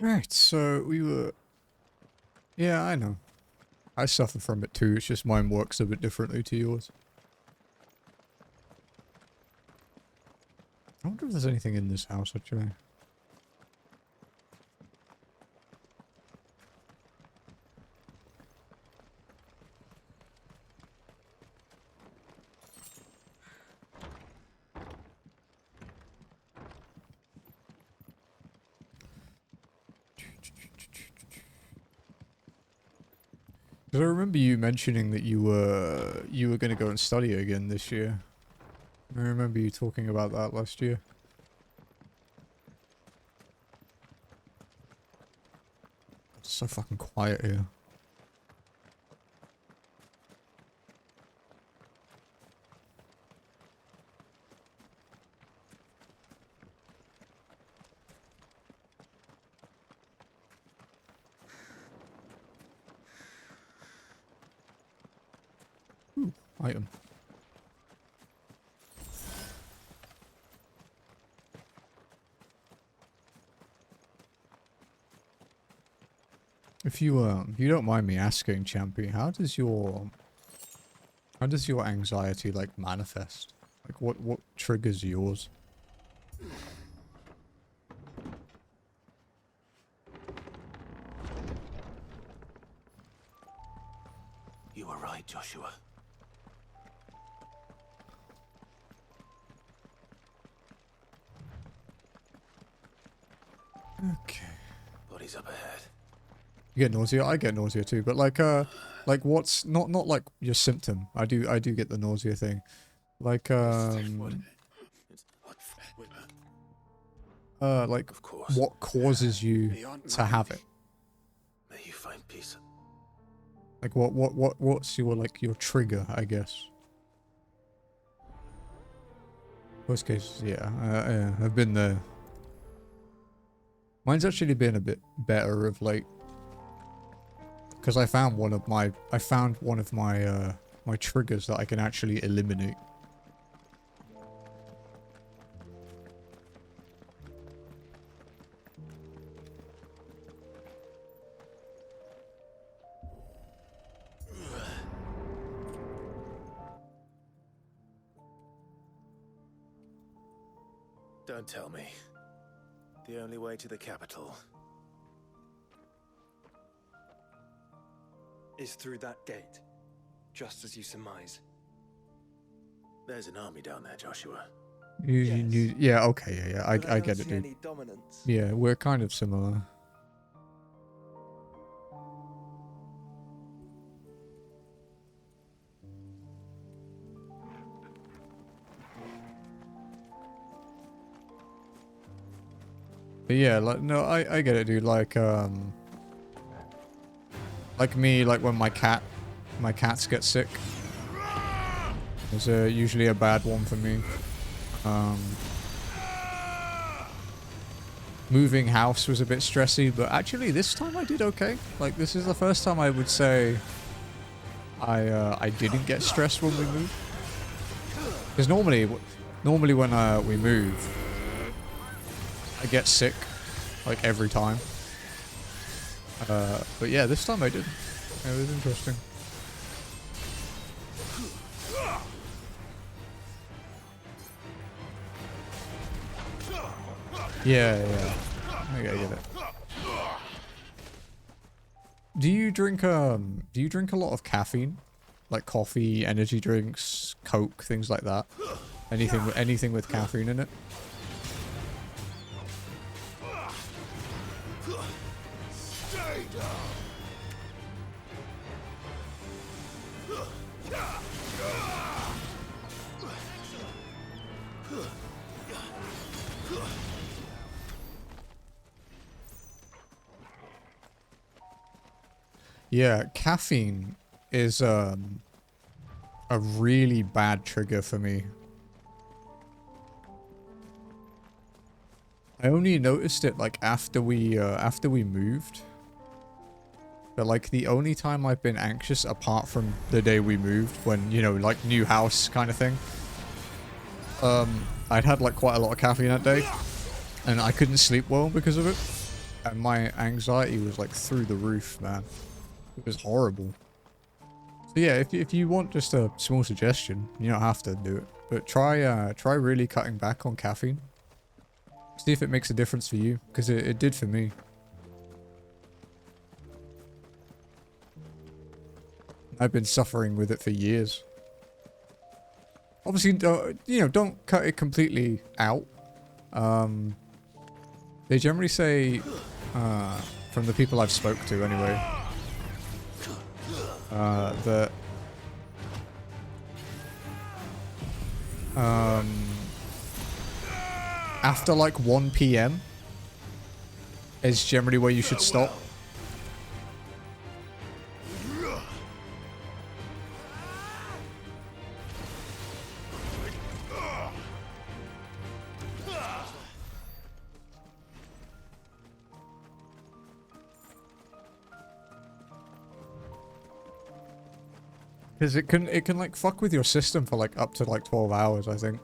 Right, so we were... Yeah, I know. I suffer from it too, it's just mine works a bit differently to yours. I wonder if there's anything in this house, actually. Because I remember you mentioning that you were going to go and study again this year. I remember you talking about that last year. It's so fucking quiet here. Ooh, item. If you don't mind me asking, Champy, how does your anxiety like manifest? Like what triggers yours? You were right, Joshua. Okay. Body's up ahead. You get nausea? I get nausea too, but like what's not like your symptom. I do get the nausea thing. Like like Of course. what causes you to have it? May you find peace. Like what's your like your trigger, I guess. Worst case, yeah, yeah, I've been there. Mine's actually been a bit better of late. Because I found one of my my triggers that I can actually eliminate. Don't tell me. The only way to the capital is through that gate, just as you surmise. There's an army down there, Joshua. Yeah, okay, yeah, I get it, dude. Any dominance. Yeah, we're kind of similar. But yeah, like, no, I get it, dude. Like me, like when my cats get sick. It's usually a bad one for me. Moving house was a bit stressy, but actually this time I did okay. Like, this is the first time I would say I didn't get stressed when we moved. Because normally when we move, I get sick, like, every time. But yeah, this time I did. It was interesting. Yeah. I get it. Do you drink a lot of caffeine? Like coffee, energy drinks, Coke, things like that? Anything with caffeine in it? Yeah, caffeine is a really bad trigger for me. I only noticed it like after we moved. But like the only time I've been anxious apart from the day we moved, when, you know, like new house kind of thing. I'd had like quite a lot of caffeine that day and I couldn't sleep well because of it. and my anxiety was like through the roof, man. It was horrible. So yeah, if you want just a small suggestion, you don't have to do it, but try really cutting back on caffeine. See if it makes a difference for you, because it did for me. I've been suffering with it for years. Obviously, you know, don't cut it completely out. They generally say, from the people I've spoke to anyway, that after like 1 PM is generally where you should stop. Because it can like fuck with your system for like up to like 12 hours, I think.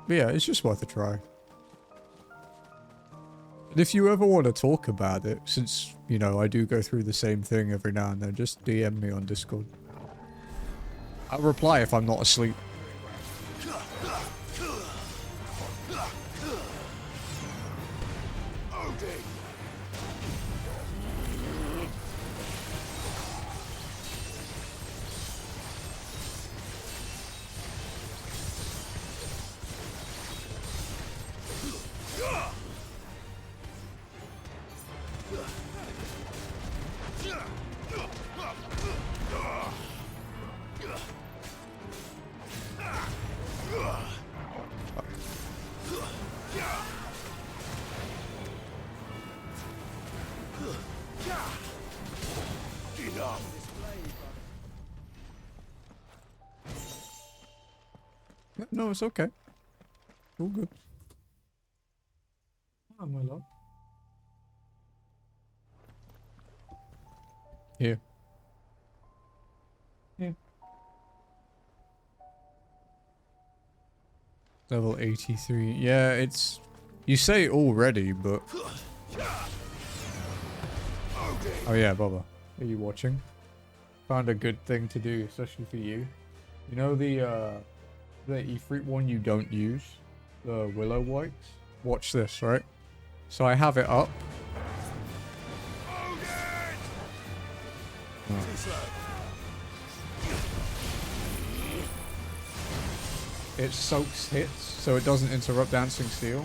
But yeah, it's just worth a try. And if you ever want to talk about it, since, you know, I do go through the same thing every now and then, just DM me on Discord. I'll reply if I'm not asleep. No, it's okay. All good. Oh, my love. Here. Yeah. Level 83. Yeah, it's... You say already, but... Oh yeah, Bubba. Are you watching? Found a good thing to do, especially for you. You know the Ifrit one you don't use? The Willow Whites? Watch this, right? So I have it up. Oh. It soaks hits, so it doesn't interrupt Dancing Steel.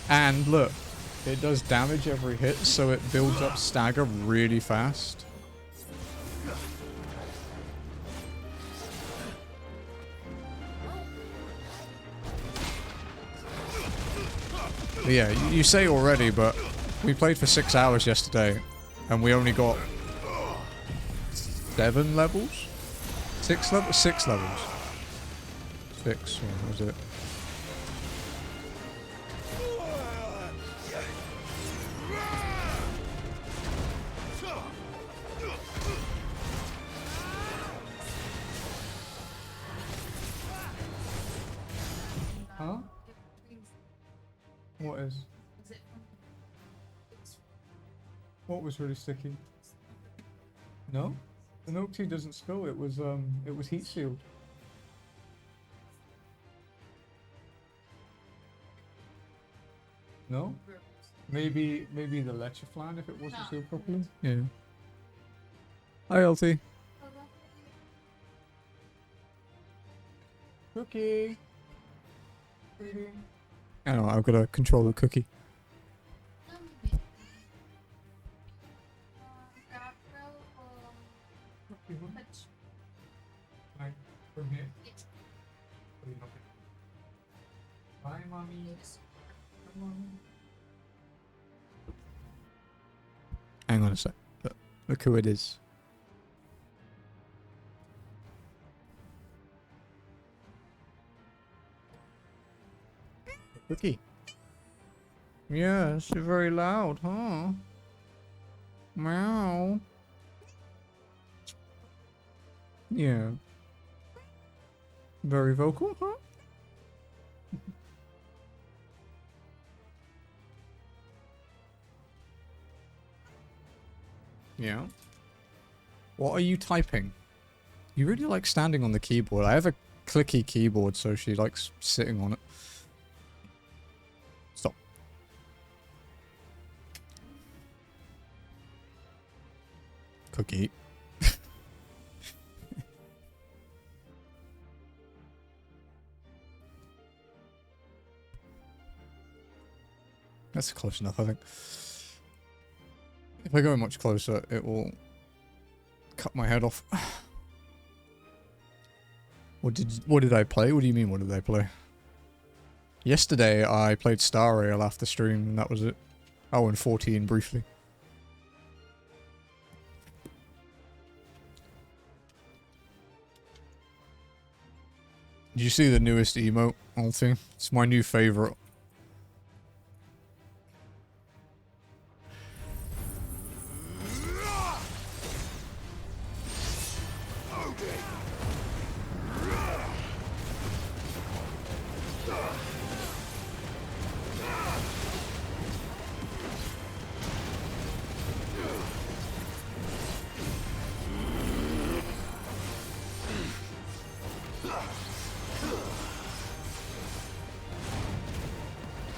And look, it does damage every hit, so it builds up stagger really fast. But yeah, you say already, but we played for 6 hours yesterday, and we only got 7 levels? 6 levels? 6 levels. 6, what was it? Huh? What is? What was really sticky? No? The milk tea doesn't spill, it was heat sealed. No? Maybe the leche flan if it wasn't sealed properly? Yeah. Hi, LT. Cookie! I don't know, I've got to control the cookie. From here. Bye, mommy. Bye, mommy. Hang on a sec. Look who it is. Cookie. Yes, you're very loud, huh? Meow. Yeah. Very vocal, huh? Yeah. What are you typing? You really like standing on the keyboard. I have a clicky keyboard, so she likes sitting on it. Stop. Cookie. That's close enough, I think. If I go much closer, it will cut my head off. What did I play? What do you mean, what did I play? Yesterday, I played Star Rail after stream, and that was it. Oh, and 14 briefly. Did you see the newest emote, Alfie? It's my new favorite.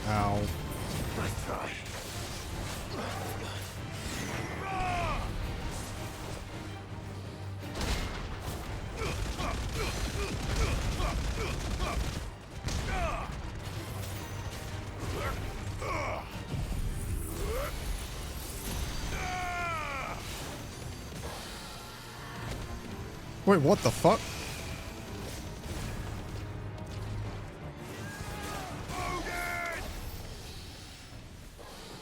Ow. Wait, what the fuck?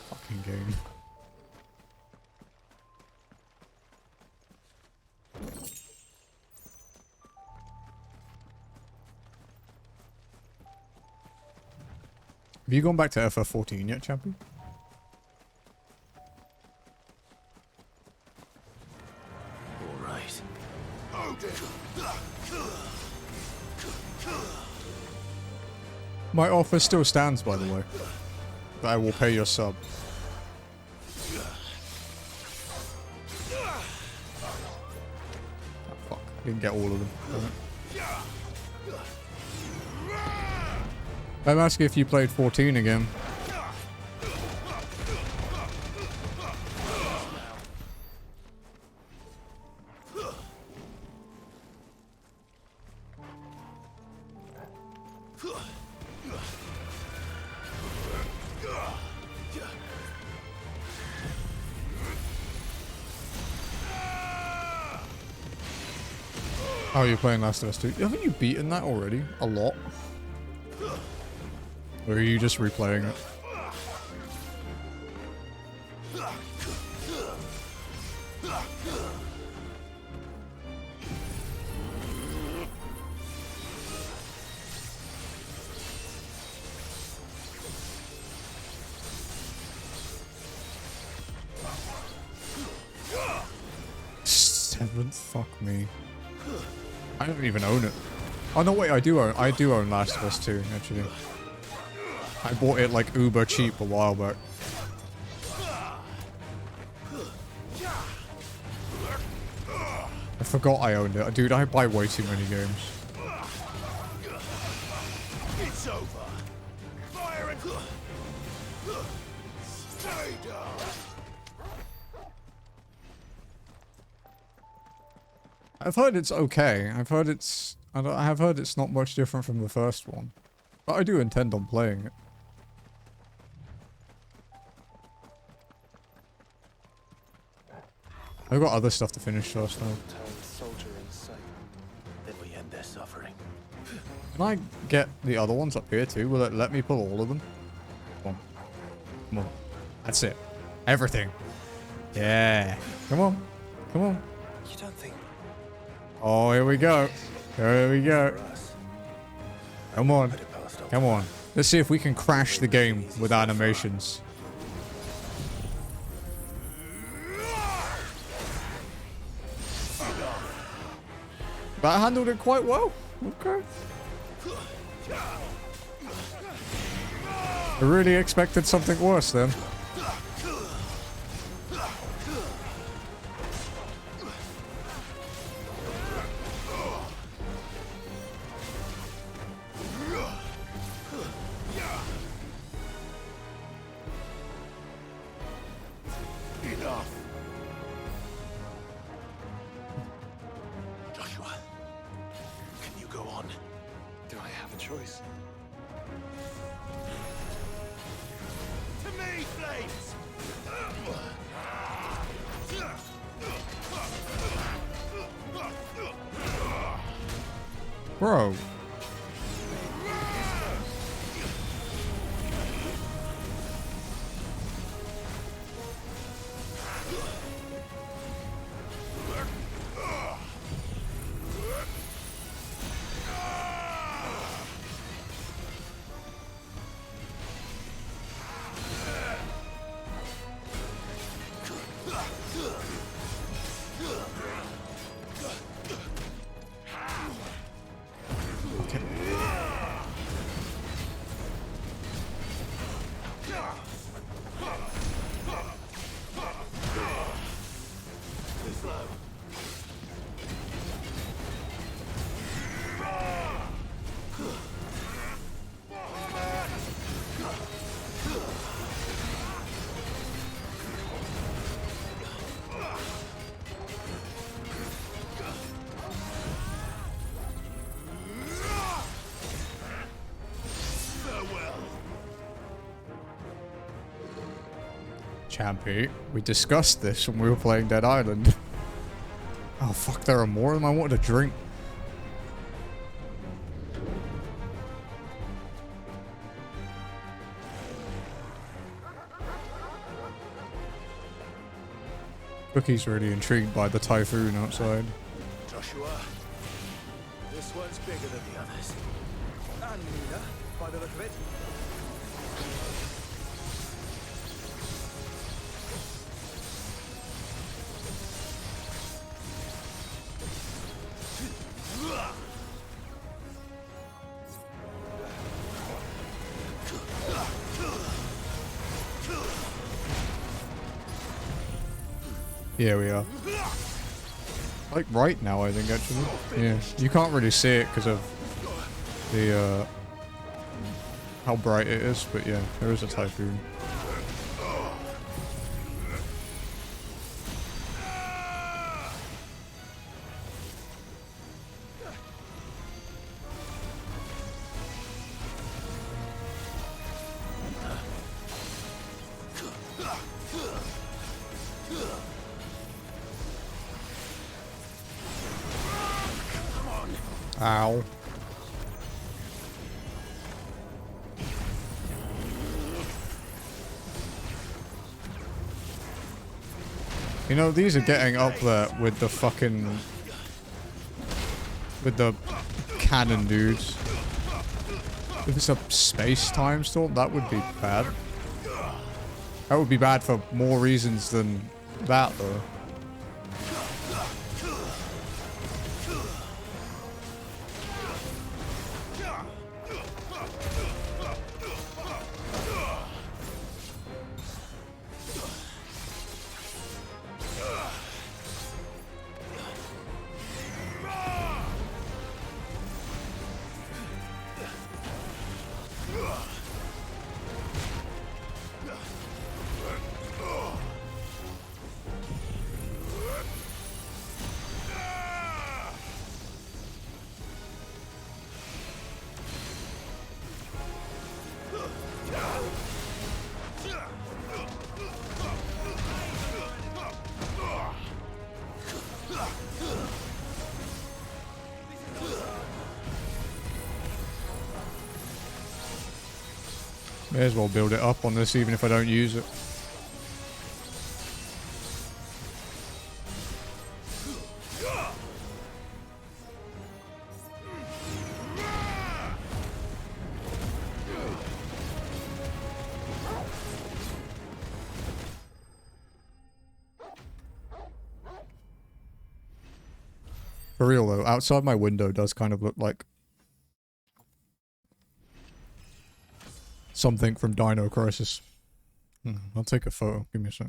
Fucking game. Have you gone back to FF14 yet, champion? All right. My offer still stands, by the way. That I will pay your sub. Oh, fuck. I didn't get all of them. I'm asking if you played 14 again. Oh, you're playing Last of Us 2. Haven't you beaten that already? A lot? Or are you just replaying it? Seventh? Fuck me. I don't even own it. Oh no, wait, I do own Last of Us 2, actually. I bought it like uber cheap a while back. I forgot I owned it. Dude, I buy way too many games. It's over. Fire and stay down. I've heard it's okay. I've heard it's not much different from the first one. But I do intend on playing it. I've got other stuff to finish first though. Soldier in sight. Then we end their suffering. Can I get the other ones up here too? Will it let me pull all of them? Come on. Come on. That's it. Everything. Yeah. Come on. Come on. You don't think Oh, here we go. Here we go. For us, Come on. put it past our Come on. Let's see if we can crash the game with animations. That handled it quite well. Okay. I really expected something worse then. a choice. To me, flames! Bro. Champy, we discussed this when we were playing Dead Island. Oh fuck, there are more of them. I wanted a drink. Cookie's really intrigued by the typhoon outside. Joshua, this one's bigger than the others. And Nina, by the look of it. Yeah, we are. Like right now, I think, actually. Yeah, you can't really see it because of the, how bright it is, but yeah, there is a typhoon. Ow. You know, these are getting up there with the fucking... with the cannon dudes. If it's a space-time storm, that would be bad. That would be bad for more reasons than that, though. May as well build it up on this even if I don't use it. For real though, outside my window does kind of look like something from Dino Crisis. I'll take a photo. Give me a sec.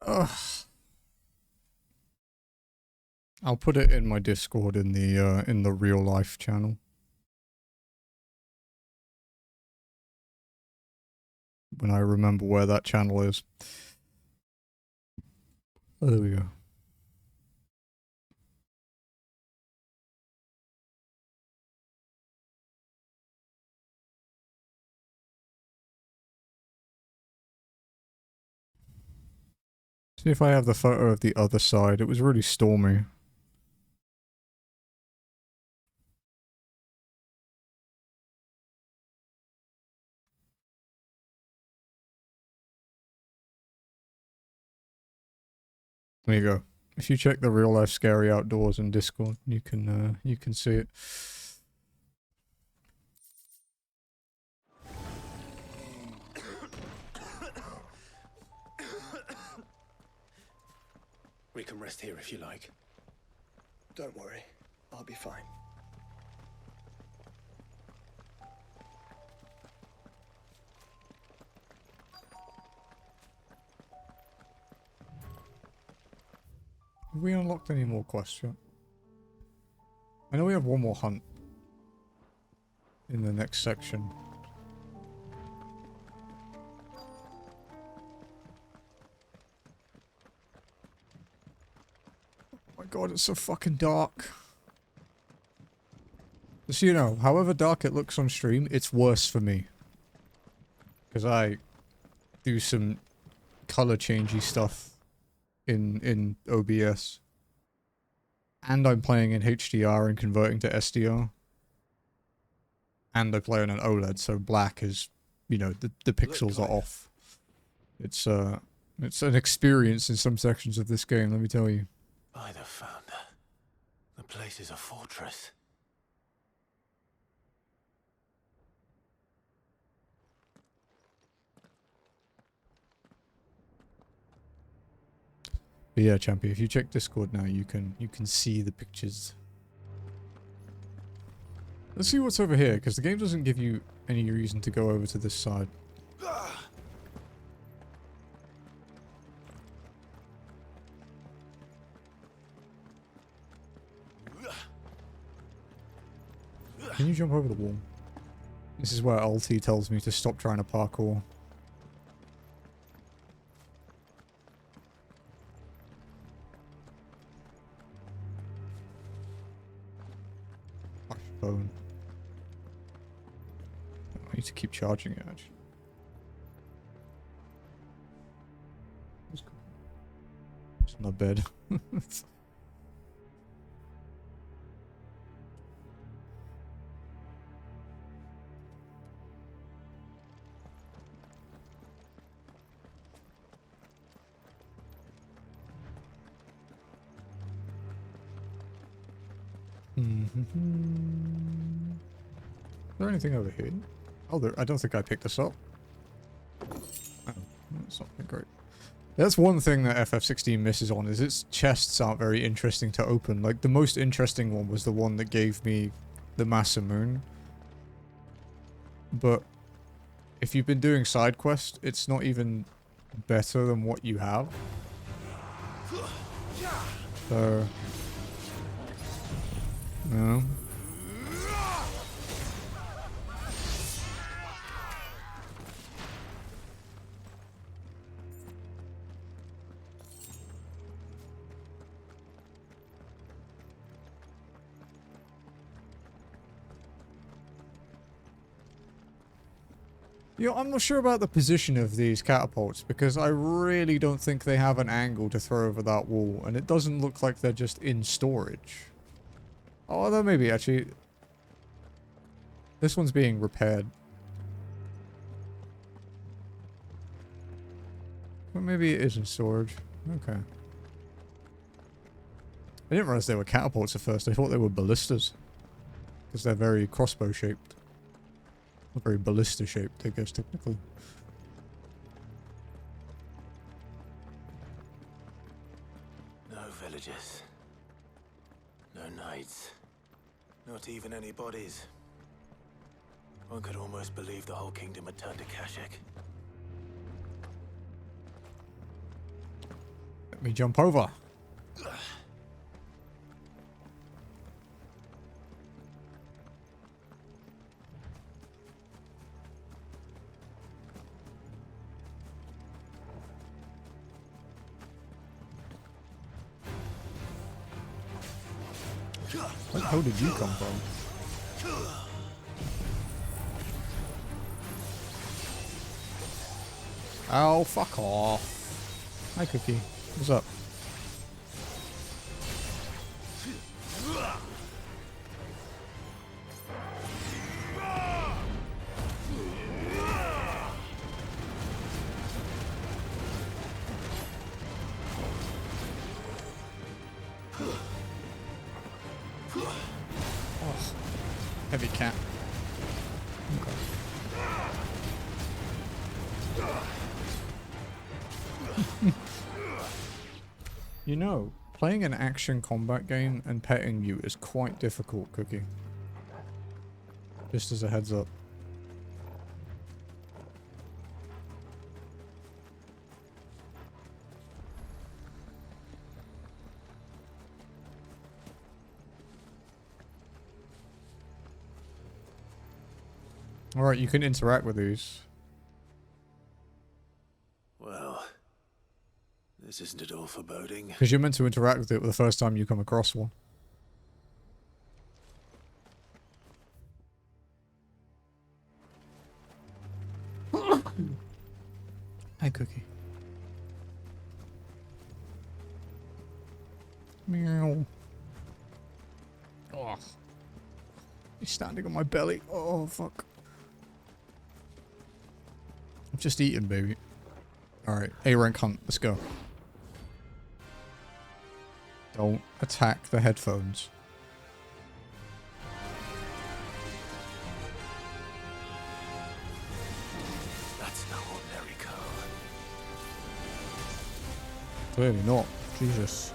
Ugh. I'll put it in my Discord in the real life channel. When I remember where that channel is. Oh, there we go. See if I have the photo of the other side. It was really stormy. There you go. If you check the real life scary outdoors in Discord, you can see it. We can rest here if you like. Don't worry, I'll be fine. Have we unlocked any more quests yet? I know we have one more hunt in the next section. Oh my god, it's so fucking dark. Just so you know, however dark it looks on stream, it's worse for me. Because I do some color changey stuff in OBS. And I'm playing in HDR and converting to SDR. And I play on an OLED, so black is, you know, the pixels are off. It's an experience in some sections of this game, let me tell you. By the founder, the place is a fortress. But yeah, Champy, if you check Discord now, you can see the pictures. Let's see what's over here, because the game doesn't give you any reason to go over to this side. Can you jump over the wall? This is where Ulti tells me to stop trying to parkour. Phone. I need to keep charging it, actually. It's in my bed. Is there anything over here? Oh, I don't think I picked this up. Oh, that's not great. That's one thing that FF16 misses on, is its chests aren't very interesting to open. Like, the most interesting one was the one that gave me the Massa Moon. But if you've been doing side quests, it's not even better than what you have. So... no. You know, I'm not sure about the position of these catapults, because I really don't think they have an angle to throw over that wall, and it doesn't look like they're just in storage. Oh, although maybe, actually. This one's being repaired. But maybe it is in storage. Okay. I didn't realize they were catapults at first. I thought they were ballistas. Because they're very crossbow shaped. Not very ballista shaped, I guess, technically. No villages. No knights. Not even any bodies. One could almost believe the whole kingdom had turned to Kashik. Let me jump over. Where the hell did you come from? Oh, fuck off. Hi, Cookie. What's up? Oh, heavy cat. Okay. You know, playing an action combat game and petting you is quite difficult, Cookie. Just as a heads up. Alright, you can interact with these. Well, this isn't at all foreboding. Because you're meant to interact with it the first time you come across one. Hi, Cookie. Meow. Oh. He's standing on my belly. Oh, fuck. I'm just eating, baby. Alright, A-rank hunt. Let's go. Don't attack the headphones. That's no ordinary code. Clearly not. Jesus.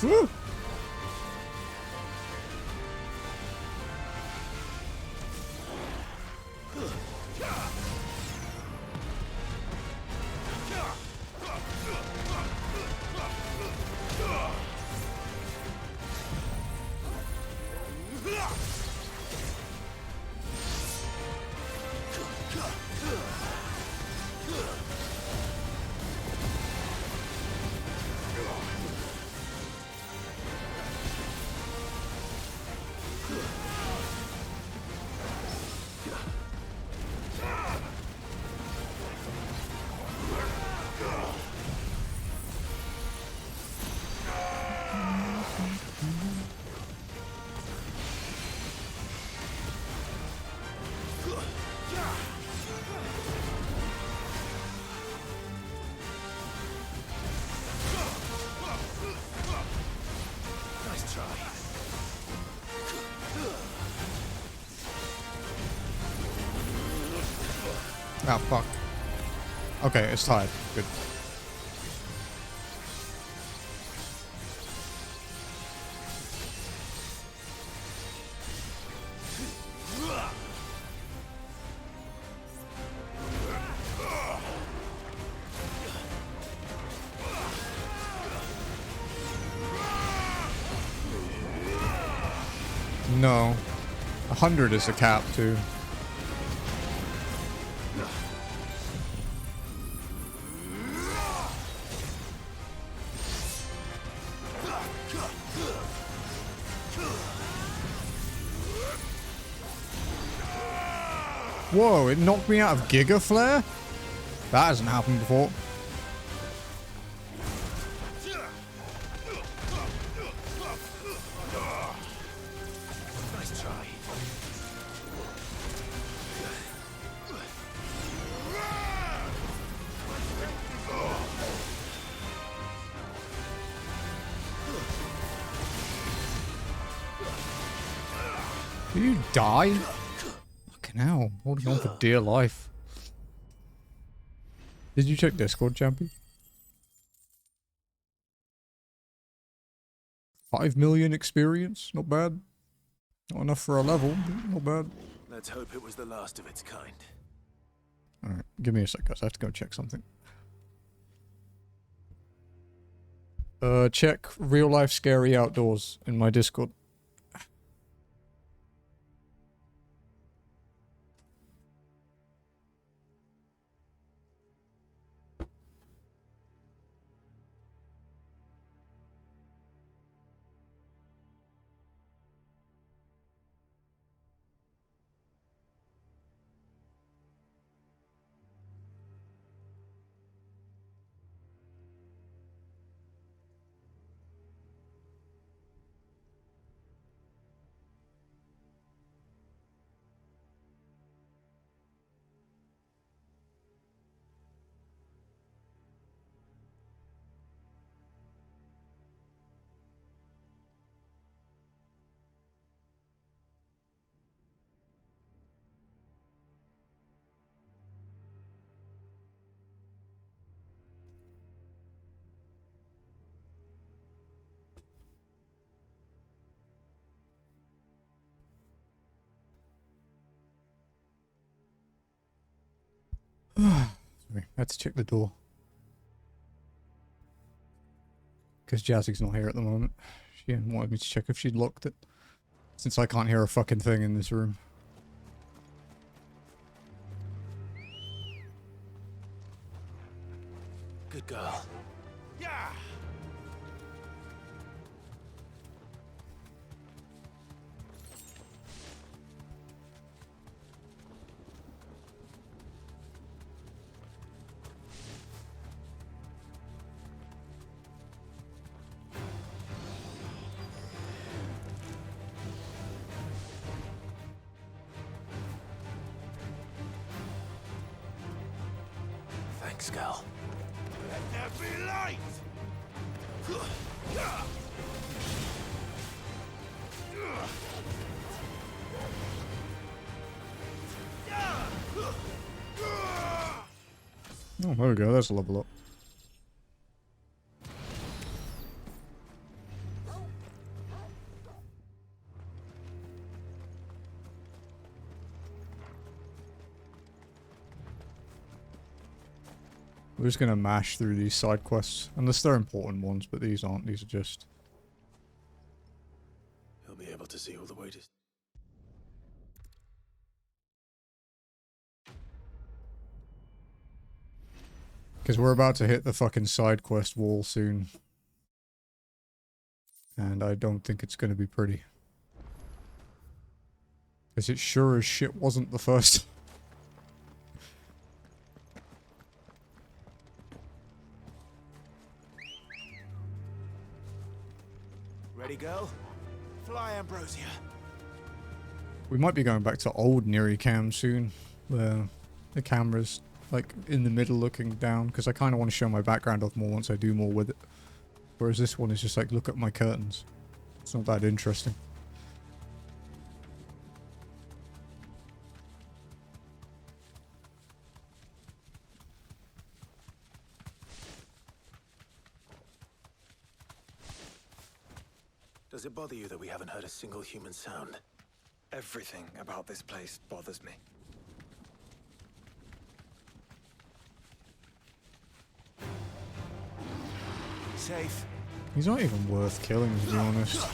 Woo! Oh, fuck. Okay, it's tied. Good. No. 100 is the cap, too. Whoa, it knocked me out of Giga Flare? That hasn't happened before. Nice try. Did you die? Fucking hell, holding on for dear life. Did you check Discord, champion? 5 million experience, not bad. Not enough for a level, but not bad. Let's hope it was the last of its kind. Alright, give me a sec, guys. I have to go check something. Check real life scary outdoors in my Discord. Sorry, I had to check the door. Because Jazzy's not here at the moment. She wanted me to check if she'd locked it. Since I can't hear a fucking thing in this room. Good girl. Yeah. Thanks, girl. Let there be light! Oh, there we go. That's a level up. We're just gonna mash through these side quests, unless they're important ones, but these aren't. These are just... He'll be able to see all the way to... Because we're about to hit the fucking side quest wall soon. And I don't think it's gonna be pretty. Because it sure as shit wasn't the first. Ready, girl? Fly, Ambrosia. We might be going back to old Neri cam soon, where the camera's like in the middle looking down, because I kind of want to show my background off more once I do more with it. Whereas this one is just like, look at my curtains. It's not that interesting. Does it bother you that we haven't heard a single human sound? Everything about this place bothers me. Safe. He's not even worth killing, to be honest.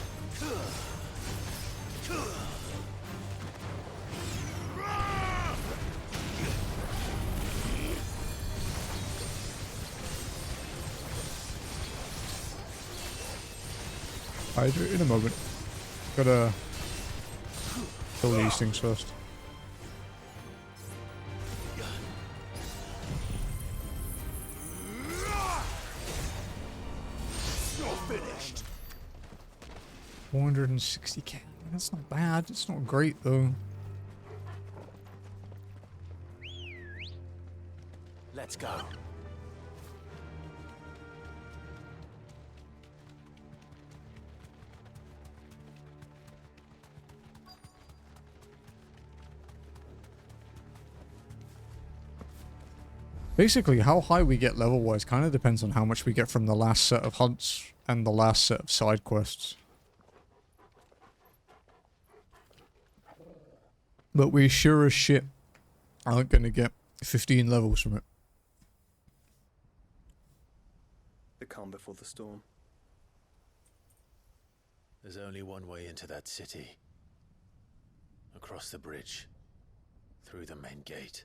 I'll do it in a moment. Gotta kill these things first. 460k. That's not bad. It's not great though. Let's go. Basically, how high we get level-wise kind of depends on how much we get from the last set of hunts and the last set of side quests. But we sure as shit aren't going to get 15 levels from it. The calm before the storm. There's only one way into that city. Across the bridge. Through the main gate.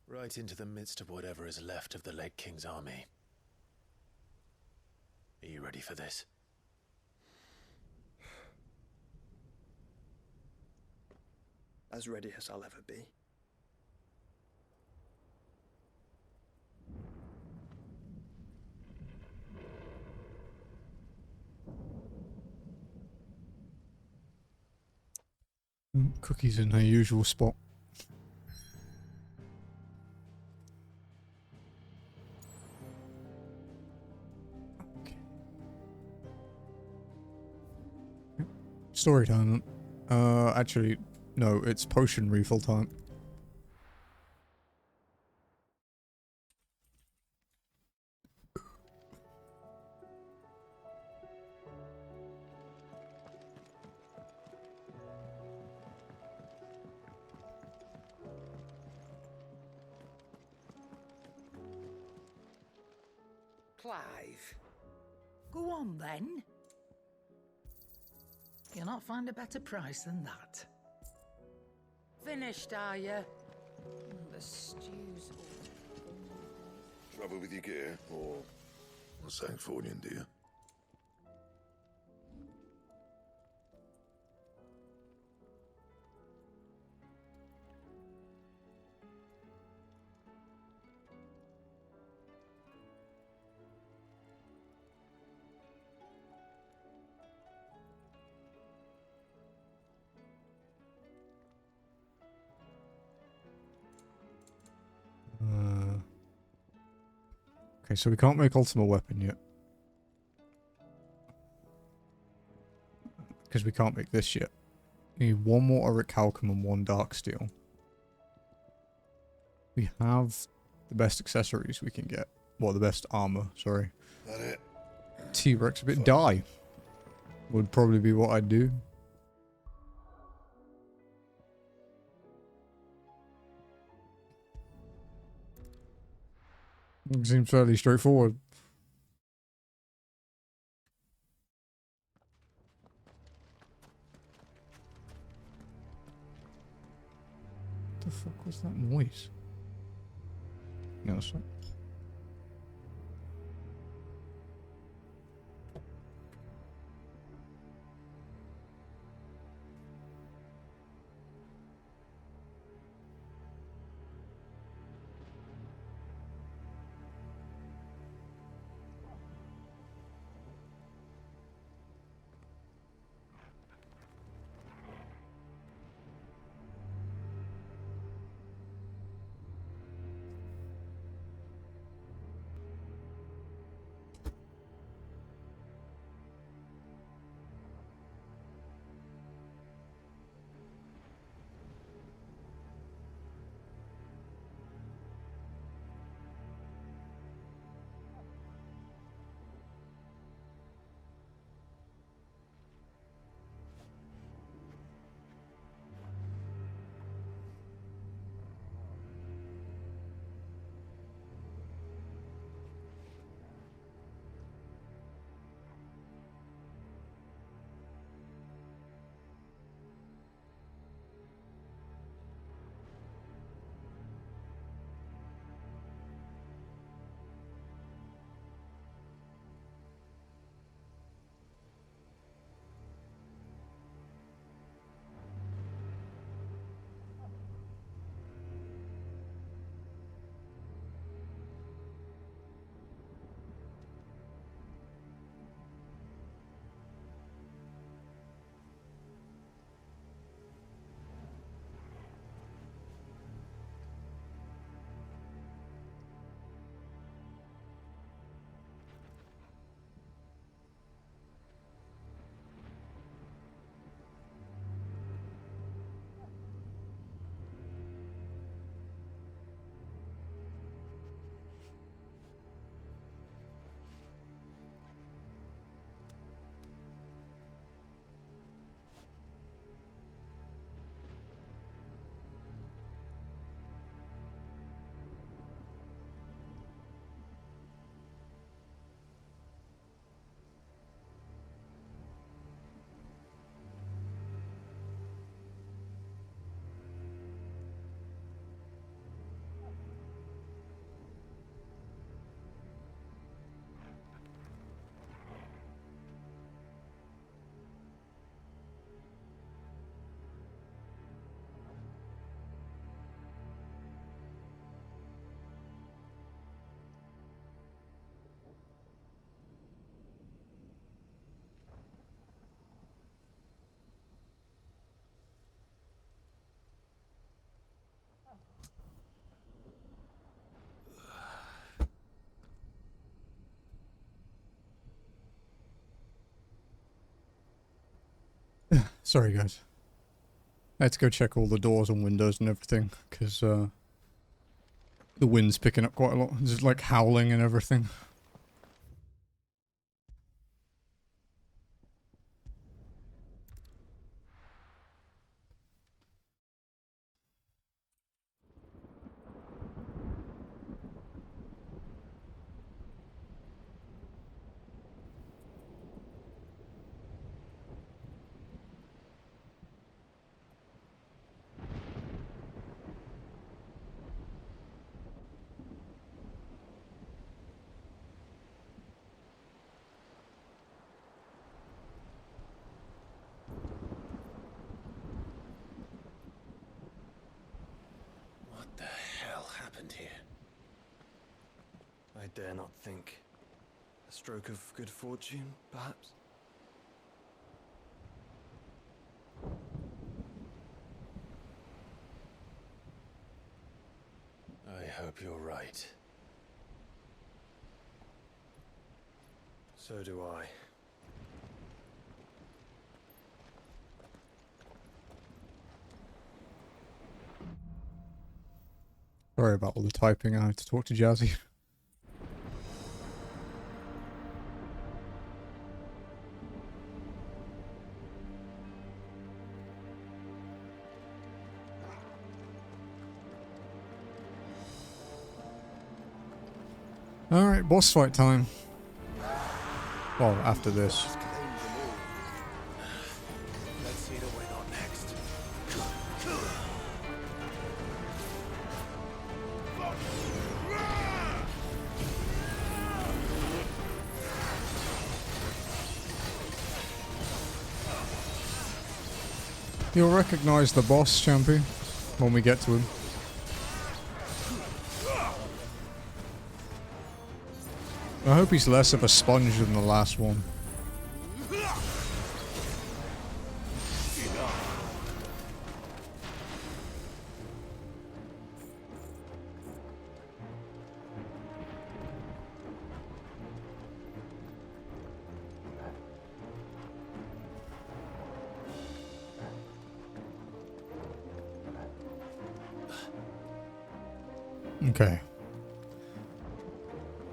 Right into the midst of whatever is left of the late King's army. Are you ready for this? As ready as I'll ever be. Cookies in her usual spot. Okay. Story time. Actually, no, it's potion refill time. Clive. Go on then. You'll not find a better price than that. Finished, are you? The stew's Trouble with your gear, or something Fornian, do you? Okay, so we can't make ultimate weapon yet. Because we can't make this yet. We need one more auric halcyon and one dark steel. We have the best accessories we can get. Well, the best armor, sorry. That it? T-Rex a bit die. Would probably be what I'd do. It seems fairly straightforward. What the fuck was that noise? No, that's not. Sorry, guys. I had to go check all the doors and windows and everything, because the wind's picking up quite a lot. It's like howling and everything. What the hell happened here? I dare not think. A stroke of good fortune, perhaps? I hope you're right. So do I. Sorry about all the typing. I had to talk to Jazzy. Alright, boss fight time. Well, after this. Claim them all. Let's see the win on next. You'll recognize the boss, champion, when we get to him. I hope he's less of a sponge than the last one. Okay.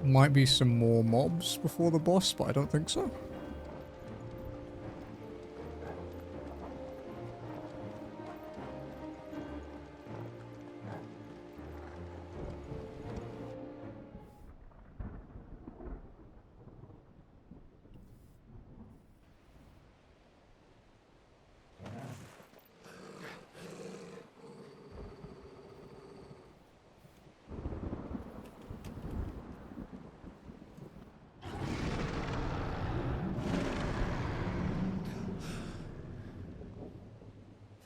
Might be some more mobs before the boss, but I don't think so.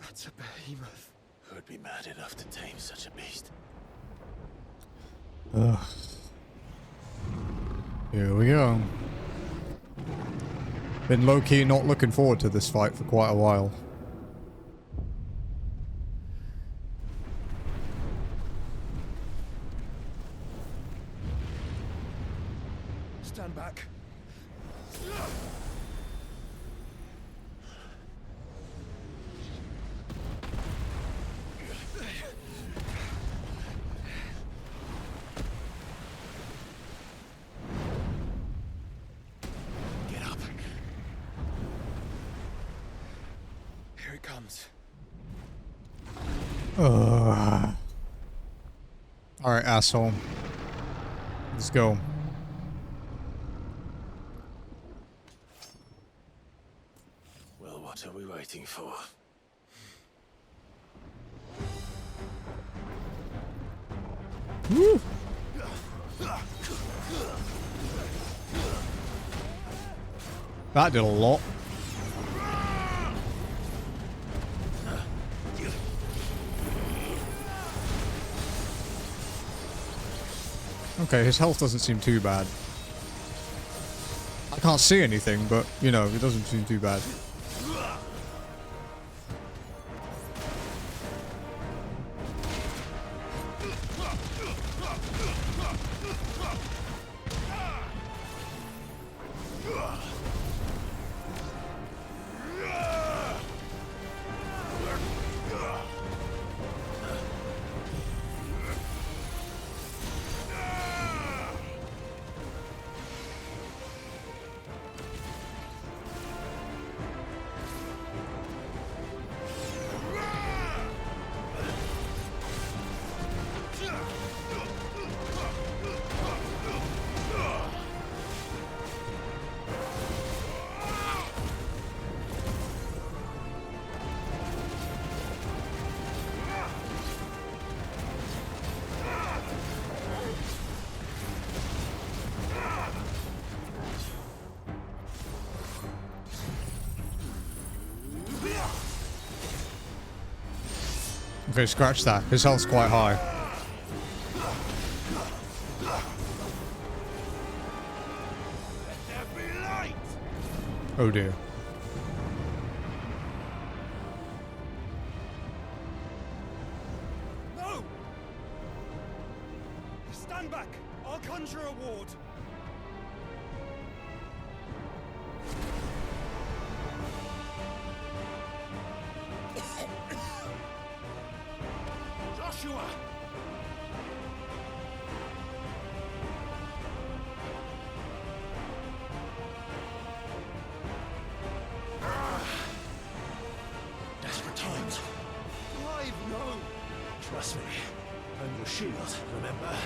That's a behemoth. Who'd be mad enough to tame such a beast? Ugh. Here we go. Been low-key not looking forward to this fight for quite a while. Stand back. Get up. Here it comes. Alright, asshole. Let's go. Well, what are we waiting for? Woo! That did a lot. Okay, his health doesn't seem too bad. I can't see anything, but, you know, it doesn't seem too bad. Okay, scratch that. His health's quite high. Oh dear. No! Stand back! I'll conjure a ward. Joshua! Desperate times. Clive, no! Trust me. I'm your shield, remember?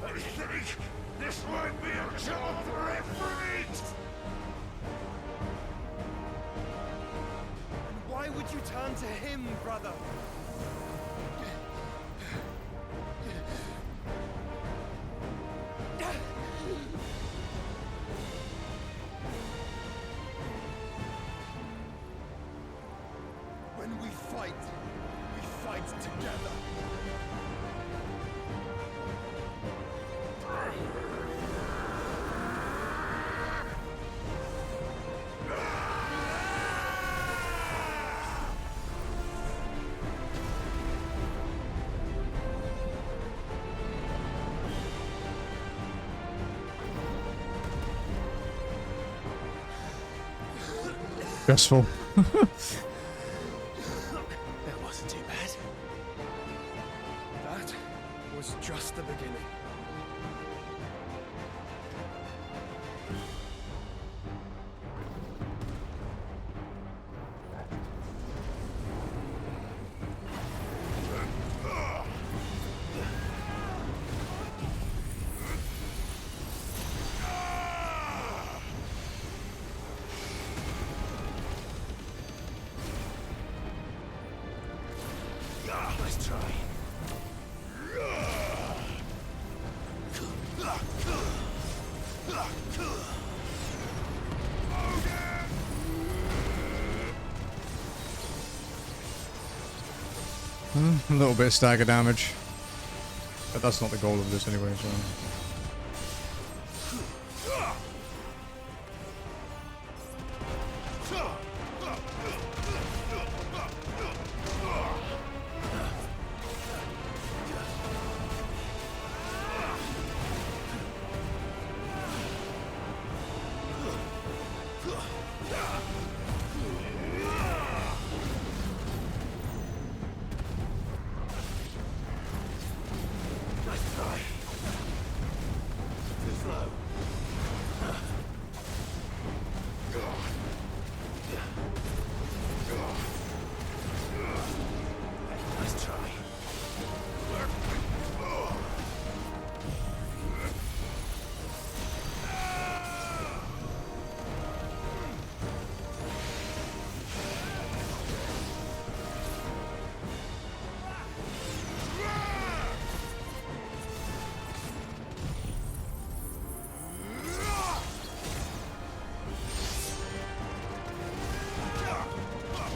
I think this might be a job for a freak! Why would you turn to him, brother? When we fight together. Stressful. That wasn't too bad. That was just the beginning. Let's try. A little bit of stagger damage. But that's not the goal of this anyway, so...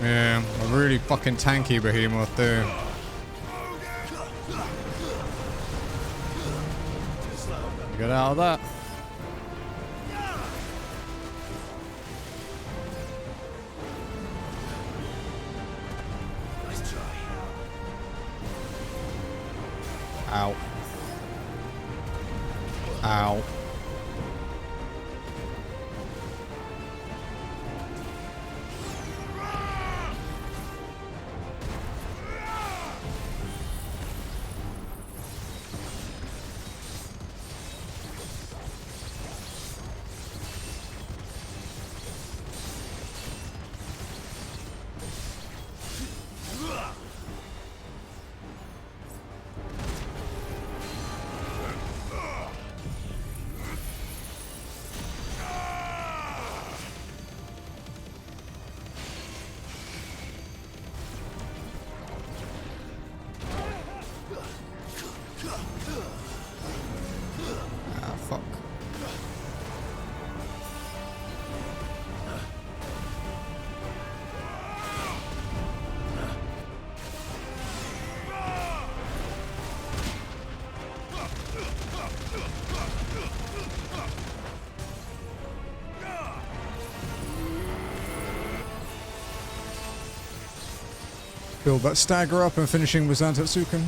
Yeah, a really fucking tanky behemoth there. Get out of that. Nice try. Ow. Ow. Build that stagger up and finishing with Zantetsuken.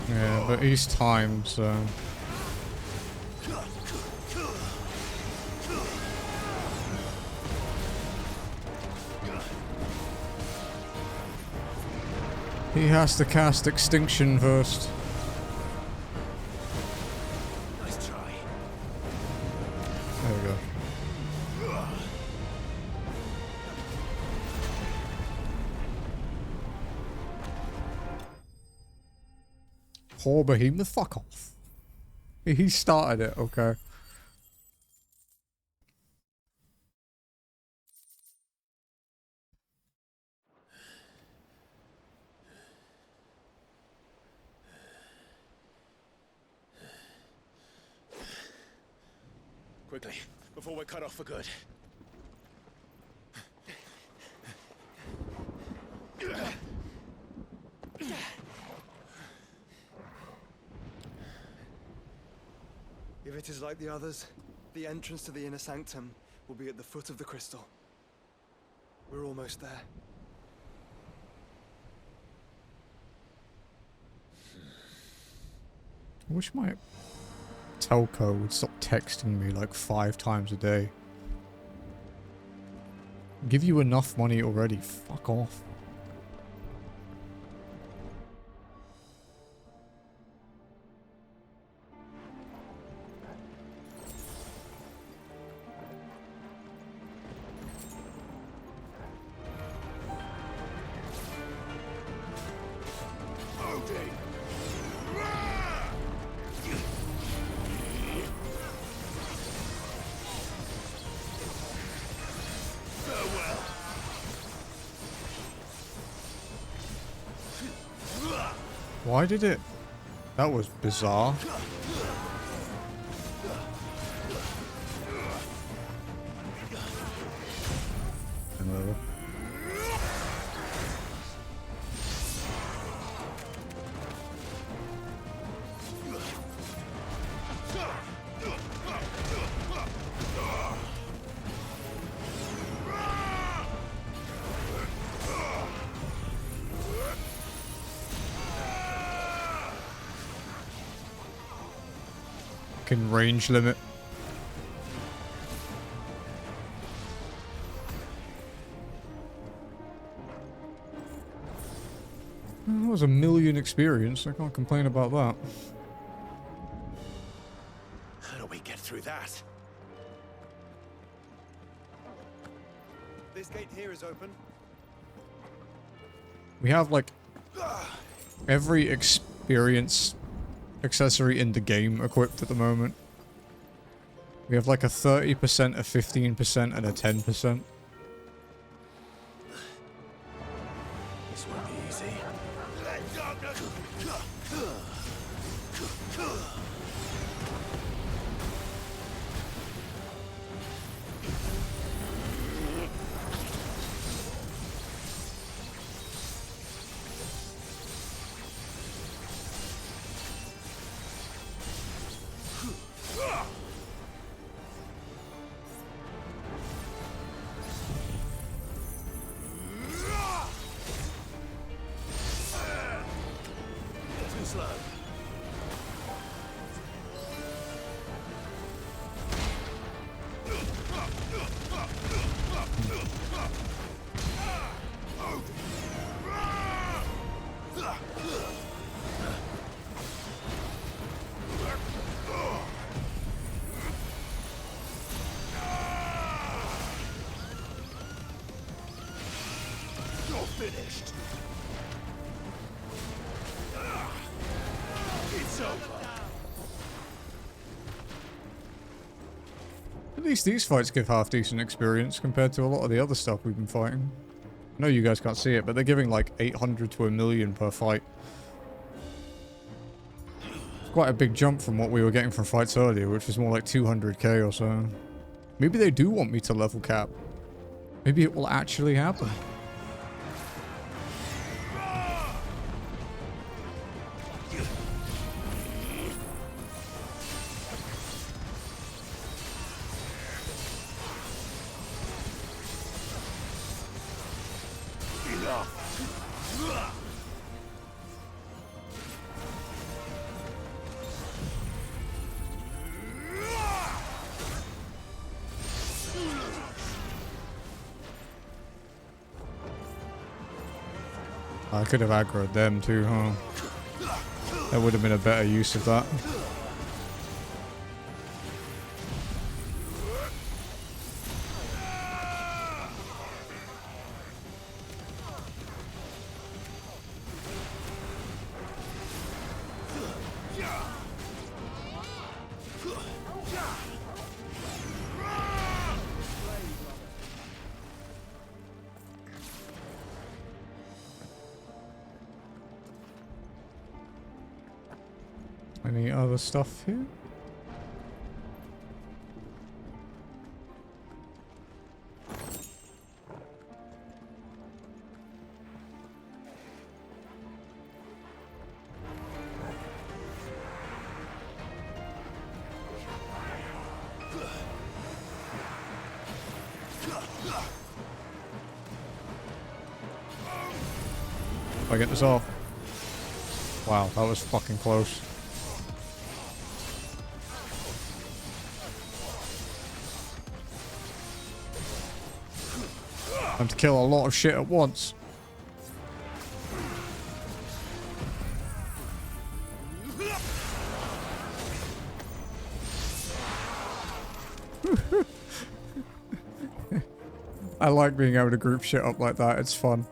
Yeah, but he's timed, so... He has to cast Extinction first. Nice try. There we go. Poor Behemoth, fuck off. He started it, okay. Quickly, before we're cut off for good. If it is like the others, the entrance to the inner sanctum will be at the foot of the crystal. We're almost there. I wish my telco would stop texting me like 5 times a day. Give you enough money already, fuck off. Why did it? That was bizarre. Another. Fucking range limit. That was 1,000,000 experience. I can't complain about that. How do we get through that? This gate here is open. We have like every experience accessory in the game equipped at the moment. We have like a 30%, a 15%, and a 10%. This won't be easy. Too slow. You're finished. It's over. At least these fights give half decent experience compared to a lot of the other stuff we've been fighting. I know you guys can't see it, but they're giving like 800 to 1,000,000 per fight. It's quite a big jump from what we were getting from fights earlier, which was more like 200k or so. Maybe they do want me to level cap. Maybe it will actually happen. I could have aggroed them too, huh? That would have been a better use of that. Any other stuff here? If I get this off. Wow, that was fucking close. Time to kill a lot of shit at once. I like being able to group shit up like that, it's fun.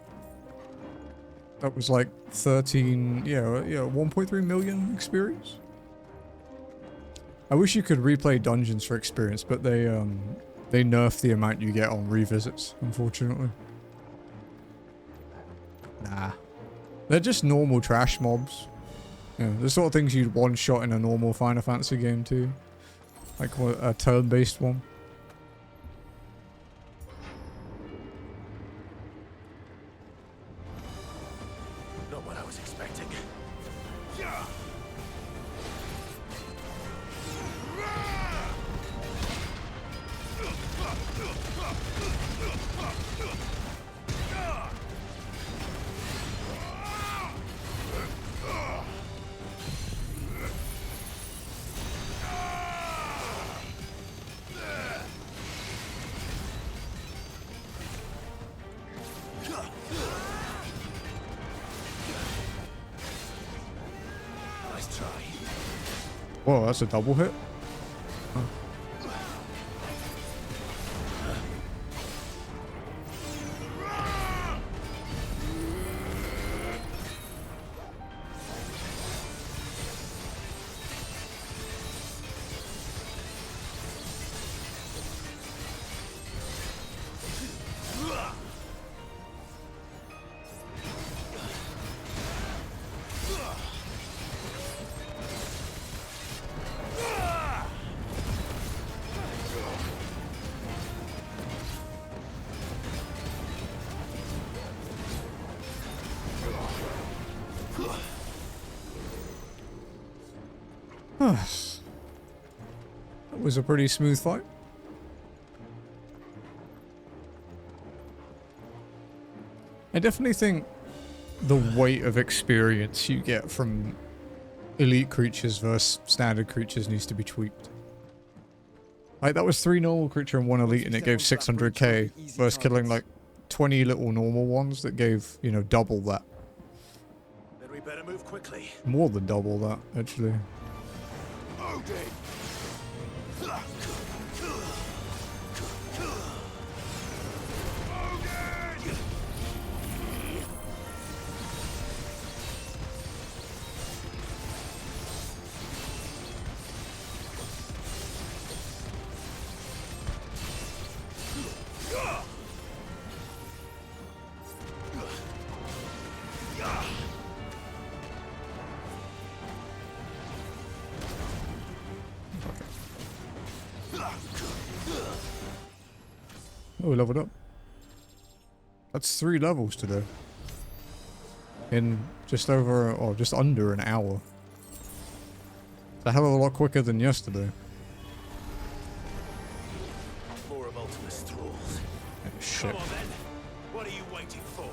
That was like 13, yeah, 1.3 million experience. I wish you could replay dungeons for experience, but they nerf the amount you get on revisits, unfortunately. Nah. They're just normal trash mobs. Yeah, the sort of things you'd one-shot in a normal Final Fantasy game too. Like a turn-based one. Not what I was expecting. Nice try. Whoa, that's a double hit? Huh. That was a pretty smooth fight. I definitely think the weight of experience you get from elite creatures versus standard creatures needs to be tweaked. Like, that was 3 normal creature and 1 elite and it gave 600k versus killing like 20 little normal ones that gave, you know, double that. Then we better move quickly. More than double that, actually. Odin! Oh, we leveled up. That's 3 levels today. In just over, or just under an hour. It's a hell of a lot quicker than yesterday. More of Ultimus thralls. Oh, shit. Come on then. What are you waiting for?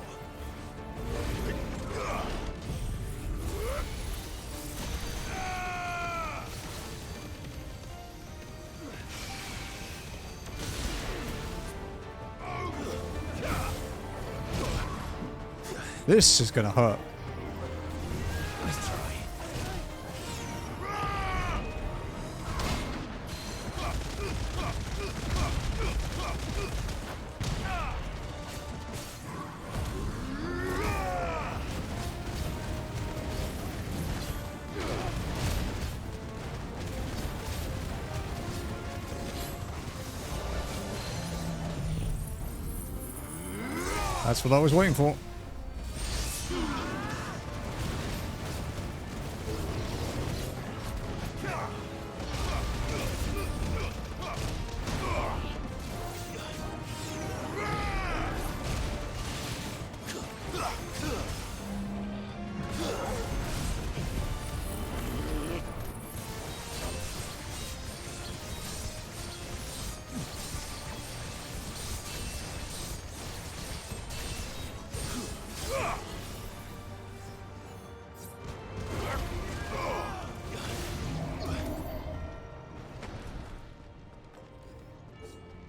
This is gonna hurt. Let's try. That's what I was waiting for.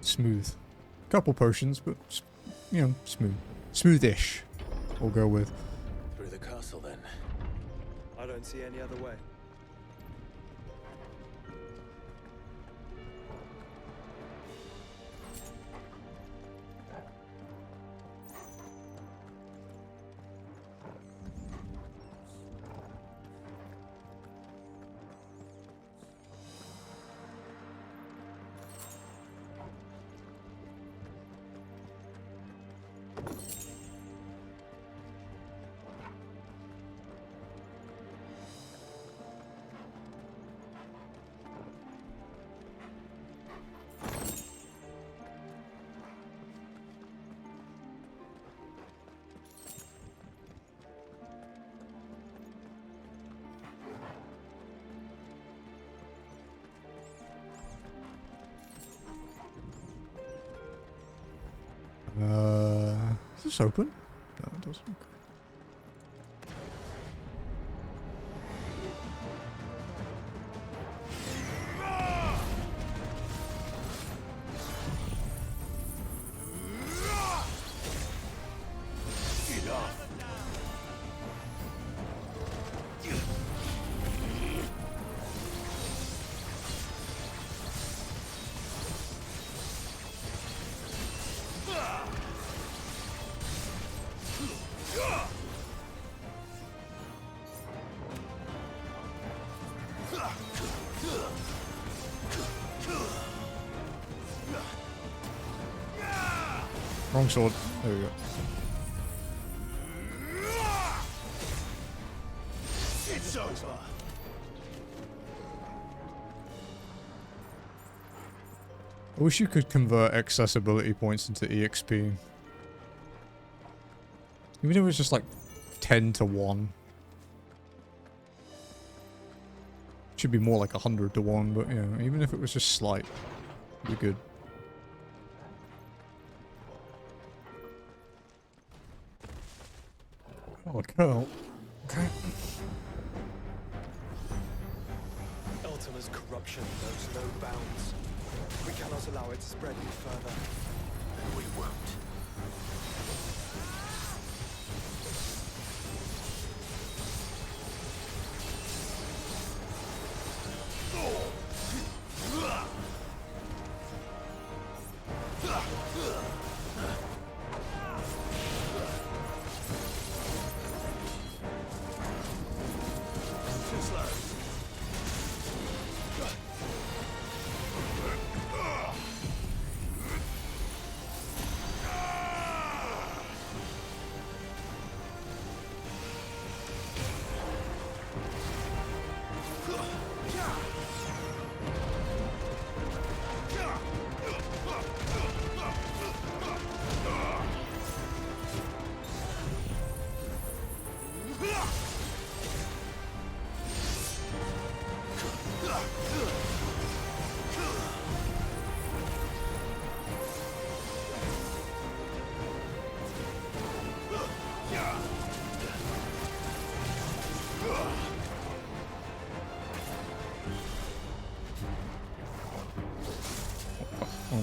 Smooth. Couple potions, but, you know, smooth. Smoothish, we'll go with. Through the castle then. I don't see any other way. Is this open? No, it doesn't. Wrong sword. There we go. It's over. I wish you could convert accessibility points into EXP. Even if it was just like 10 to 1. Should be more like 100 to 1, but you know, even if it was just slight, it'd be good. Oh, a curl. Okay. Eltona's corruption knows no bounds. We cannot allow it to spread any further. And we won't.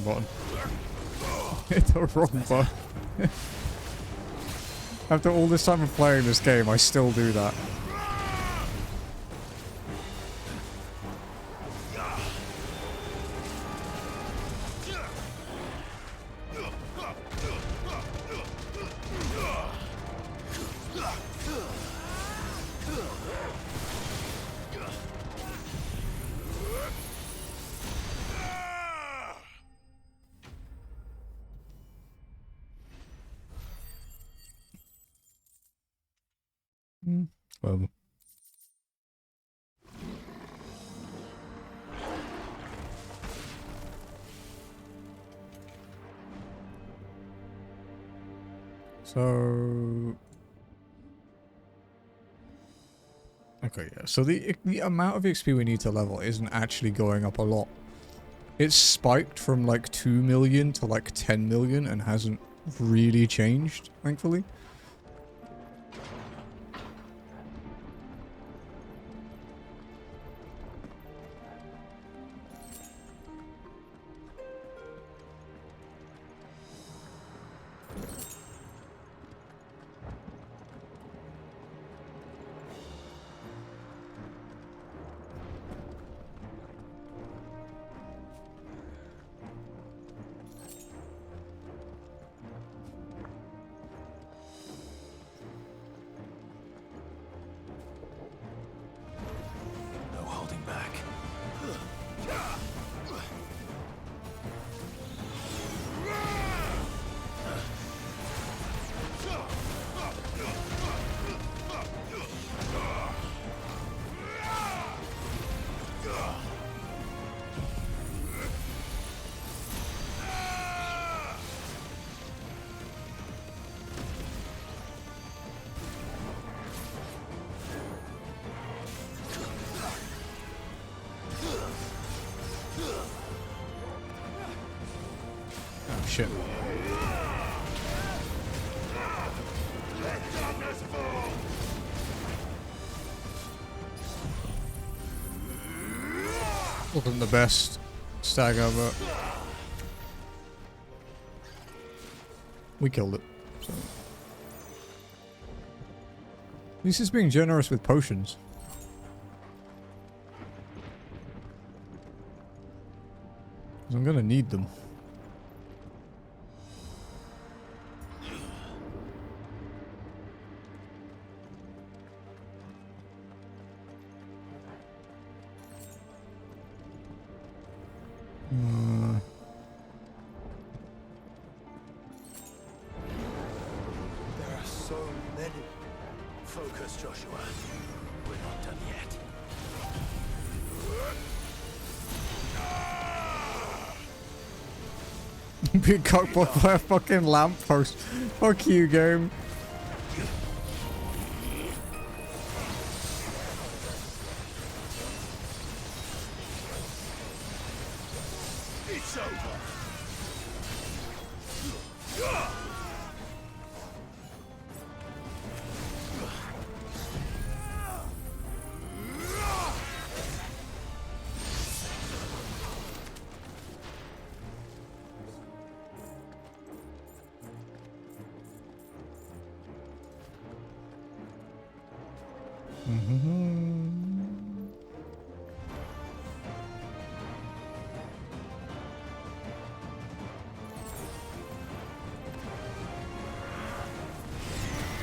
wrong button. Hit the wrong button. After all this time of playing this game, I still do that. Well. So okay, yeah. So the amount of XP we need to level isn't actually going up a lot. It's spiked from like 2 million to like 10 million and hasn't really changed, thankfully. No holding back. Oh shit. Wasn't the best stagger, but we killed it. So. At least it's being generous with potions. 'Cause I'm gonna need them. There are so many. Focus, Joshua. We're not done yet. Being cockblocked by a fucking lamppost. Fuck you, game. It's over.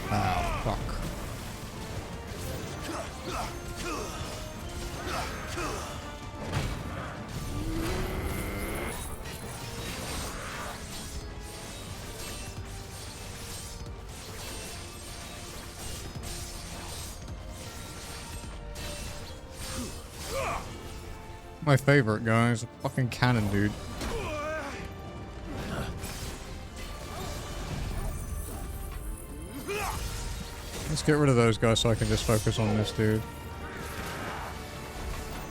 Ah, fuck. My favorite guy is a fucking cannon dude. Let's get rid of those guys so I can just focus on this dude.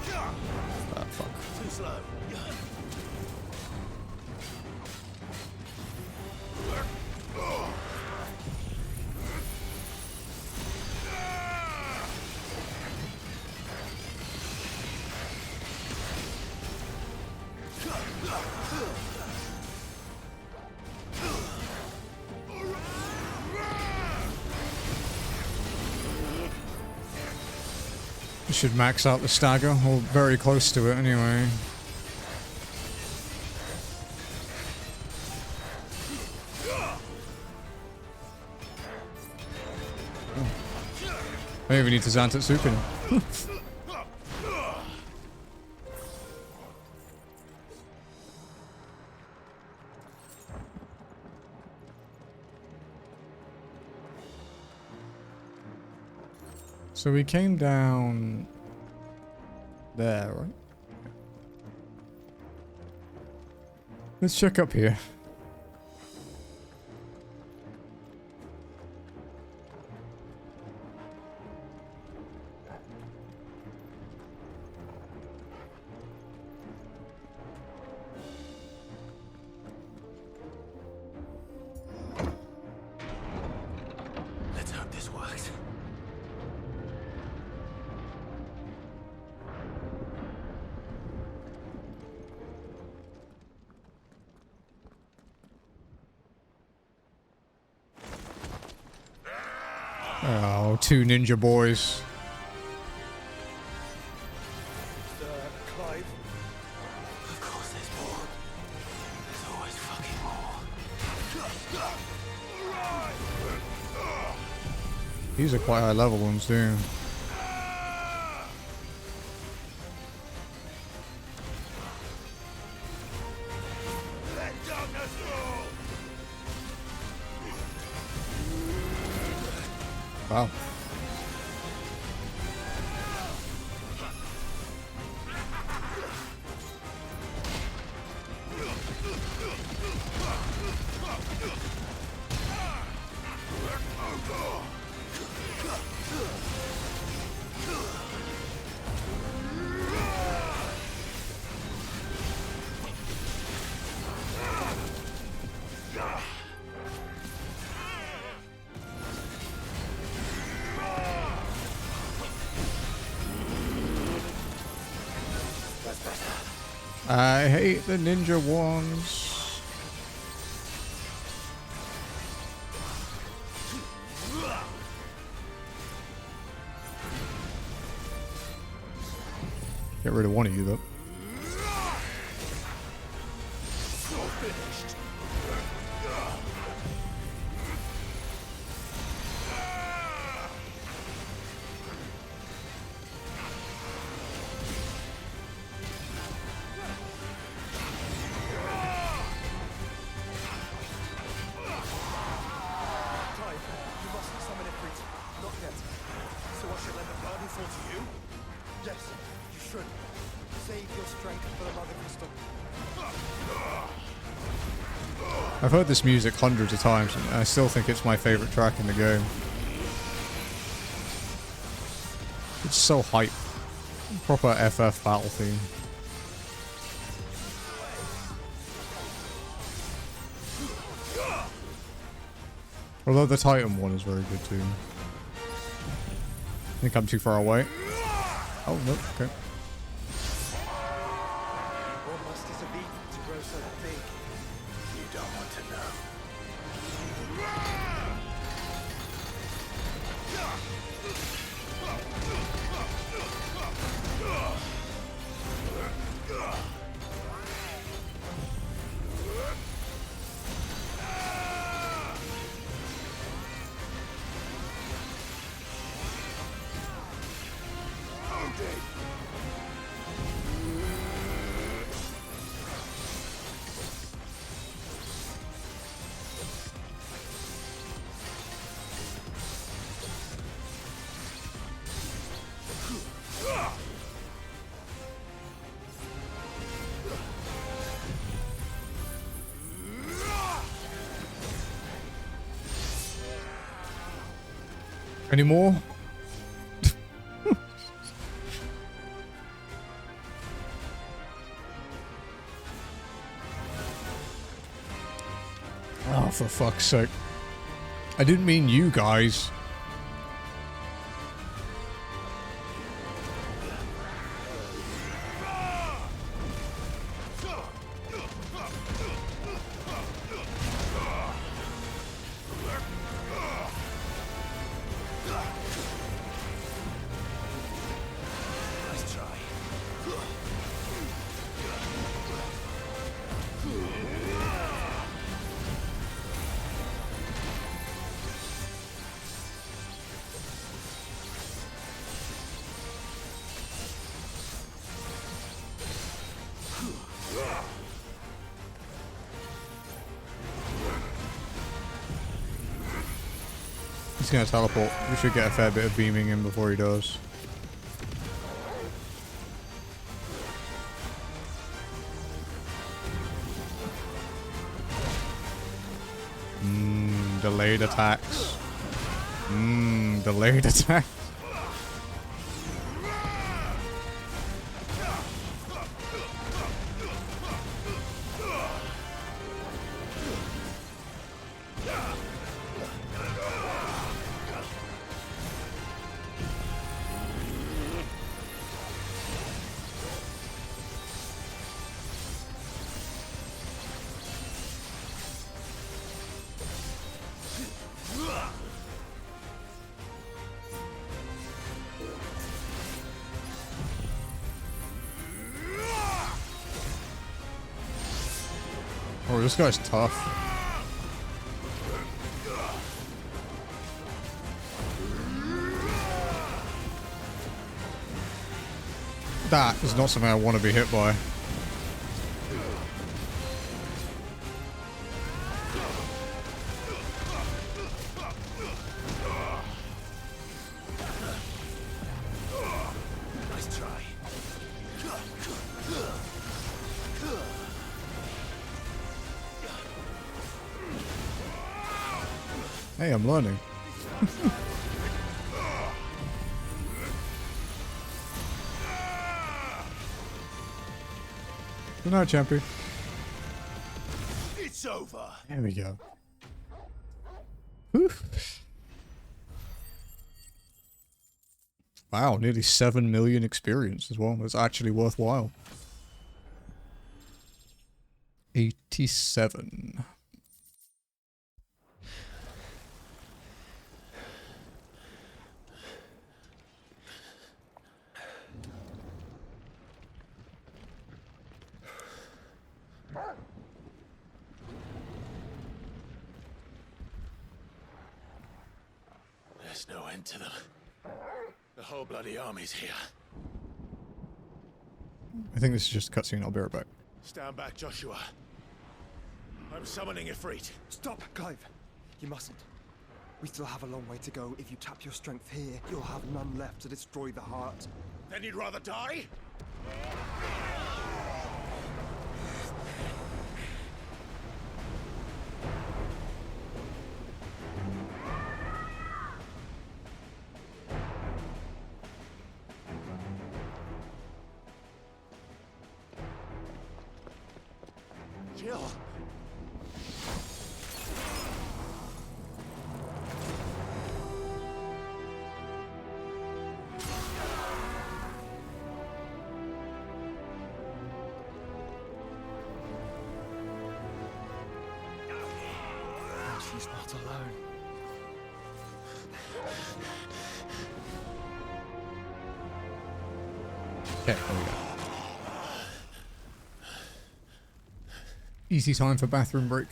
Ah, fuck. Too slow. Should max out the stagger, or very close to it anyway. I even need to Zantetsuka now. So we came down there, right? Let's check up here. Let's hope this works. Oh, two ninja boys. Clive. Of course there's more. There's always fucking more. These are quite high level ones, too. Let darkness fall! Wow. I hate the ninja ones. Get rid of one of you, though. I've heard this music hundreds of times, and I still think it's my favorite track in the game. It's so hype. Proper FF battle theme. Although the Titan one is very good too. I think I'm too far away. Oh, no, okay. What must is a beat to grow so big? You don't want to know. Any more? Oh, for fuck's sake. I didn't mean you guys. He's gonna teleport. We should get a fair bit of beaming in before he does. Delayed attacks. Delayed attacks. Oh, this guy's tough. That is not something I want to be hit by. Nice try. Hey, I'm learning. Good night, champion. It's over. There we go. Whew. Wow, nearly 7 million experience as well. That's actually worthwhile. 87. There's no end to them. The whole bloody army's here. I think this is just a cutscene. I'll be right back. Stand back, Joshua. I'm summoning Ifrit. Stop, Clive. You mustn't. We still have a long way to go. If you tap your strength here, you'll have none left to destroy the heart. Then you'd rather die? Jill. She's not alone. Okay, there we go. Easy time for bathroom break.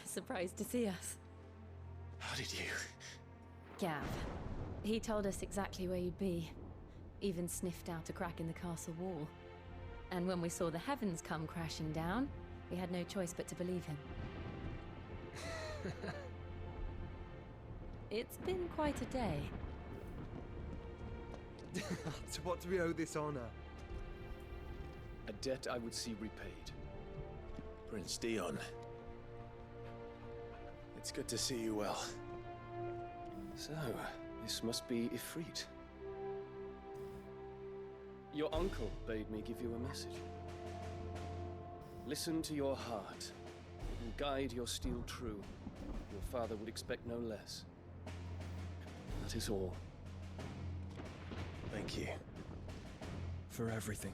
Surprised to see us. How did you? Gav. He told us exactly where you'd be. Even sniffed out a crack in the castle wall. And when we saw the heavens come crashing down, we had no choice but to believe him. It's been quite a day. To what do we owe this honor? A debt I would see repaid. Prince Dion. It's good to see you well. So, this must be Ifrit. Your uncle bade me give you a message. Listen to your heart and guide your steel true. Your father would expect no less. That is all. Thank you. For everything,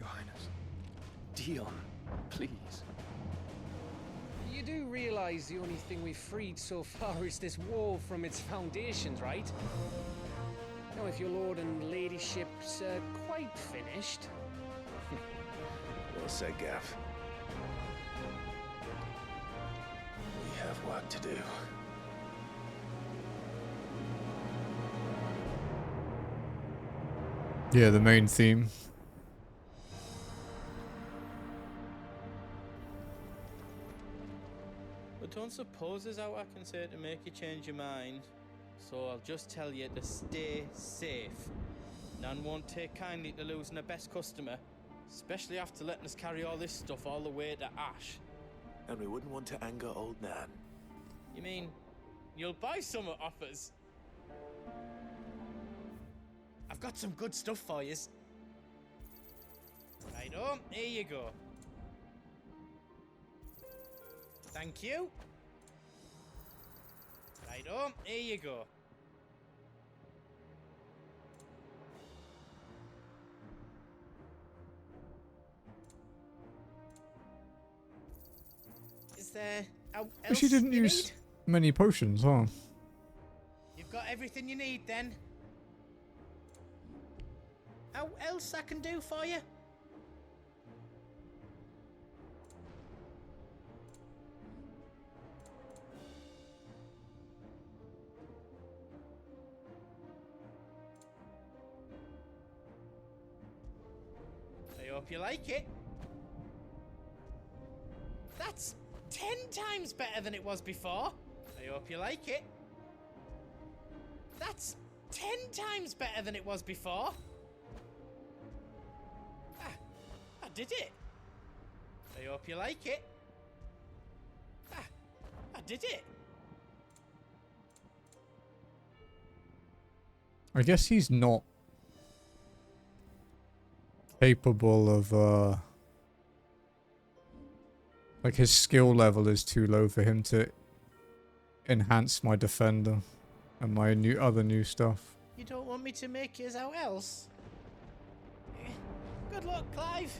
Your Highness. Dion, please. You do realize the only thing we've freed so far is this wall from its foundations, right? Now, if your lord and ladyship's quite finished. Well said, Gav. We have work to do. Yeah, the main theme. But don't suppose there's out I can say to make you change your mind. So I'll just tell you to stay safe. Nan won't take kindly to losing her best customer, especially after letting us carry all this stuff all the way to Ash. And we wouldn't want to anger old Nan. You mean you'll buy some at offers? I've got some good stuff for yous. Righto, here you go. Thank you. Righto, here you go. Is there else She didn't you use need? many potions, huh? You've got everything you need then. How else I can do for you? I hope you like it. That's 10 times better than it was before. I hope you like it. That's 10 times better than it was before. I did it. I hope you like it. I did it. I guess he's not capable of, like his skill level is too low for him to enhance my defender and my other new stuff. You don't want me to make yours out else? Good luck, Clive.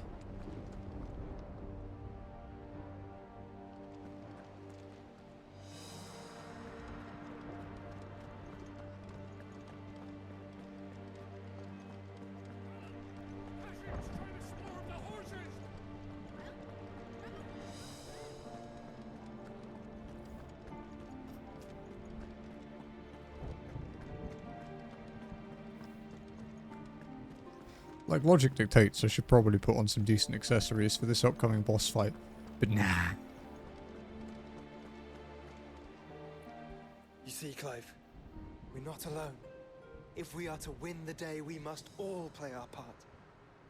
Like, logic dictates I should probably put on some decent accessories for this upcoming boss fight. But nah. You see, Clive, we're not alone. If we are to win the day, we must all play our part.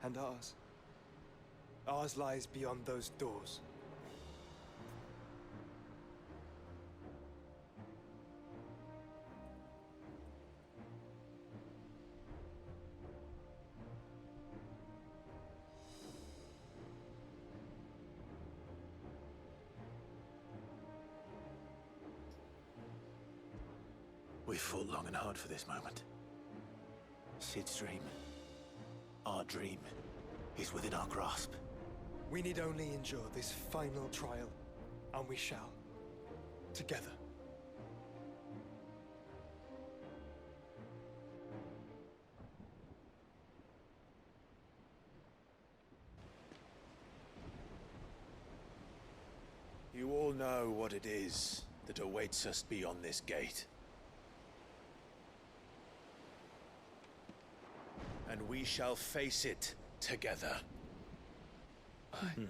And ours. Ours lies beyond those doors. We fought long and hard for this moment. Sid's dream, our dream, is within our grasp. We need only endure this final trial, and we shall. Together. You all know what it is that awaits us beyond this gate. And we shall face it together. Aye.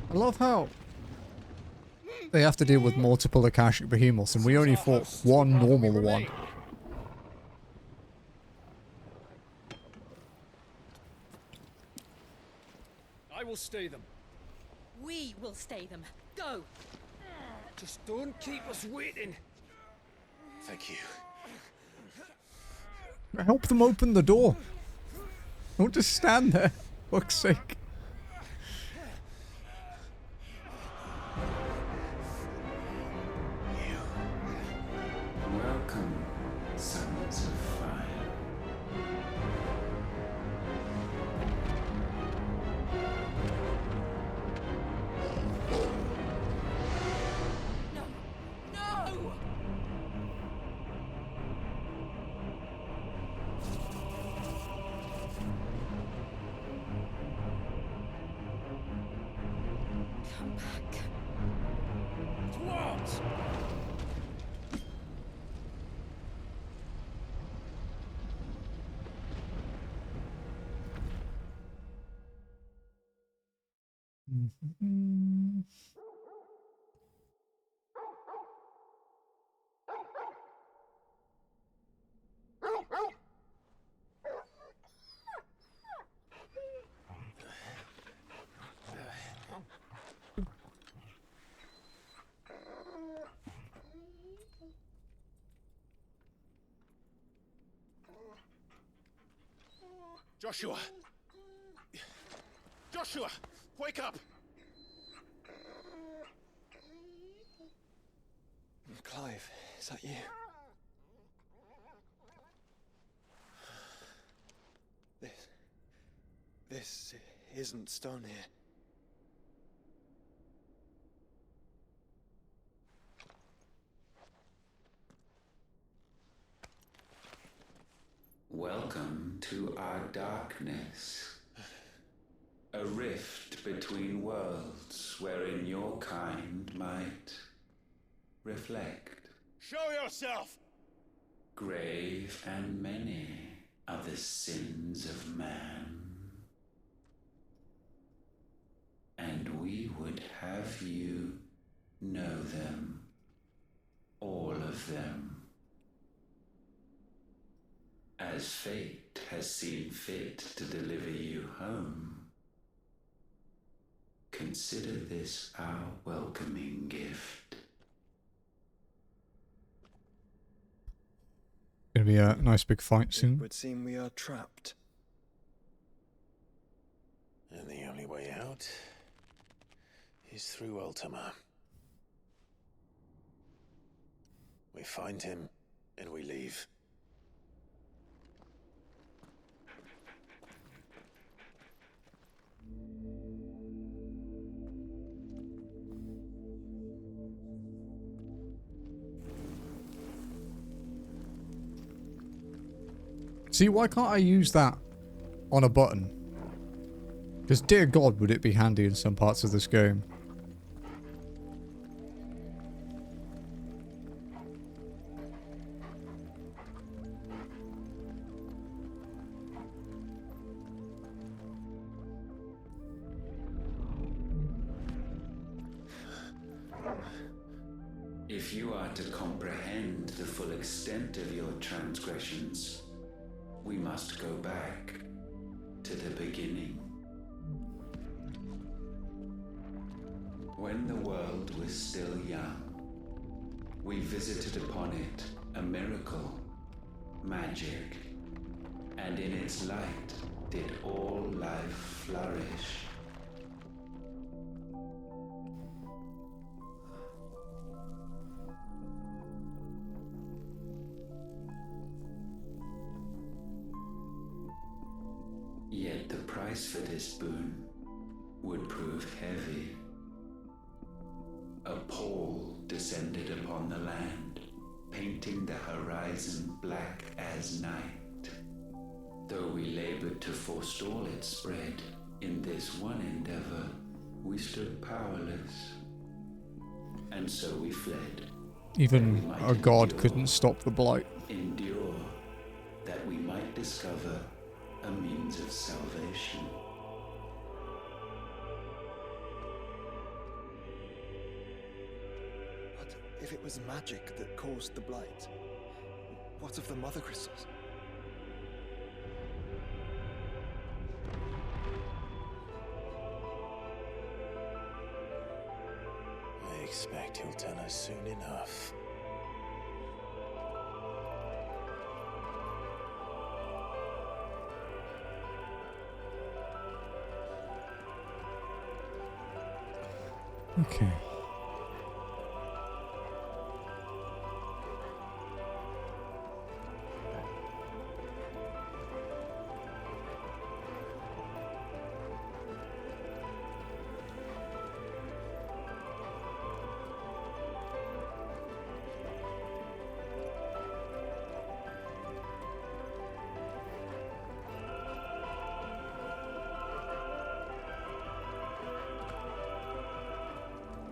I love how they have to deal with multiple Akashic behemoths and we only fought one normal one. I will stay them. We will stay them. Go! Just don't keep us waiting. Thank you. Help them open the door. Don't just stand there. For fuck's sake. Welcome, sons of fire. No! Joshua! Joshua! Wake up! Clive, is that you? This isn't Stonehyrr. Welcome to our darkness. A rift between worlds wherein your kind might reflect. Show yourself! Grave and many are the sins of man. And we would have you know them. All of them. As fate has seen fit to deliver you home, consider this our welcoming gift. Gonna be a nice big fight It soon. would seem we are trapped. And the only way out is through Ultima. We find him and we leave. See, why can't I use that on a button? Because dear God, would it be handy in some parts of this game. If you are to comprehend the full extent of your transgressions, we must go back to the beginning. When the world was still young, we visited upon it a miracle, magic, and in its light did all life flourish. Yet the price for this boon would prove heavy. A pall descended upon the land, painting the horizon black as night. Though we labored to forestall its spread, in this one endeavor we stood powerless. And so we fled. Even a god couldn't stop the blight. Endure, that we might discover a means of salvation. But if it was magic that caused the blight, what of the mother crystals? I expect he'll tell us soon enough. Okay.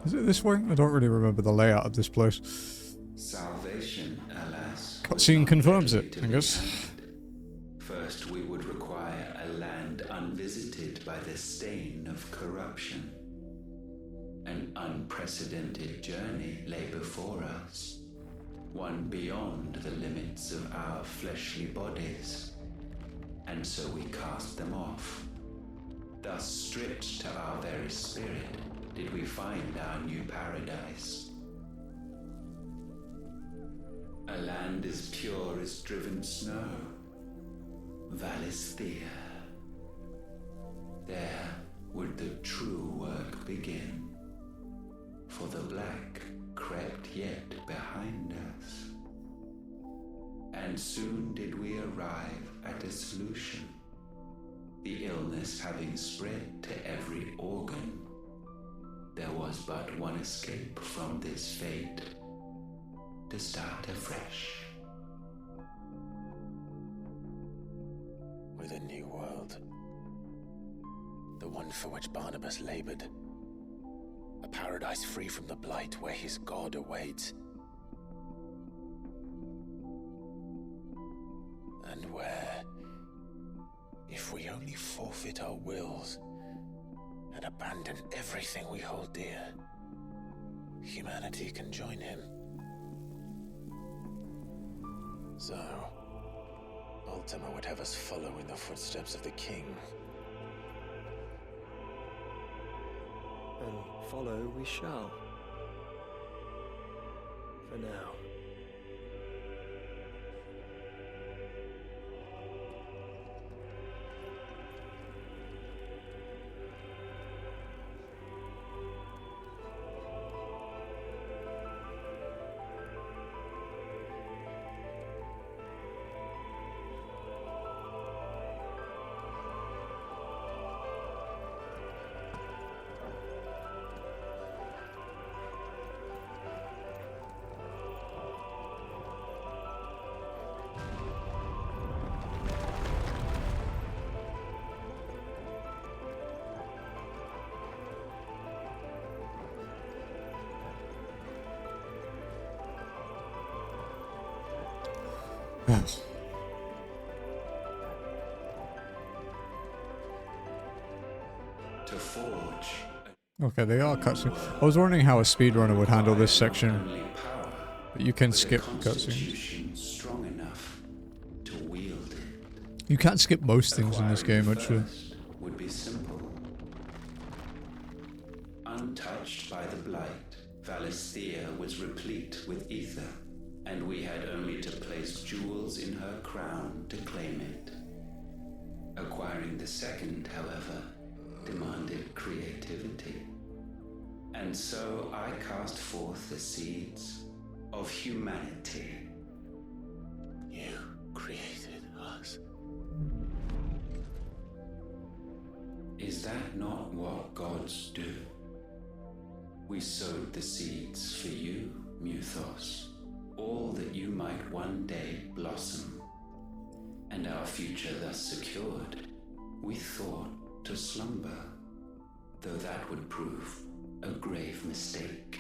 Is it this way? I don't really remember the layout of this place. Salvation, alas. Cutscene confirms it, I guess. First, we would require a land unvisited by the stain of corruption. An unprecedented journey lay before us, one beyond the limits of our fleshly bodies, and so we cast them off. Thus, stripped to our very spirit, did we find our new paradise. A land as pure as driven snow, Valisthea. There would the true work begin, for the black crept yet behind us. And soon did we arrive at a solution, the illness having spread to every organ. There was but one escape from this fate, to start afresh. With a new world. The one for which Barnabas labored. A paradise free from the blight where his God awaits. And where, if we only forfeit our wills and abandon everything we hold dear, humanity can join him. So, Ultima would have us follow in the footsteps of the king. And follow we shall. For now. Yes. To forge. Okay, they are cutscenes. I was wondering how a speedrunner would handle this section, but you can skip cutscenes. Strong enough to wield it. You can skip most things in this game, actually. Would be simple. Untouched by the blight, Valisthea was replete with ether, and we had only to place jewels in her crown to claim it. Acquiring the second, however, demanded creativity. And so I cast forth the seeds of humanity. You created us. Is that not what gods do? We sowed the seeds for you, Muthos, all that you might one day blossom. And our future thus secured, we thought to slumber, though that would prove a grave mistake.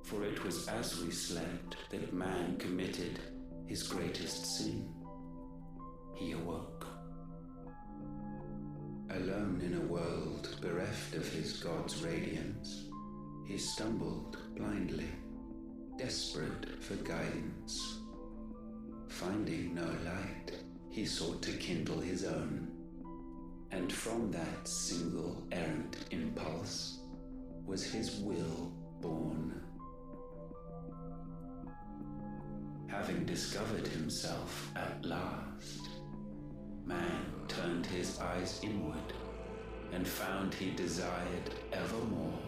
For it was as we slept that man committed his greatest sin. He awoke. Alone in a world bereft of his God's radiance, he stumbled blindly, desperate for guidance. Finding no light, he sought to kindle his own, and from that single errant impulse was his will born. Having discovered himself at last, man turned his eyes inward and found he desired evermore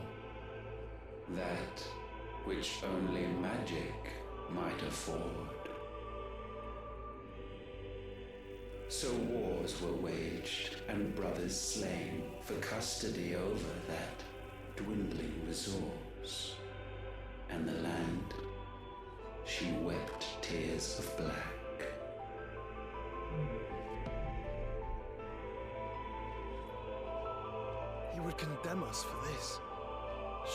that which only magic might afford. So wars were waged and brothers slain for custody over that dwindling resource, and the land, she wept tears of black. He would condemn us for this.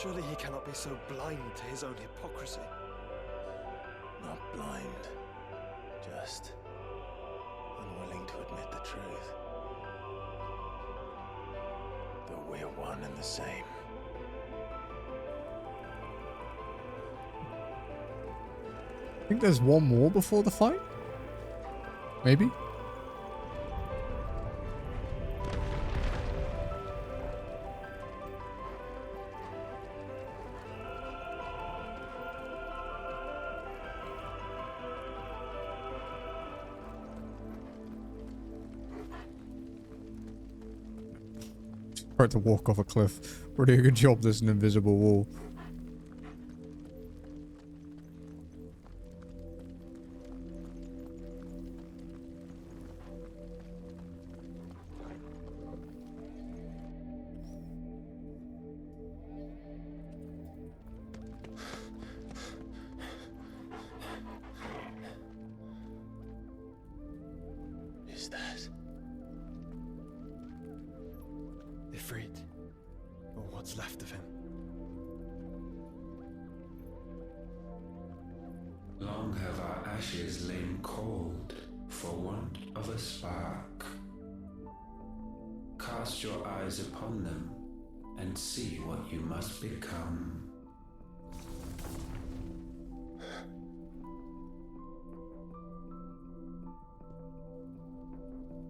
Surely he cannot be so blind to his own hypocrisy. Not blind, just unwilling to admit the truth. Though we're one and the same. I think there's one more before the fight. Maybe? Tried to walk off a cliff. Really a good job there's an invisible wall. Is that? Ifrit, or what's left of him. Long have our ashes lain cold for want of a spark. Cast your eyes upon them and see what you must become.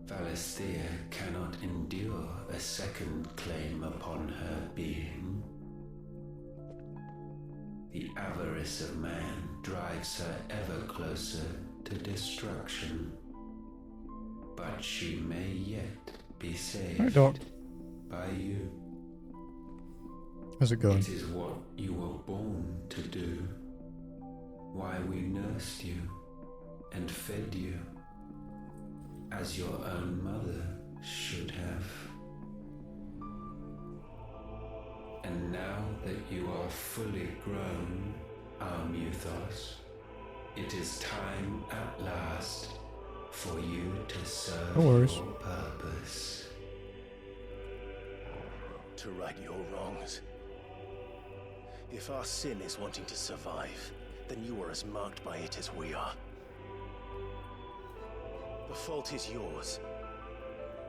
Valisthea cannot endure a second claim upon her being. The avarice of man drives her ever closer to destruction. But she may yet be saved. Hi, Doc. By you. How's it going? It is what you were born to do. Why we nursed you and fed you as your own mother should have. And now that you are fully grown, our Muthos, it is time at last for you to serve your purpose. To right your wrongs. If our sin is wanting to survive, then you are as marked by it as we are. The fault is yours.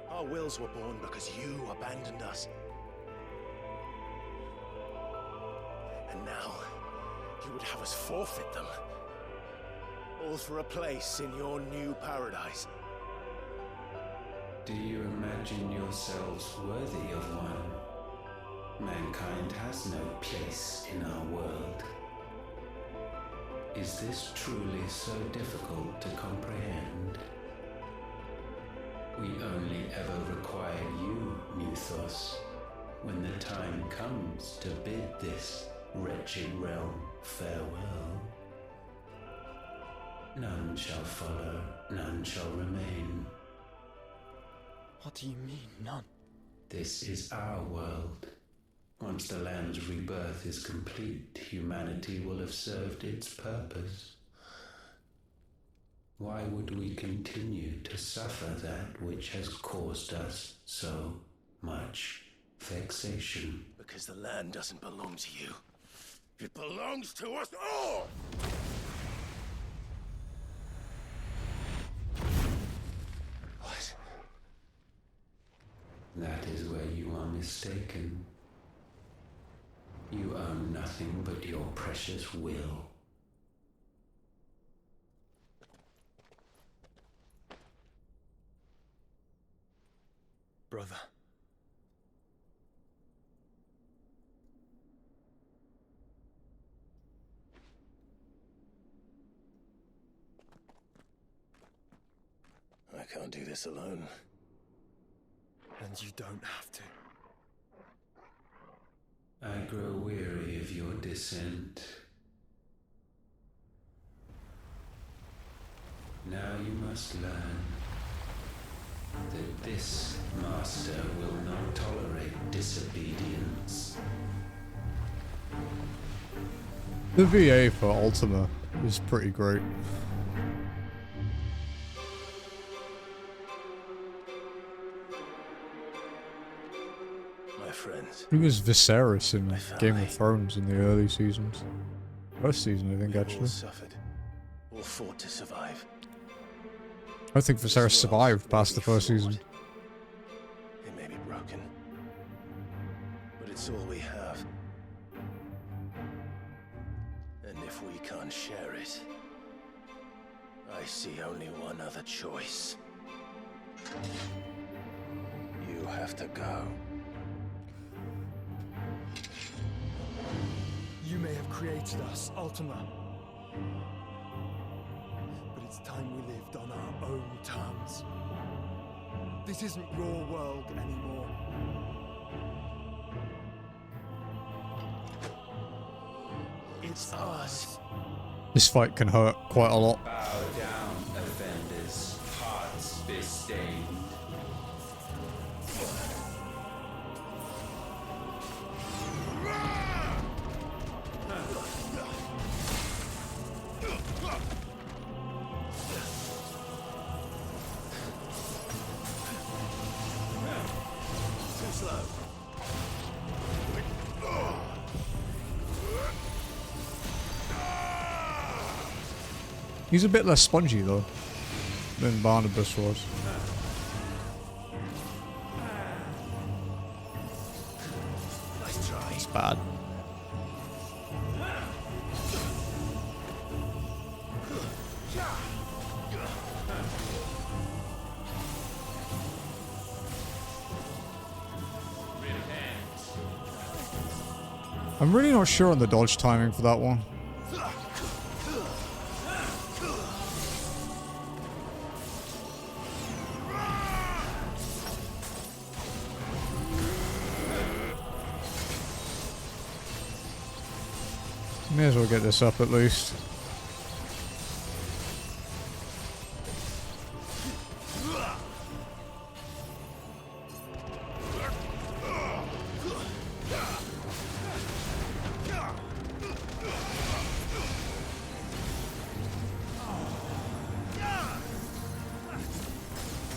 Our wills were born because you abandoned us. And now, you would have us forfeit them. All for a place in your new paradise. Do you imagine yourselves worthy of one? Mankind has no place in our world. Is this truly so difficult to comprehend? We only ever require you, Muthos, when the time comes to bid this wretched realm farewell. None shall follow, none shall remain. What do you mean, none? This is our world. Once the land's rebirth is complete, humanity will have served its purpose. Why would we continue to suffer that which has caused us so much vexation? Because the land doesn't belong to you. It belongs to us all! What? That is where you are mistaken. You own nothing but your precious will. Brother. I can't do this alone. And you don't have to. I grow weary of your dissent. Now you must learn that this master will not tolerate disobedience. The VA for Ultima is pretty great. My friends. He was Viserys in Game of Thrones in the early seasons. First season, I think, actually. All suffered. All fought to survive. I think Viserys survived past the first season. It may be broken, but it's all we have. And if we can't share it, I see only one other choice. You have to go. You may have created us, Ultima. But it's time we lived on our own terms. This isn't your world anymore. It's ours. This fight can hurt quite a lot. Bow down, offenders, hearts be stained. Too slow. He's a bit less spongy though than Barnabas was. Nice try. It's bad. I'm really not sure on the dodge timing for that one. May as well get this up at least.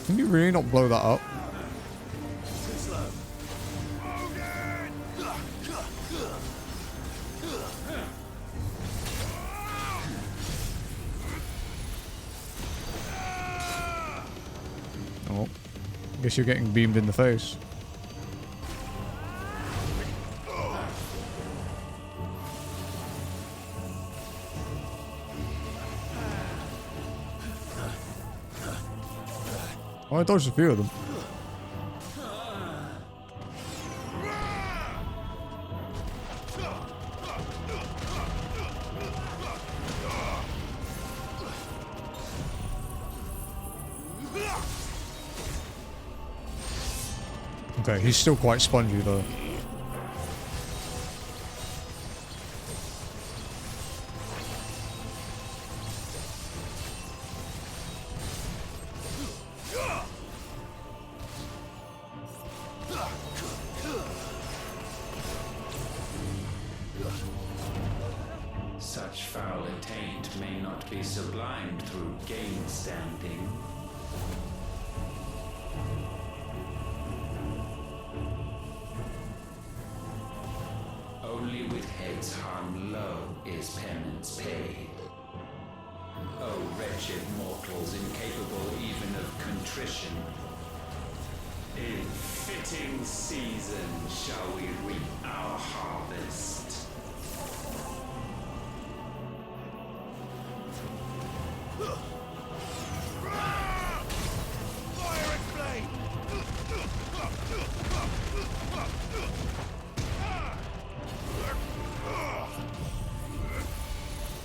Can you really not blow that up? Too slow. Oh, guess you're getting beamed in the face. Oh, I dodged a few of them. Okay, he's still quite spongy though. Such foul attaint may not be sublimed through game standing. Only with heads hung low is penance paid. O wretched mortals incapable even of contrition, in fitting season shall we reap our harvest. Fire and flame!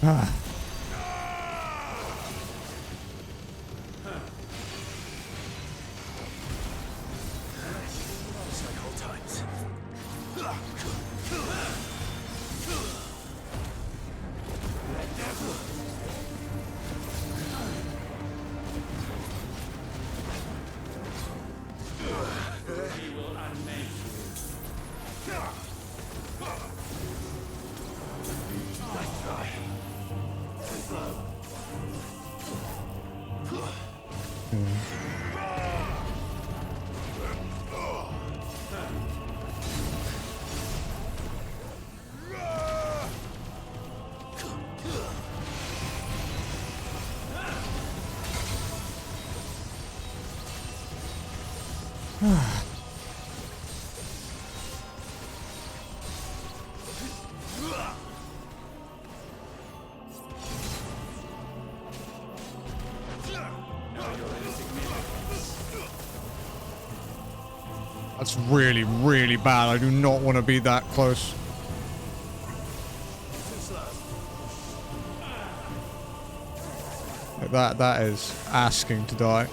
Ah. Cycle times. We will unmake Nice try. Too slow. That's really, really bad. I do not want to be that close. Like that is asking to die.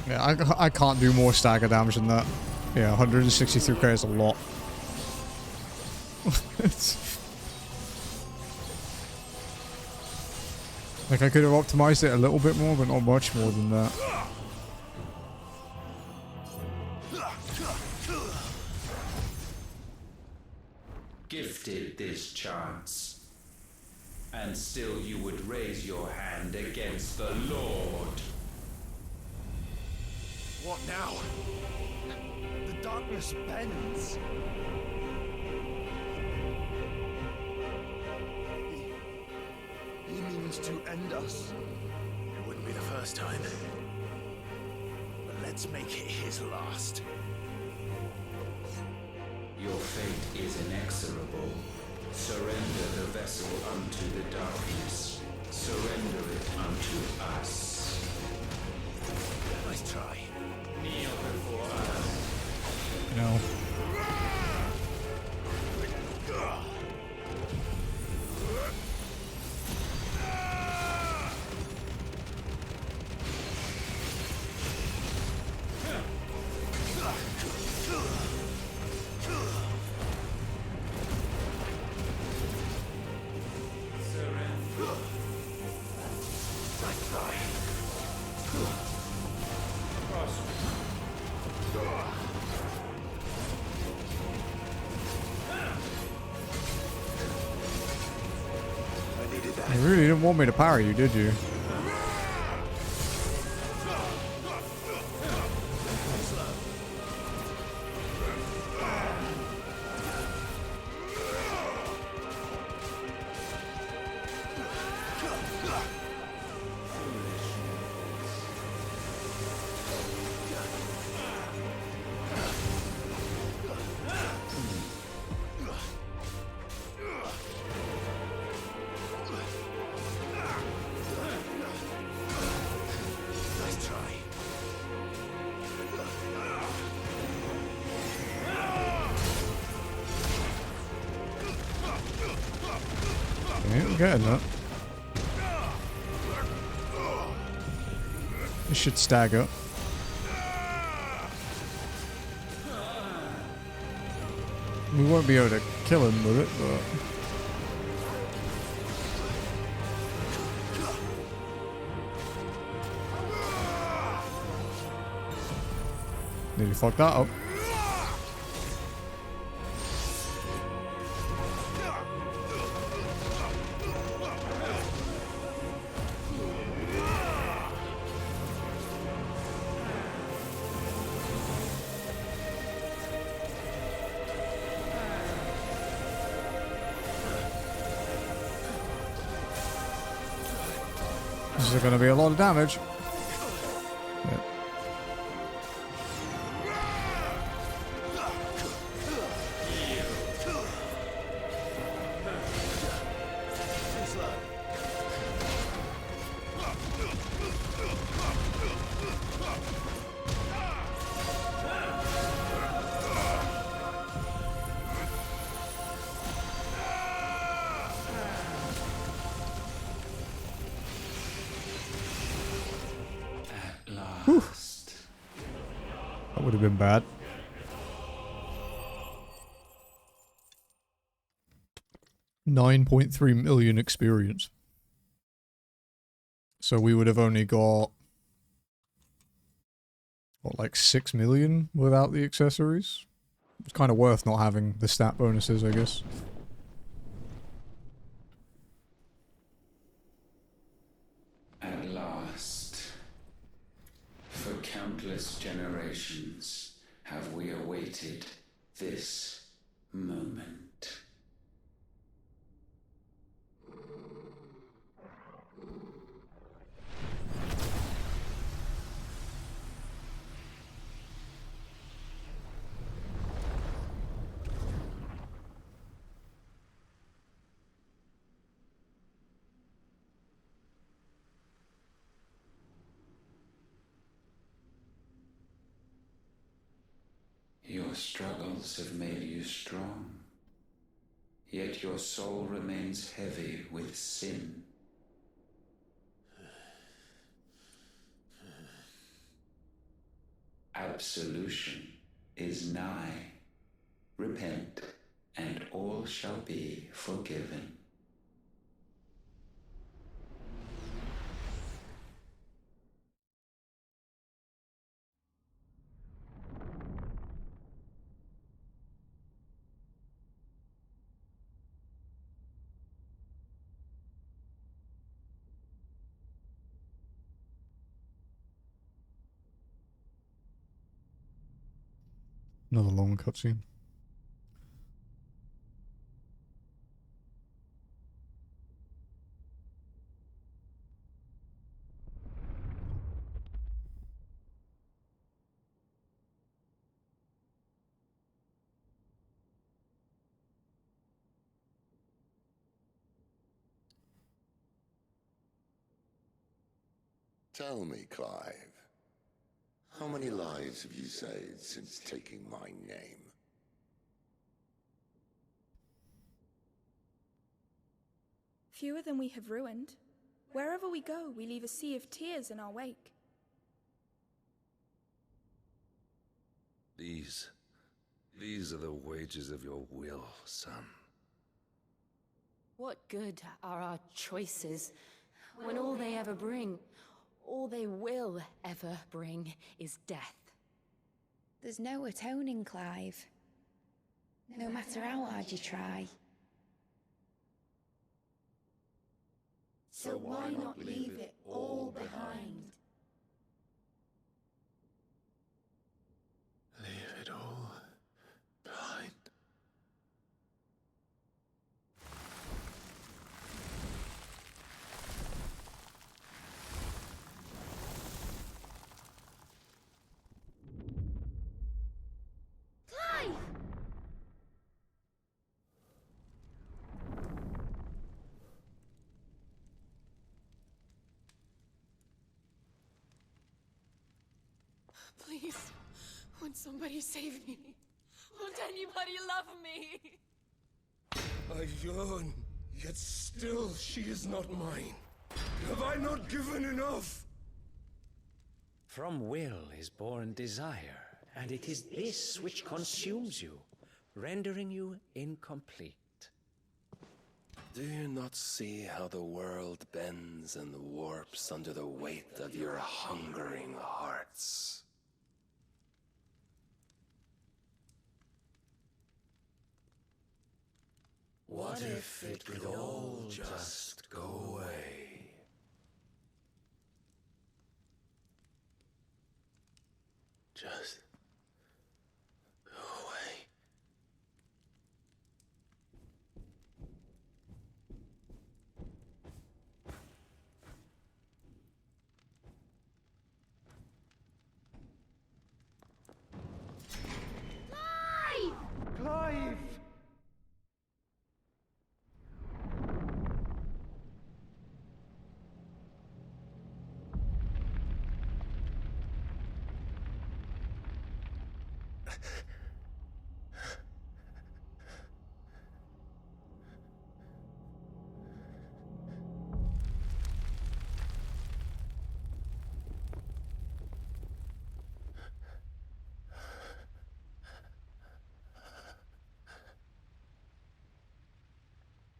Yeah, I can't do more stagger damage than that. Yeah, 163k is a lot. Like, I could have optimized it a little bit more, but not much more than that. Gifted this chance, and still you would raise your hand against the Lord. What now? The darkness bends. He means to end us. It wouldn't be the first time. But let's make it his last. Your fate is inexorable. Surrender the vessel unto the darkness. Surrender it unto us. Nice try. Kneel before us. No. You really didn't want me to parry you, did you? I'm getting that. This should stagger. We won't be able to kill him with it, but... Nearly fucked that up. This is going to be a lot of damage. Yep. That would have been bad. $9.3 million experience. So we would have only got what, like 6 million without the accessories? It's kind of worth not having the stat bonuses, I guess. At last, for countless generations have we awaited this moment. Your struggles have made you strong, yet your soul remains heavy with sin. Absolution is nigh. Repent, and all shall be forgiven. Another long cutscene. Tell me, Clive, how many lives have you saved since taking my name? Fewer than we have ruined. Wherever we go, we leave a sea of tears in our wake. These are the wages of your will, son. What good are our choices when all they ever bring, all they will ever bring, is death? There's no atoning, Clive. No matter how hard you try. So why not leave it all behind? Leave it all behind. Clive! Please, won't somebody save me? Won't anybody love me? I yearn, yet still she is not mine. Have I not given enough? From will is born desire, and it is this which consumes you, rendering you incomplete. Do you not see how the world bends and warps under the weight of your hungering hearts? What if it could all just go away? Just go away. Clive! Clive!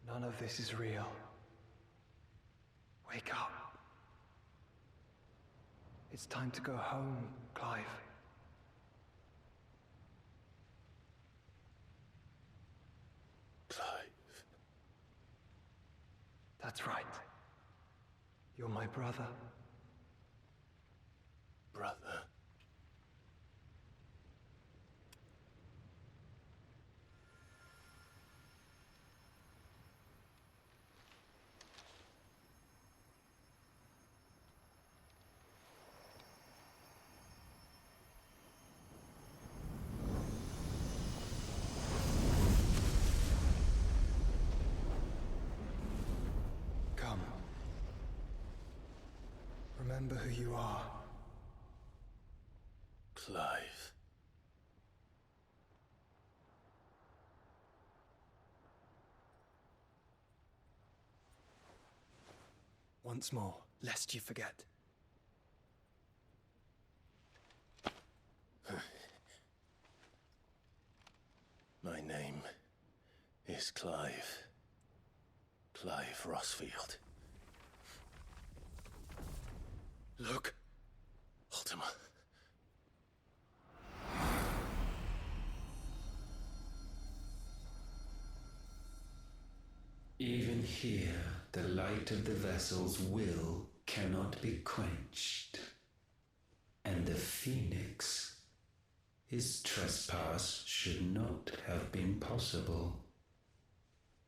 None of this is real. Wake up. It's time to go home, Clive. Clive. That's right. You're my brother. Brother. Come. Remember who you are. Clive. once more, lest you forget. My name is Clive. Clive Rossfield. Look, Ultima. Even here, the light of the vessel's will cannot be quenched. And the Phoenix, his trespass should not have been possible.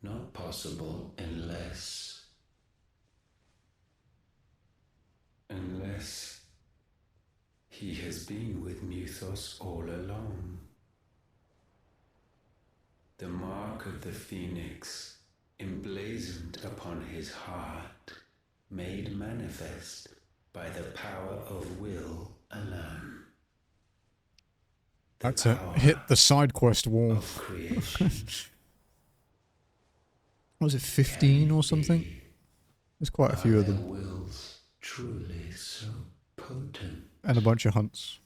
Not possible unless he has been with Mythos all along. The mark of the Phoenix, emblazoned upon his heart, made manifest by the power of will alone. Had to hit the side quest wall. Was it 15 or something? There's quite a few of them. Wills truly so potent. And a bunch of hunts.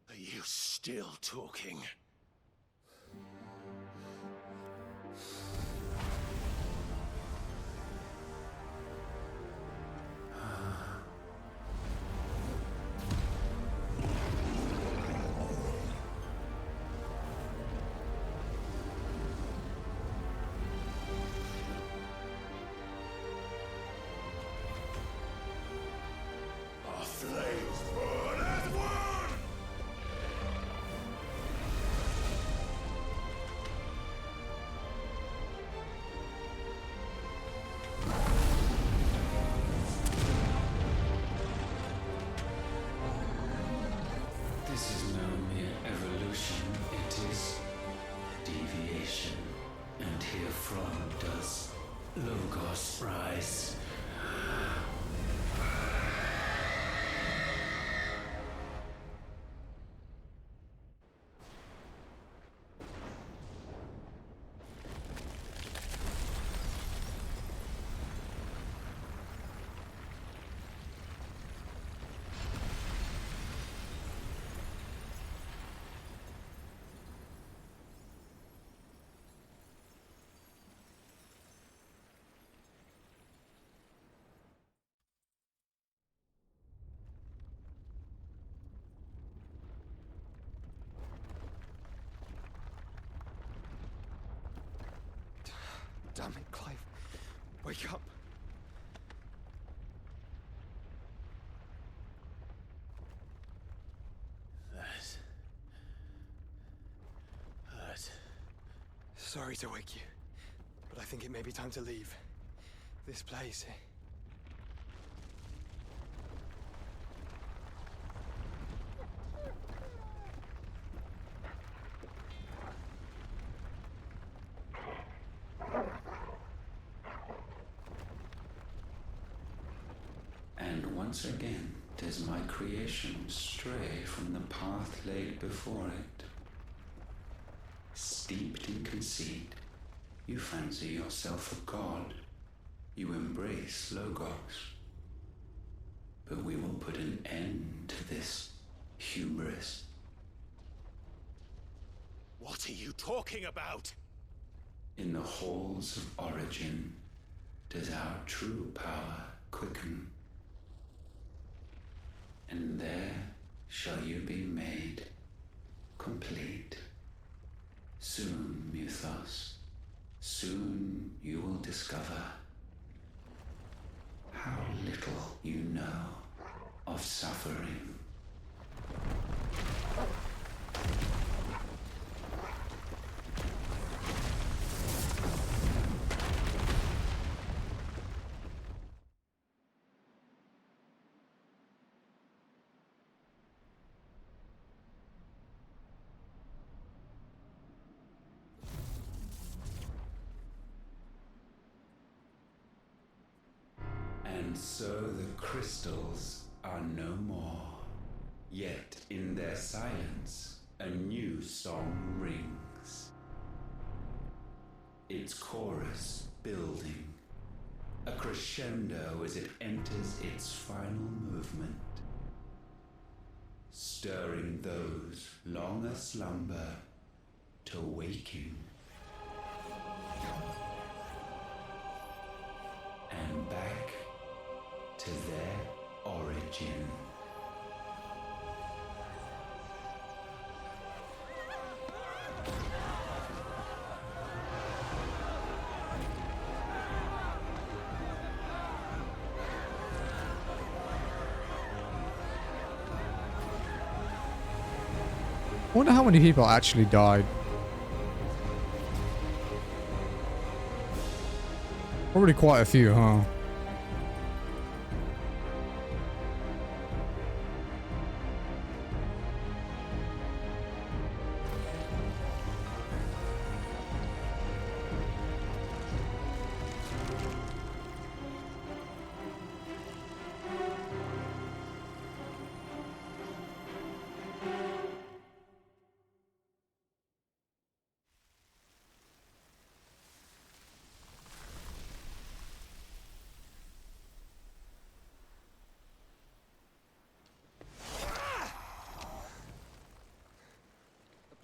Are you still talking? This is no mere evolution, it is deviation. And herefrom does Logos rise. Damn it, Clive. Wake up. That hurt. Sorry to wake you, but I think it may be time to leave. This place. And once again does my creation stray from the path laid before it. Steeped in conceit, you fancy yourself a god. You embrace Logos. But we will put an end to this hubris. What are you talking about? In the halls of origin does our true power quicken. And there shall you be made complete. Soon, Mythos, soon you will discover how little you know of suffering. And so the crystals are no more. Yet in their silence, a new song rings. its chorus building, a crescendo as it enters its final movement, stirring those long aslumber to waking, and back to their origin. I wonder how many people actually died. Probably quite a few, huh?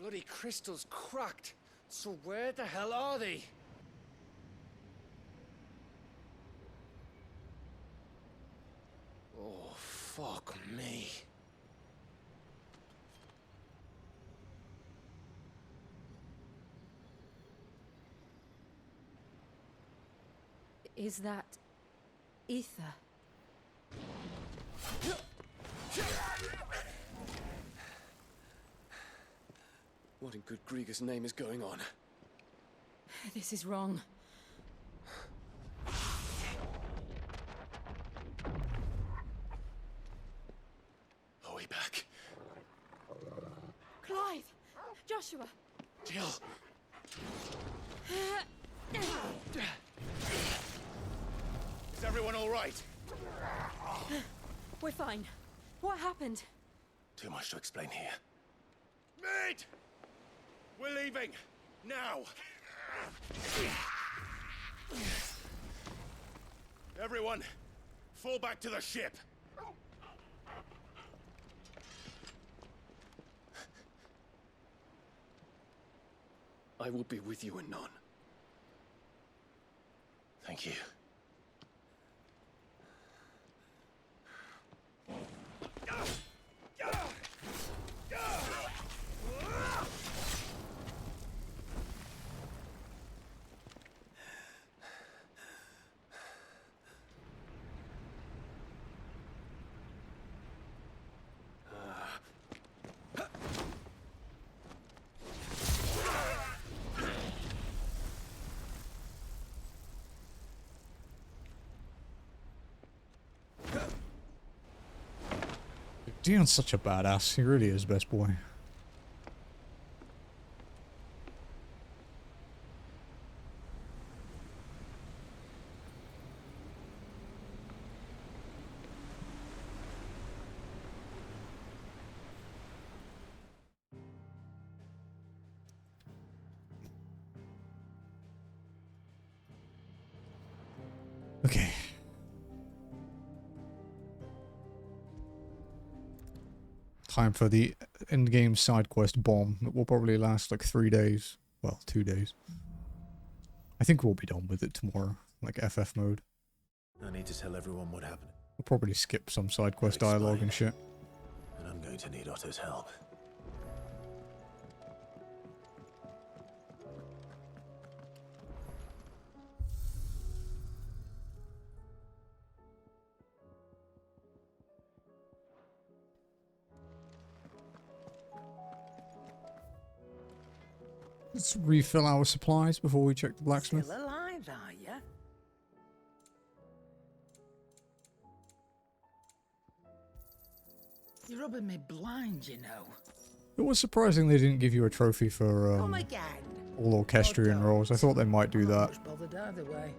Bloody crystal's cracked. So where the hell are they? Oh, fuck me. Is that ether? What in good Grieger's name is going on? This is wrong. Are we back? Clive! Joshua! Jill! Is everyone all right? We're fine. What happened? Too much to explain here. Mate! We're leaving! Now! Everyone, fall back to the ship! I will be with you anon. Thank you. Dion's such a badass. He really is best boy. Okay. Time for the endgame side quest bomb. It will probably last like 3 days. Well, 2 days. I think we'll be done with it tomorrow. Like FF mode. I need to tell everyone what happened. We'll probably skip some side quest dialogue and shit. And I'm going to need Otto's help. Let's refill our supplies before we check the blacksmith. Still alive, are you? You're rubbing me blind, you know. It was surprising they didn't give you a trophy for Come again. all orchestrion roles. I thought they might do that. Much bothered either way.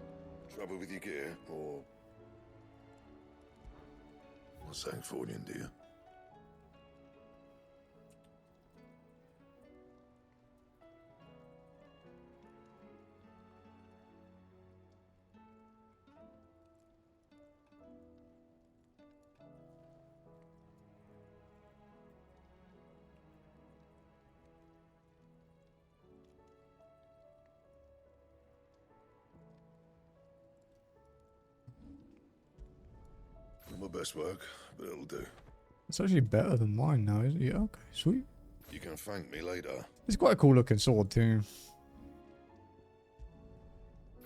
Trouble with your gear, or Sancfordian, do you? best work, but it'll do. It's actually better than mine now, isn't it? Okay, sweet. You can thank me later. It's quite a cool looking sword too.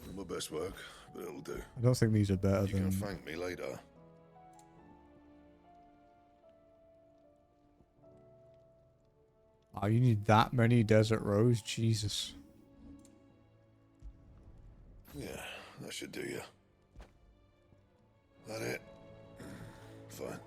Not my best work, but it'll do. I don't think these are better You than... can thank me later. Oh, you need that many desert rose? Jesus. Yeah, that should do you. That it? Fine.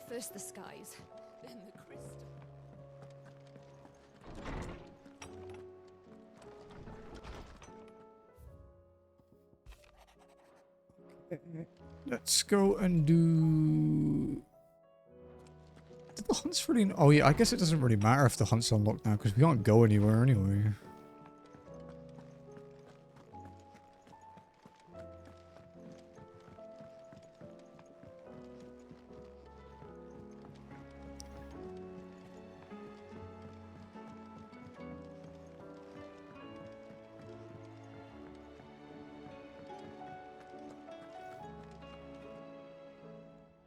First the skies, then the crystal. Let's go and do... Did the hunt's really... Oh yeah, I guess it doesn't really matter if the hunt's unlocked now, because we can't go anywhere anyway.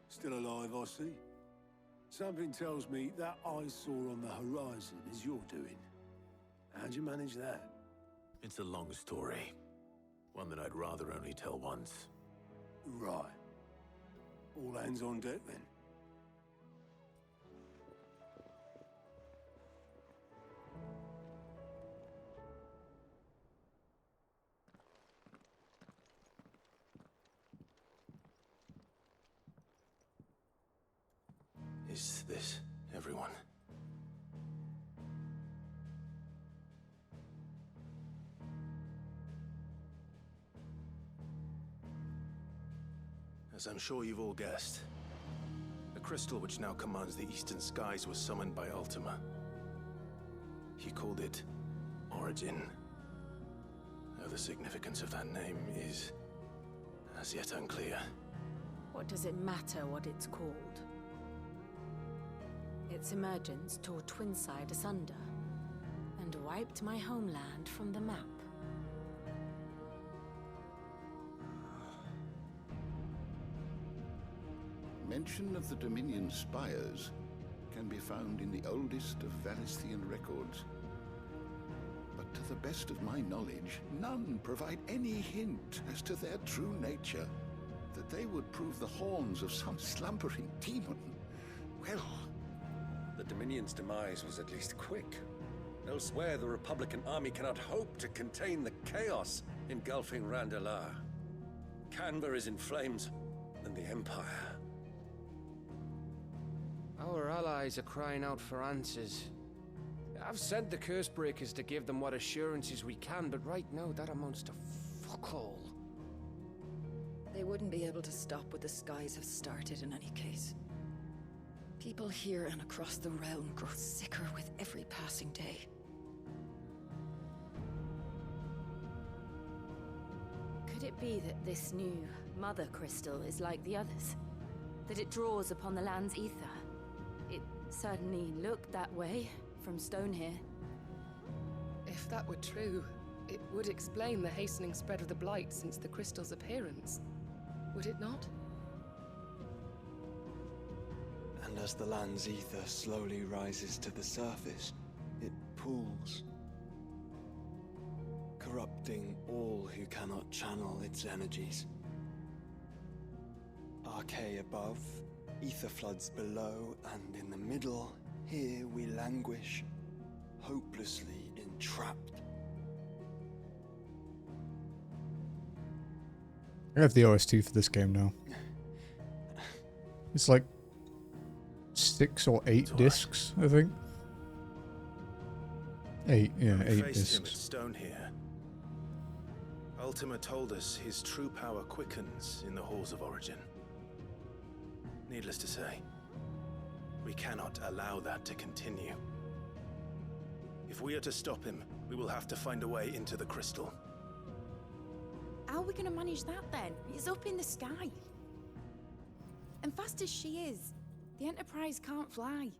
Still alive, I see. Something tells me that eyesore on the horizon is your doing. How'd you manage that? It's a long story. One that I'd rather only tell once. Right. All hands on deck then. Is this everyone? As I'm sure you've all guessed, the crystal which now commands the eastern skies was summoned by Ultima. He called it Origin. Though the significance of that name is as yet unclear. What does it matter what it's called? Its emergence tore Twinside asunder and wiped my homeland from the map. Mention of the Dominion spires can be found in the oldest of Valisthian records. But to the best of my knowledge, none provide any hint as to their true nature. That they would prove the horns of some slumbering demon. Well... The Dominion's demise was at least quick. Elsewhere, the Republican army cannot hope to contain the chaos engulfing Randalar. Canberra is in flames, and the Empire. Our allies are crying out for answers. I've sent the Cursebreakers to give them what assurances we can, but right now that amounts to fuck all. They wouldn't be able to stop what the skies have started in any case. People here and across the realm grow sicker with every passing day. Could it be that this new Mother Crystal is like the others? That it draws upon the land's ether? It certainly looked that way from Stonehyrr. If that were true, it would explain the hastening spread of the Blight since the crystal's appearance. Would it not? And as the land's ether slowly rises to the surface, it pools, corrupting all who cannot channel its energies. Archay above, ether floods below, and in the middle, here we languish, hopelessly entrapped. I have the OST for this game now. It's like 6 or 8 discs, I think. 8, yeah, 8 Faced him at discs. Stonehyrr. Ultima told us his true power quickens in the halls of Origin. Needless to say, we cannot allow that to continue. If we are to stop him, We will have to find a way into the crystal. How are we going to manage that then? It's up in the sky. And fast as she is, the Enterprise can't fly.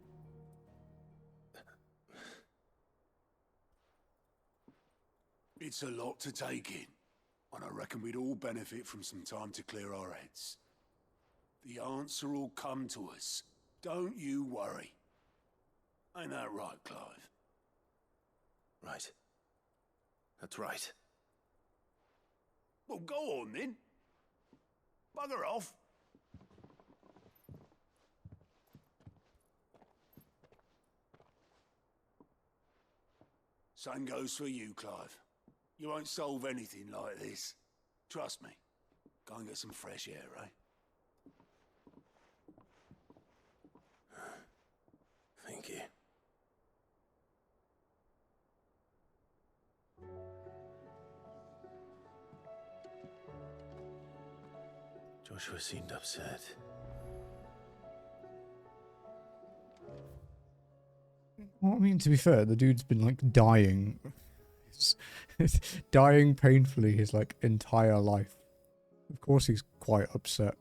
It's a lot to take in, and I reckon we'd all benefit from some time to clear our heads. The answer will come to us. Don't you worry. Ain't that right, Clive? Right. That's right. Well, go on then. Bugger off. Same goes for you, Clive. You won't solve anything like this. Trust me. Go and get some fresh air, eh? Thank you. Joshua seemed upset. Well, I mean, to be fair, the dude's been like dying. Dying painfully his like entire life. Of course he's quite upset.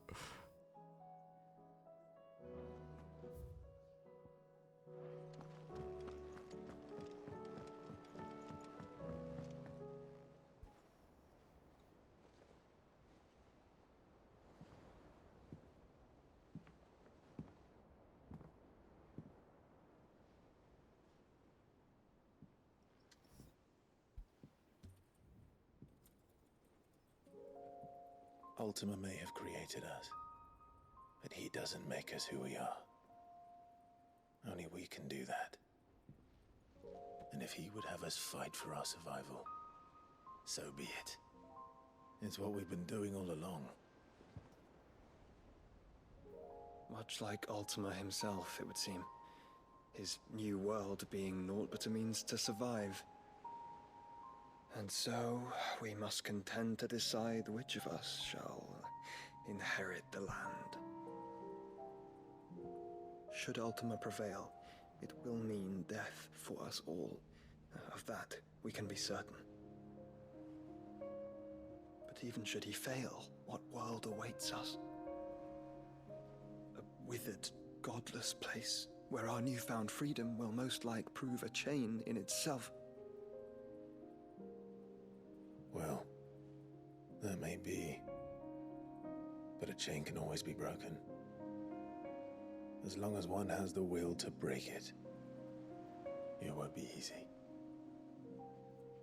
Ultima may have created us, but he doesn't make us who we are. Only we can do that. And if he would have us fight for our survival, so be it. It's what we've been doing all along. Much like Ultima himself, it would seem. His new world being naught but a means to survive. And so, we must contend to decide which of us shall inherit the land. Should Ultima prevail, it will mean death for us all. Of that, we can be certain. But even should he fail, what world awaits us? A withered, godless place, where our newfound freedom will most like prove a chain in itself. Well, that may be. But a chain can always be broken. As long as one has the will to break it. It won't be easy.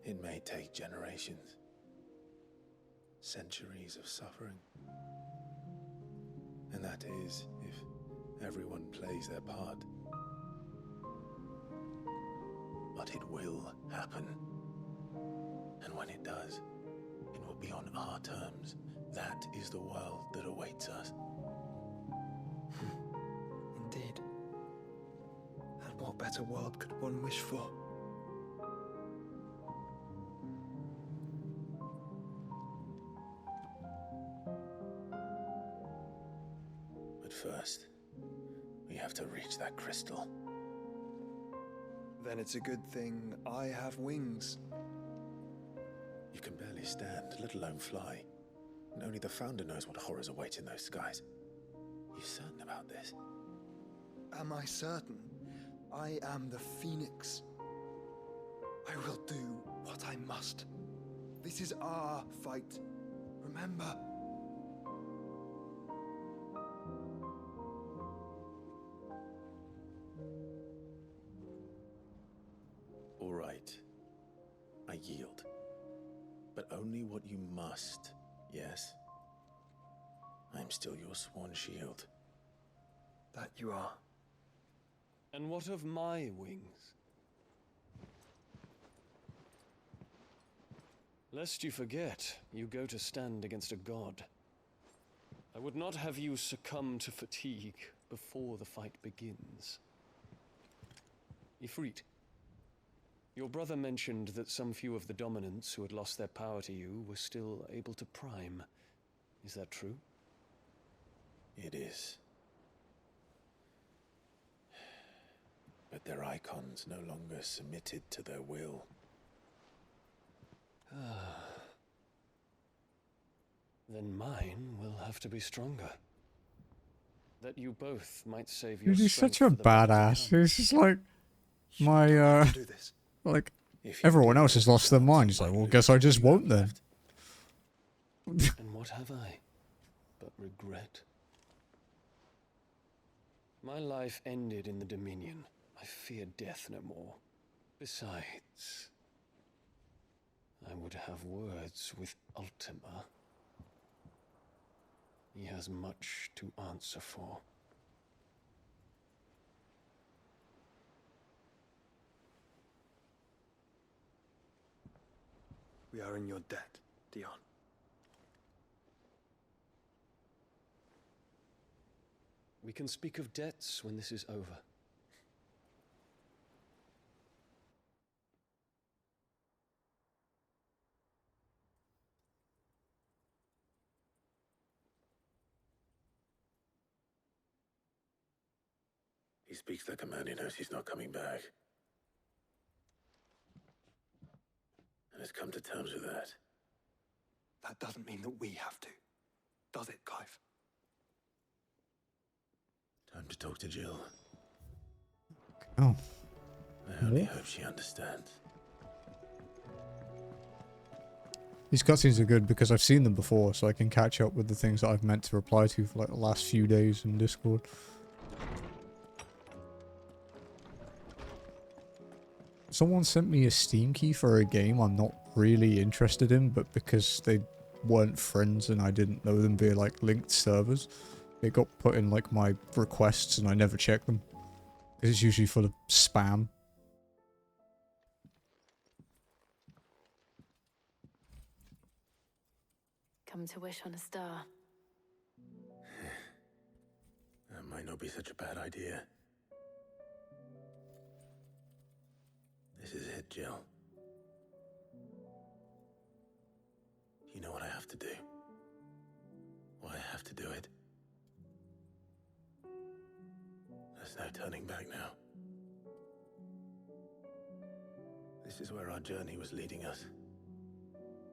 It may take generations. Centuries of suffering. And that is if everyone plays their part. But it will happen. And when it does, it will be on our terms. That is the world that awaits us. Indeed. And what better world could one wish for? But first, we have to reach that crystal. Then it's a good thing I have wings. You can barely stand, let alone fly. And only the Founder knows what horrors await in those skies. You certain about this? Am I certain? I am the Phoenix. I will do what I must. This is our fight. Remember. All right. I yield. But only what you must, yes? I am still your sworn shield. That you are. And what of my wings? Lest you forget, you go to stand against a god. I would not have you succumb to fatigue before the fight begins. Ifrit, your brother mentioned that some few of the dominants who had lost their power to you were still able to prime. Is that true? It is. But their icons no longer submitted to their will. Then mine will have to be stronger. That you both might save your Dude, he's strength such a for the battle to badass. come. He's just like like everyone else has lost their mind. He's like, well, guess I just won't then. And what have I but regret? My life ended in the Dominion. I fear death no more. Besides, I would have words with Ultima. He has much to answer for. We are in your debt, Dion. We can speak of debts when this is over. He speaks like a man who knows he's not coming back. And has come to terms with that. That doesn't mean that we have to, does it, Clive? Time to talk to Jill. Oh. I only hope she understands. These cutscenes are good because I've seen them before, so I can catch up with the things that I've meant to reply to for like the last few days in Discord. Someone sent me a Steam key for a game I'm not really interested in, but because they weren't friends and I didn't know them via like linked servers, it got put in like my requests and I never check them. Because it's usually full of spam. Come to wish on a star. That might not be such a bad idea. This is it, Jill. You know what I have to do. Why I have to do it. There's no turning back now. This is where our journey was leading us.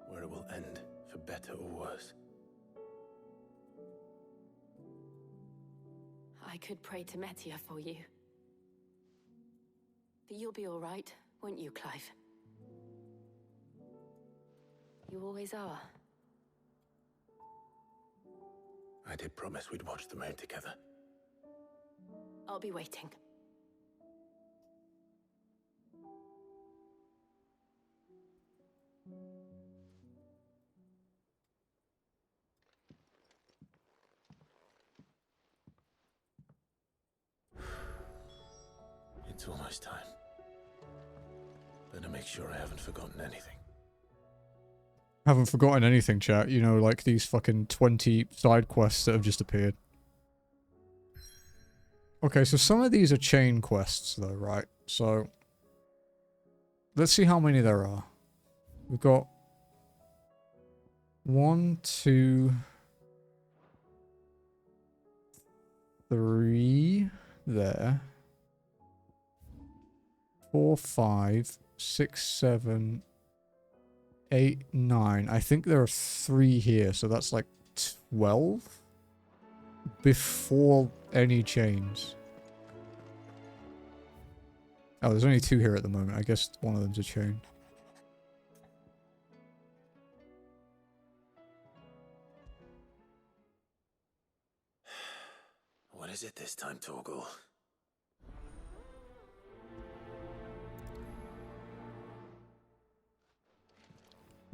Where it will end, for better or worse. I could pray to Metia for you. But you'll be all right, won't you, Clive? You always are. I did promise we'd watch the moon together. I'll be waiting. It's almost time. Better make sure I haven't forgotten anything. Haven't forgotten anything, chat. You know, like these fucking 20 side quests that have just appeared. Okay, so some of these are chain quests though, right? So let's see how many there are. We've got 1, 2, 3 there. 4, 5, 6, 7, 8, 9. I think there are 3 here, so that's like 12 before any chains. Oh, there's only 2 here at the moment. I guess one of them's a chain. What is it this time, Torgal?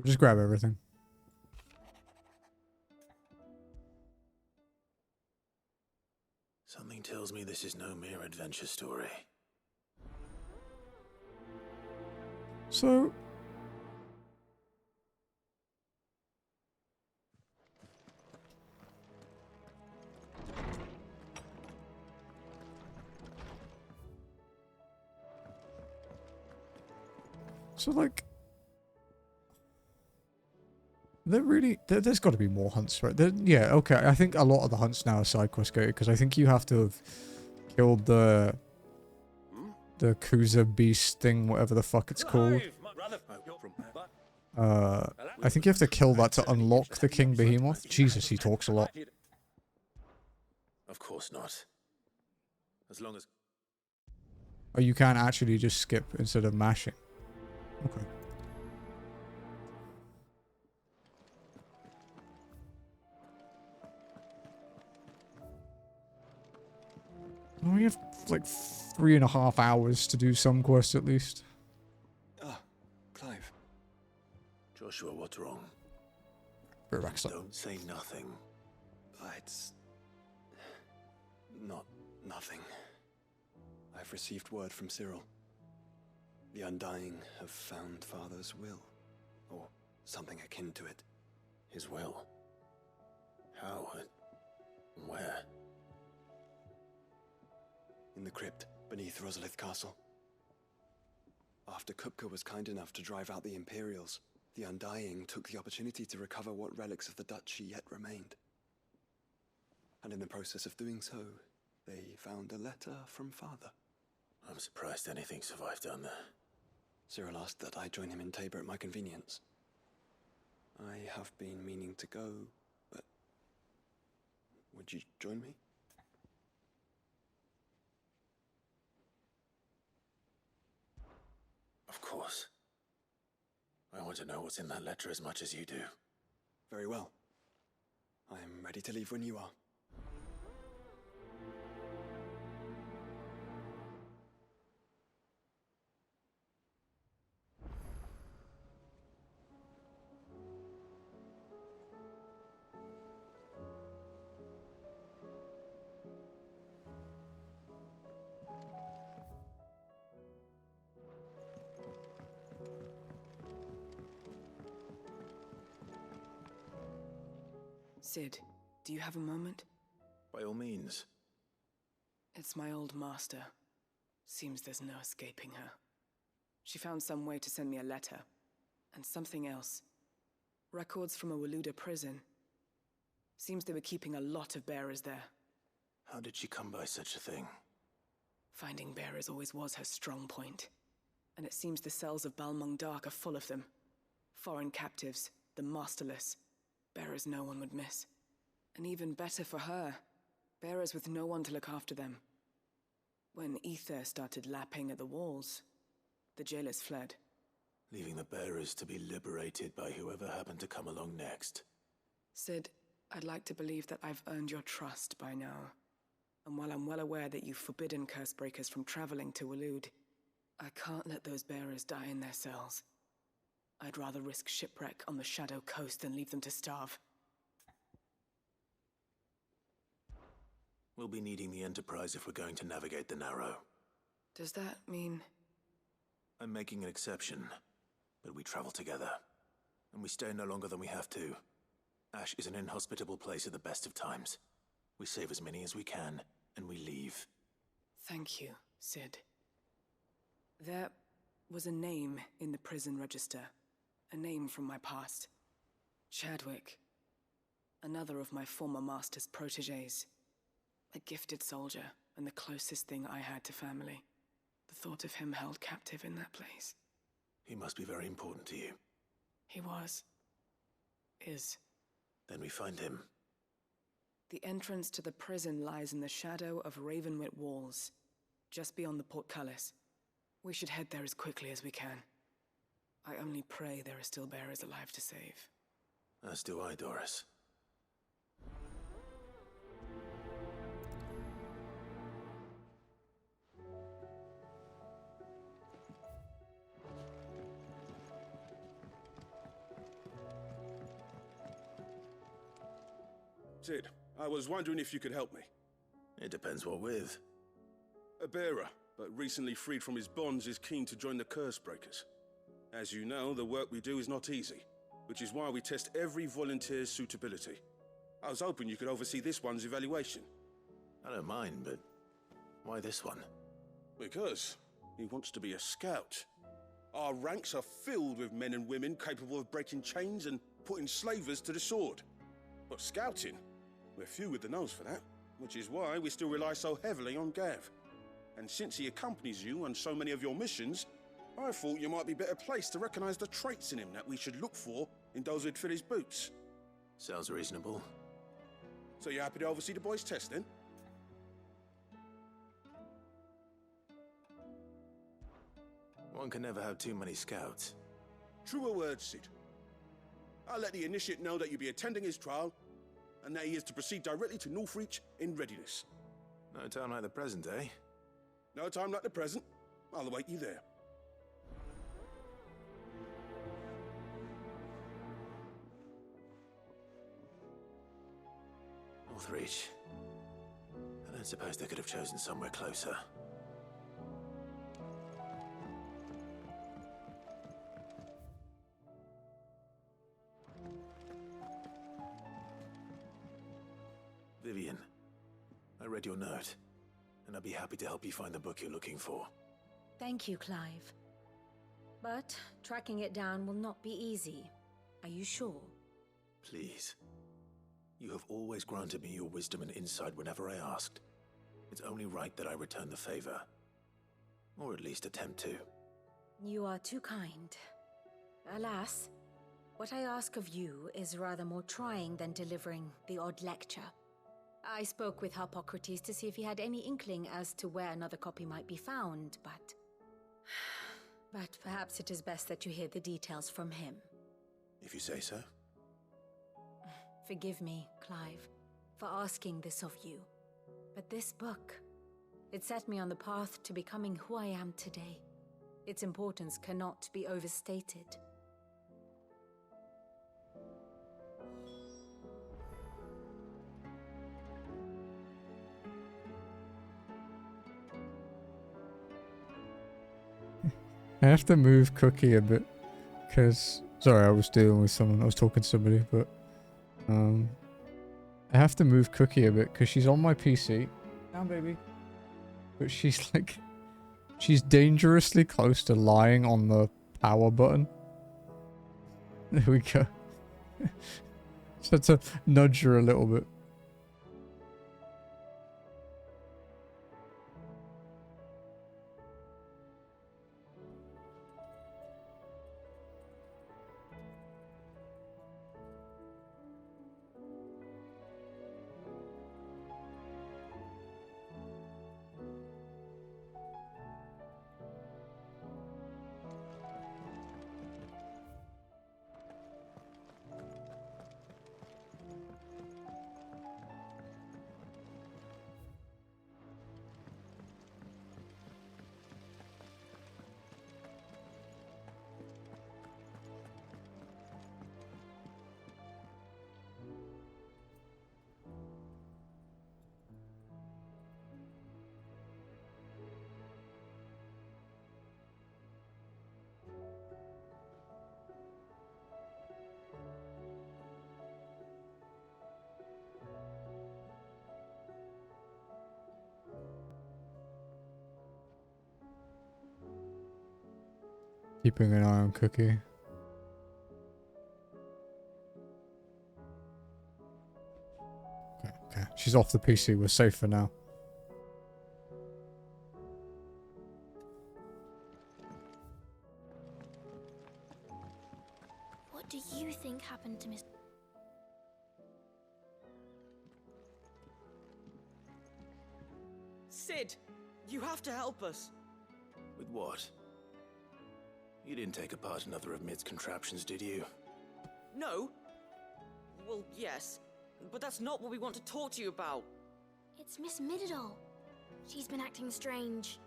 Just grab everything. Something tells me this is no mere adventure story. So like there's got to be more hunts, right? Yeah, okay. I think a lot of the hunts now are side quest gated because I think you have to have killed the Kuza beast thing, whatever the fuck it's called. I think you have to kill that to unlock the King Behemoth. Jesus, he talks a lot. Of course not. As long as... Oh, you can actually just skip instead of mashing. Okay. Oh, we have like 3.5 hours to do some quests at least. Ah, Clive. Joshua, what's wrong? Don't say nothing. It's... not nothing. I've received word from Cyril. The Undying have found Father's will. Or something akin to it. His will? How? Where? In the crypt beneath Rosalith Castle. After Kupka was kind enough to drive out the Imperials, the Undying took the opportunity to recover what relics of the duchy yet remained. And in the process of doing so, they found a letter from Father. I'm surprised anything survived down there. Cyril asked that I join him in Tabor at my convenience. I have been meaning to go, but... would you join me? Of course. I want to know what's in that letter as much as you do. Very well. I am ready to leave when you are. Sid, do you have a moment? By all means. It's my old master. Seems there's no escaping her. She found some way to send me a letter. And something else. Records from a Waluda prison. Seems they were keeping a lot of bearers there. How did she come by such a thing? Finding bearers always was her strong point. And it seems the cells of Balmung Dark are full of them. Foreign captives, the masterless. Bearers no one would miss. And even better for her, bearers with no one to look after them. When ether started lapping at the walls, the jailers fled. Leaving the bearers to be liberated by whoever happened to come along next. Sid, I'd like to believe that I've earned your trust by now. And while I'm well aware that you've forbidden Cursebreakers from traveling to Waloed, I can't let those bearers die in their cells. I'd rather risk shipwreck on the Shadow Coast than leave them to starve. We'll be needing the Enterprise if we're going to navigate the Narrow. Does that mean... I'm making an exception, but we travel together. And we stay no longer than we have to. Ash is an inhospitable place at the best of times. We save as many as we can, and we leave. Thank you, Sid. There was a name in the prison register. A name from my past. Chadwick. Another of my former master's protégés. A gifted soldier, and the closest thing I had to family. The thought of him held captive in that place. He must be very important to you. He was. Is. Then we find him. The entrance to the prison lies in the shadow of Ravenwit Walls, just beyond the portcullis. We should head there as quickly as we can. I only pray there are still bearers alive to save. As do I, Doris. Sid, I was wondering if you could help me. It depends what with. A bearer, but recently freed from his bonds, is keen to join the Cursebreakers. As you know, the work we do is not easy, which is why we test every volunteer's suitability. I was hoping you could oversee this one's evaluation. I don't mind, but why this one? Because he wants to be a scout. Our ranks are filled with men and women capable of breaking chains and putting slavers to the sword. But scouting, we're few with the nose for that, which is why we still rely so heavily on Gav. And since he accompanies you on so many of your missions, I thought you might be better placed to recognize the traits in him that we should look for in those who'd fill his boots. Sounds reasonable. So you happy to oversee the boys' test, then? One can never have too many scouts. Truer words, Sid. I'll let the initiate know that you'll be attending his trial, and that he is to proceed directly to Northreach in readiness. No time like the present, eh? No time like the present. I'll await you there. Northreach. I don't suppose they could have chosen somewhere closer. Vivian, I read your note, and I'd be happy to help you find the book you're looking for. Thank you, Clive. But tracking it down will not be easy. Are you sure? Please. You have always granted me your wisdom and insight whenever I asked. It's only right that I return the favor. Or at least attempt to. You are too kind. Alas, what I ask of you is rather more trying than delivering the odd lecture. I spoke with Harpocrates to see if he had any inkling as to where another copy might be found, but... But perhaps it is best that you hear the details from him. If you say so. Forgive me, Clive, for asking this of you. But this book, it set me on the path to becoming who I am today. Its importance cannot be overstated. I have to move Cookie a bit, because... Sorry, I was dealing with someone. I was talking to somebody, but... I have to move Cookie a bit, because she's on my PC. Down, baby. But she's like... She's dangerously close to lying on the power button. There we go. So to nudge her a little bit. Keeping an eye on Cookie. Okay. She's off the PC. We're safe for now. What do you think happened to Miss... Sid, you have to help us. With what? You didn't take apart another of Mid's contraptions, did you? No. Well, yes. But that's not what we want to talk to you about. It's Miss Mididol. She's been acting strange.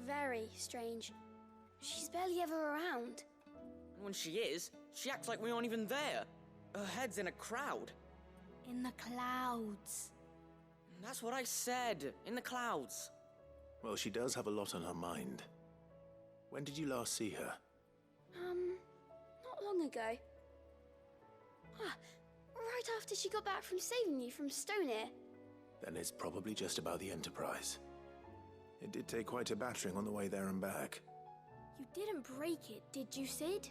Very strange. She's barely ever around. And when she is, she acts like we aren't even there. Her head's in a crowd. In the clouds. That's what I said. In the clouds. Well, she does have a lot on her mind. When did you last see her? Not long ago. Right after she got back from saving you from Stonehyrr. Then it's probably just about the Enterprise. It did take quite a battering on the way there and back. You didn't break it, did you, Sid?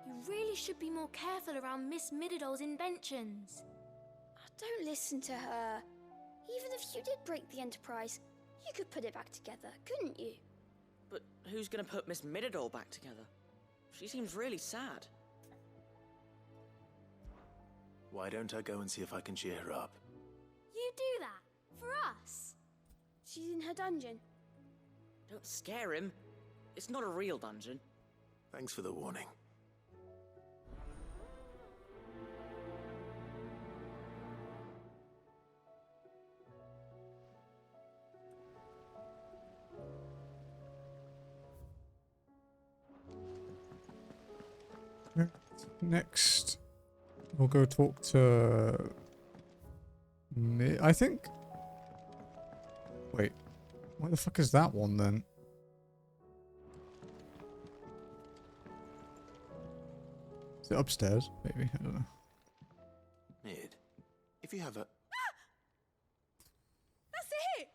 You really should be more careful around Miss Mididol's inventions. Don't listen to her. Even if you did break the Enterprise, you could put it back together, couldn't you? But who's gonna put Miss Mididol back together? She seems really sad. Why don't I go and see if I can cheer her up? You do that? For us? She's in her dungeon. Don't scare him. It's not a real dungeon. Thanks for the warning. Next, we'll go talk to... I think... Wait. Where the fuck is that one, then? Is it upstairs? Maybe. I don't know. Mid, if you have a... That's it!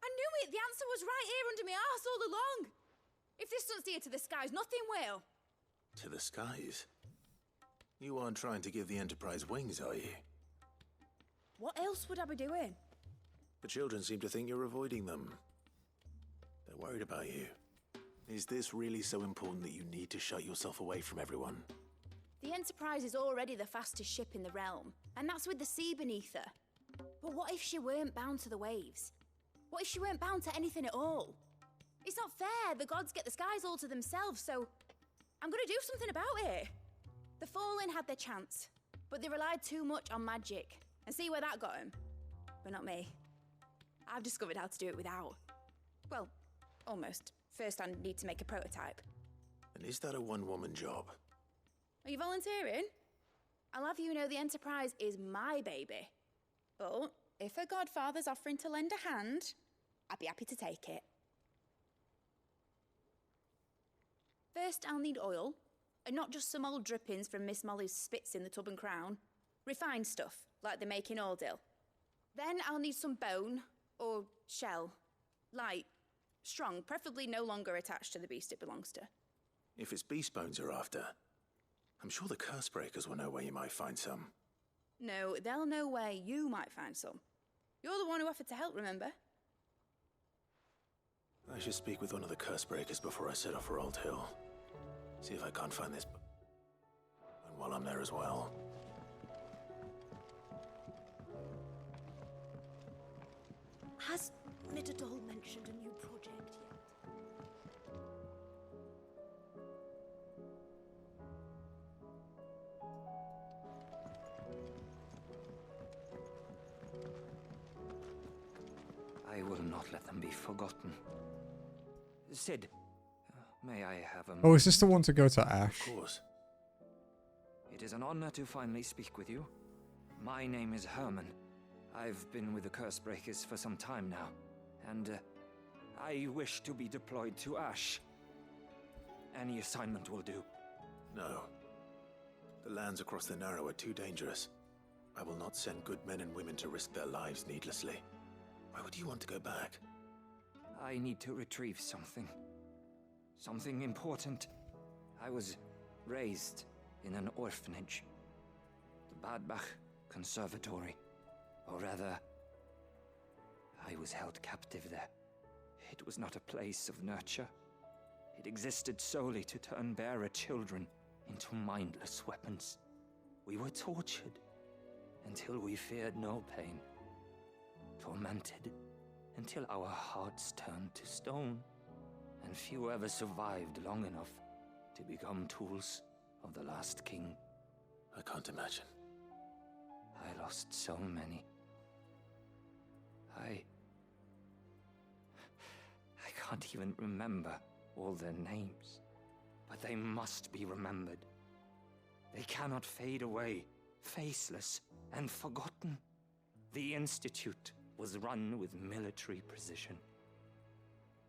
I knew it! The answer was right here under my arse all along! If this doesn't steer to the skies, nothing will! To the skies? You aren't trying to give the Enterprise wings, are you? What else would I be doing? The children seem to think you're avoiding them. They're worried about you. Is this really so important that you need to shut yourself away from everyone? The Enterprise is already the fastest ship in the realm, and that's with the sea beneath her. But what if she weren't bound to the waves? What if she weren't bound to anything at all? It's not fair. The gods get the skies all to themselves, so I'm gonna do something about it. The Fallen had their chance, but they relied too much on magic. And see where that got them? But not me. I've discovered how to do it without. Well, almost. First, I need to make a prototype. And is that a one-woman job? Are you volunteering? I'll have you know the Enterprise is my baby. But if her godfather's offering to lend a hand, I'd be happy to take it. First, I'll need oil. And not just some old drippings from Miss Molly's spits in the tub and crown. Refined stuff, like they make in Ordil. Then I'll need some bone, or shell. Light, strong, preferably no longer attached to the beast it belongs to. If it's beast bones you're after, I'm sure the curse breakers will know where you might find some. No, they'll know where you might find some. You're the one who offered to help, remember? I should speak with one of the curse breakers before I set off for Old Hill. See if I can't find this. And while I'm there as well. Has Mididol mentioned a new project yet? I will not let them be forgotten. Sid, may I have a... Oh, is this the one to go to Ash? Of course. It is an honor to finally speak with you. My name is Herman. I've been with the Curse Breakers for some time now, and I wish to be deployed to Ash. Any assignment will do. No. The lands across the Narrow are too dangerous. I will not send good men and women to risk their lives needlessly. Why would you want to go back? I need to retrieve something. Something important. I was raised in an orphanage. The Badbach Conservatory. Or rather, I was held captive there. It was not a place of nurture. It existed solely to turn bearer children into mindless weapons. We were tortured until we feared no pain. Tormented until our hearts turned to stone. And few ever survived long enough to become tools of the last king. I can't imagine. I lost so many. I can't even remember all their names, but they must be remembered. They cannot fade away, faceless and forgotten. The Institute was run with military precision.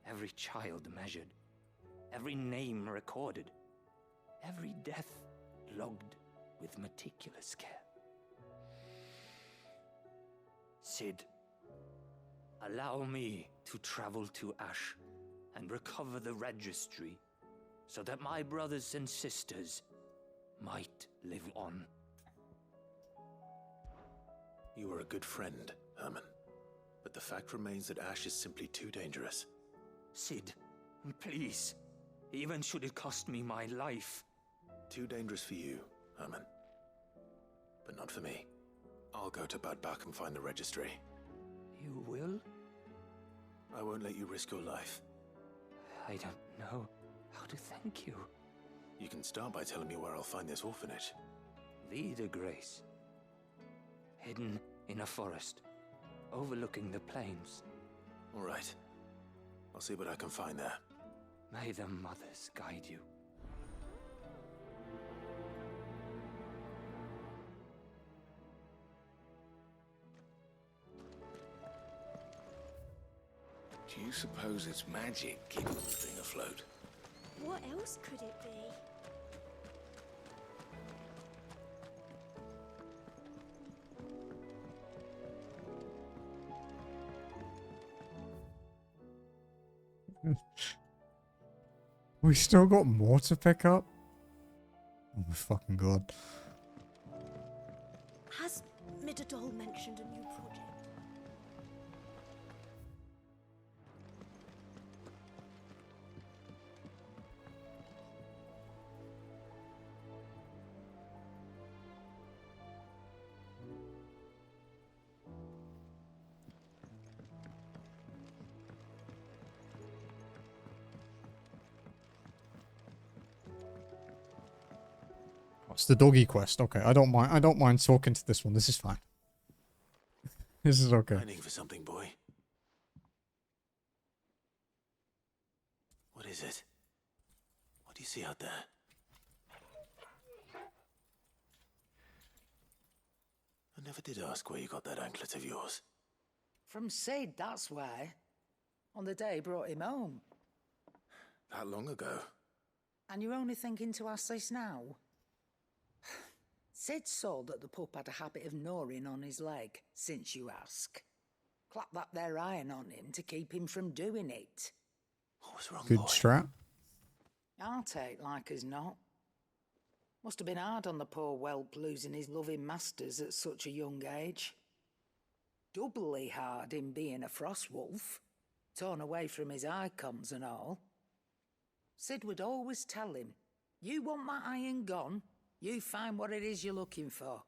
Every child measured, every name recorded, every death logged with meticulous care. Sid, allow me to travel to Ash and recover the registry so that my brothers and sisters might live on. You are a good friend, Herman. But the fact remains that Ash is simply too dangerous. Sid, Please. Even should it cost me my life. Too dangerous for you, Herman. But not for me. I'll go to Bad Bach and find the registry. You will? I won't let you risk your life. I don't know how to thank you. You can start by telling me where I'll find this orphanage. Vie de Grace. Hidden in a forest, overlooking the plains. All right. I'll see what I can find there. May the mothers guide you. Do you suppose it's magic keeping the thing afloat? What else could it be? We still got more to pick up? Oh my fucking god. Has Midadol mentioned a new project? It's the doggy quest. Okay, I don't mind talking to this one. This is fine. This is okay. Finding for something, boy. What is it? What do you see out there? I never did ask where you got that anklet of yours. From Sid, that's why. On the day he brought him home. That long ago? And you're only thinking to ask this now? Sid saw that the pup had a habit of gnawing on his leg, since you ask. Clap that there iron on him to keep him from doing it. What was wrong, Good boy? strat. I'll take like as not. Must have been hard on the poor whelp losing his loving masters at such a young age. Doubly hard in being a frost wolf, torn away from his icons and all. Sid would always tell him, you want that iron gone? You find what it is you're looking for.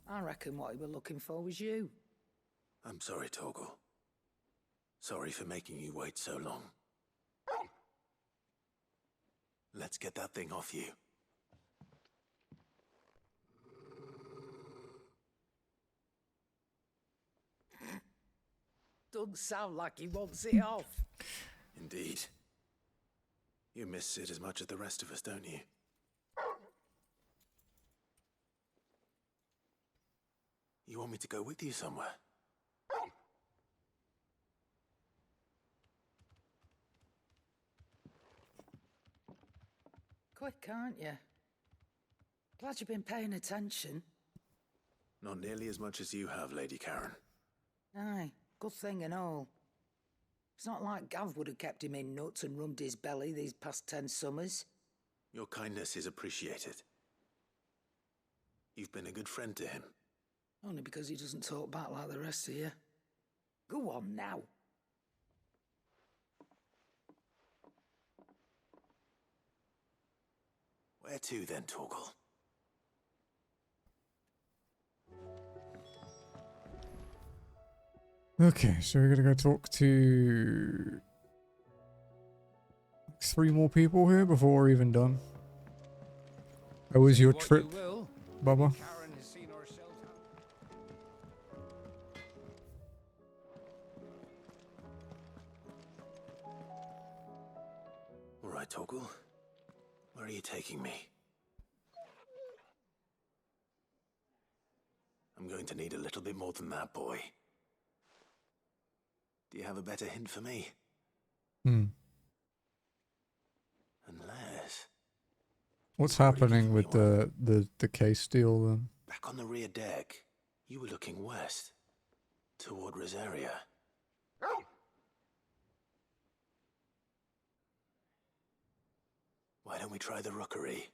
I reckon what he were looking for was you. I'm sorry, Torgal. Sorry for making you wait so long. Let's get that thing off you. Doesn't sound like he wants it off. Indeed. You miss Sid as much as the rest of us, don't you? You want me to go with you somewhere? Quick, aren't you? Glad you've been paying attention. Not nearly as much as you have, Lady Karen. Aye, good thing and all. It's not like Gav would have kept him in nuts and rubbed his belly these past 10 summers. Your kindness is appreciated. You've been a good friend to him. Only because he doesn't talk back like the rest of you. Go on now. Where to then, Torgal? Okay, so we're gonna go talk to 3 more people here before we're even done. How was your trip, Bubba? Karen has seen herself. All right, Torgal. Where are you taking me? I'm going to need a little bit more than that, boy. Do you have a better hint for me? Unless... What's happening with the case deal then? Back on the rear deck, you were looking west. Toward Rosaria. Why don't we try the rookery?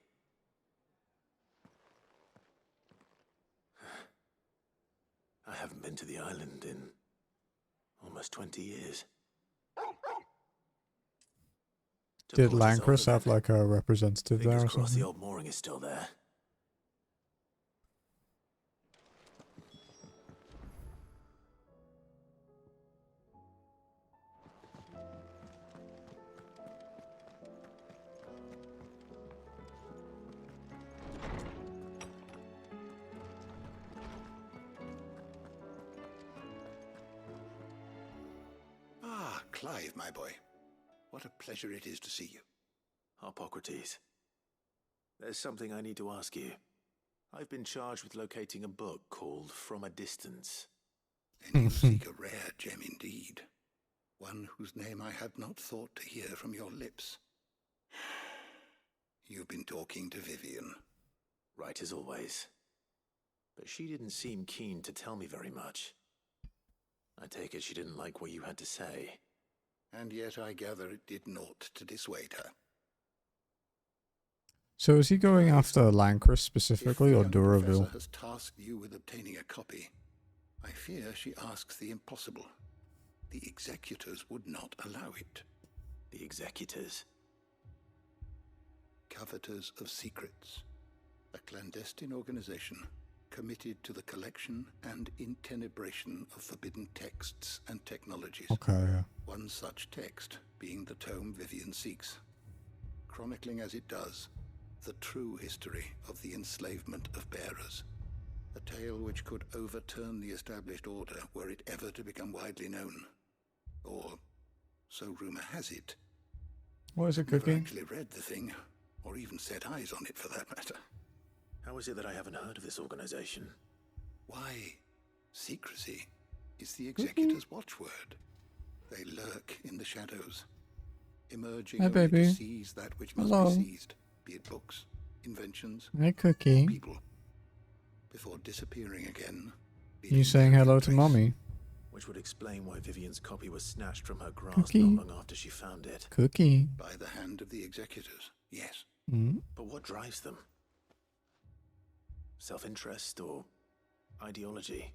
I haven't been to the island in almost 20 years. Did Lancrus have like a representative there or Fingers crossed the something? old mooring is still there. Ah, Clive, my boy. What a pleasure it is to see you. Hippocrates. There's something I need to ask you. I've been charged with locating a book called From a Distance. And you seek a rare gem indeed. One whose name I had not thought to hear from your lips. You've been talking to Vivian. Right as always. But she didn't seem keen to tell me very much. I take it she didn't like what you had to say. And yet I gather it did naught to dissuade her. So is he going after Lancrus specifically or If the young Duraville? professor has tasked you with obtaining a copy, I fear she asks the impossible. The executors would not allow it. The executors? Coveters of Secrets. A clandestine organization committed to the collection and intenebration of forbidden texts and technologies. Okay, yeah. One such text being the tome Vivian seeks, chronicling as it does the true history of the enslavement of bearers. A tale which could overturn the established order were it ever to become widely known. Or, so rumor has it. What is it, Never Cookie? actually read the thing, or even set eyes on it for that matter. How is it that I haven't heard of this organization? Why, secrecy is the executor's watchword. They lurk in the shadows, emerging Hey, only baby. to seize that which must Hello. be seized, be it books, inventions, Hey, Cookie. people, before disappearing again. You saying hello to Mummy? Which would explain why Vivian's copy was snatched from her grasp Cookie. not long after she found it. Cookie. By the hand of the executors, yes. Mm. But what drives them? Self-interest or ideology?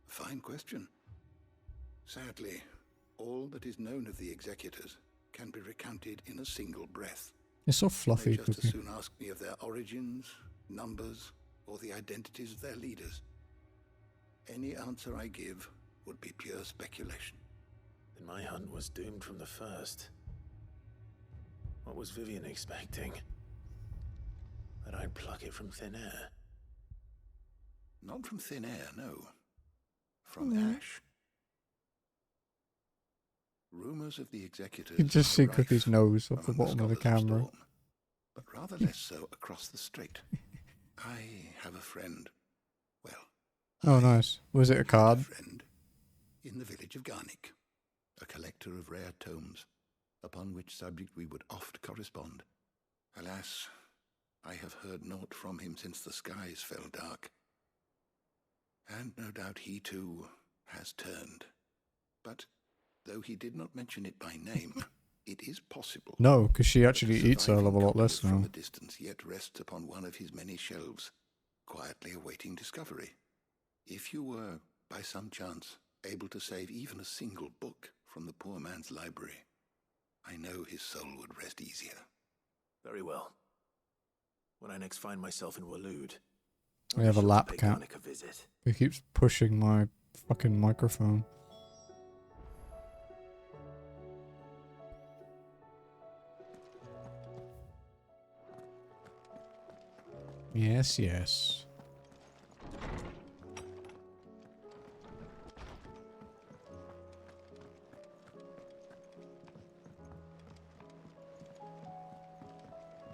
Fine question. Sadly, all that is known of the executors can be recounted in a single breath. It's so fluffy, They just Cookie. as soon ask me of their origins, numbers, or the identities of their leaders. Any answer I give would be pure speculation. Then my hunt was doomed from the first. What was Vivian expecting? That I'd pluck it from thin air? Not from thin air, no. From ash. Rumors of the executors. You can just are see rife Cookie's nose off the among bottom of the scholars camera. Storm, but rather less so across the strait. I have a friend. Well, Oh, nice. Was it a card? friend in the village of Garnick, a collector of rare tomes, upon which subject we would oft correspond. Alas, I have heard naught from him since the skies fell dark. And no doubt he too has turned. But though he did not mention it by name, it is possible. No, because she actually that a eats a hell of a lot surviving less copy from now. a distance yet rests upon one of his many shelves, quietly awaiting discovery. If you were, by some chance, able to save even a single book from the poor man's library, I know his soul would rest easier. Very well. When I next find myself in Waloed, We have a lap pay cat. Garnick a visit. He keeps pushing my fucking microphone. Yes, yes.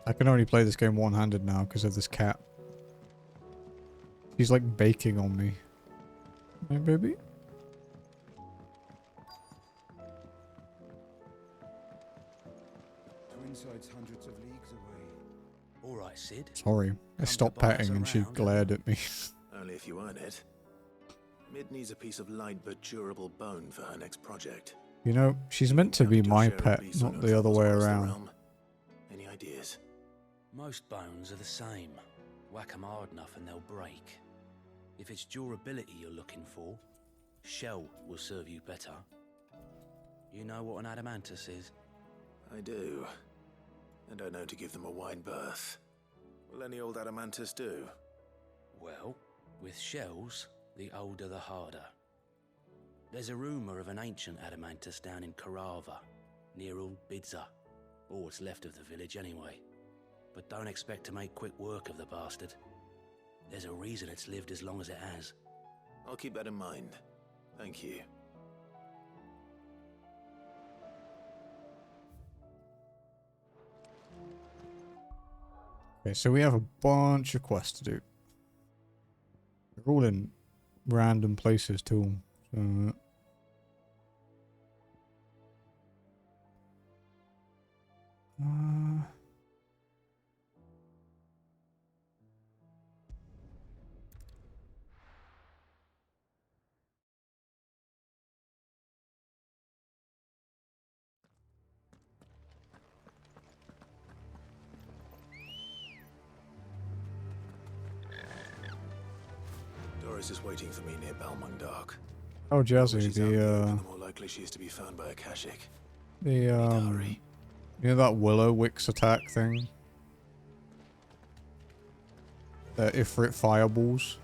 I can only play this game one-handed now because of this cat. He's like baking on me. Hey, baby? Twinside's hundreds of leagues away. All right, Sid. Sorry. I stopped petting and she glared at me. Only if you earn it. Mid needs a piece of light but durable bone for her next project. You know, she's meant to be my pet, not the other way around. Any ideas? Most bones are the same. Whack 'em hard enough and they'll break. If it's durability you're looking for, shell will serve you better. You know what an adamantus is? I do. and don't know to give them a wide berth. Will any old adamantus do? Well, with shells, the older the harder. There's a rumour of an ancient adamantus down in Karava, near Old Bidza, or what's left of the village anyway. But don't expect to make quick work of the bastard. There's a reason it's lived as long as it has. I'll keep that in mind. Thank you. Okay, so we have a bunch of quests to do. They're all in random places too. So Doris is waiting for me near Balmung. oh, Jazzy, She's out the there, the more likely she is to be found by a Kashik. you know that Willow Wicks attack thing? The Ifrit fireballs.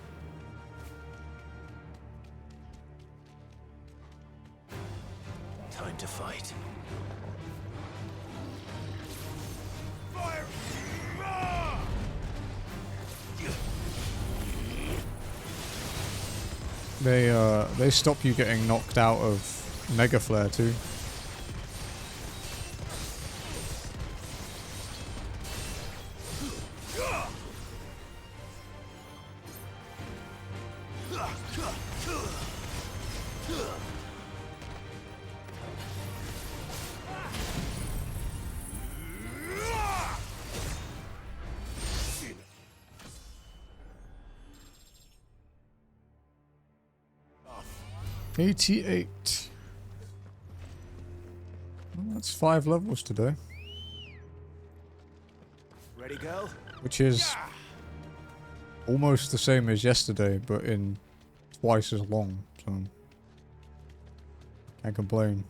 Time to fight. They stop you getting knocked out of Mega Flare too. $88. Well, that's 5 levels today. Ready, girl? Which is almost the same as yesterday, but in twice as long, so can't complain.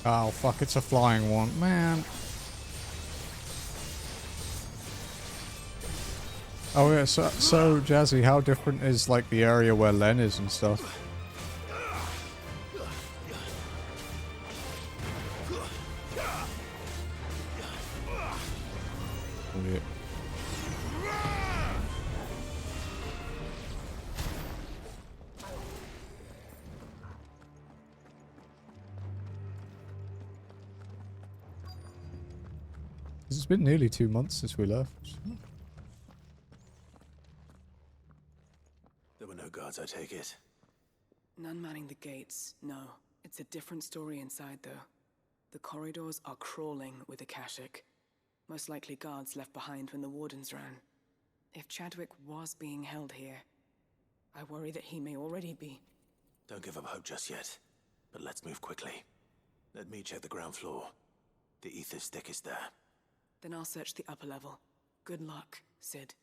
Oh fuck, it's a flying one, man. Oh yeah, so Jazzy, how different is like the area where Len is and stuff? Yeah. It's been nearly 2 months since we left. There were no guards, I take it. None manning the gates, no. It's a different story inside, though. The corridors are crawling with Akashic. Most likely guards left behind when the wardens ran. If Chadwick was being held here, I worry that he may already be. Don't give up hope just yet, but let's move quickly. Let me check the ground floor. The ether's stick is there. Then I'll search the upper level. Good luck, Sid.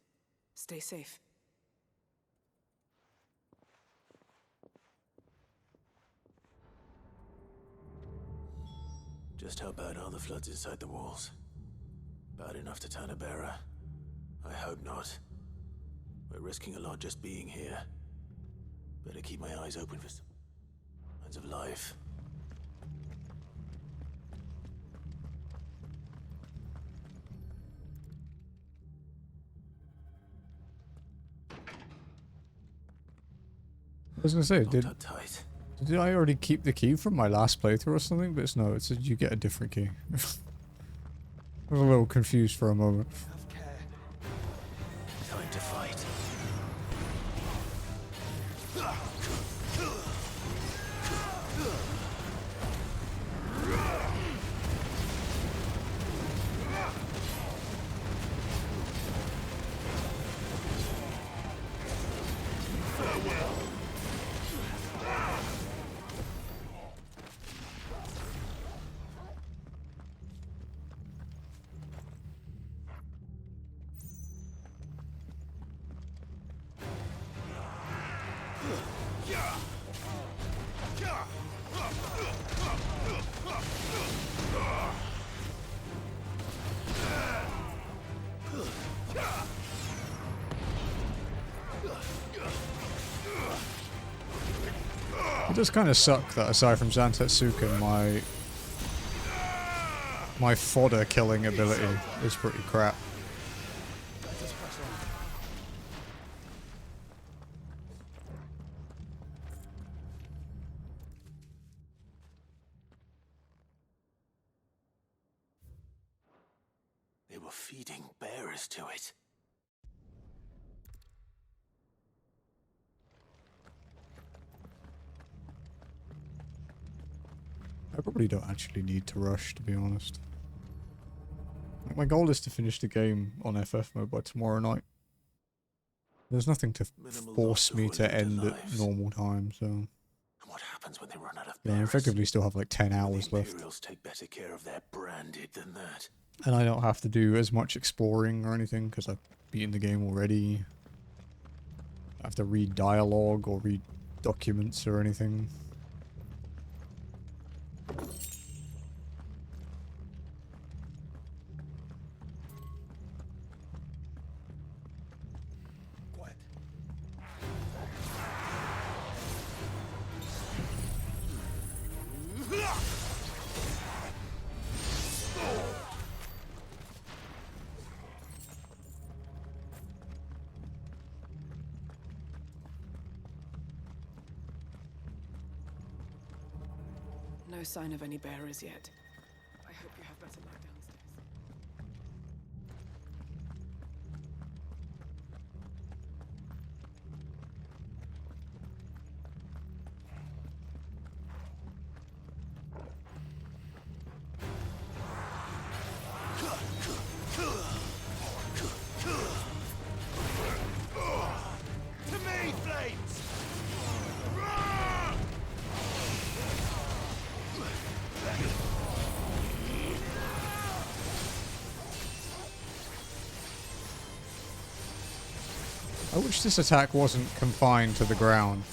Stay safe. Just how bad are the floods inside the walls? Bad enough to turn a bearer? I hope not. We're risking a lot just being here. Better keep my eyes open for some signs of life. I was gonna say, did I already keep the key from my last playthrough or something? But it's no, it said you get a different key. I was a little confused for a moment. It does kind of suck that aside from Zantetsuken, my fodder killing ability is pretty crap. They were feeding bearers to it. I probably don't actually need to rush, to be honest. Like, my goal is to finish the game on FF mode by tomorrow night. There's nothing to force me to end at normal time, so... What happens when they run out of Yeah, I effectively still have like 10 hours left. Imperials take better care of their branded than that. And I don't have to do as much exploring or anything, because I've beaten the game already. I have to read dialogue or read documents or anything. No sign of any bearers yet. I hope you have better luck downstairs. To me, flames! I wish this attack wasn't confined to the ground.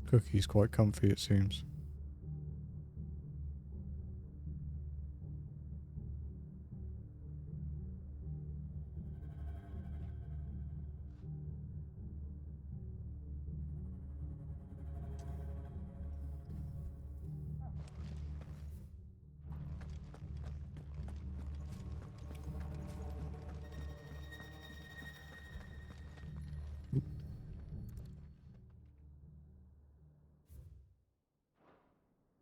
Cookie's quite comfy, it seems.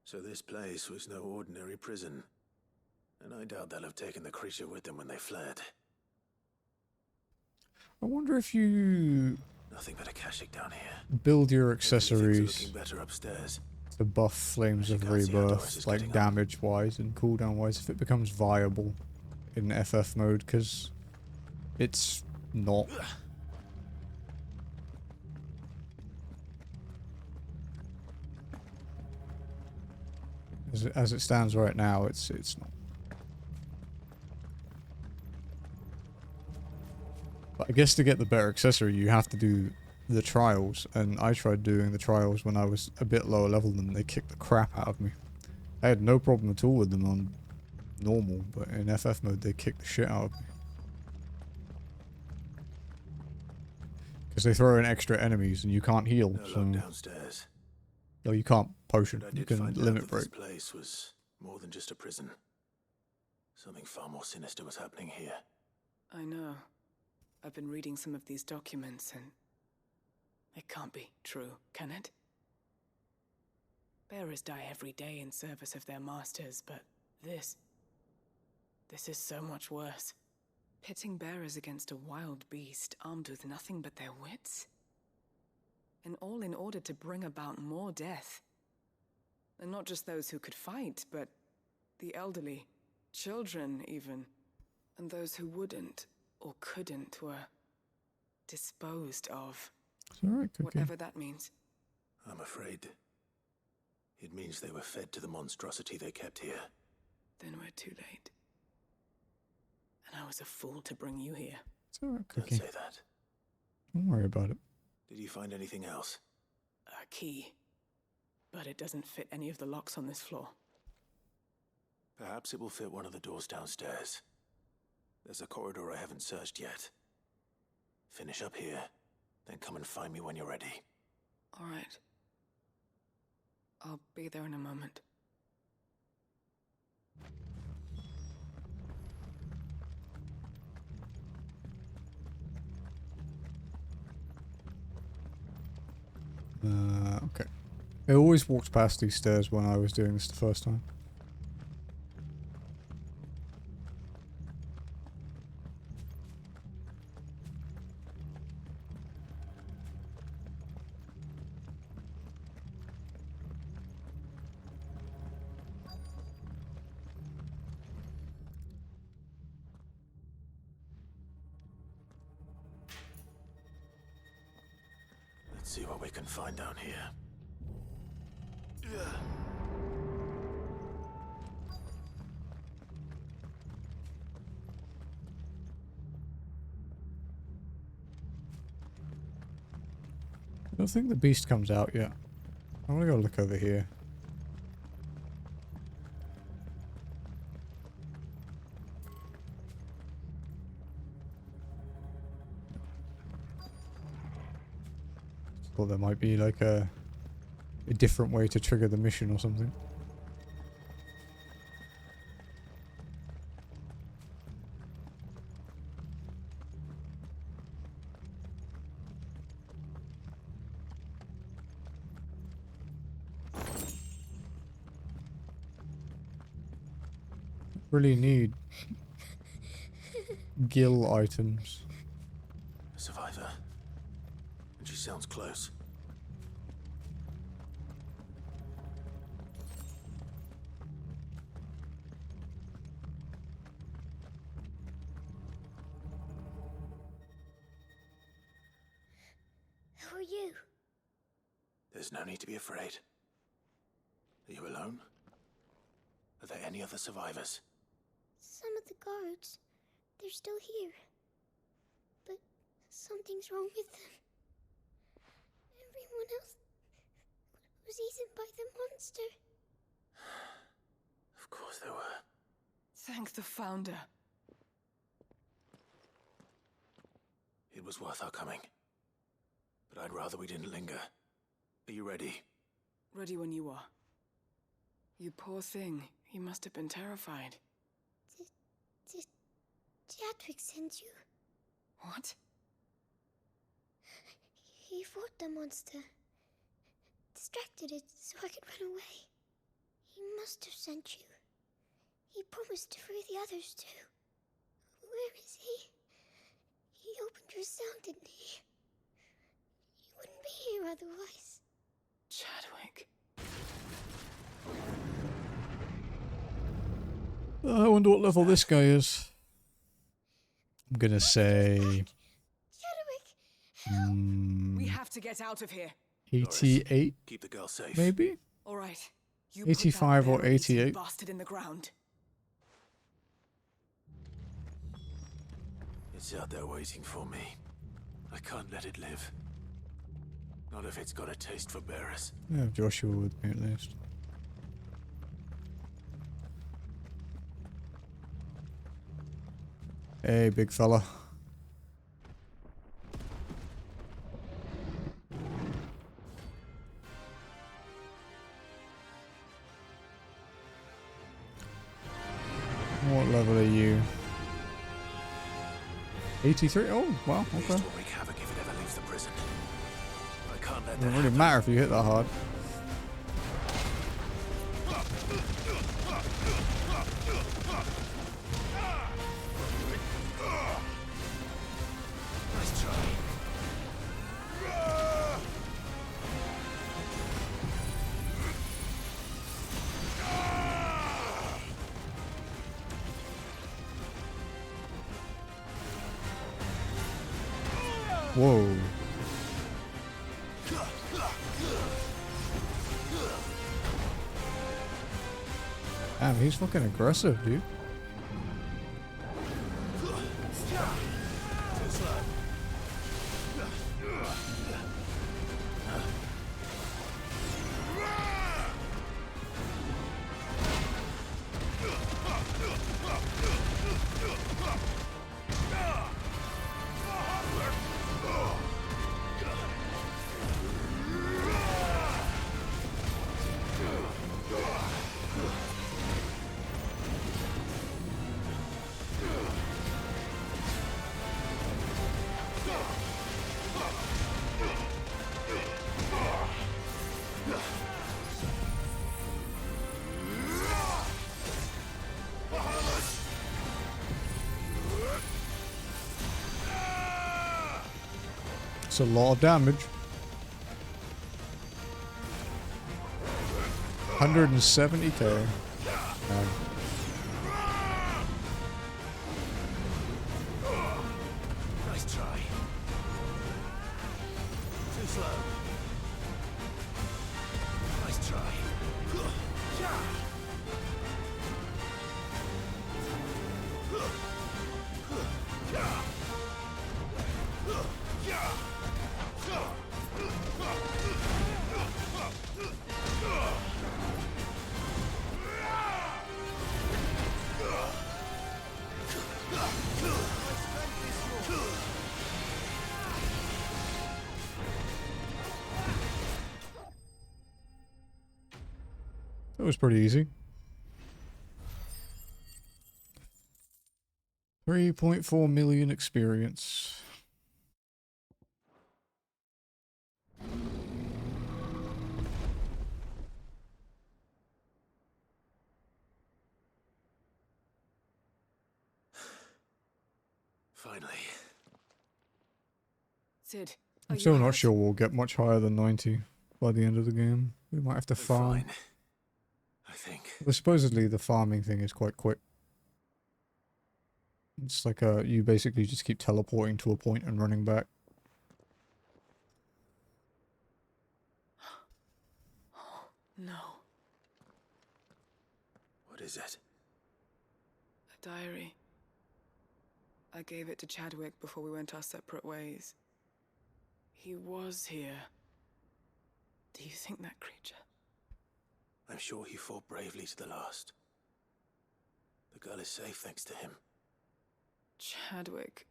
So this place was no ordinary prison. And I doubt they'll have taken the creature with them when they fled. I wonder if you Nothing but a Kashyyyk down here. build your Things accessories are looking better upstairs. to buff Flames of Rebirth, like damage-wise and cooldown-wise, if it becomes viable in FF mode, because it's not. As it stands right now, it's not. But I guess to get the better accessory, you have to do the trials, and I tried doing the trials when I was a bit lower level than they kicked the crap out of me. I had no problem at all with them on normal, but in FF mode they kicked the shit out of me. Because they throw in extra enemies and you can't heal, No so... luck downstairs. No, you can't potion. But I You did can find out limit that break. this place was more than just a prison. Something far more sinister was happening here. I know. I've been reading some of these documents and... it can't be true, can it? Bearers die every day in service of their masters, but this... This is so much worse. Pitting bearers against a wild beast armed with nothing but their wits? And all in order to bring about more death. And not just those who could fight, but the elderly, children even, and those who wouldn't or couldn't were disposed of. It's alright, Cookie. Whatever that means. I'm afraid it means they were fed to the monstrosity they kept here. Then we're too late. And I was a fool to bring you here. It's alright, Don't Cookie. say that. Don't worry about it. Did you find anything else? A key. But it doesn't fit any of the locks on this floor. Perhaps it will fit one of the doors downstairs. There's a corridor I haven't searched yet. Finish up here, then come and find me when you're ready. All right. I'll be there in a moment. Okay. I always walked past these stairs when I was doing this the first time. Let's see what we can find down here. I don't think the beast comes out yet. I want to go look over here. Thought there might be like a different way to trigger the mission or something. Really need gill items. A survivor. And she sounds close. Who are you? There's no need to be afraid. Are you alone? Are there any other survivors? Some of the guards. They're still here. But something's wrong with them. Everyone else was eaten by the monster. Of course there were. Thank the Founder. It was worth our coming. But I'd rather we didn't linger. Are you ready? Ready when you are. You poor thing. You must have been terrified. Did Chadwick send you? What? He fought the monster. Distracted it so I could run away. He must have sent you. He promised to free the others too. Where is he? He opened your cell, didn't he? You wouldn't be here otherwise. Chadwick. I wonder what level this guy is. I'm gonna say... We have to get out of here. 88? Keep the girl safe. Maybe? All right. You 85 or 88. Bastard in the ground. It's out there waiting for me. I can't let it live. Not if it's got a taste for bearers. I have Joshua with me at least. Hey, big fella. What level are you? 83? Oh, wow, okay. Will wreak havoc if it ever leaves the prison. I can't let that Doesn't really matter if you hit that hard. Whoa. Damn, he's fucking aggressive, dude. It's a lot of damage. 170k. Nice try. Too slow. Nice try. That was pretty easy. 3.4 million experience. Finally. Sid, I'm still not sure we'll get much higher than 90 by the end of the game. We might have to farm. Fine. I think. But supposedly the farming thing is quite quick. It's like you basically just keep teleporting to a point and running back. No. What is it? A diary. I gave it to Chadwick before we went our separate ways. He was here. Do you think that creature? I'm sure he fought bravely to the last. The girl is safe thanks to him. Chadwick.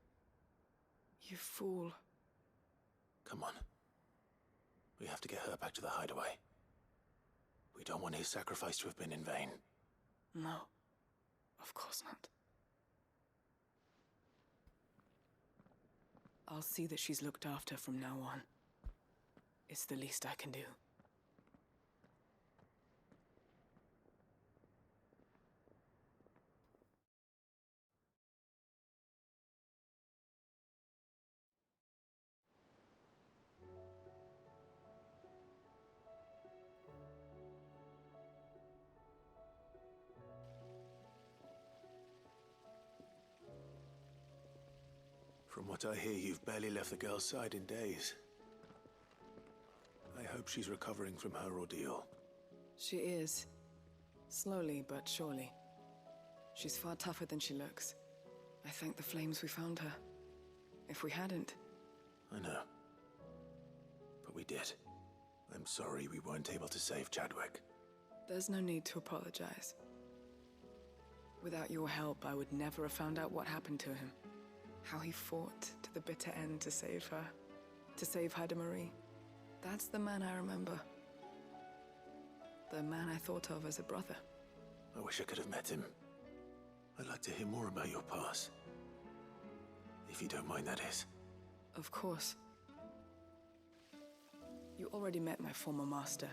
You fool. Come on. We have to get her back to the hideaway. We don't want his sacrifice to have been in vain. No. Of course not. I'll see that she's looked after from now on. It's the least I can do. From what I hear, you've barely left the girl's side in days. I hope she's recovering from her ordeal. She is. Slowly but surely. She's far tougher than she looks. I thank the flames we found her. If we hadn't... I know. But we did. I'm sorry we weren't able to save Chadwick. There's no need to apologize. Without your help, I would never have found out what happened to him. How he fought to the bitter end to save her. To save Haida Marie. That's the man I remember. The man I thought of as a brother. I wish I could have met him. I'd like to hear more about your past. If you don't mind, that is. Of course. You already met my former master.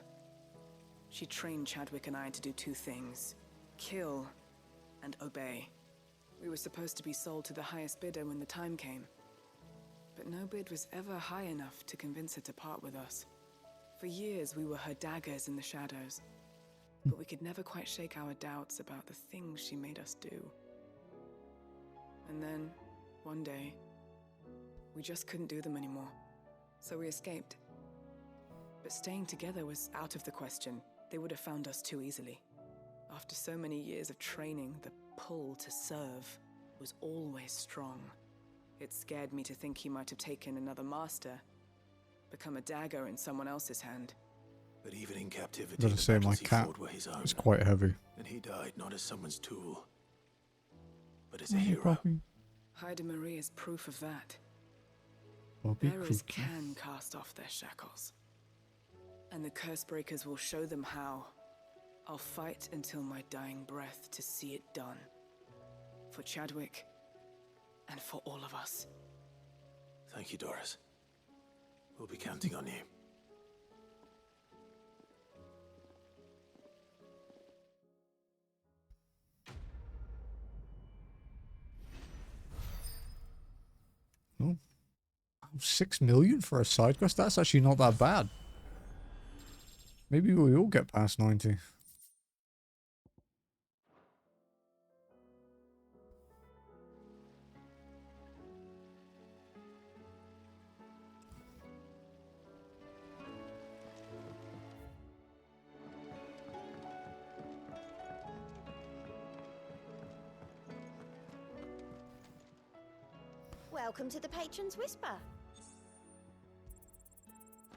She trained Chadwick and I to do two things. Kill and obey. We were supposed to be sold to the highest bidder when the time came. But no bid was ever high enough to convince her to part with us. For years, we were her daggers in the shadows. But we could never quite shake our doubts about the things she made us do. And then, one day, We just couldn't do them anymore. So we escaped. But staying together was out of the question. They would have found us too easily. After so many years of training, the pull to serve was always strong. It scared me to think he might have taken another master, become a dagger in someone else's hand. But even in captivity, Gotta the say, my battles he cat fought were his own. is quite heavy. And he died not as someone's tool, but as a Hey, hero. puppy. Hyde Marie is proof of that. Puppy Bearers cookie. can cast off their shackles. And the curse breakers will show them how. I'll fight until my dying breath to see it done. For Chadwick, and for all of us. Thank you, Doris. We'll be counting on you. Oh. 6 million for a side quest? That's actually not that bad. Maybe we all get past 90. Welcome to the Patron's Whisper.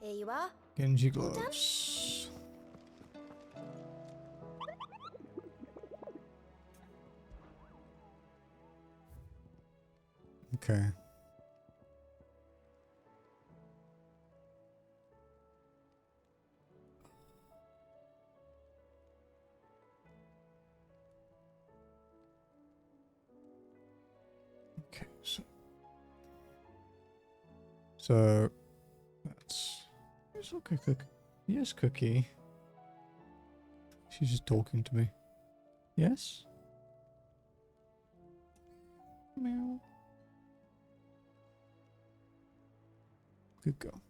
Here you are. Genji All done? gloves. Okay. Okay, so that's it's okay, Cookie. Yes, Cookie. She's just talking to me. Yes? Meow. Good girl.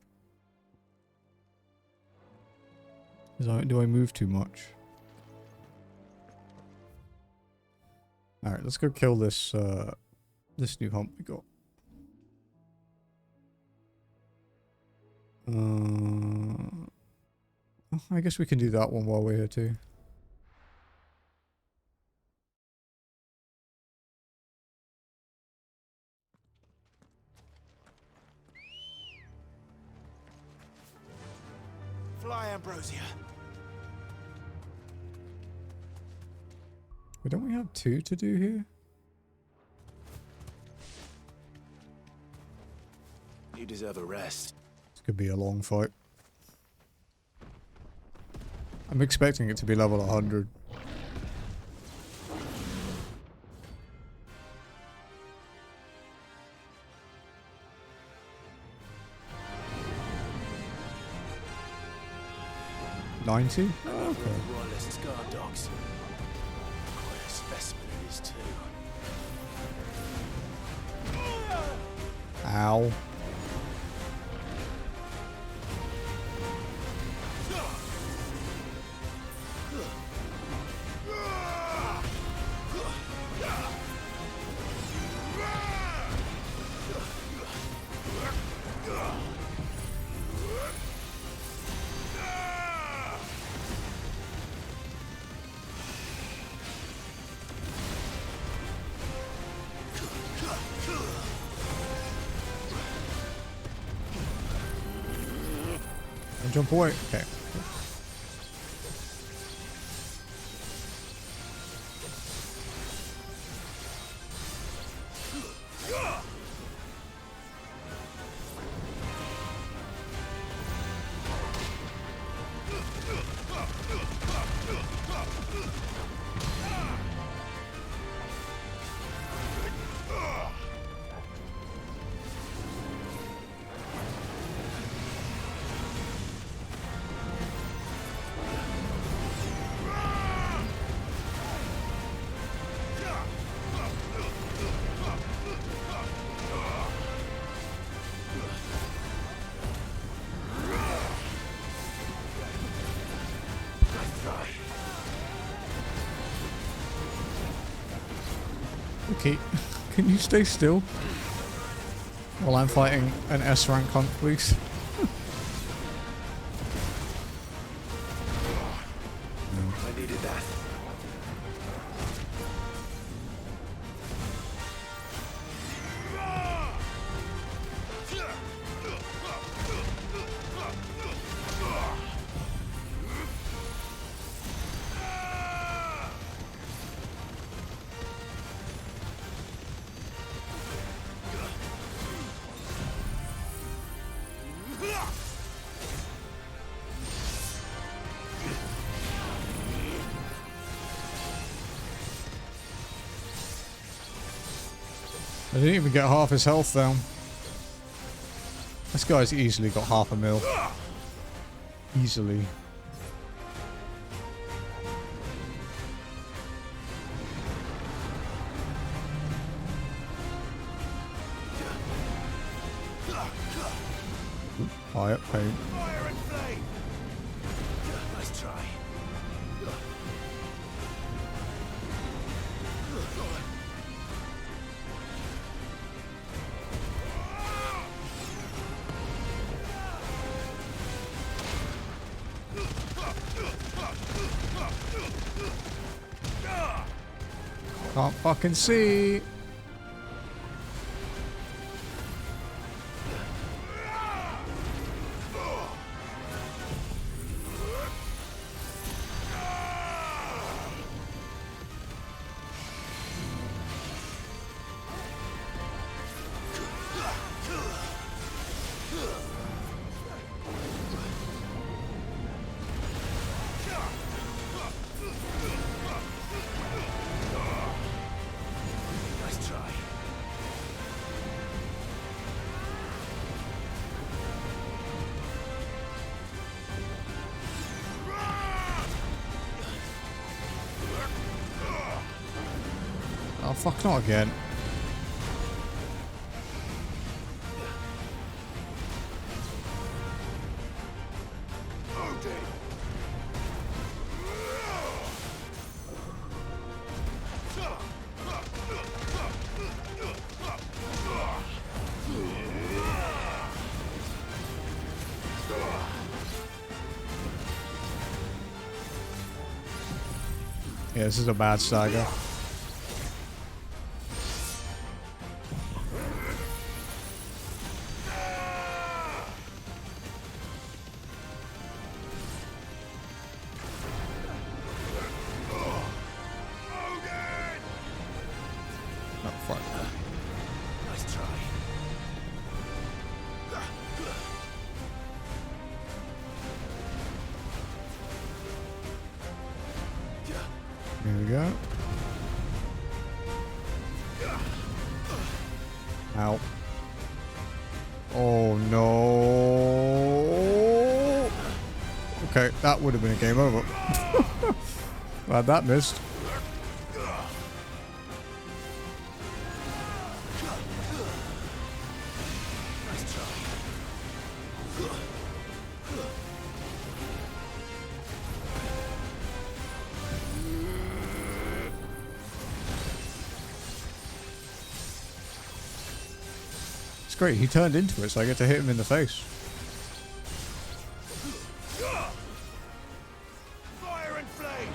Do I move too much? Alright, let's go kill this this new hump we got. I guess we can do that one while we're here too. Fly, Ambrosia. Wait, don't we have 2 to do here? You deserve a rest. This could be a long fight. I'm expecting it to be level 100. $90? Oh, okay. Royalist guard dogs. Quite a specimen it is too. Ow. And jump away. Okay. Okay, can you stay still? While I'm fighting an S rank hunt, please. I needed that. I didn't even get half his health down. This guy's easily got half a mil. Easily. Fire paint. Fire and flame! Nice try. Can't fucking see. Nice try. Oh fuck, not again. Yeah, this is a bad stagger. Oh, fuck. Nice try. Here we go. Ow. Oh no. Okay, that would have been a game over. Glad that missed. It's great, he turned into it, so I get to hit him in the face. Fire and flame!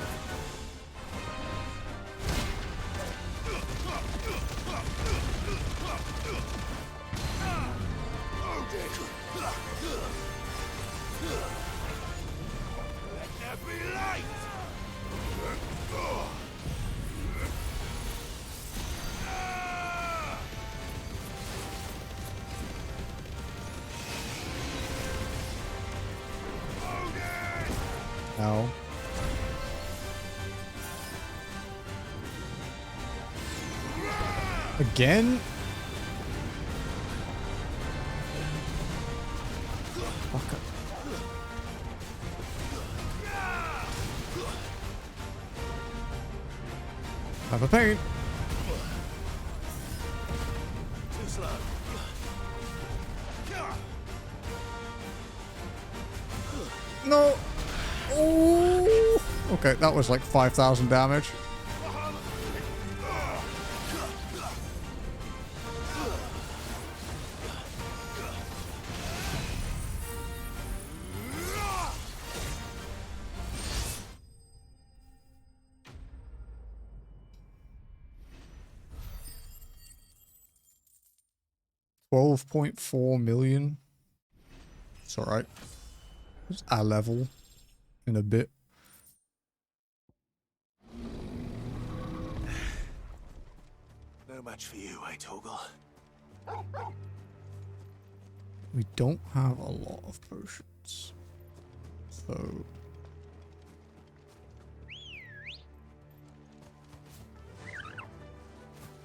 Let there be light! Ow. Again? Fuck it. Have a paint. Too slow. No. Oh. Okay, that was like 5,000 damage. 12.4 million. It's alright. It's our level in a bit. No match for you, eh, Torgal? We don't have a lot of potions. So...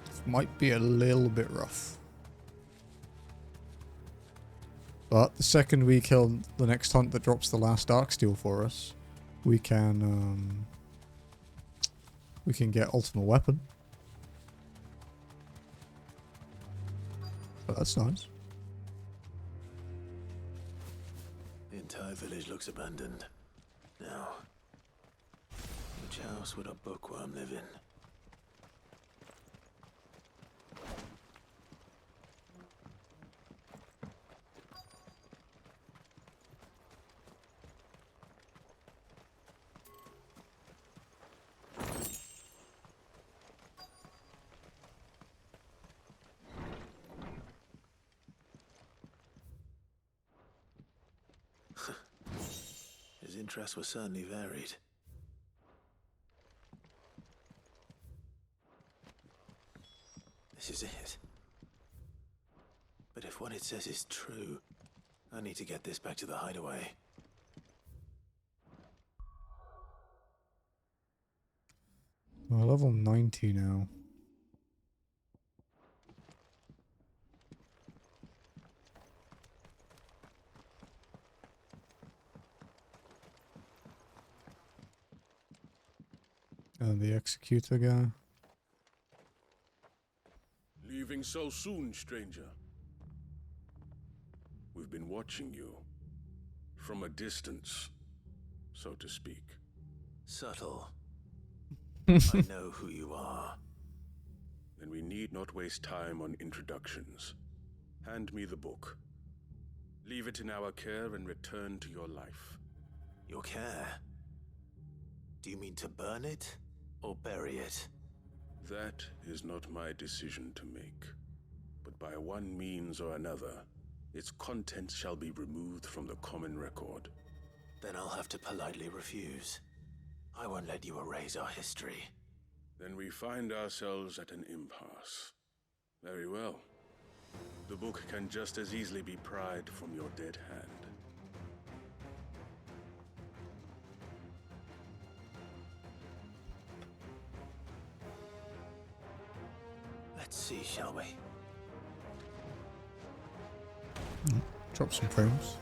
this might be a little bit rough. But the second we kill the next hunt that drops the last Darksteel for us, we can get Ultimate Weapon. So that's nice. The entire village looks abandoned. Now, which house would a bookworm live in? His interests were certainly varied. This is it. But if what it says is true, I need to get this back to the hideaway. We're level 90 now. And the executor guy. Leaving so soon, stranger? We've been watching you. From a distance, so to speak. Subtle. I know who you are. Then we need not waste time on introductions. Hand me the book. Leave it in our care and return to your life. Your care? Do you mean to burn it or bury it? That is not my decision to make. But by one means or another, its contents shall be removed from the common record. Then I'll have to politely refuse. I won't let you erase our history. Then we find ourselves at an impasse. Very well. The book can just as easily be pried from your dead hand. Let's see, shall we? Drop some frames.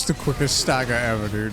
The quickest stagger ever, dude.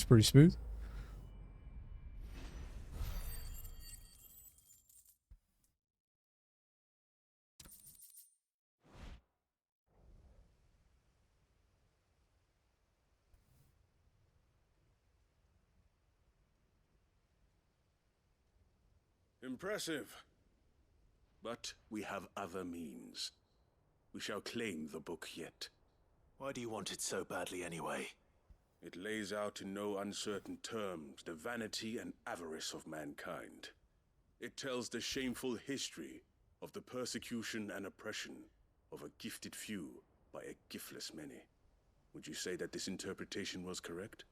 was pretty smooth. Impressive. But we have other means. We shall claim the book yet. Why do you want it so badly anyway? It lays out in no uncertain terms the vanity and avarice of mankind. It tells the shameful history of the persecution and oppression of a gifted few by a giftless many. Would you say that this interpretation was correct?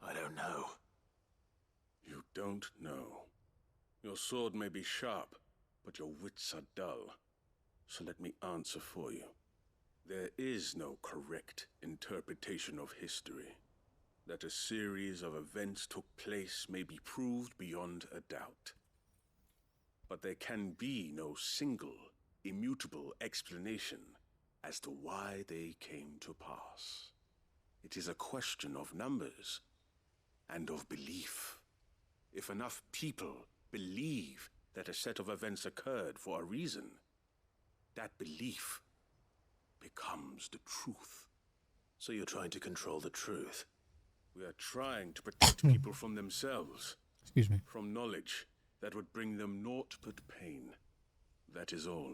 I don't know. You don't know. Your sword may be sharp, but your wits are dull. So let me answer for you. There is no correct interpretation of history. That a series of events took place may be proved beyond a doubt. But there can be no single, immutable explanation as to why they came to pass. It is a question of numbers and of belief. If enough people believe that a set of events occurred for a reason, that belief becomes the truth. So you're trying to control the truth? We are trying to protect people from themselves. Excuse me. From knowledge that would bring them naught but pain. That is all.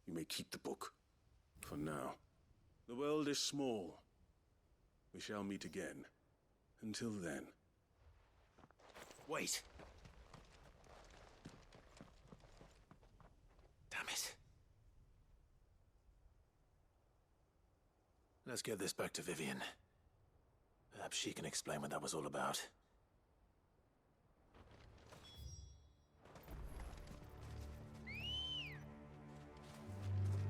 You may keep the book. For now. The world is small. We shall meet again. Until then. Wait. Damn it. Let's get this back to Vivian. Perhaps she can explain what that was all about.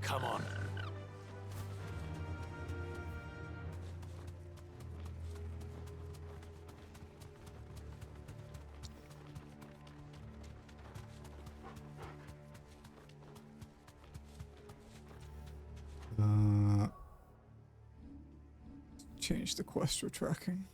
Come on. Change the quest we're tracking.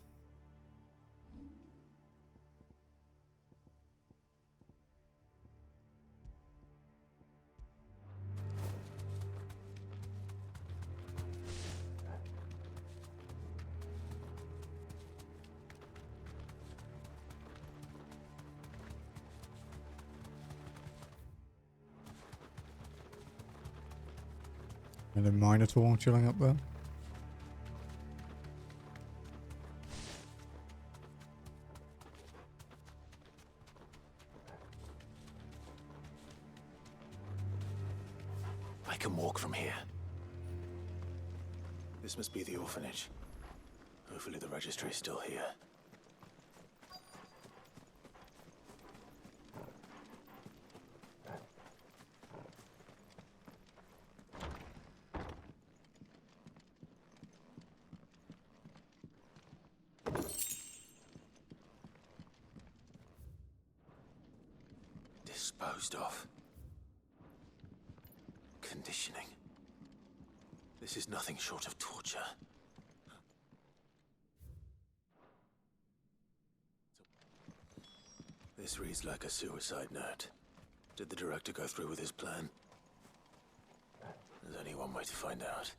And a Minotaur chilling up there. I can walk from here. This must be the orphanage. Hopefully the registry is still here. Disposed of. Conditioning. This is nothing short of torture. This reads like a suicide note. Did the director go through with his plan? There's only one way to find out.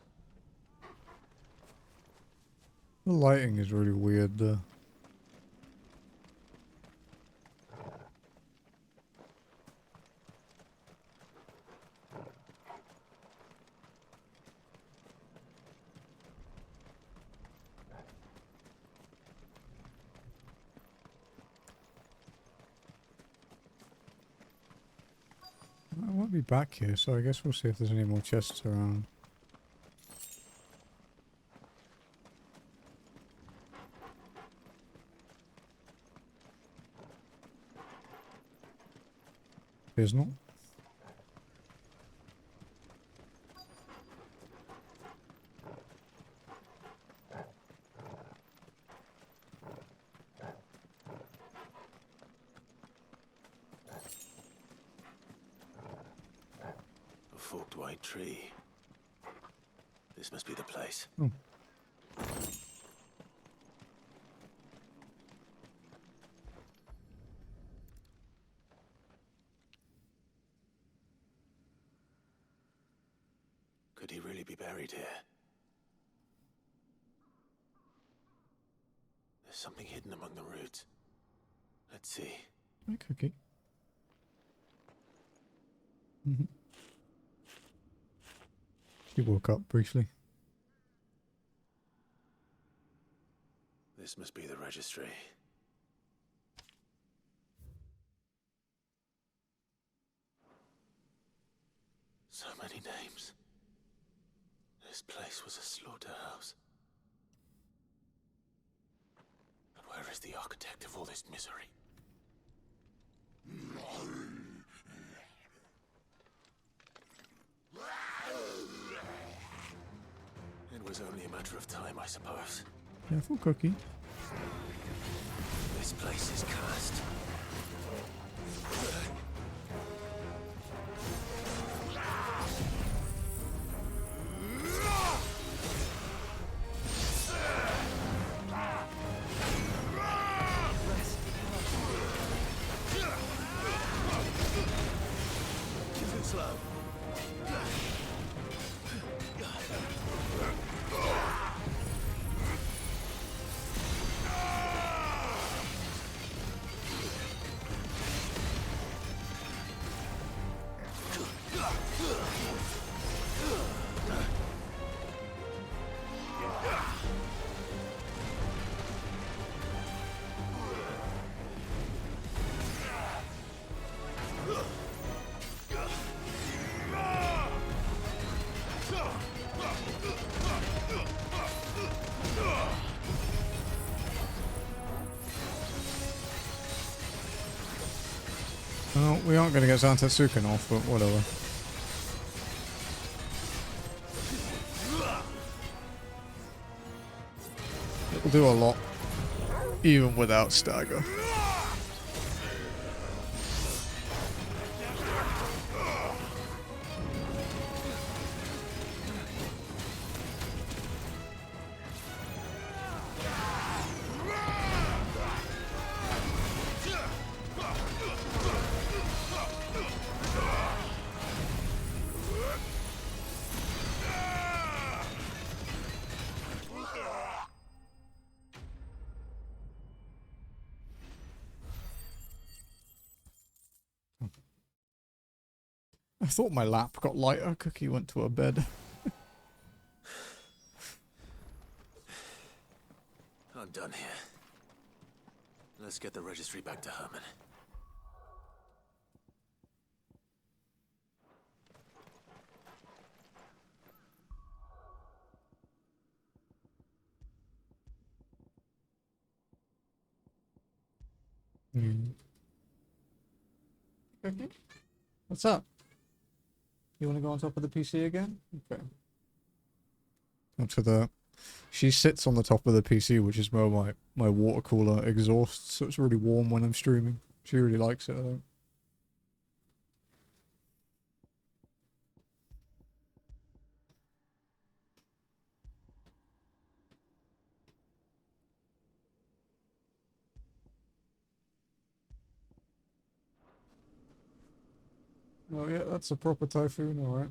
The lighting is really weird there. I won't be back here, so I guess we'll see if there's any more chests around. There's not. A forked white tree. This must be the place. Oh. be buried here? There's something hidden among the roots. Let's see. Hi, Cookie. Mm-hmm. She woke up briefly. This must be the registry. So many names. This place was a slaughterhouse. But where is the architect of all this misery? It was only a matter of time, I suppose. Careful, Cookie. This place is cursed. Too slow. Well, we aren't going to get Zantetsuken off, but whatever. It'll do a lot, even without stagger. I thought my lap got lighter. Cookie went to her bed. I'm done here. Let's get the registry back to Herman. Okay. What's up? You want to go on top of the PC again? Okay. Up to the... She sits on the top of the PC, which is where my water cooler exhausts, so it's really warm when I'm streaming. She really likes it, I think. Oh yeah, that's a proper typhoon, alright.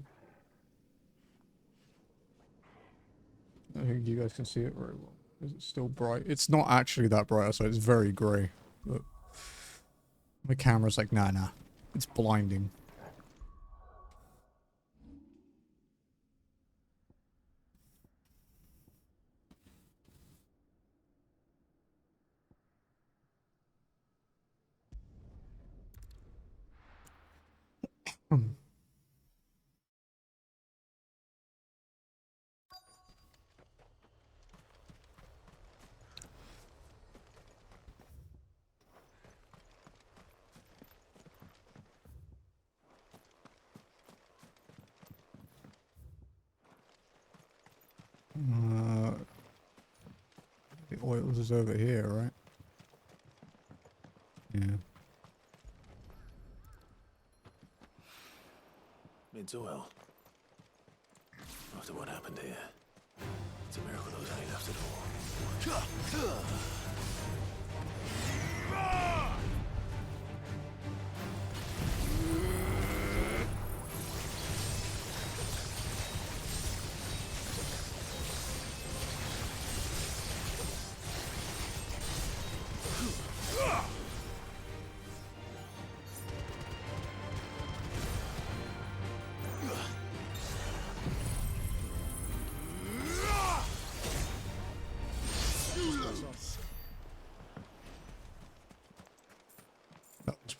I think you guys can see it very well. Is it still bright? It's not actually that bright outside, it's very grey. But my camera's like, nah. It's blinding. The oils is over here, right? Yeah. It's oil. After what happened here, it's a miracle those ain't left at all.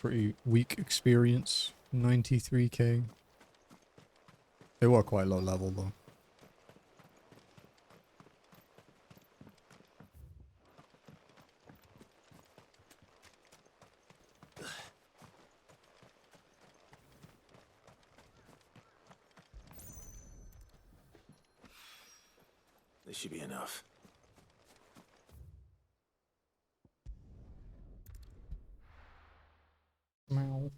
pretty weak experience. 93k. They were quite low level though. This should be enough. Meow.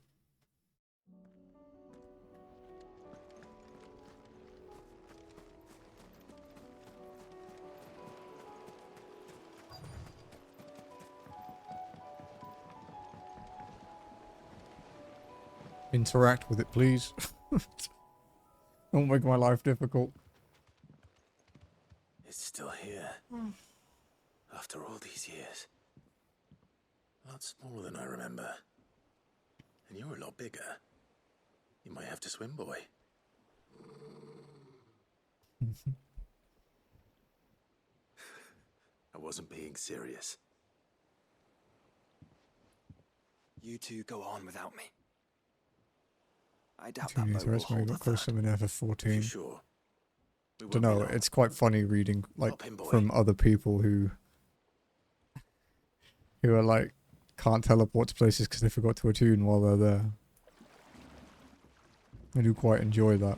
Interact with it, please. Don't make my life difficult. It's still here. After all these years. A lot smaller than I remember. And you're a lot bigger. You might have to swim, boy. I wasn't being serious. You two go on without me. I doubt Junior that boat will Threats may hold got a close to an F14. Sure. Don't know, it's quite funny reading like from other people who are like can't teleport to places because they forgot to attune while they're there. I do quite enjoy that.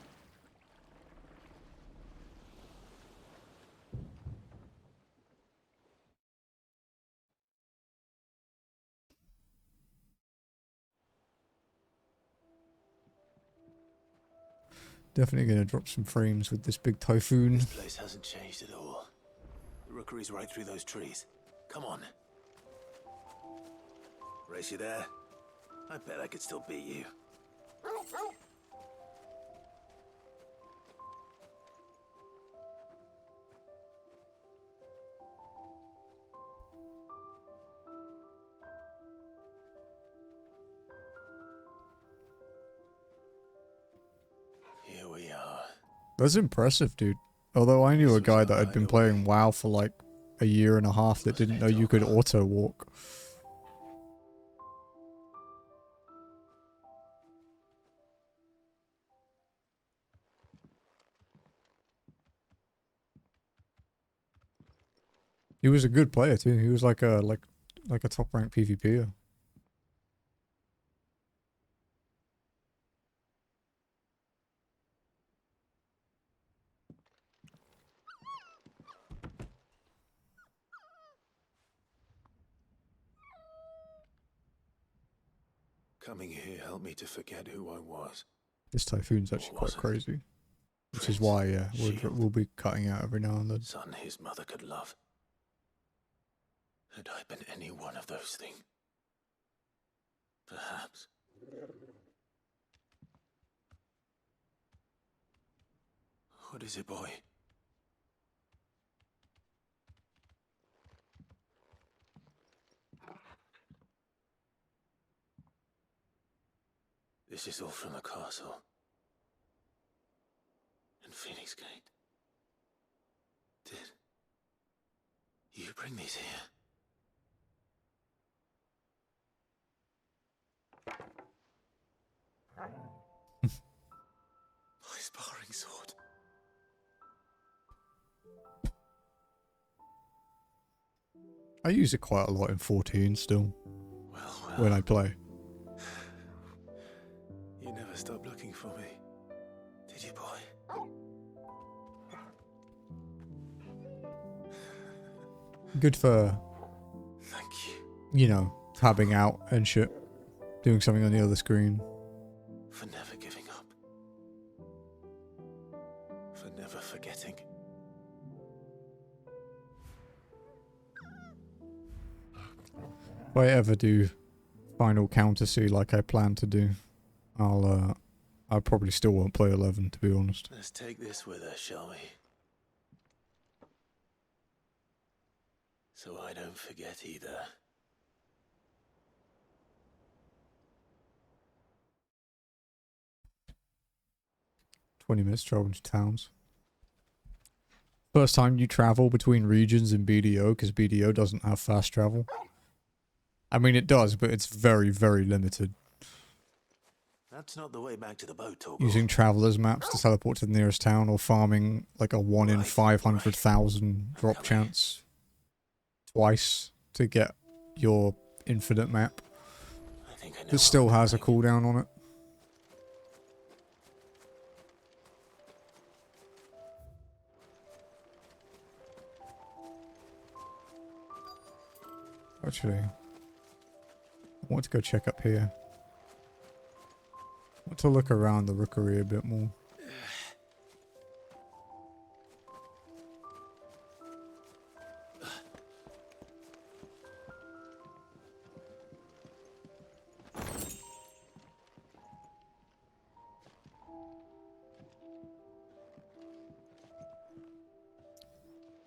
Definitely gonna drop some frames with this big typhoon. This place hasn't changed at all. The rookery's right through those trees. Come on. Race, you there? I bet I could still beat you. Here we are. That's impressive, dude. Although I knew a guy that had been playing WoW for like a year and a half that didn't know you could auto walk. He was a good player too. He was like a top ranked PvPer. Coming here helped me to forget who I was. This typhoon's actually quite crazy. Which is why, yeah, we'll be cutting out every now and then. Son his mother could love. Had I been any one of those things? Perhaps. What is it, boy? This is all from the castle. In Phoenix Gate. Did you bring these here? My sparring sword. I use it quite a lot in 14 still. When I play. You never stopped looking for me, did you, boy? Good for, Thank you know, tabbing out and shit. Doing something on the other screen. For never giving up. For never forgetting. If I ever do final counter-C like I plan to do, I probably still won't play 11, to be honest. Let's take this with us, shall we? So I don't forget either. $20 traveling to towns. First time you travel between regions in BDO, because BDO doesn't have fast travel. I mean, it does, but it's very, very limited. That's not the way back to the boat, Torgal. Using travelers maps to teleport to the nearest town, or farming like a 1 in 500,000 drop chance twice to get your infinite map. That still has a cooldown on it. Actually, I want to go check up here. I want to look around the rookery a bit more.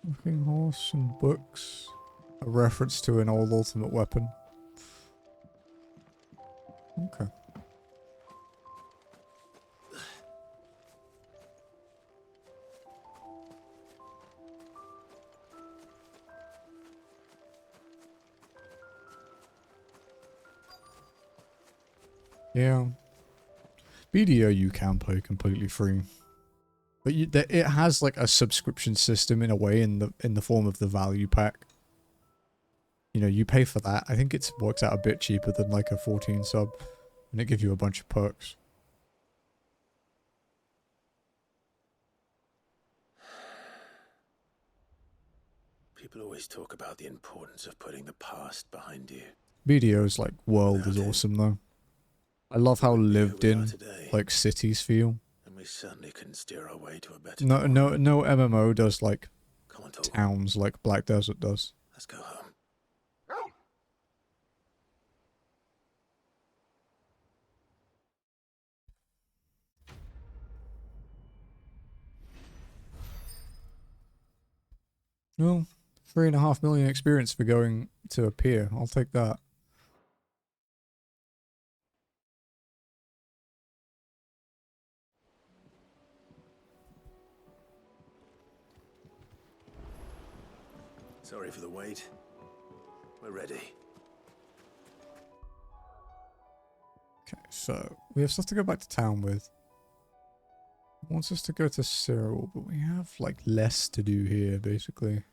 Looking horse and books. A reference to an old ultimate weapon. Okay. Yeah. BDO you can play completely free. But it has like a subscription system in a way in the form of the value pack. You know, you pay for that. I think it works out a bit cheaper than like a 14 sub. And it gives you a bunch of perks. People always talk about the importance of putting the past behind you. BDO's like world is awesome though. I love how lived in like cities feel. And we certainly couldn't steer our way to a better No MMO does like towns like Black Desert does. Let's go home. Well, 3.5 million experience for going to a pier. I'll take that. Sorry for the wait. We're ready. Okay, so we have stuff to go back to town with. It wants us to go to Cyril, but we have like less to do here, basically.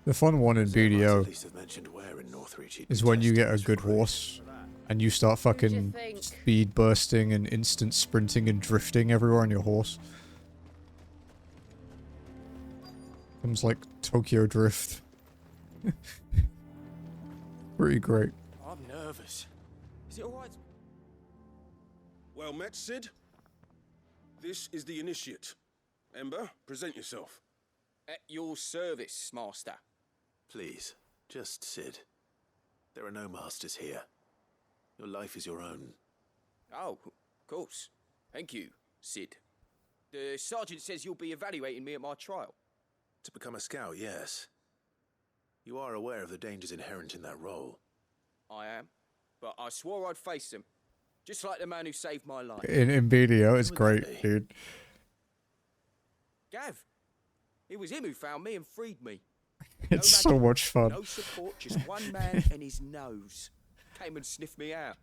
The fun one in BDO is when you get a good horse and you start fucking speed bursting and instant sprinting and drifting everywhere on your horse. Comes like Tokyo Drift. Pretty great. I'm nervous. Is it alright? Well met, Sid. This is the initiate. Ember, present yourself. At your service, Master. Please, just Sid. There are no masters here. Your life is your own. Oh, of course. Thank you, Sid. The sergeant says you'll be evaluating me at my trial. To become a scout, yes. You are aware of the dangers inherent in that role. I am, but I swore I'd face them. Just like the man who saved my life. In BDO, it's great, dude. Gav. It was him who found me and freed me. It's so much fun. No support, just one man and his nose. Came and sniffed me out.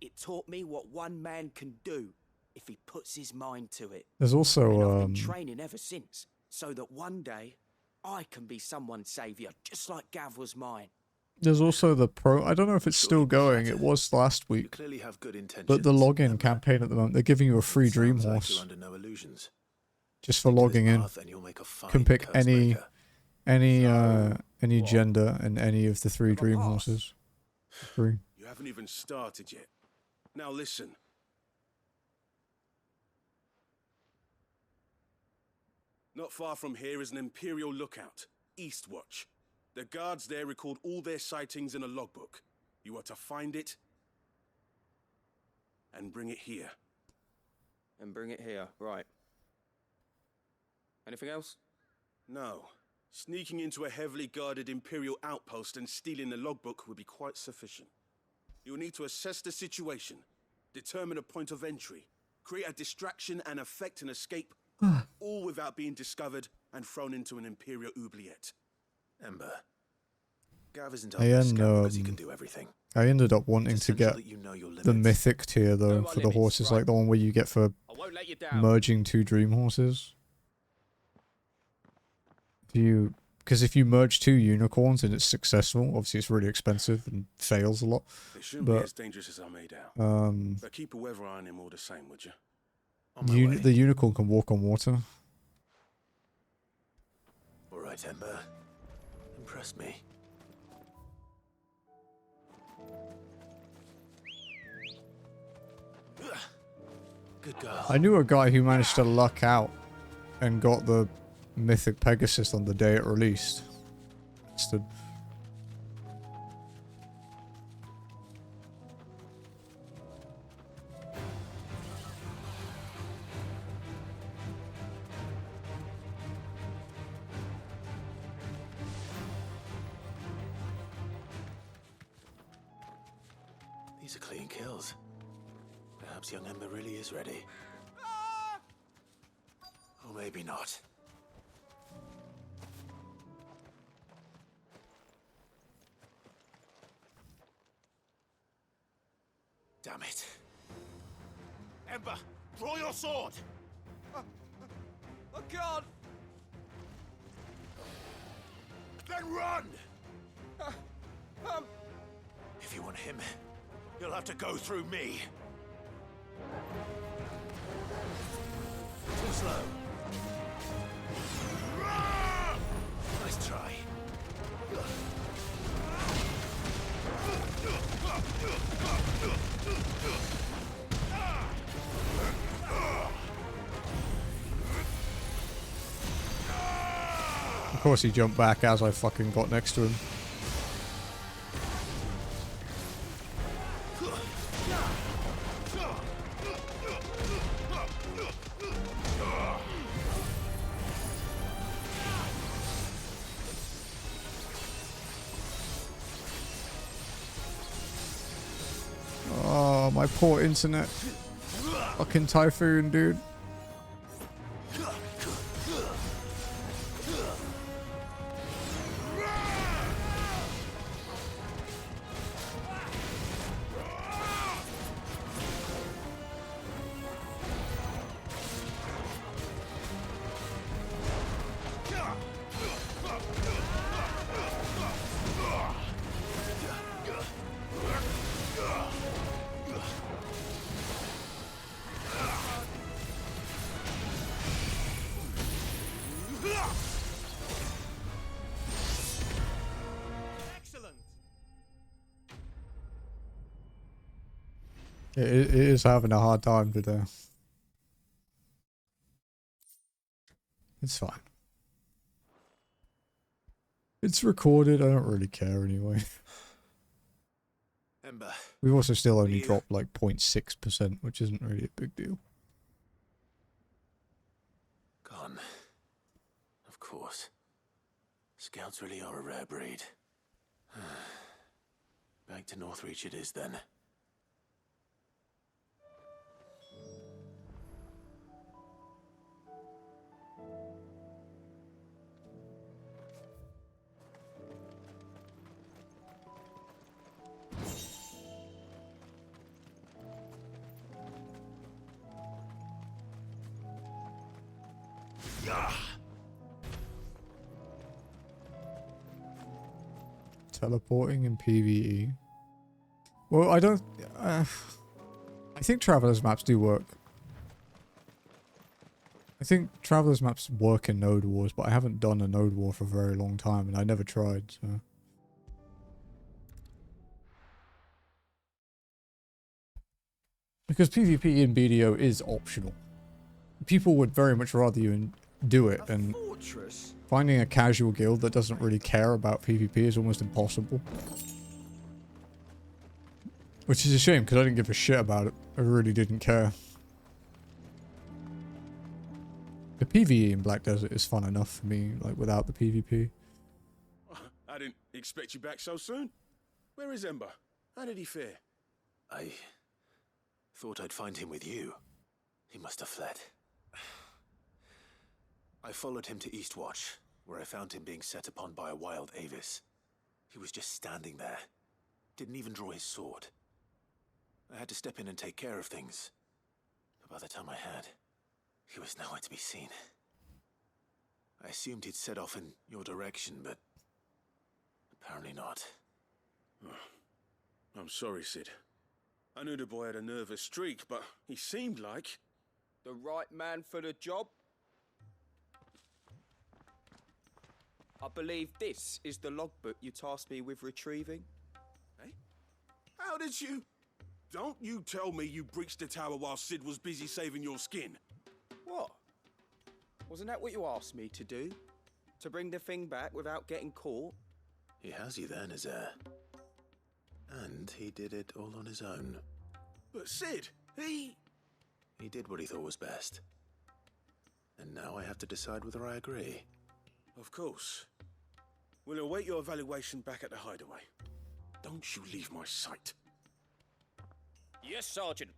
It taught me what one man can do if he puts his mind to it. There's also and I've been training ever since, so that one day I can be someone's savior, just like Gav was mine. There's also the pro. I don't know if it's still going. It was last week. Clearly have good intentions. But the login campaign at the moment, they're giving you a free dream horse. Under no illusions. Just for logging in. You can pick any gender and any of the 3 dream horses. Free. You haven't even started yet. Now listen. Not far from here is an Imperial lookout, Eastwatch. The guards there record all their sightings in a logbook. You are to find it and bring it here. And bring it here, right. Anything else? No. Sneaking into a heavily guarded Imperial outpost and stealing the logbook would be quite sufficient. You'll need to assess the situation, determine a point of entry, create a distraction and effect an escape, all without being discovered and thrown into an Imperial oubliette. Ember, Gav isn't I only a scout because he can do everything. ended up wanting to get that you know your the limits. mythic tier though for the horses, like the one where you get for merging 2 dream horses. Because if you merge 2 unicorns and it's successful, obviously it's really expensive and fails a lot. It shouldn't be as dangerous as I made out. But keep a weather eye on him all the same, would you? the unicorn can walk on water. All right, Ember. Impress me. Good girl. I knew a guy who managed to luck out and got the mythic Pegasus on the day it released. These are clean kills. Perhaps young Ember really is ready. Or maybe not. Damn it. Ember, draw your sword! I can't! Then run! If you want him, you'll have to go through me. Too slow. Nice try. Of course he jumped back as I fucking got next to him. Oh, my poor internet. Fucking typhoon, dude. It is having a hard time today. It's fine. It's recorded, I don't really care anyway. Ember. We've also still only dropped like 0.6%, which isn't really a big deal. Gone. Of course. Scouts really are a rare breed. Back to Northreach it is then. Teleporting in PvE. Well, I don't... I think Traveler's Maps do work. I think Traveler's Maps work in Node Wars, but I haven't done a Node War for a very long time, and I never tried, so... Because PvP in BDO is optional. People would very much rather you do it, and finding a casual guild that doesn't really care about PvP is almost impossible. Which is a shame, because I didn't give a shit about it. I really didn't care. The PvE in Black Desert is fun enough for me, like, without the PvP. I didn't expect you back so soon. Where is Ember? How did he fare? I Thought I'd find him with you. He must have fled. I followed him to Eastwatch, where I found him being set upon by a wild Avis. He was just standing there. Didn't even draw his sword. I had to step in and take care of things. But by the time I had, he was nowhere to be seen. I assumed he'd set off in your direction, but apparently not. I'm sorry, Sid. I knew the boy had a nervous streak, but he seemed like... The right man for the job? I believe this is the logbook you tasked me with retrieving. Eh? How did you... Don't you tell me you breached the tower while Sid was busy saving your skin. What? Wasn't that what you asked me to do? To bring the thing back without getting caught? He has you there, Nazaire. And he did it all on his own. But Sid, he did what he thought was best. And now I have to decide whether I agree. Of course. We'll await your evaluation back at the hideaway. Don't you leave my sight. Yes, Sergeant.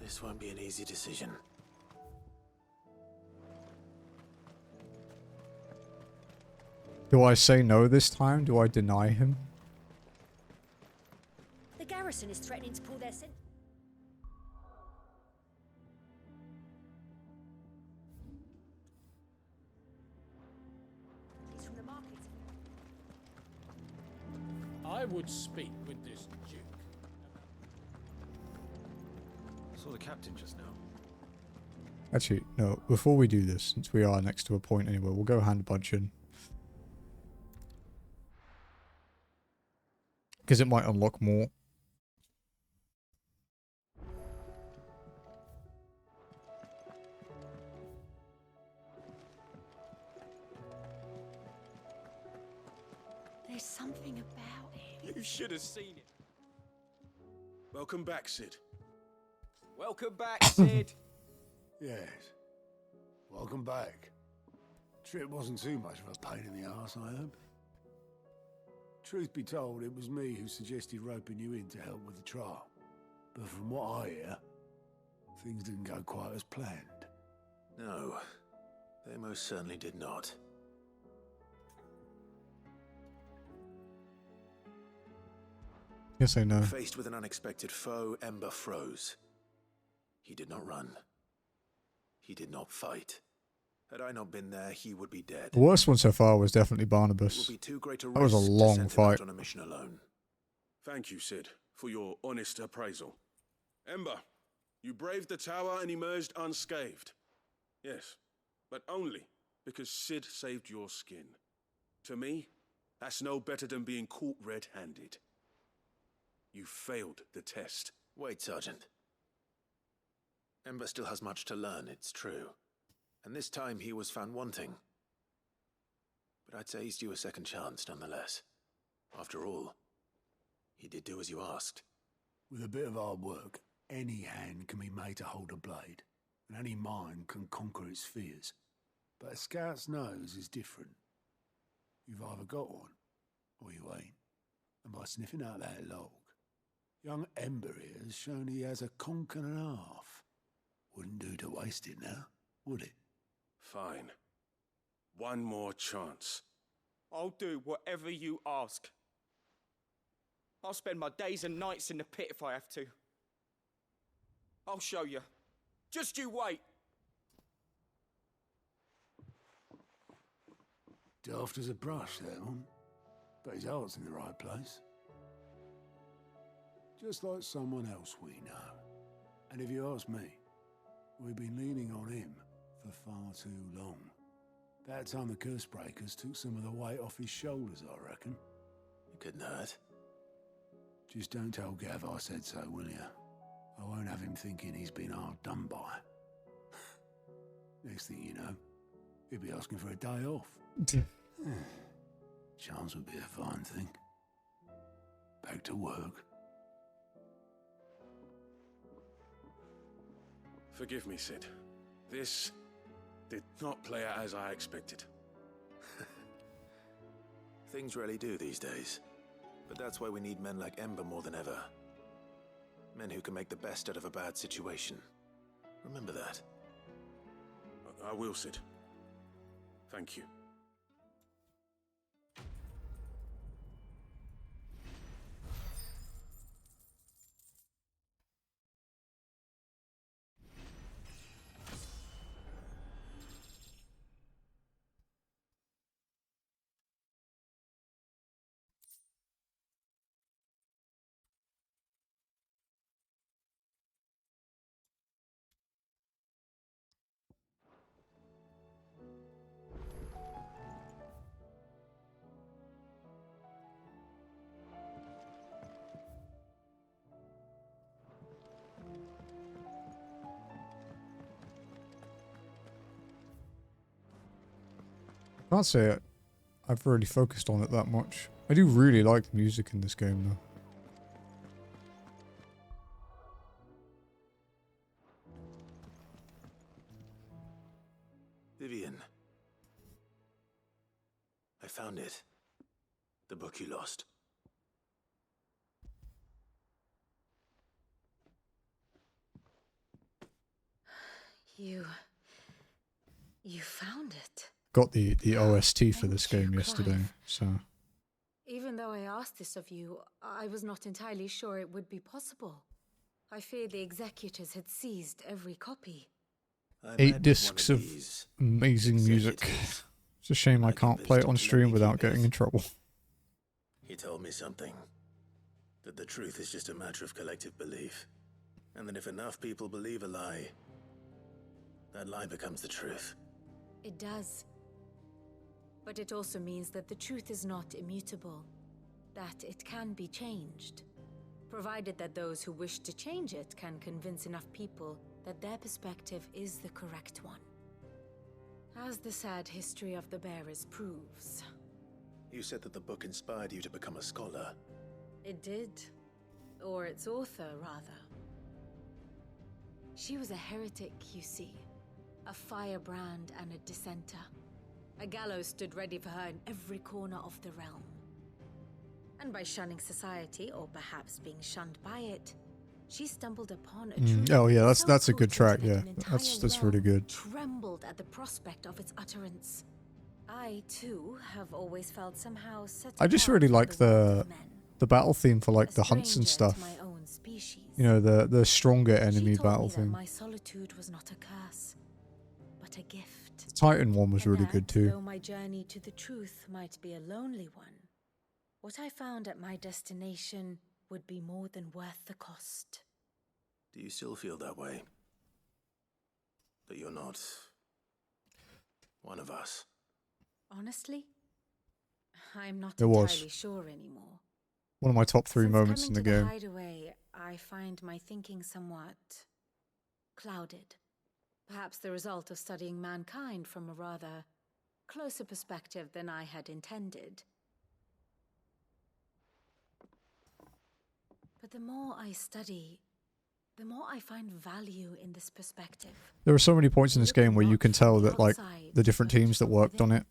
This won't be an easy decision. Do I say no this time? Do I deny him? The garrison is threatening to pull their sin. He's from the market. I would speak with this Duke. I saw the captain just now. Actually, no. Before we do this, since we are next to a point anyway, we'll go hand bunching. Because it might unlock more. There's something about it. You should have seen it. Welcome back, Sid. Welcome back, Sid. Yes. Welcome back. Trip wasn't too much of a pain in the arse, I hope. Truth be told, it was me who suggested roping you in to help with the trial. But from what I hear, things didn't go quite as planned. No, they most certainly did not. Yes, I know. Faced with an unexpected foe, Ember froze. He did not run. He did not fight. Had I not been there, he would be dead. The worst one so far was definitely Barnabas. It would be too great a That was a risk to long send him fight. out on a mission alone. Thank you, Sid, for your honest appraisal. Ember, you braved the tower and emerged unscathed. Yes, but only because Sid saved your skin. To me, that's no better than being caught red-handed. You failed the test. Wait, Sergeant. Ember still has much to learn, it's true. And this time he was found wanting. But I'd say he's due a second chance, nonetheless. After all, he did do as you asked. With a bit of hard work, any hand can be made to hold a blade, and any mind can conquer its fears. But a scout's nose is different. You've either got one, or you ain't. And by sniffing out that log, young Ember here has shown he has a conk and a half. Wouldn't do to waste it now, would it? Fine. One more chance. I'll do whatever you ask. I'll spend my days and nights in the pit if I have to. I'll show you. Just you wait. Daft as a brush, that one. But his heart's in the right place. Just like someone else we know. And if you ask me, we've been leaning on him for far too long. That time the curse breakers took some of the weight off his shoulders, I reckon. It couldn't hurt. Just don't tell Gav I said so, will you? I won't have him thinking he's been hard done by. Next thing you know, he'll be asking for a day off. Chance would be a fine thing. Back to work. Forgive me, Sid. This did not play out as I expected. Things rarely do these days. But that's why we need men like Ember more than ever. Men who can make the best out of a bad situation. Remember that. I will, Sid. Thank you. I can't say I've really focused on it that much. I do really like the music in this game though. Vivian. I found it. The book you lost. You found it. Got the OST for this game yesterday, so... Even though I asked this of you, I was not entirely sure it would be possible. I fear the executors had seized every copy. 8 discs of amazing music. It's a shame I can't play it on stream without getting in trouble. He told me something. That the truth is just a matter of collective belief. And that if enough people believe a lie, that lie becomes the truth. It does. But it also means that the truth is not immutable. That it can be changed. Provided that those who wish to change it can convince enough people that their perspective is the correct one. As the sad history of the Bearers proves. You said that the book inspired you to become a scholar. It did. Or its author, rather. She was a heretic, you see. A firebrand and a dissenter. A gallows stood ready for her in every corner of the realm. And by shunning society, or perhaps being shunned by it, she stumbled upon a truth. Oh yeah, so that's a good track, potent yeah. that an entire That's really realm good. Trembled at the prospect of its utterance. I, too, have always felt somehow set I just apart really from like the world of the men. battle theme for like the hunts and stranger to stuff. my own species. You know, the stronger enemy She told battle me that theme. my solitude was not a curse, but a gift. The Titan one was And really that, good too. though my journey to the truth might be a lonely one, what I found at my destination would be more than worth the cost. Do you still feel that way? That you're not one of us? Honestly, I'm not It was. entirely sure anymore. One of my top 3 Since moments coming in the to game. hideaway, I find my thinking somewhat clouded. Perhaps the result of studying mankind from a rather closer perspective than I had intended. But the more I study, the more I find value in this perspective. There are so many points in this game where you can tell that like the different teams that worked on it,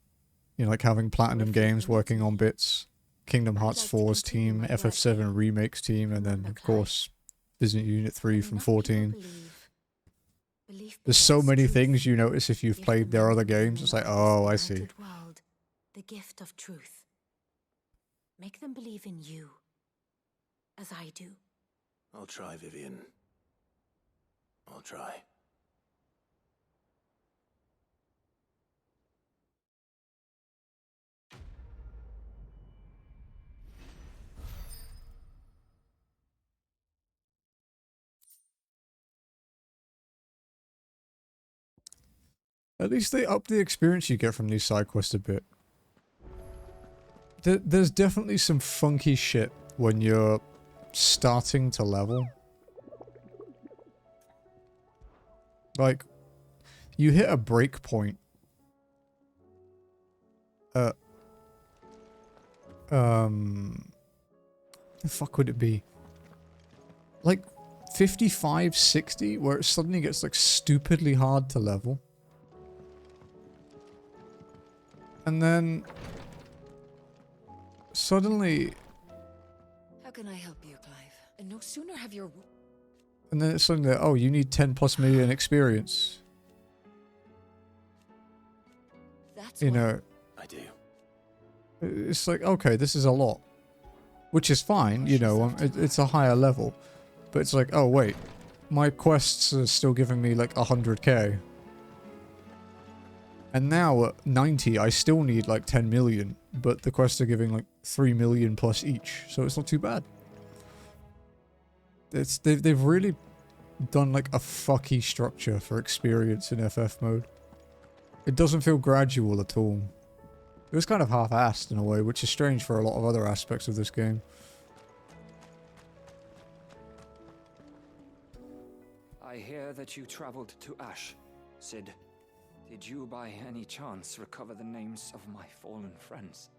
you know, like having Platinum Games working on bits, Kingdom Hearts 4's team, FF7 Remakes team, and then of course Business Unit 3 from 14. There's so many things you notice if you've played their other games. It's like, oh, I see. World, the gift of truth. Make them believe in you, as I do. I'll try, Vivian. I'll try. At least they up the experience you get from these side quests a bit. There's definitely some funky shit when you're starting to level. Like, you hit a break point. The fuck would it be? Like 55, 60, where it suddenly gets like stupidly hard to level. And then suddenly, How can I help you, Clive? And no sooner have your... and then it's suddenly, oh, you need 10 plus million experience. That's you know, I do. it's like, okay, this is a lot. Which is fine, you know, it's a higher level. But it's like, oh wait, my quests are still giving me like 100k. And now at 90, I still need like 10 million. But the quests are giving like 3 million plus each. So it's not too bad. They've really done like a fucky structure for experience in FF mode. It doesn't feel gradual at all. It was kind of half-assed in a way, which is strange for a lot of other aspects of this game. I hear that you traveled to Ash, Sid. Did you by any chance recover the names of my fallen friends?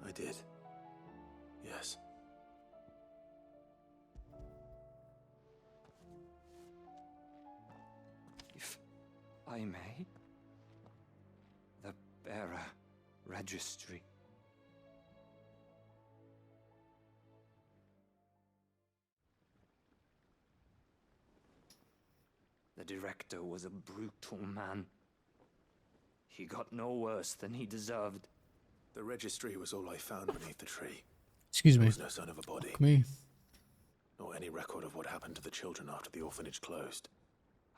I did. Yes. If I may? The bearer registry. The director was a brutal man. He got no worse than he deserved. The registry was all I found beneath the tree. Excuse me. There was no sign of a body. Fuck me. Nor any record of what happened to the children after the orphanage closed.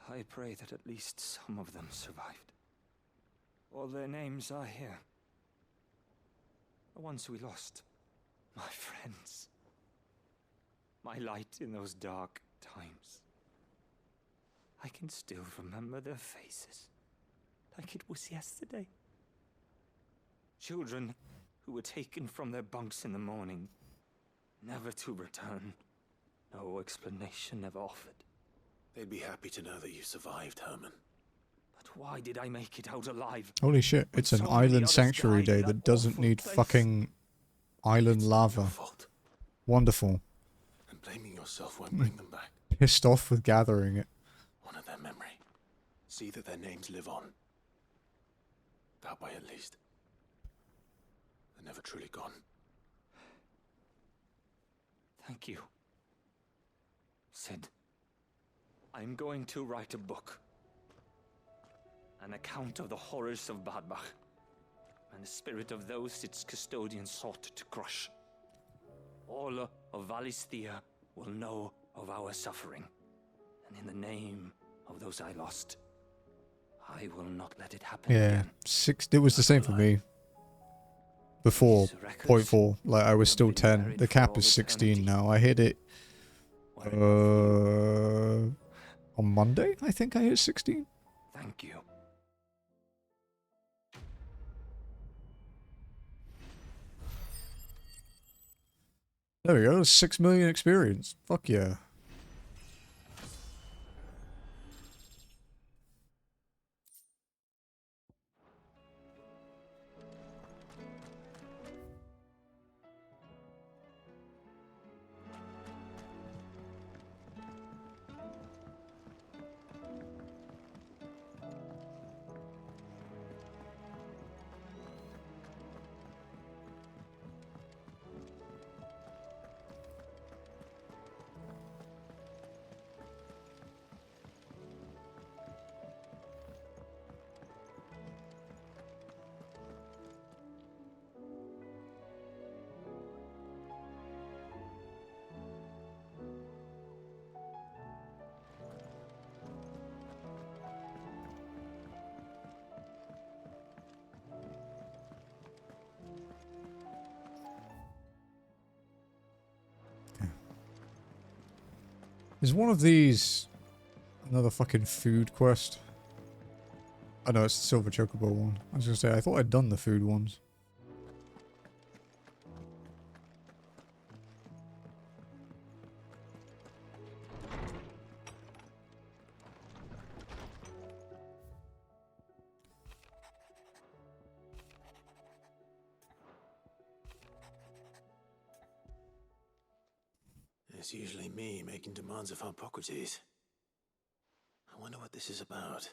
I pray that at least some of them survived. All their names are here. The ones we lost. My friends. My light in those dark times. I can still remember their faces. Like it was yesterday. Children who were taken from their bunks in the morning. Never to return. No explanation ever offered. They'd be happy to know that you survived, Herman. But why did I make it out alive? Holy shit, it's an island sanctuary day that doesn't need fucking island lava. Wonderful. And blaming yourself won't bring them back. Pissed off with gathering it. Honor their memory. See that their names live on. That way at least. They're never truly gone. Thank you. Sid, I'm going to write a book. An account of the horrors of Badbach, and the spirit of those its custodians sought to crush. All of Valisthea will know of our suffering, and in the name of those I lost, I will not let it happen again. It was the same for me. Before point 4, like I was still 10. The cap is 16 now. I hit it on Monday, I think I hit 16. Thank you. There we go, 6 million experience. Fuck yeah. Is one of these another fucking food quest? Oh no, it's the Silver Chocobo one. I was gonna say, I thought I'd done the food ones. It's usually me making demands of Hippocrates. I wonder what this is about.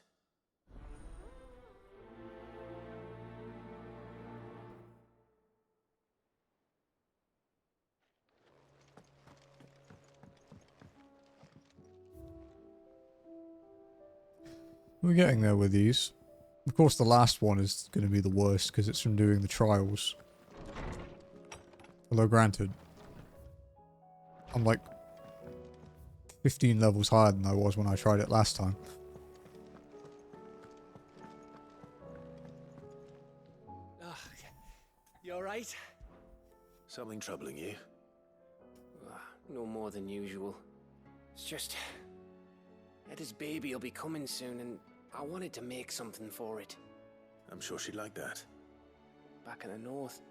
We're getting there with these. Of course, the last one is going to be the worst because it's from doing the trials. Although, granted, I'm like 15 levels higher than I was when I tried it last time. You alright? Something troubling you? No more than usual. It's just... Eda's baby will be coming soon, and I wanted to make something for it. I'm sure she'd like that. Back in the north,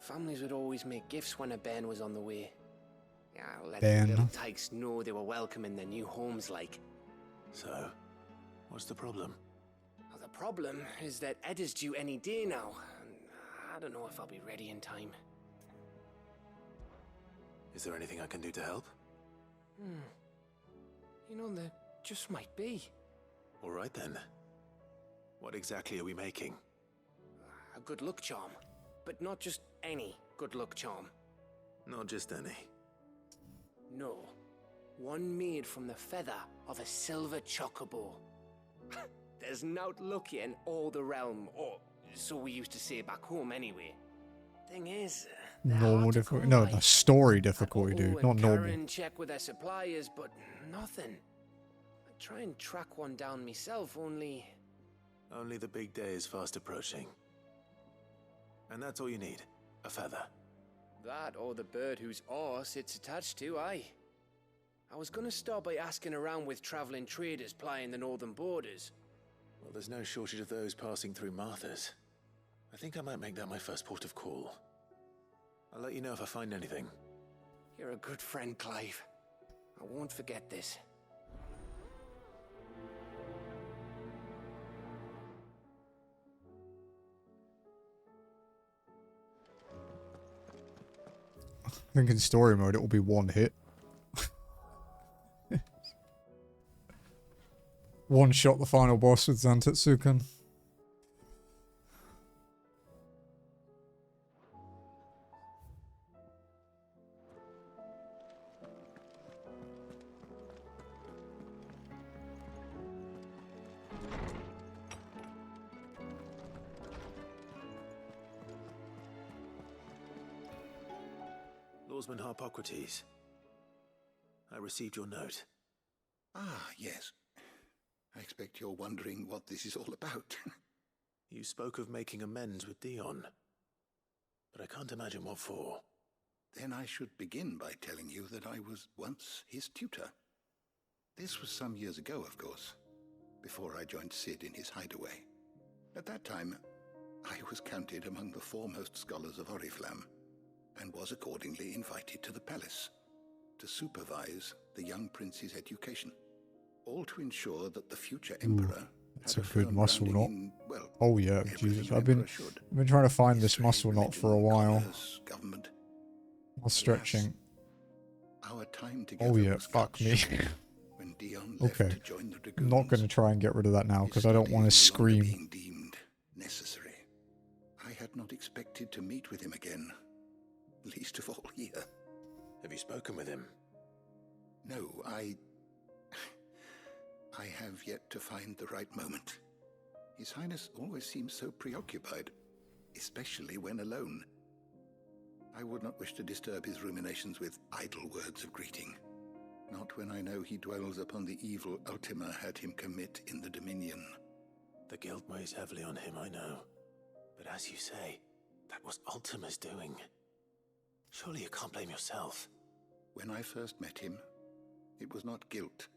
families would always make gifts when a bairn was on the way. Yeah, let Bairn. the little tykes know they were welcome in their new homes, like. So, what's the problem? Well, the problem is that Eda's due any day now, and I don't know if I'll be ready in time. Is there anything I can do to help? You know, there just might be. All right then. What exactly are we making? A good luck charm. But not just any good luck charm. Not just any. No. One made from the feather of a silver chocobo. There's naught lucky in all the realm, or so we used to say back home anyway. Thing is, Normal difficulty? No, the story difficulty, dude. Not normal. Karen check with their suppliers, but nothing. I try and track one down myself, only... Only the big day is fast approaching. And that's all you need? A feather? That or the bird whose arse it's attached to, aye. I was gonna start by asking around with traveling traders plying the northern borders. Well, there's no shortage of those passing through Martha's. I think I might make that my first port of call. I'll let you know if I find anything. You're a good friend, Clive. I won't forget this. I think in story mode it will be one hit. One shot the final boss with Zantetsuken. Lawsman Harpocrates. I received your note. Ah, yes. I expect you're wondering what this is all about. You spoke of making amends with Dion. But I can't imagine what for. Then I should begin by telling you that I was once his tutor. This was some years ago, of course, before I joined Sid in his hideaway. At that time, I was counted among the foremost scholars of Oriflamme, and was accordingly invited to the palace to supervise the young prince's education, all to ensure that the future emperor That's had a good muscle knot. well, Oh yeah, Jesus. I've been trying to find this muscle knot for a while. Government. While stretching. Our time together Oh yeah, was fuck cut me. short when Dion left Okay. to join the I'm not going to try and get rid of that now because I don't want to scream. being deemed necessary. I had not expected to meet with him again, least of all here. Have you spoken with him? No, I have yet to find the right moment. His Highness always seems so preoccupied, especially when alone. I would not wish to disturb his ruminations with idle words of greeting, not when I know he dwells upon the evil Ultima had him commit in the Dominion. The guilt weighs heavily on him, I know. But as you say, that was Ultima's doing. Surely you can't blame yourself. When I first met him, it was not guilt,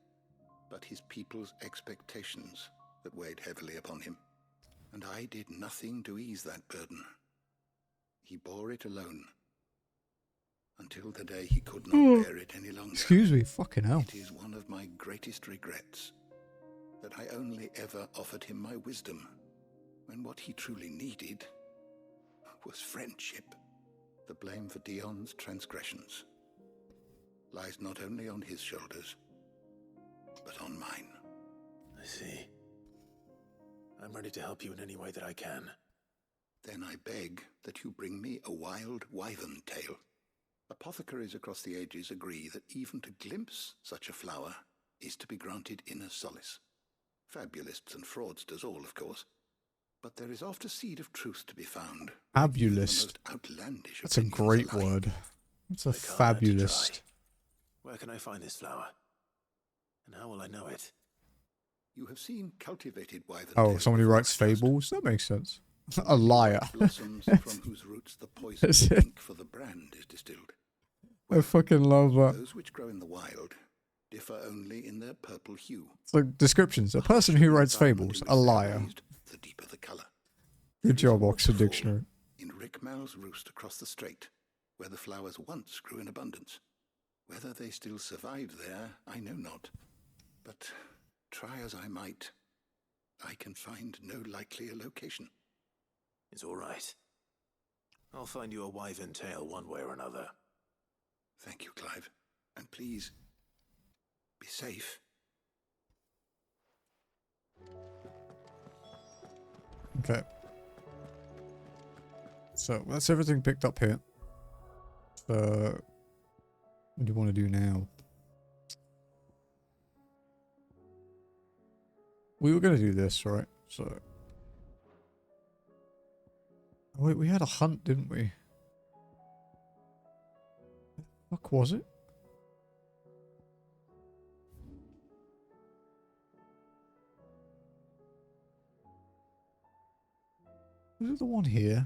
but his people's expectations that weighed heavily upon him. And I did nothing to ease that burden. He bore it alone, until the day he could not bear it any longer. Excuse me, fucking hell. It is one of my greatest regrets that I only ever offered him my wisdom, when what he truly needed was friendship. The blame for Dion's transgressions lies not only on his shoulders, but on mine. I see. I'm ready to help you in any way that I can. Then I beg that you bring me a wild wyvern tail. Apothecaries across the ages agree that even to glimpse such a flower is to be granted inner solace. Fabulists and fraudsters all, of course. But there is oft a seed of truth to be found. Fabulist. Outlandish That's a great word. It's a fabulist. Where can I find this flower? And how will I know it? You have seen cultivated wyvern. Oh, someone who writes fables? That makes sense. A liar. Blossoms from whose roots the poison ink for the brand is distilled. I fucking love that. Those which grow in the wild differ only in their purple hue. It's like descriptions. A person who writes fables. A liar. The deeper the colour. Good job, Oxford Dictionary. In Rickmal's roost across the strait, where the flowers once grew in abundance. Whether they still survive there, I know not. But try as I might, I can find no likelier location. It's all right. I'll find you a wyvern tail one way or another. Thank you, Clive. And please, be safe. Okay. So, that's everything picked up here. What do you want to do now? We were going to do this, right? So... Oh, wait, we had a hunt, didn't we? What the fuck was it? Was it the one here?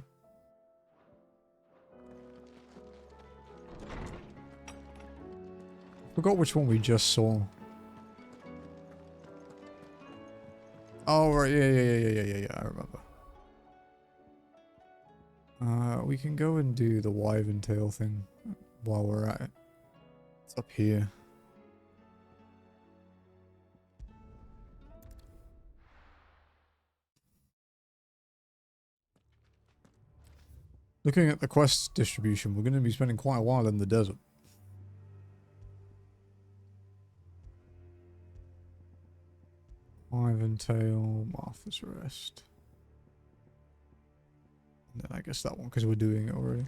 Forgot which one we just saw. Oh, right, yeah, I remember. We can go and do the wyvern tail thing while we're at it. It's up here. Looking at the quest distribution, we're going to be spending quite a while in the desert. Wyvern tail, Martha's Rest. And then I guess that one, because we're doing it already.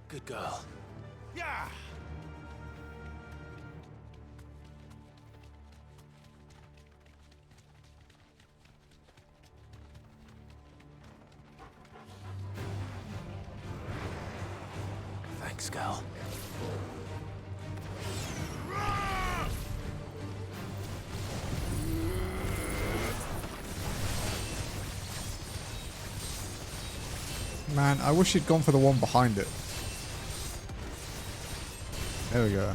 Good girl. Yeah! Thanks, girl. Man, I wish he'd gone for the one behind it. There we go.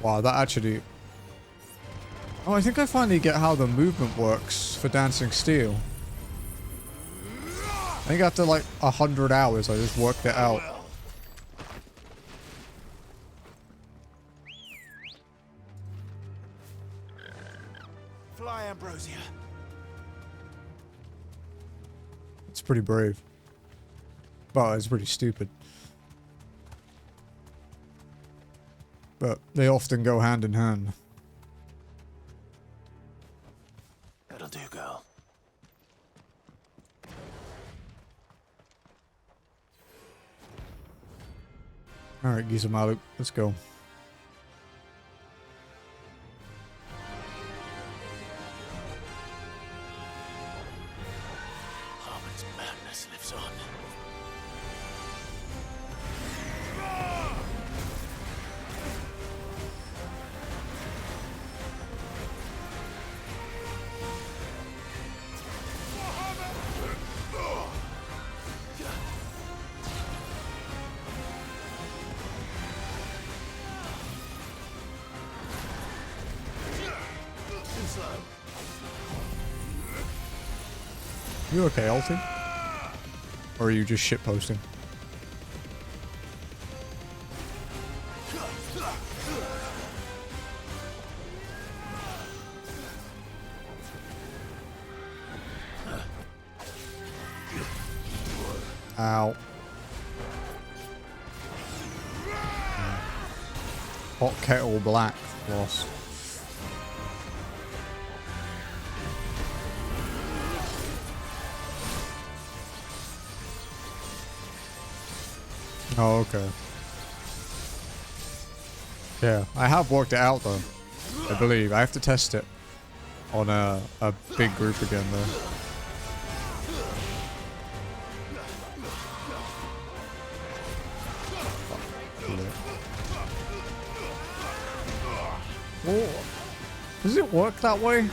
Wow, that actually... Oh, I think I finally get how the movement works for Dancing Steel. I think after like 100 hours, I just worked it out. Fly, Ambrosia. It's pretty brave. But it's pretty stupid. But they often go hand in hand. That'll do, girl. Alright, Gizamalu, let's go. Harmon's madness lives on. You okay, Alti? Or are you just shitposting? Ow. Hot kettle black. Lost. Oh, okay. Yeah, I have worked it out though. I believe. I have to test it on a big group again though. Oh, does it work that way?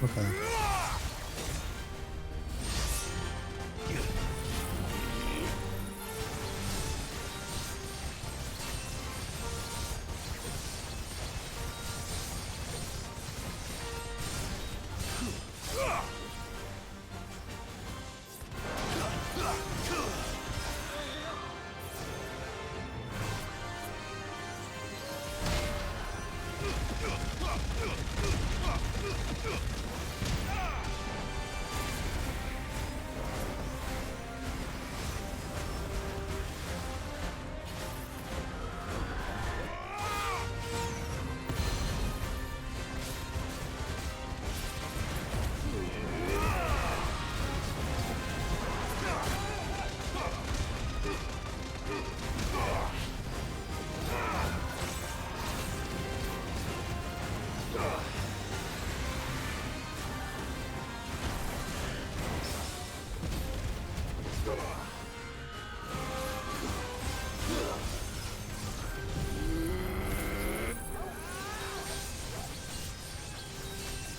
Okay.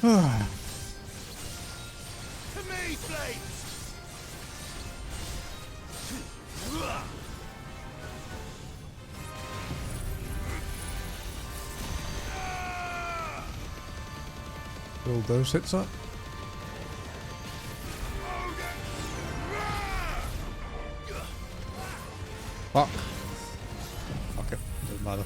To me, Flames! Build those hits up. Fuck. Fuck it. Doesn't matter.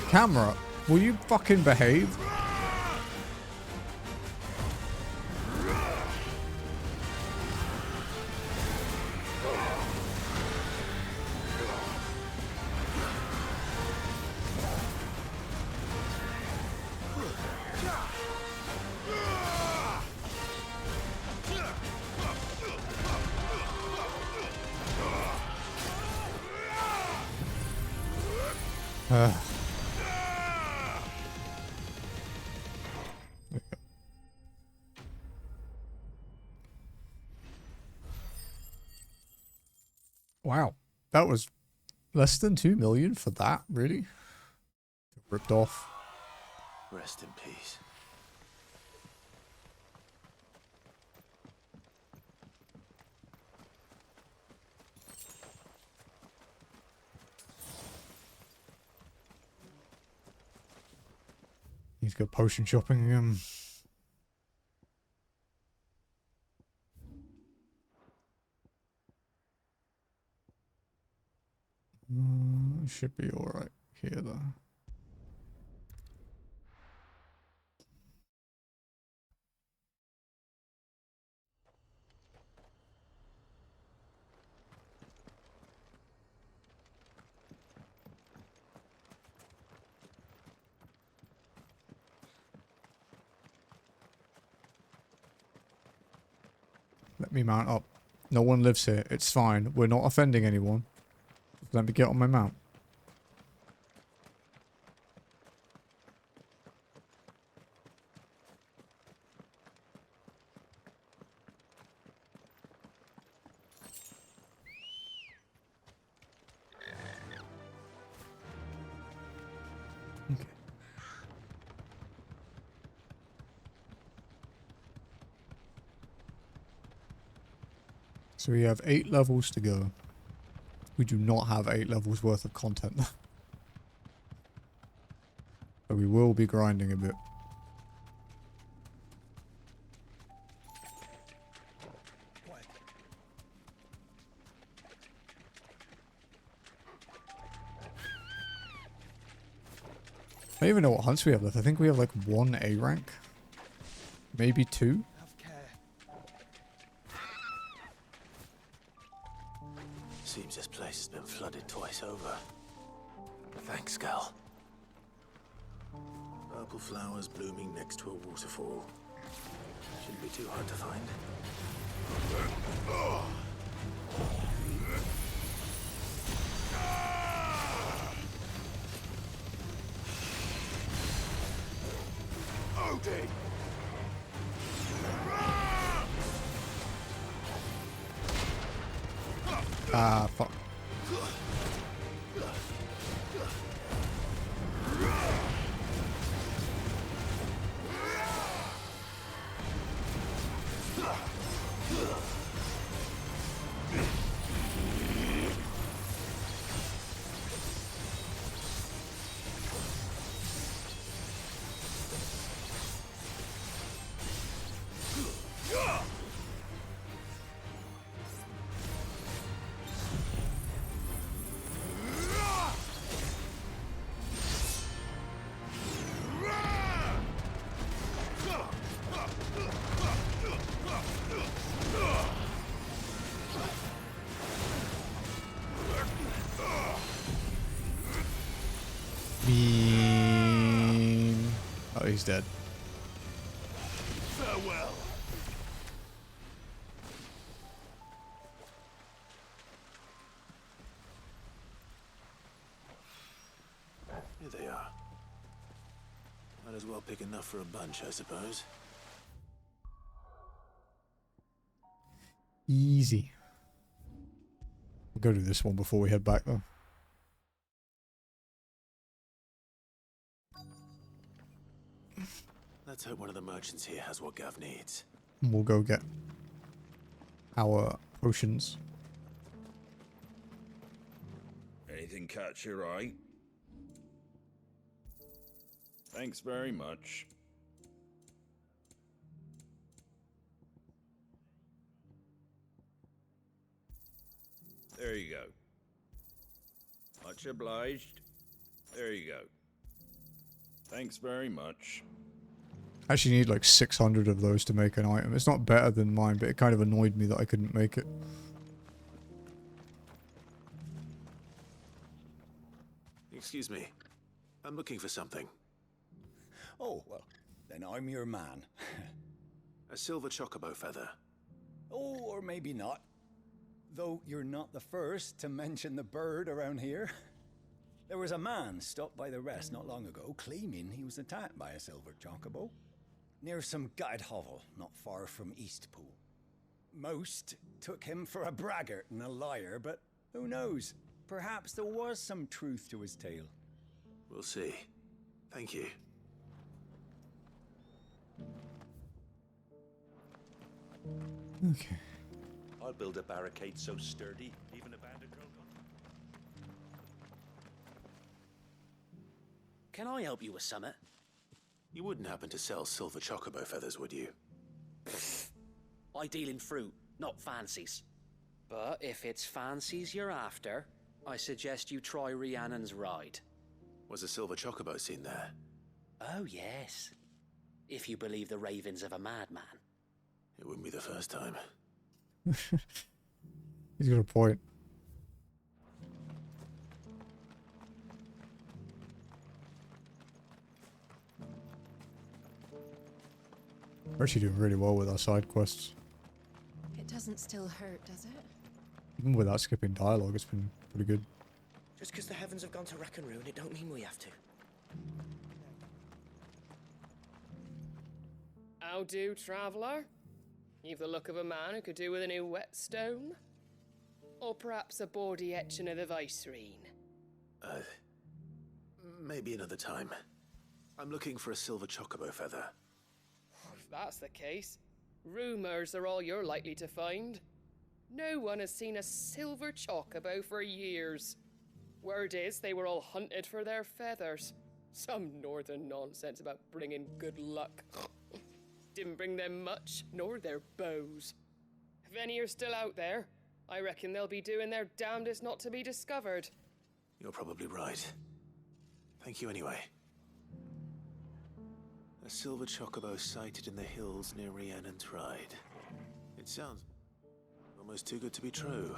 Camera, will you fucking behave? Wow, that was less than 2 million for that, really? Ripped off. Rest in peace. Need to go potion shopping again. Should be alright here though. Let me mount up. No one lives here. It's fine. We're not offending anyone. Let me get on my mount. So we have 8 levels to go. We do not have 8 levels worth of content. But we will be grinding a bit. I don't even know what hunts we have left. I think we have like 1 A rank. Maybe 2. Seems this place has been flooded twice over. Thanks, Gal. Purple flowers blooming next to a waterfall. Shouldn't be too hard to find. Odin! Ah, fuck. Oh, he's dead. Farewell. Here they are. Might as well pick enough for a bunch, I suppose. Easy. We'll go to this one before we head back though. Let's hope one of the merchants here has what Gav needs. And we'll go get our potions. Anything catch your eye? Thanks very much. There you go. Much obliged. There you go. Thanks very much. I actually need like 600 of those to make an item. It's not better than mine, but it kind of annoyed me that I couldn't make it. Excuse me. I'm looking for something. Oh, well, then I'm your man. A silver chocobo feather. Oh, or maybe not. Though you're not the first to mention the bird around here. There was a man stopped by the rest not long ago, claiming he was attacked by a silver chocobo. Near some gutted hovel, not far from Eastpool. Most took him for a braggart and a liar, but who knows? Perhaps there was some truth to his tale. We'll see. Thank you. Okay. I'll build a barricade so sturdy, even a bandit drone. Can I help you with something? You wouldn't happen to sell silver chocobo feathers, would you? I deal in fruit, not fancies. But if it's fancies you're after, I suggest you try Rhiannon's ride. Was a silver chocobo seen there? Oh, yes. If you believe the ravings of a madman. It wouldn't be the first time. He's got a point. We're actually doing really well with our side quests. It doesn't still hurt, does it? Even without skipping dialogue, it's been pretty good. Just because the heavens have gone to wreck and ruin, it don't mean we have to. How do, traveller? You've the look of a man who could do with a new whetstone? Or perhaps a bawdy etching of the Vicerine? Maybe another time. I'm looking for a silver chocobo feather. If that's the case, rumours are all you're likely to find. No one has seen a silver chocobo for years. Word is they were all hunted for their feathers. Some northern nonsense about bringing good luck. Didn't bring them much, nor their bows. If any are still out there, I reckon they'll be doing their damnedest not to be discovered. You're probably right. Thank you anyway. A silver chocobo sighted in the hills near Rhiannon's Ride. It sounds almost too good to be true.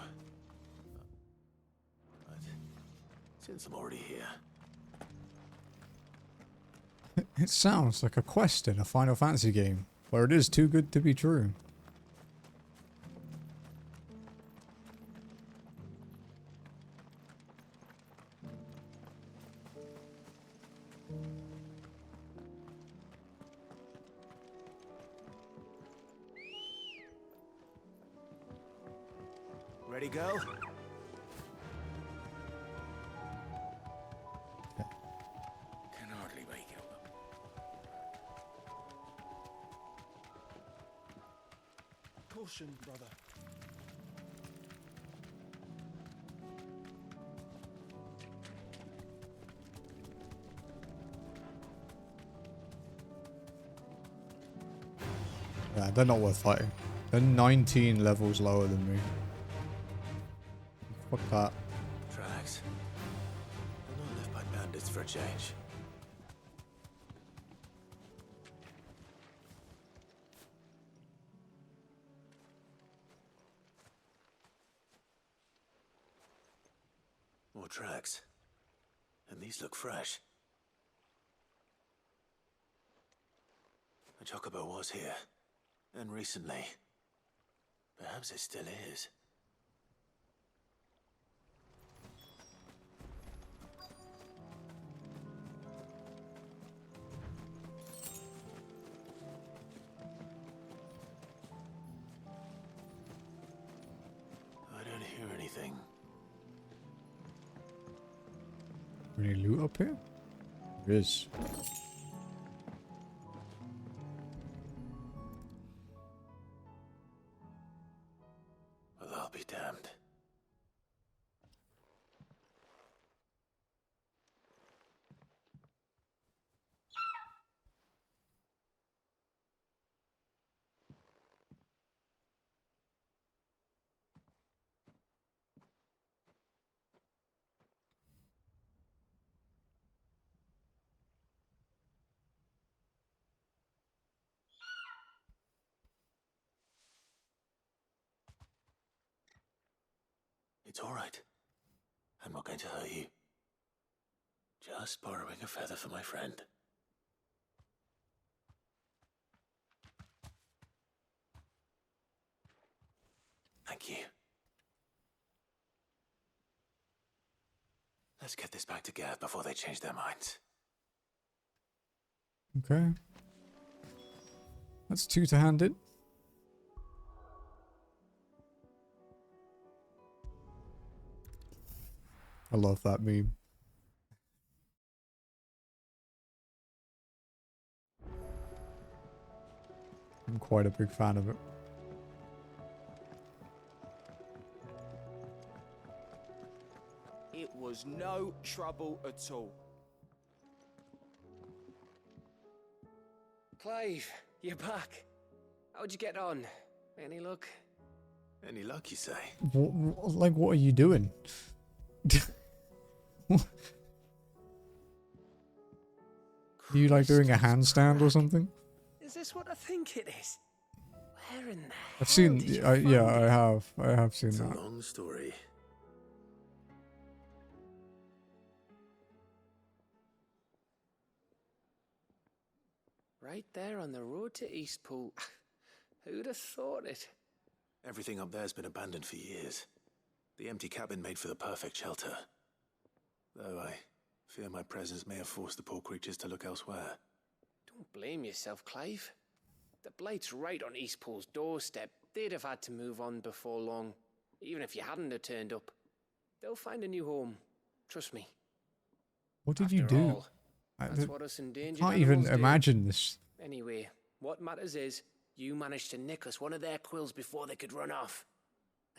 But since I'm already here... It sounds like a quest in a Final Fantasy game, where it is too good to be true. Ready, girl? Can hardly wake you up. Caution, brother. Yeah, they're not worth fighting. They're 19 levels lower than me. Fuck that. Tracks. I'm not left by bandits for a change. More tracks. And these look fresh. A chocobo was here. And recently. Perhaps it still is. I don't hear anything. Any loot up here? There is. Well, I'll be damned. It's all right. I'm not going to hurt you. Just borrowing a feather for my friend. Thank you. Let's get this back to Gav before they change their minds. Okay. That's two to hand it. I love that meme. I'm quite a big fan of it. It was no trouble at all. Clive, you're back. How'd you get on? Any luck? Any luck, you say? What are you doing? Are you like doing a handstand or something? Is this what I think it is? Where in the I've hell seen. did you Yeah, find it? I have seen It's that. a long story. Right there on the road to Eastpool. Who'd have thought it? Everything up there's been abandoned for years. The empty cabin made for the perfect shelter. Though I fear my presence may have forced the poor creatures to look elsewhere. Don't blame yourself, Clive. The Blight's right on Eastpool's doorstep. They'd have had to move on before long, even if you hadn't have turned up. They'll find a new home. Trust me. What did you After do? all, that's what us endangered Can't even animals do. imagine this. Anyway, what matters is you managed to nick us one of their quills before they could run off.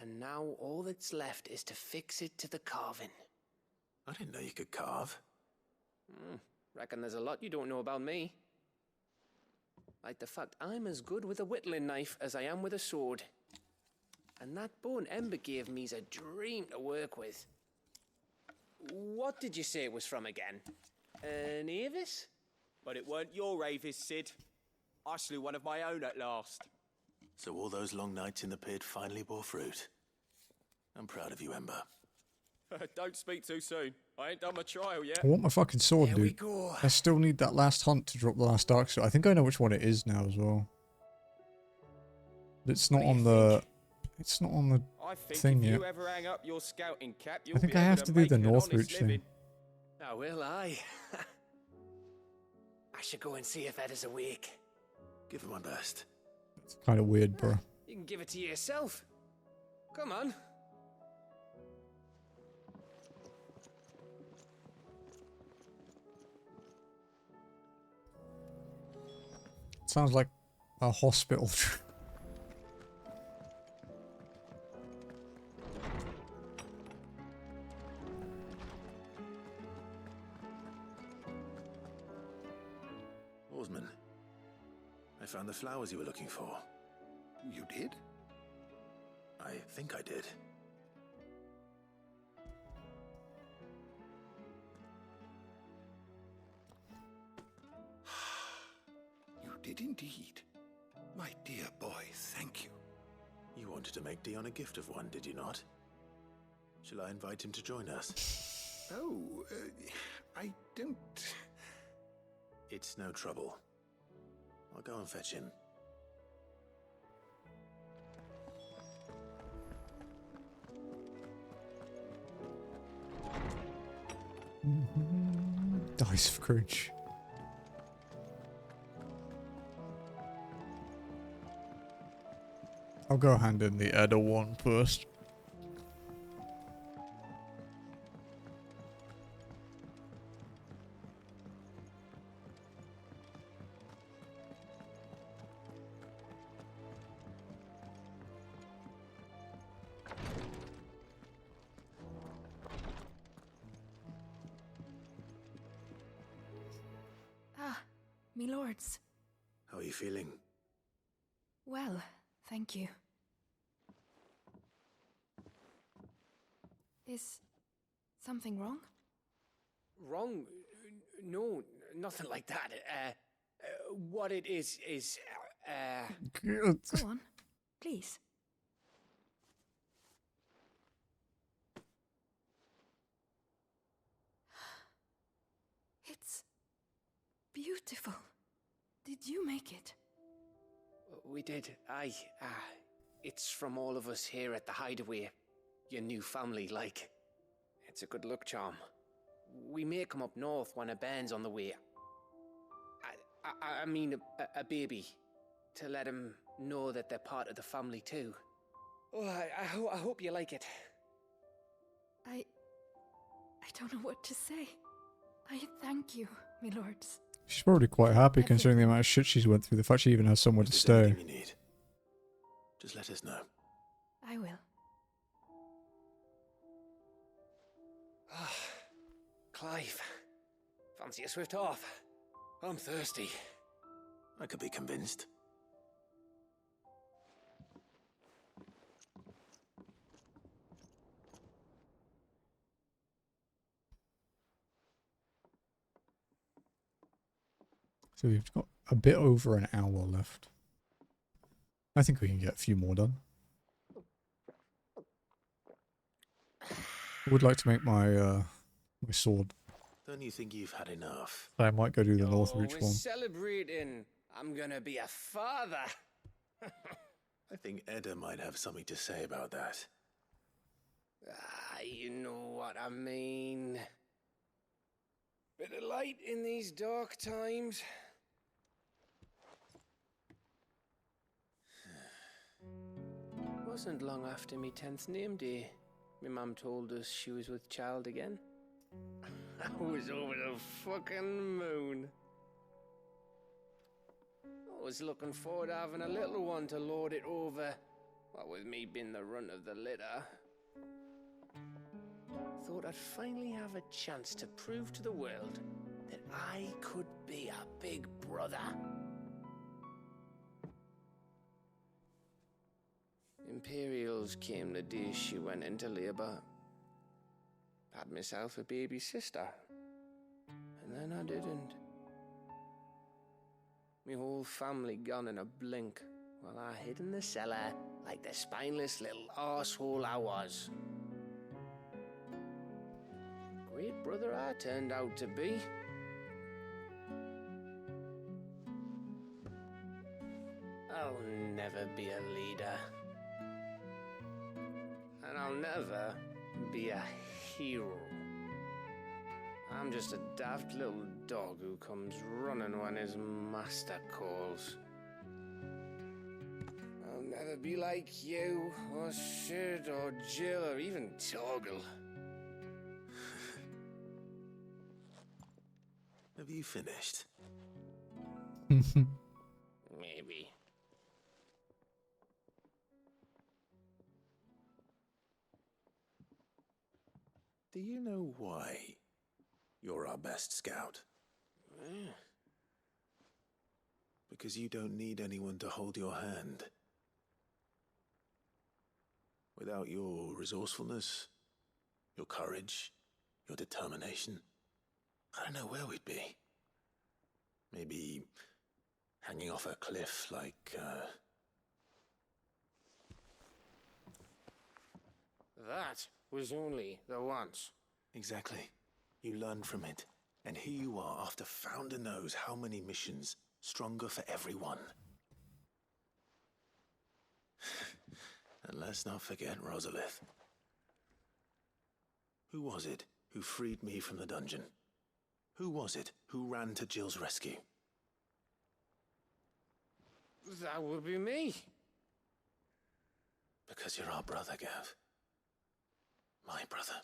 And now all that's left is to fix it to the carving. I didn't know you could carve. Reckon there's a lot you don't know about me. Like the fact I'm as good with a whittling knife as I am with a sword. And that bone Ember gave me's a dream to work with. What did you say it was from again? An Avis? But it weren't your Avis, Sid. I slew one of my own at last. So all those long nights in the pit finally bore fruit. I'm proud of you, Ember. Don't speak too soon. I ain't done my trial yet. I want my fucking sword, dude. I still need that last hunt to drop the last dark sword. I think I know which one it is now as well. But it's not on the... It's not on the thing yet. If you ever hang up your scouting cap, you'll I think be I able have to do the make an North honest Reach thing. living. Oh, will I? I should go and see if Ed is awake. Give it my best. It's kind of weird, bro. You can give it to yourself. Come on. Sounds like a hospital. Oarsman, I found the flowers you were looking for. You did? I think I did. You did indeed. My dear boy, thank you. You wanted to make Dion a gift of one, did you not? Shall I invite him to join us? Oh, I don't... It's no trouble. I'll go and fetch him. Dice of courage. I'll go hand in the Edda one first. Me lords. How are you feeling? Well, thank you. Is something wrong? Wrong? No, nothing like that. What it is... Go on, please. It's beautiful. Did you make it? We did. Aye. It's from all of us here at the Hideaway. Your new family, like. It's a good luck charm. We may come up north when a band's on the way. I mean a baby. To let him know that they're part of the family too. Oh, I hope you like it. I don't know what to say. I thank you, my lords. She's probably quite happy considering the amount of shit she's went through. The fact she even has somewhere to stay. Anything you need, just let us know. I will. Clive, fancy a swift off? I'm thirsty. I could be convinced. So we've got a bit over an hour left. I think we can get a few more done. I would like to make my my sword. Don't you think you've had enough? I might go do the North Reach we're one. celebrating. I'm gonna be a father. I think Edda might have something to say about that. You know what I mean. Bit of light in these dark times. Wasn't long after me 10th name day. My mum told us she was with child again. I was over the fucking moon. I was looking forward to having a little one to lord it over. What with me being the runt of the litter, thought I'd finally have a chance to prove to the world that I could be a big brother. Imperials came the day she went into labour. Had myself a baby sister. And then I didn't. Me whole family gone in a blink, while I hid in the cellar like the spineless little arsehole I was. Great brother I turned out to be. I'll never be a leader. And I'll never be a hero. I'm just a daft little dog who comes running when his master calls. I'll never be like you, or Sid, or Jill, or even Torgal. Have you finished? Maybe. Do you know why you're our best scout? Because you don't need anyone to hold your hand. Without your resourcefulness, your courage, your determination, I don't know where we'd be. Maybe hanging off a cliff like, That was only the once. Exactly. You learn from it. And here you are after Founder knows how many missions, stronger for everyone. And let's not forget Rosalith. Who was it who freed me from the dungeon? Who was it who ran to Jill's rescue? That would be me. Because you're our brother, Gav. My brother.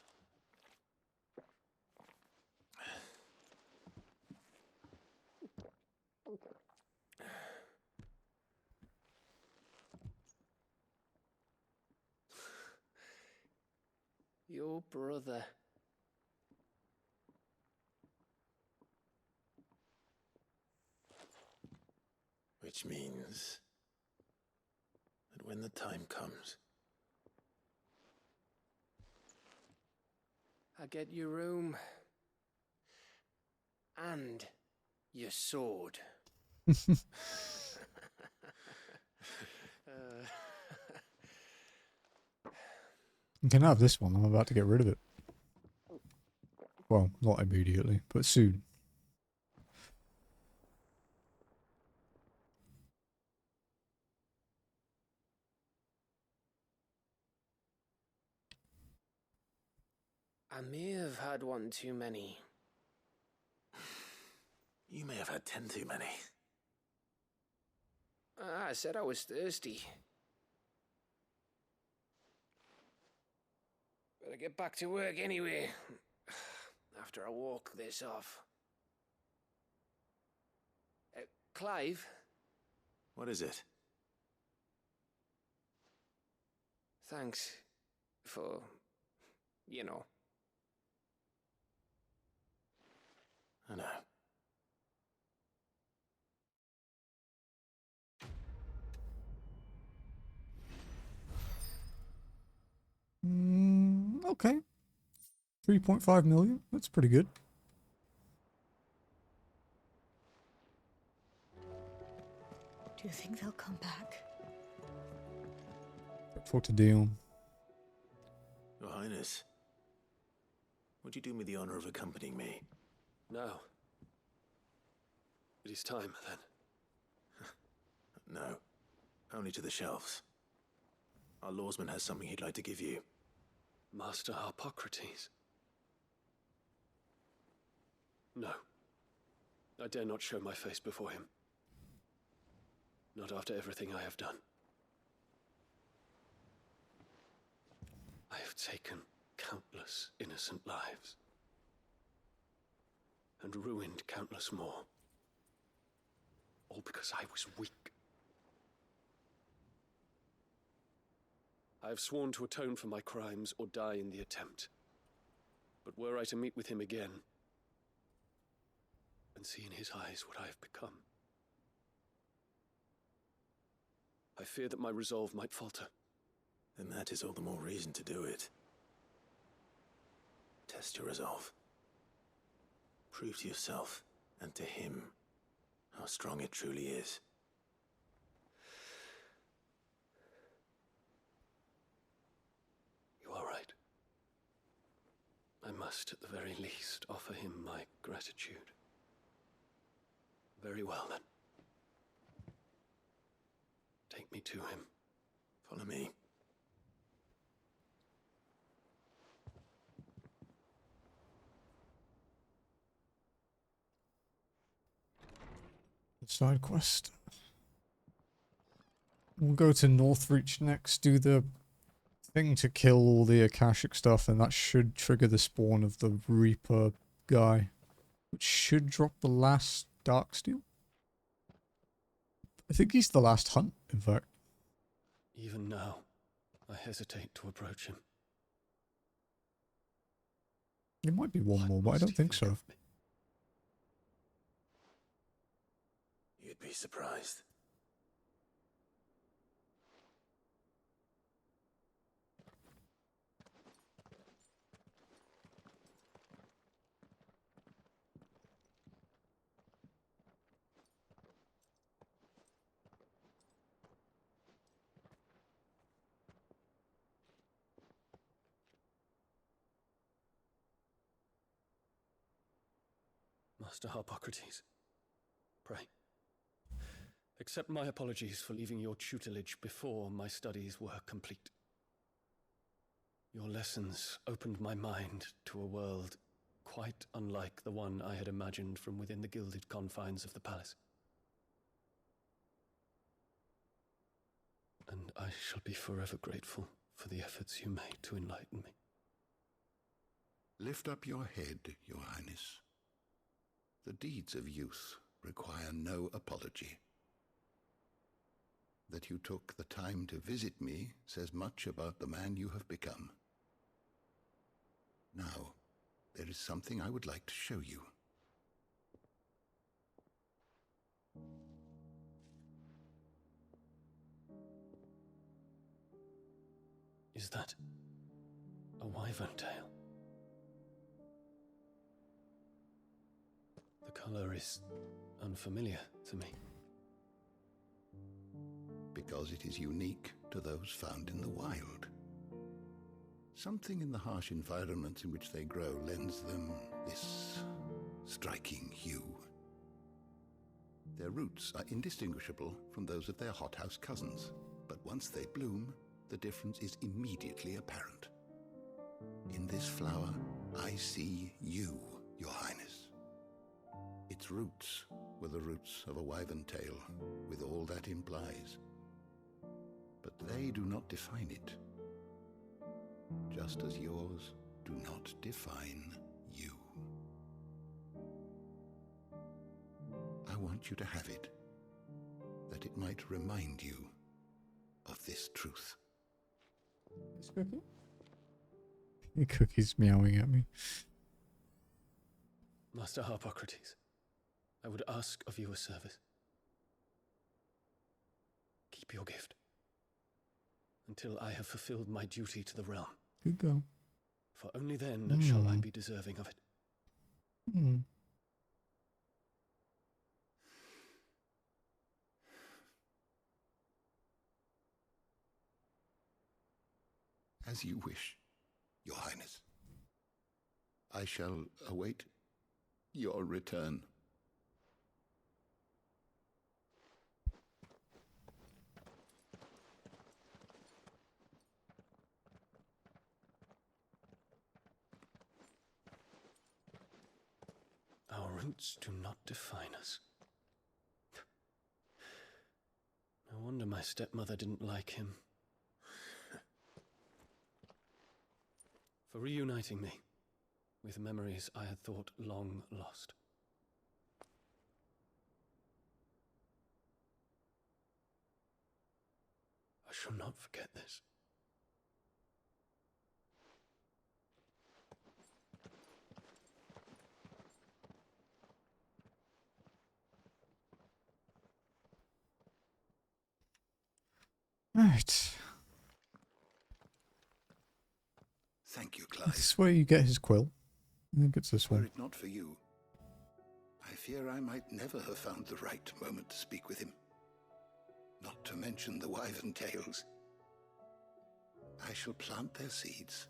Your brother. Which means that when the time comes, I get your room. And your sword. You can have this one. I'm about to get rid of it. Well, not immediately, but soon. I may have had one too many. you may have had 10 too many. I said I was thirsty. Better get back to work anyway. After I walk this off. Clive? What is it? Thanks for, you know. I know. Okay. 3.5 million. That's pretty good. Do you think they'll come back? Talk to Dion. Your Highness, would you do me the honor of accompanying me? No. It is time, then. No. Only to the shelves. Our lawsman has something he'd like to give you. Master Harpocrates. No. I dare not show my face before him. Not after everything I have done. I have taken countless innocent lives. And ruined countless more. All because I was weak. I have sworn to atone for my crimes or die in the attempt. But were I to meet with him again, and see in his eyes what I have become, I fear that my resolve might falter. Then that is all the more reason to do it. Test your resolve. Prove to yourself and to him how strong it truly is. You are right. I must, at the very least, offer him my gratitude. Very well, then. Take me to him. Follow me. Side quest. We'll go to Northreach next, do the thing to kill all the Akashic stuff, and that should trigger the spawn of the Reaper guy, which should drop the last Darksteel. I think he's the last hunt, in fact. Even now, I hesitate to approach him. There might be one more, but I don't think so. You'd be surprised. Master Harpocrates, pray. Accept my apologies for leaving your tutelage before my studies were complete. Your lessons opened my mind to a world quite unlike the one I had imagined from within the gilded confines of the palace. And I shall be forever grateful for the efforts you made to enlighten me. Lift up your head, Your Highness. The deeds of youth require no apology. That you took the time to visit me says much about the man you have become. Now, there is something I would like to show you. Is that a wyvern tail? The color is unfamiliar to me. Because it is unique to those found in the wild. Something in the harsh environments in which they grow lends them this striking hue. Their roots are indistinguishable from those of their hothouse cousins, but once they bloom, the difference is immediately apparent. In this flower, I see you, Your Highness. Its roots were the roots of a wyvern tail, with all that implies. But they do not define it, just as yours do not define you. I want you to have it, that it might remind you of this truth. Is Cookie? Cookie's meowing at me. Master Harpocrates, I would ask of you a service. Keep your gift until I have fulfilled my duty to the realm. Good go. For only then shall I be deserving of it. Hmm. As you wish, Your Highness. I shall await your return. Our roots do not define us. No wonder my stepmother didn't like him. For reuniting me with memories I had thought long lost. I shall not forget this. Right. Thank you, Clive. This is where you get his quill. I think it's this Were one. it not for you, I fear I might never have found the right moment to speak with him. Not to mention the wyvern tales. I shall plant their seeds,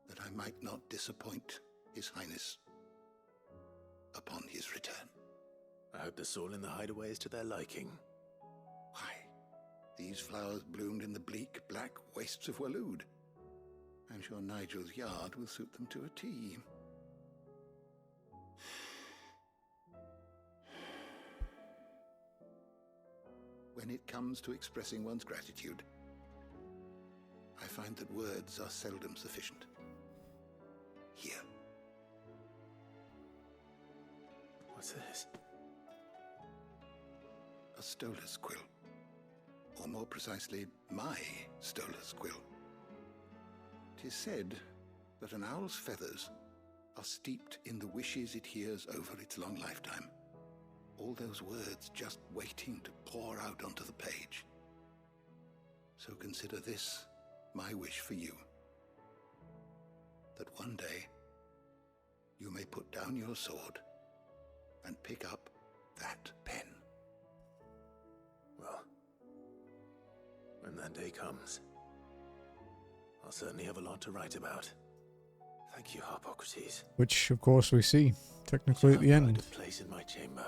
that I might not disappoint His Highness upon his return. I hope the soil in the hideaway is to their liking. Why, these flowers bloomed in the bleak, black wastes of Waloed. I'm sure Nigel's yard will suit them to a T. When it comes to expressing one's gratitude, I find that words are seldom sufficient. Here. What's this? A Stolar's quill. Or more precisely, my Stolar's quill. 'Tis said that an owl's feathers are steeped in the wishes it hears over its long lifetime. All those words just waiting to pour out onto the page. So consider this my wish for you. That one day you may put down your sword and pick up that pen. Well, when that day comes, I'll certainly have a lot to write about. Thank you, Harpocrates. Which, of course, we see technically at the end. A place in my chamber.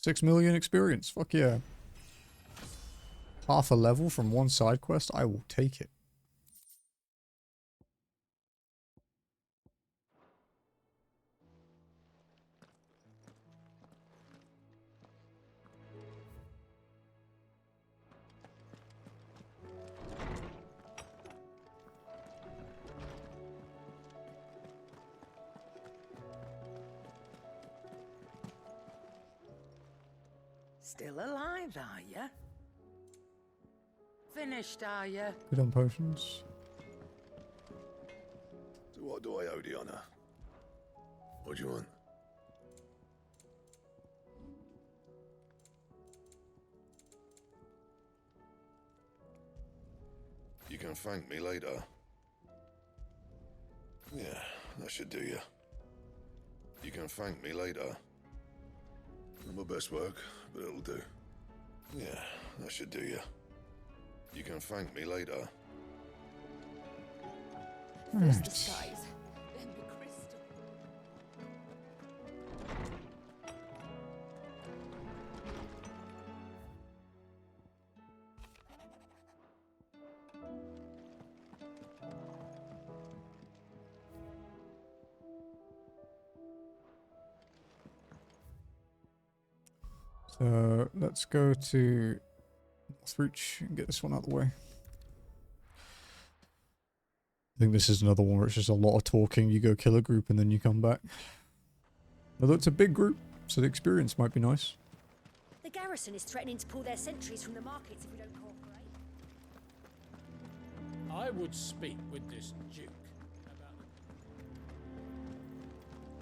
6 million experience. Fuck yeah. Half a level from one side quest. I will take it. Still alive, are ya? Finished, are ya? Good on potions. So what do I owe the honor? What do you want? You can thank me later. Yeah, that should do you. You can thank me later. Not my best work, but it'll do. Yeah, that should do you. You can thank me later. First the skies, then the crystal. So let's go to Northreach and get this one out of the way. I think this is another one where it's just a lot of talking. You go kill a group and then you come back. Although it's a big group, so the experience might be nice. The garrison is threatening to pull their sentries from the markets if we don't cooperate. I would speak with this Duke about...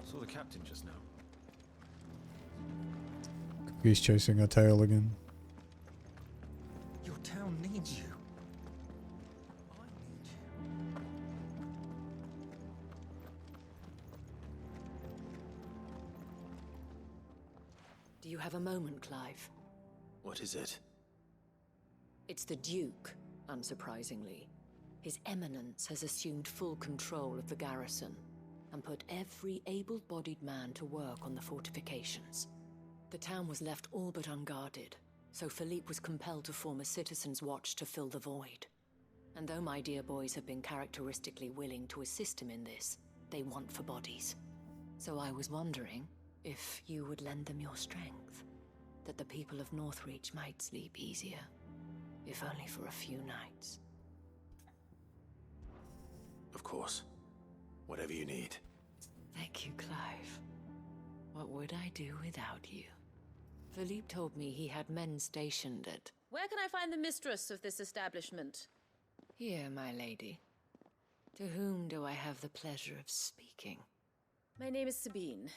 Saw the captain just now. He's chasing her tail again. Your town needs you. Do you have a moment, Clive? What is it? It's the Duke, unsurprisingly. His Eminence has assumed full control of the garrison and put every able-bodied man to work on the fortifications. The town was left all but unguarded, so Philippe was compelled to form a citizen's watch to fill the void. And though my dear boys have been characteristically willing to assist him in this, they want for bodies. So I was wondering if you would lend them your strength, that the people of Northreach might sleep easier, if only for a few nights. Of course. Whatever you need. Thank you, Clive. What would I do without you? Philippe told me he had men stationed at... Where can I find the mistress of this establishment? Here, my lady. To whom do I have the pleasure of speaking? My name is Sabine,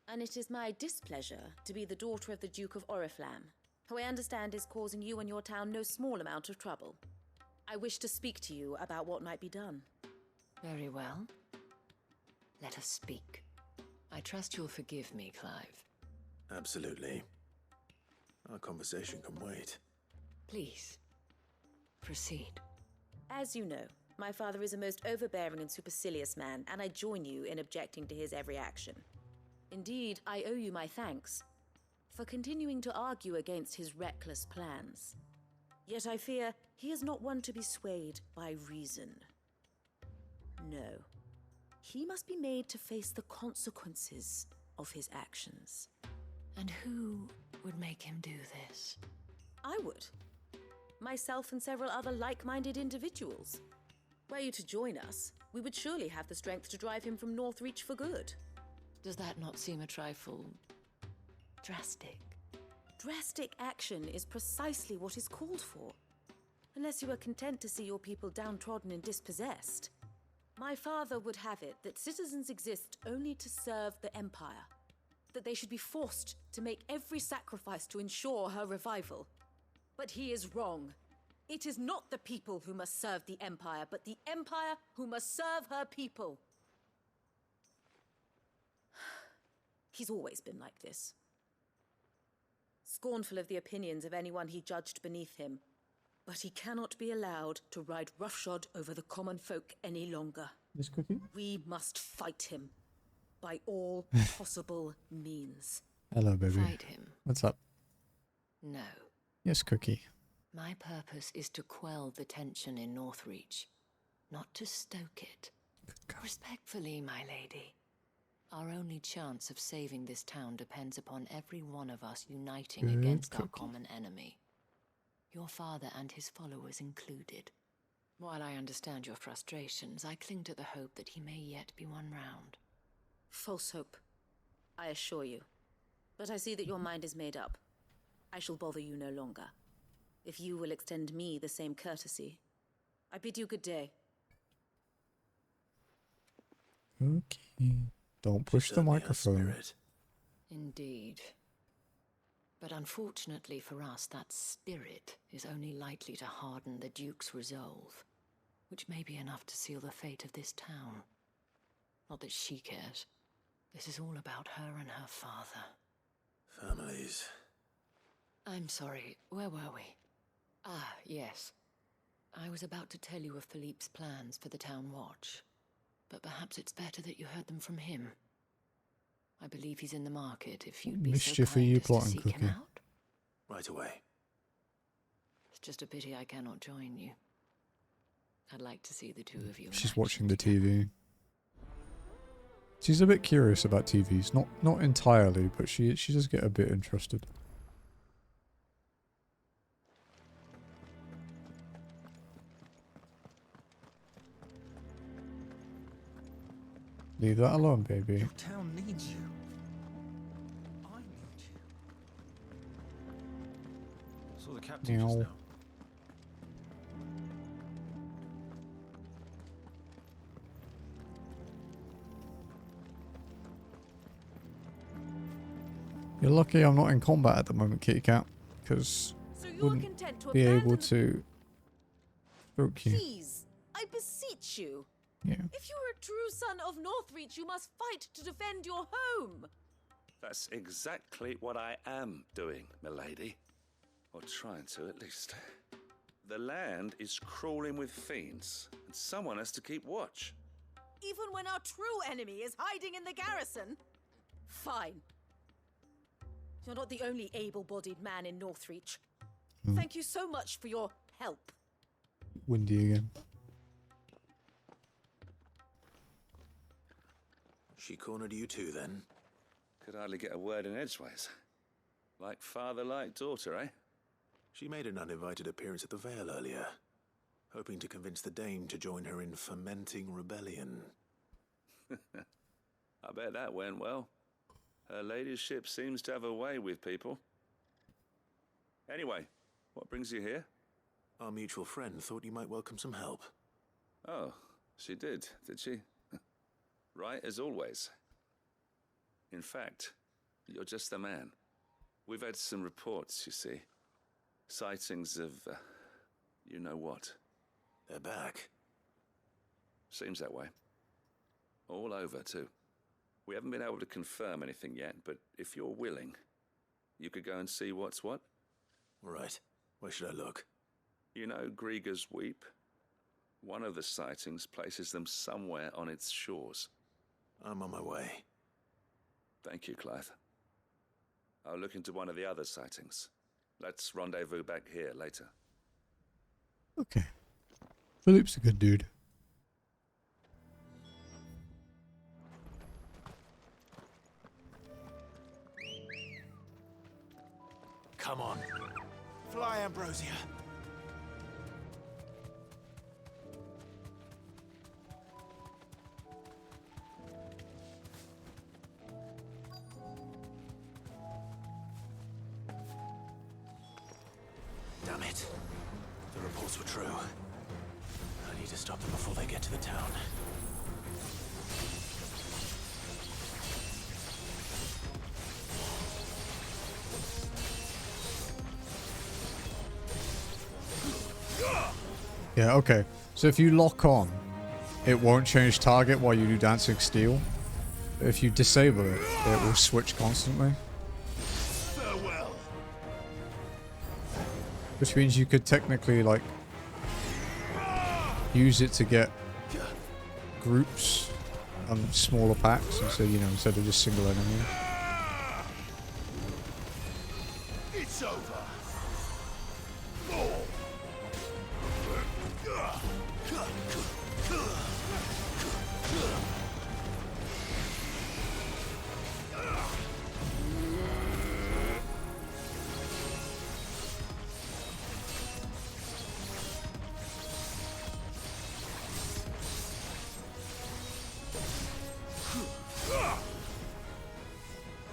and it is my displeasure to be the daughter of the Duke of Oriflamme, who I understand is causing you and your town no small amount of trouble. I wish to speak to you about what might be done. Very well. Let us speak. I trust you'll forgive me, Clive. Absolutely. Our conversation can wait. Please, proceed. As you know, my father is a most overbearing and supercilious man, and I join you in objecting to his every action. Indeed, I owe you my thanks for continuing to argue against his reckless plans. Yet I fear he is not one to be swayed by reason. No. He must be made to face the consequences of his actions. And who would make him do this? I would. Myself and several other like-minded individuals. Were you to join us, we would surely have the strength to drive him from Northreach for good. Does that not seem a trifle drastic? Drastic action is precisely what is called for. Unless you are content to see your people downtrodden and dispossessed. My father would have it that citizens exist only to serve the Empire. That they should be forced to make every sacrifice to ensure her revival. But he is wrong. It is not the people who must serve the Empire, but the Empire who must serve her people. He's always been like this. Scornful of the opinions of anyone he judged beneath him. But he cannot be allowed to ride roughshod over the common folk any longer. This Cookie? We must fight him. By all possible means. Hello, baby. Fight him? What's up? No. Yes, Cookie. My purpose is to quell the tension in Northreach, not to stoke it. Respectfully, my lady. Our only chance of saving this town depends upon every one of us uniting against our common enemy. Your father and his followers included. While I understand your frustrations, I cling to the hope that he may yet be won round. False hope, I assure you. But I see that your mind is made up. I shall bother you no longer. If you will extend me the same courtesy, I bid you good day. Okay. Don't push the microphone. Indeed. But unfortunately for us, that spirit is only likely to harden the Duke's resolve, which may be enough to seal the fate of this town. Not that she cares. This is all about her and her father. Families. I'm sorry, where were we? Ah, yes. I was about to tell you of Philippe's plans for the town watch, but perhaps it's better that you heard them from him. I believe he's in the market, if you'd be Mischief so are you kind as to plotting, seek Cookie? him out. Right away. It's just a pity I cannot join you. I'd like to see the two of you. She's watching the TV. She's a bit curious about TVs. Not entirely, but she does get a bit interested. Leave that alone, baby. Your town needs you. I need you. Saw the captain just now. You're lucky I'm not in combat at the moment, Kitty Cat, because wouldn't be able to stroke you. Please, I beseech you. Yeah. If you are a true son of Northreach, you must fight to defend your home. That's exactly what I am doing, milady. Or trying to, at least. The land is crawling with fiends, and someone has to keep watch. Even when our true enemy is hiding in the garrison? Fine. You're not the only able-bodied man in Northreach. Thank you so much for your help. Windy again. She cornered you too, then? Could hardly get a word in edgeways. Like father, like daughter, eh? She made an uninvited appearance at the Vale earlier, hoping to convince the Dane to join her in fomenting rebellion. I bet that went well. Her ladyship seems to have a way with people. Anyway, what brings you here? Our mutual friend thought you might welcome some help. Oh, she did she? Right as always. In fact, you're just the man. We've had some reports, you see. Sightings of, you know what. They're back. Seems that way. All over, too. We haven't been able to confirm anything yet, but if you're willing, you could go and see what's what. Right. Where should I look? You know Grieger's Weep? One of the sightings places them somewhere on its shores. I'm on my way. Thank you, Clive. I'll look into one of the other sightings. Let's rendezvous back here later. Okay. Philip's a good dude. Come on. Fly, Ambrosia. Damn it. The reports were true. I need to stop them before they get to the town. Yeah, okay. So if you lock on, it won't change target while you do Dancing Steel. But if you disable it, it will switch constantly. Farewell. Which means you could technically, like, use it to get groups and smaller packs, and so, you know, instead of just single enemy. It's over.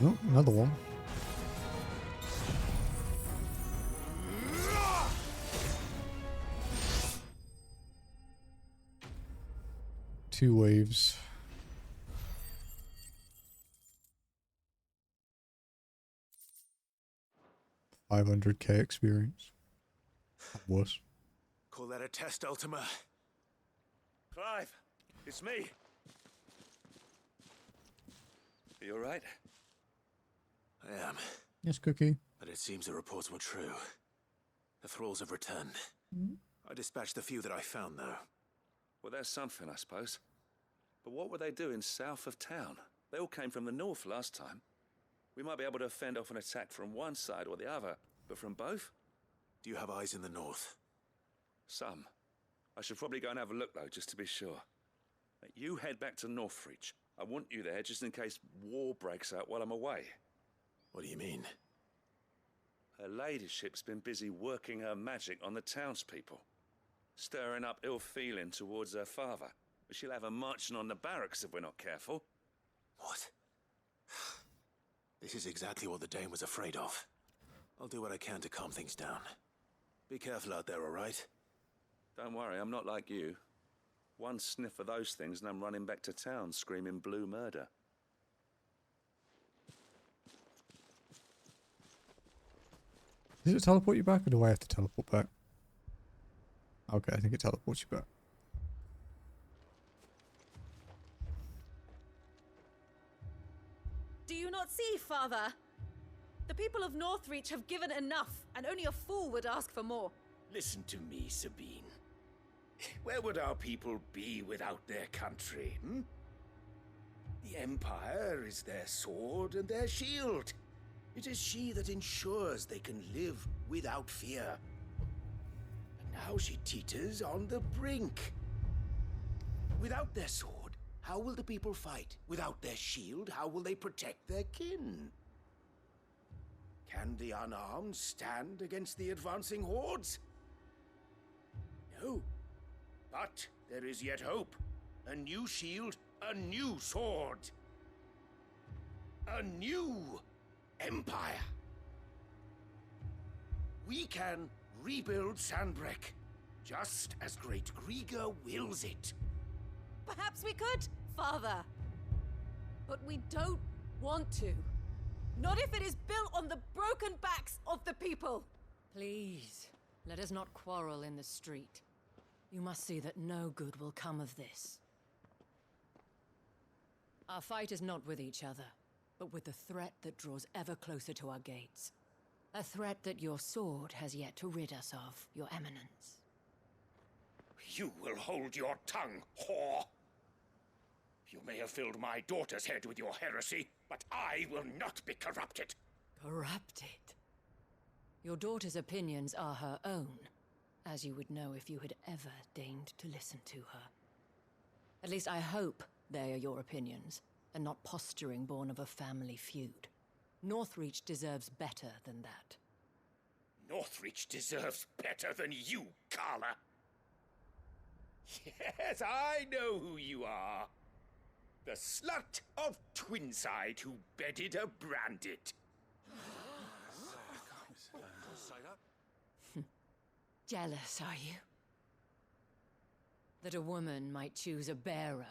Oh, another one. Two waves. $500k experience. Worse. Call that a test, Ultima? Clive, it's me. Are you alright? I am. Yes, Cookie. But it seems the reports were true. The thralls have returned. I dispatched the few that I found, though. Well, there's something, I suppose. But what were they doing south of town? They all came from the north last time. We might be able to fend off an attack from one side or the other, but from both? Do you have eyes in the north? Some. I should probably go and have a look, though, just to be sure. You head back to Northreach. I want you there just in case war breaks out while I'm away. What do you mean? Her ladyship's been busy working her magic on the townspeople, stirring up ill feeling towards her father. She'll have her marching on the barracks if we're not careful. What? This is exactly what the Dame was afraid of. I'll do what I can to calm things down. Be careful out there, all right? Don't worry, I'm not like you. One sniff of those things and I'm running back to town screaming blue murder. Does it teleport you back, or do I have to teleport back? Okay, I think it teleports you back. Do you not see, Father? The people of Northreach have given enough, and only a fool would ask for more. Listen to me, Sabine. Where would our people be without their country, hmm? The Empire is their sword and their shield. It is she that ensures they can live without fear. And now she teeters on the brink. Without their sword, how will the people fight? Without their shield, how will they protect their kin? Can the unarmed stand against the advancing hordes? No. But there is yet hope. A new shield, a new sword. A new empire. We can rebuild Sandbreck, just as great Grieger wills it. Perhaps we could, Father. But we don't want to. Not if it is built on the broken backs of the people. Please, let us not quarrel in the street. You must see that no good will come of this. Our fight is not with each other, but with the threat that draws ever closer to our gates. A threat that your sword has yet to rid us of, Your Eminence. You will hold your tongue, whore! You may have filled my daughter's head with your heresy, but I will not be corrupted. Corrupted? Your daughter's opinions are her own, as you would know if you had ever deigned to listen to her. At least I hope they are your opinions, and not posturing born of a family feud. Northreach deserves better than that. Northreach deserves better than you, Carla. Yes, I know who you are. The slut of Twinside who bedded a Branded. Jealous, are you? That a woman might choose a bearer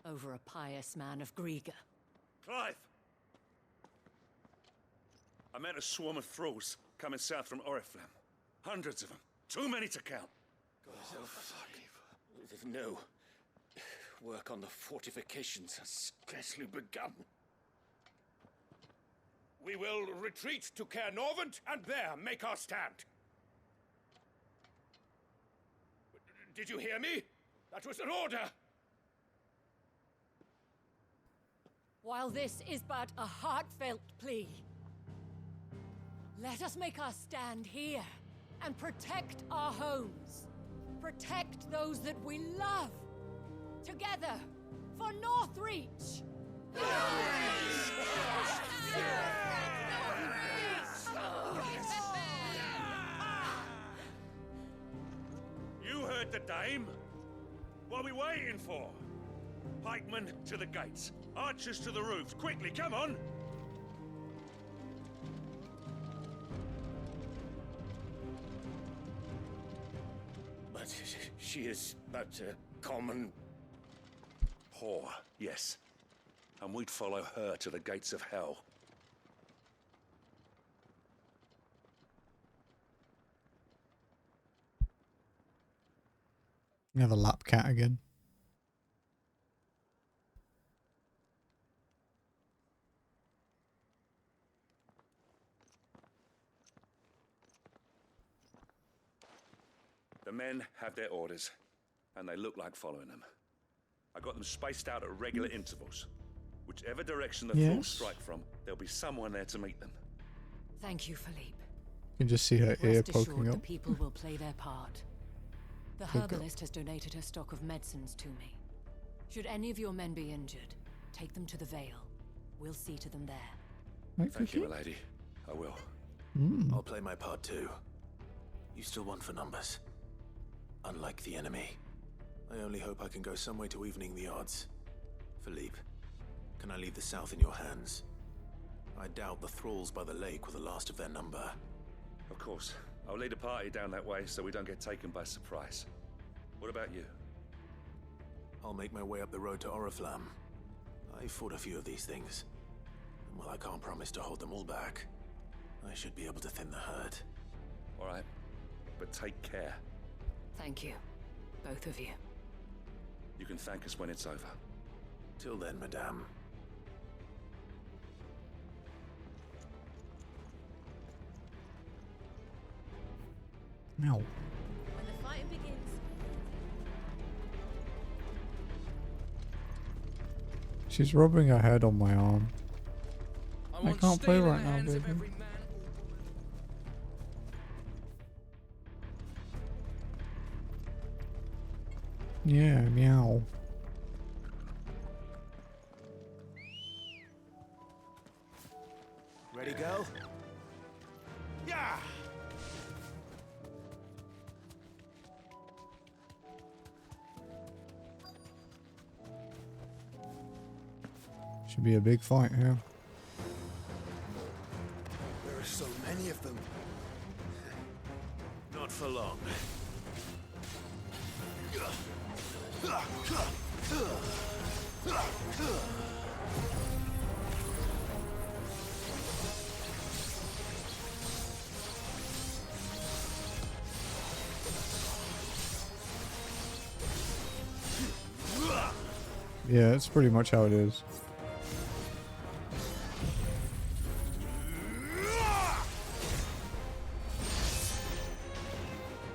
over a pious man of Griega. Clive! I met a swarm of thralls coming south from Oriflamme. Hundreds of them. Too many to count. No. Work on the fortifications has scarcely begun. We will retreat to Caer Norvent and there make our stand. Did you hear me? That was an order! While this is but a heartfelt plea, let us make our stand here and protect our homes. Protect those that we love. Together, for Northreach! You heard the dame. What are we waiting for? Pikemen to the gates. Archers to the roofs. Quickly, come on! But she is but a common... whore, yes. And we'd follow her to the gates of hell. You have a lap cat again. The men have their orders, and they look like following them. I got them spaced out at regular intervals. Whichever direction the thralls strike from, there'll be someone there to meet them. Thank you, Philippe. You can just see her ear Rest poking assured, up. the people will play their part. The Good girl. herbalist has donated her stock of medicines to me. Should any of your men be injured, take them to the Vale. We'll see to them there. Thank you, milady. I will. I'll play my part too. You still won for numbers. Unlike the enemy. I only hope I can go some way to evening the odds. Philippe, can I leave the south in your hands? I doubt the thralls by the lake were the last of their number. Of course. I'll lead a party down that way so we don't get taken by surprise. What about you? I'll make my way up the road to Oriflamme. I fought a few of these things. And while I can't promise to hold them all back, I should be able to thin the herd. All right. But take care. Thank you, both of you. You can thank us when it's over. Till then, madame. Ow. When the fighting begins. She's rubbing her head on my arm. I can't play right now, baby. Yeah, meow. Ready, go? Yeah! Should be a big fight here. There are so many of them. Not for long. Yeah, it's pretty much how it is.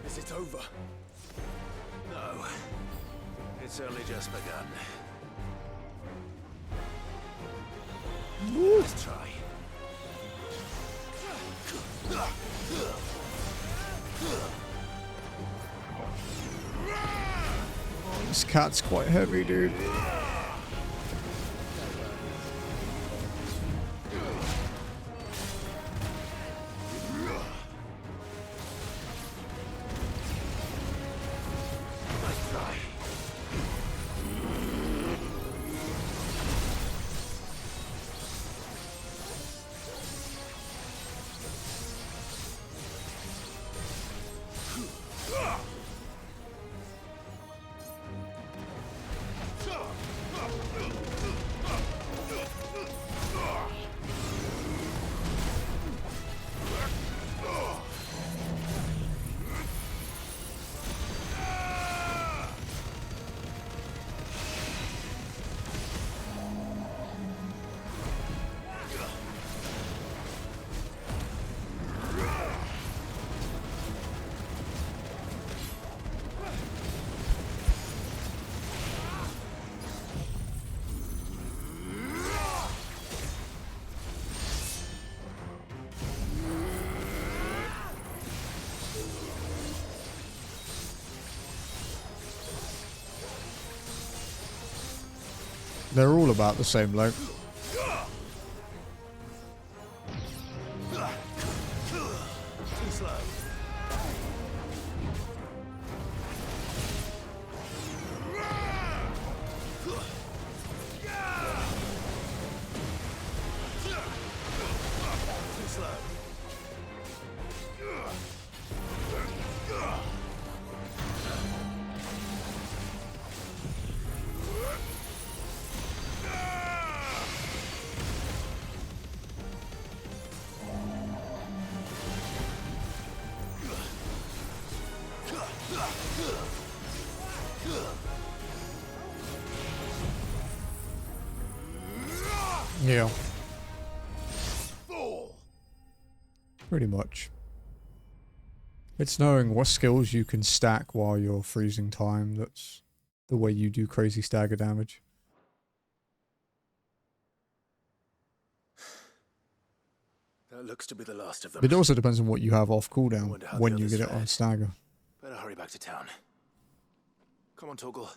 Is it over? No. It's only just begun. Let's try. Oh, this cat's quite heavy, dude. They're all about the same length. Too slow. Too slow. Yeah. Pretty much. It's knowing what skills you can stack while you're freezing time. That's the way you do crazy stagger damage. That looks to be the last of them. It also depends on what you have off cooldown wonder how when the you others get it on fared. stagger. Better hurry back to town. Come on, Torgal.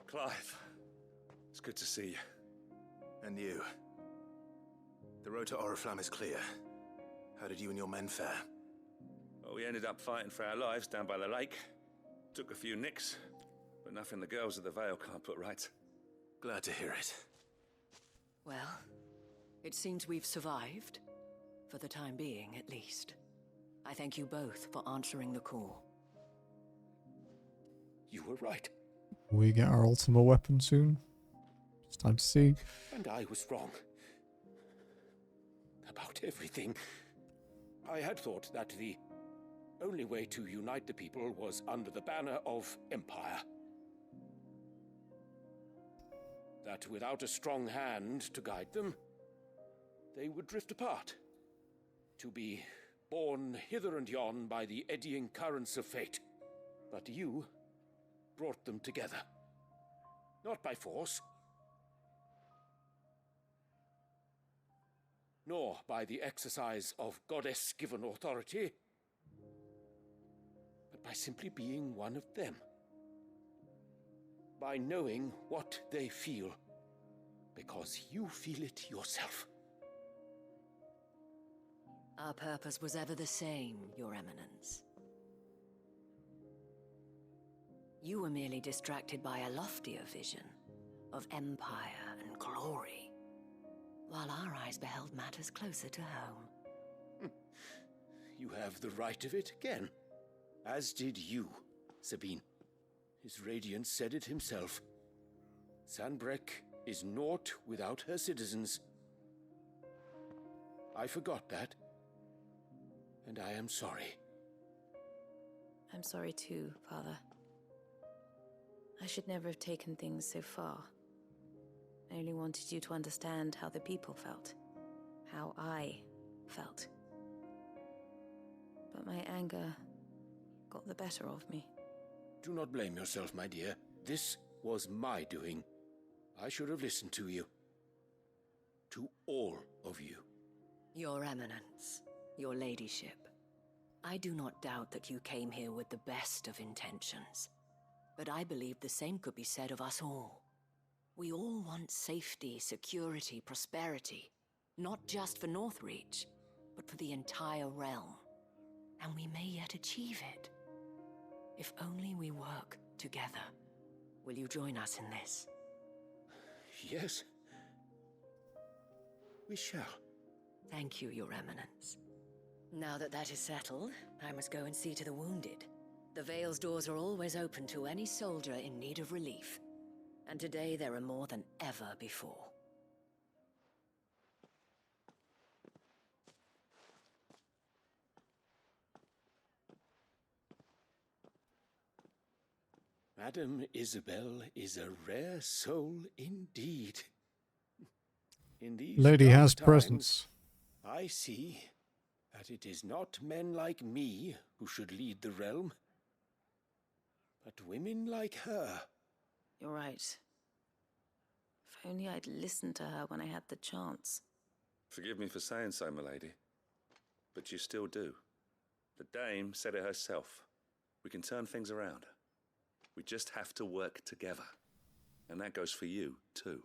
Clive, it's good to see you. And you. The road to Oriflamme is clear. How did you and your men fare? Well, we ended up fighting for our lives down by the lake. Took a few nicks, but nothing the girls of the Vale can't put right. Glad to hear it. Well, it seems we've survived. For the time being, at least. I thank you both for answering the call. You were right, Will we get our ultimate weapon soon? It's time to see. and I was wrong. About everything. I had thought that the only way to unite the people was under the banner of Empire. That without a strong hand to guide them, they would drift apart. To be borne hither and yon by the eddying currents of fate. But you brought them together. Not by force, nor by the exercise of goddess-given authority, but by simply being one of them. By knowing what they feel, because you feel it yourself. Our purpose was ever the same, Your Eminence. You were merely distracted by a loftier vision of empire and glory, while our eyes beheld matters closer to home. you have the right of it again. As did you, Sabine. His Radiance said it himself. Sanbreque is naught without her citizens. I forgot that. And I am sorry. I'm sorry too, Father. I should never have taken things so far. I only wanted you to understand how the people felt. How I felt. But my anger got the better of me. Do not blame yourself, my dear. This was my doing. I should have listened to you. To all of you. Your Eminence, your Ladyship, I do not doubt that you came here with the best of intentions. But I believe the same could be said of us all. We all want safety, security, prosperity. Not just for Northreach, but for the entire realm. And we may yet achieve it. If only we work together. Will you join us in this? Yes. We shall. Thank you, Your Eminence. Now that that is settled, I must go and see to the wounded. The Vale's doors are always open to any soldier in need of relief. And today there are more than ever before. Madame Isabel is a rare soul indeed. In these Lady dark has times, presence. I see that it is not men like me who should lead the realm, but women like her. You're right. If only I'd listened to her when I had the chance. Forgive me for saying so, milady, but you still do. The dame said it herself. We can turn things around. We just have to work together. And that goes for you, too.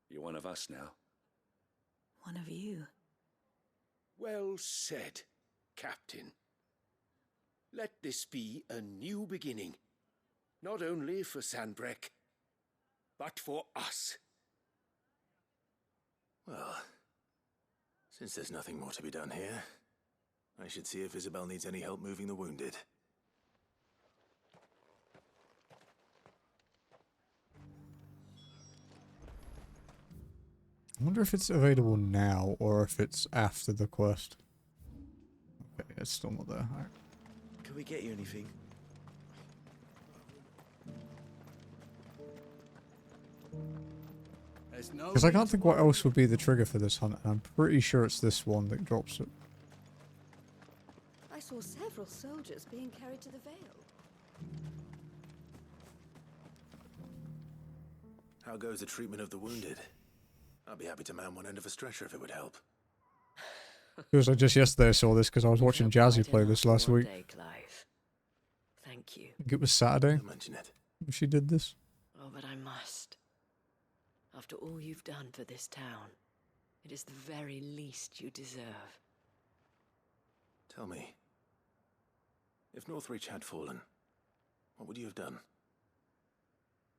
You're one of us now. One of you. Well said, Captain. Let this be a new beginning. Not only for Sanbreque, but for us. Well, since there's nothing more to be done here, I should see if Isabel needs any help moving the wounded. I wonder if it's available now or if it's after the quest. Okay, it's still not there. All right. Can we get you anything? Because I can't think what else would be the trigger for this hunt, and I'm pretty sure it's this one that drops it. I saw several soldiers being carried to the Vale. How goes the treatment of the wounded? I'll be happy to man one end of a stretcher if it would help. Because I just yesterday saw this because I was watching Jazzy play this last week. Thank you. I think it was Saturday. Don't mention it. She did this. Oh, but I must. After all you've done for this town, it is the very least you deserve. Tell me, if Northreach had fallen, what would you have done?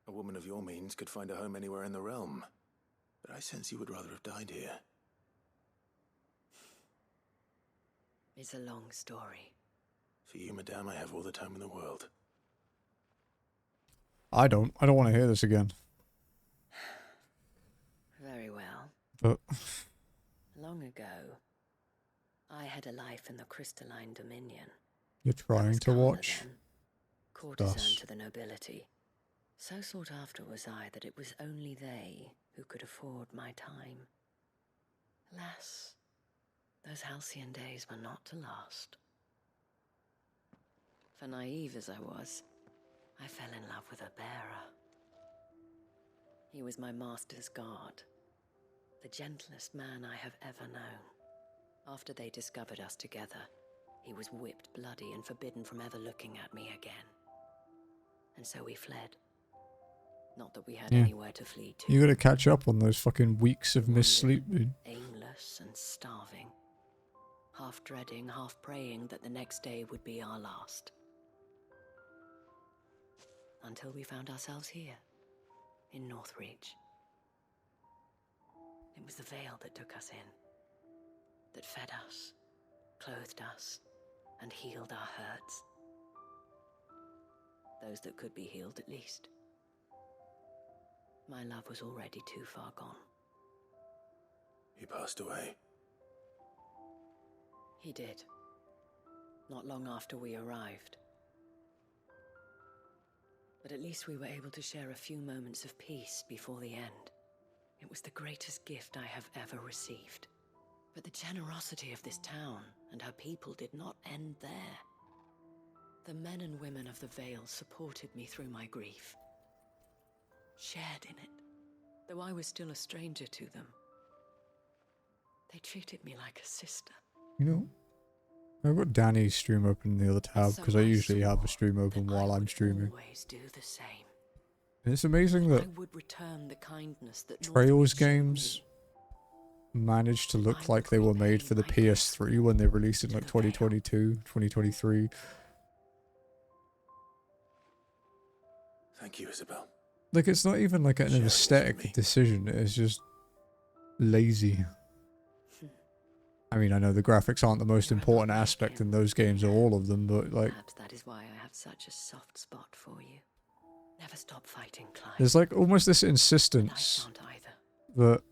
A woman of your means could find a home anywhere in the realm, but I sense you would rather have died here. It's a long story. For you, madame, I have all the time in the world. I don't want to hear this again. Very well. But Long ago, I had a life in the Crystalline Dominion. you're trying to watch. Courtesan Thus. to the nobility. So sought after was I that it was only they who could afford my time. Alas, those halcyon days were not to last. For naive as I was, I fell in love with a bearer. He was my master's guard, the gentlest man I have ever known. After they discovered us together, he was whipped bloody and forbidden from ever looking at me again. And so we fled. Not that we had anywhere to flee to. You gotta catch up on those fucking weeks of missed sleep, dude. Aimless and starving. Half dreading, half praying that the next day would be our last. Until we found ourselves here, in Northreach. It was the Vale that took us in. That fed us, clothed us, and healed our hurts. Those that could be healed, at least. My love was already too far gone. He passed away. He did. Not long after we arrived. But at least we were able to share a few moments of peace before the end. It was the greatest gift I have ever received. But the generosity of this town and her people did not end there. The men and women of the Vale supported me through my grief. Shared in it, though I was still a stranger to them. They treated me like a sister. You know, I've got Danny's stream open in the other tab because I usually have a stream open while I'm streaming. Always do the same. And it's amazing that I would return the kindness that Trails games managed to look like they were made for the PS3 when they released it in like 2022, 2023. Thank you, Isabel. Like, it's not even like an aesthetic decision, it's just lazy. I mean, I know the graphics aren't the most important aspect in those games, or all of them, but like... Perhaps that is why I have such a soft spot for you. Never stop fighting, Clive. There's like almost this insistence that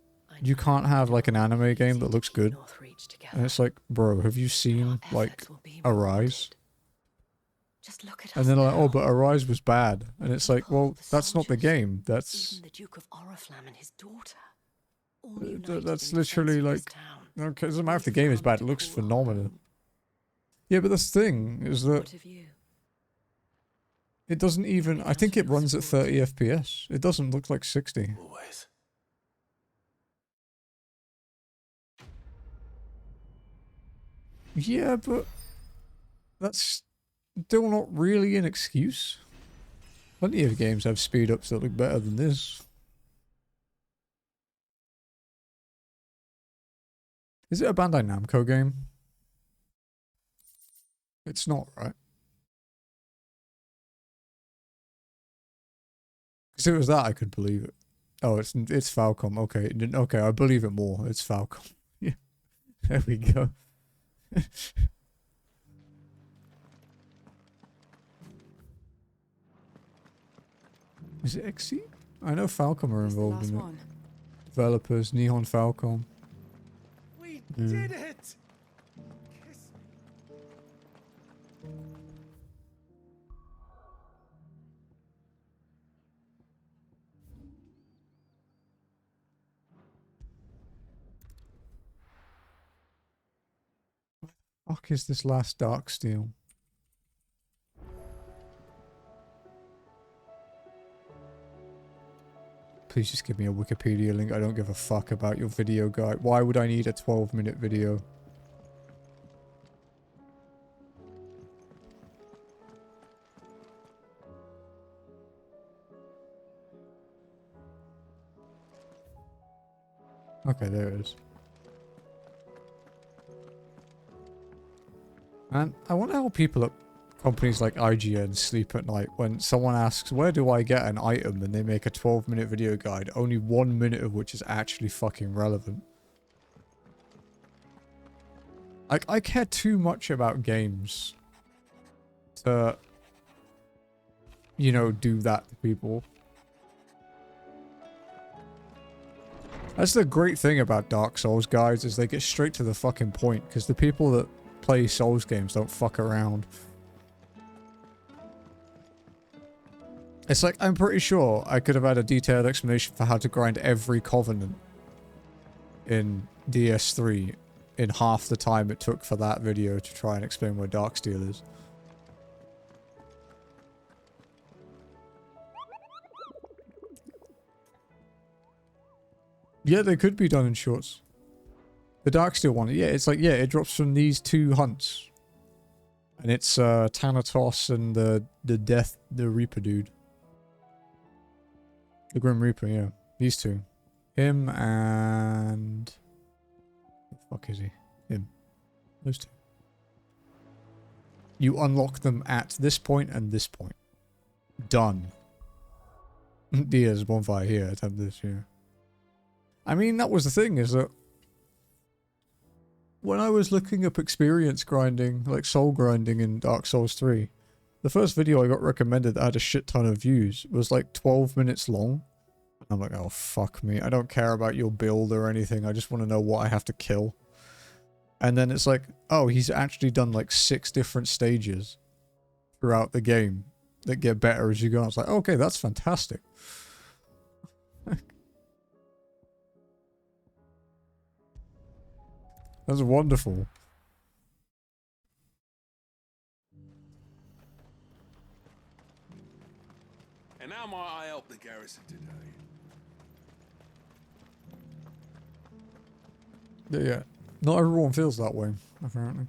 you can't have like an anime game that looks good. And it's like, bro, have you seen like Arise? Just look at and then like, oh, but Arise was bad. And it's like, well, that's not the game. That's the Duke of Oriflamme and his daughter. that's literally like, okay, it doesn't matter if the game is bad, it looks phenomenal. Yeah, but this thing is that it doesn't even, I think it runs at 30 FPS. It doesn't look like 60. Always. Yeah, but that's still not really an excuse. Plenty of games have speed ups that look better than this. Is it a Bandai Namco game? It's not, right? Because if it was that, I could believe it. Oh, it's Falcom. Okay, okay, I believe it more. It's Falcom. Yeah, there we go. Is it XC? I know Falcom are involved in it. Developers, Nihon Falcom. We did it! Fuck is this last Dark Steel? Please just give me a Wikipedia link. I don't give a fuck about your video guide. Why would I need a 12-minute video? Okay, there it is. And I wonder how people at companies like IGN sleep at night when someone asks, where do I get an item? And they make a 12-minute video guide, only 1 minute of which is actually fucking relevant. Like, I care too much about games to, you know, do that to people. That's the great thing about Dark Souls guides, is they get straight to the fucking point, because the people that play Souls games don't fuck around. It's like, I'm pretty sure I could have had a detailed explanation for how to grind every Covenant in DS3 in half the time it took for that video to try and explain where Darksteel is. Yeah, they could be done in shorts. The Darksteel one, yeah, it's like, yeah, it drops from these two hunts. And it's Thanatos and the Reaper dude. The Grim Reaper, yeah. These two. Him and... What the fuck is he? Him. Those two. You unlock them at this point and this point. Done. There's bonfire here, attempt this, yeah. I mean, that was the thing, is that when I was looking up experience grinding, like soul grinding in Dark Souls 3, the first video I got recommended that had a shit ton of views was like 12 minutes long. I'm like, oh fuck me, I don't care about your build or anything, I just want to know what I have to kill. And then it's like, oh, he's actually done like 6 different stages throughout the game that get better as you go. I was like, okay, that's fantastic. That's wonderful. And how might I help the garrison today? Yeah, not everyone feels that way, apparently.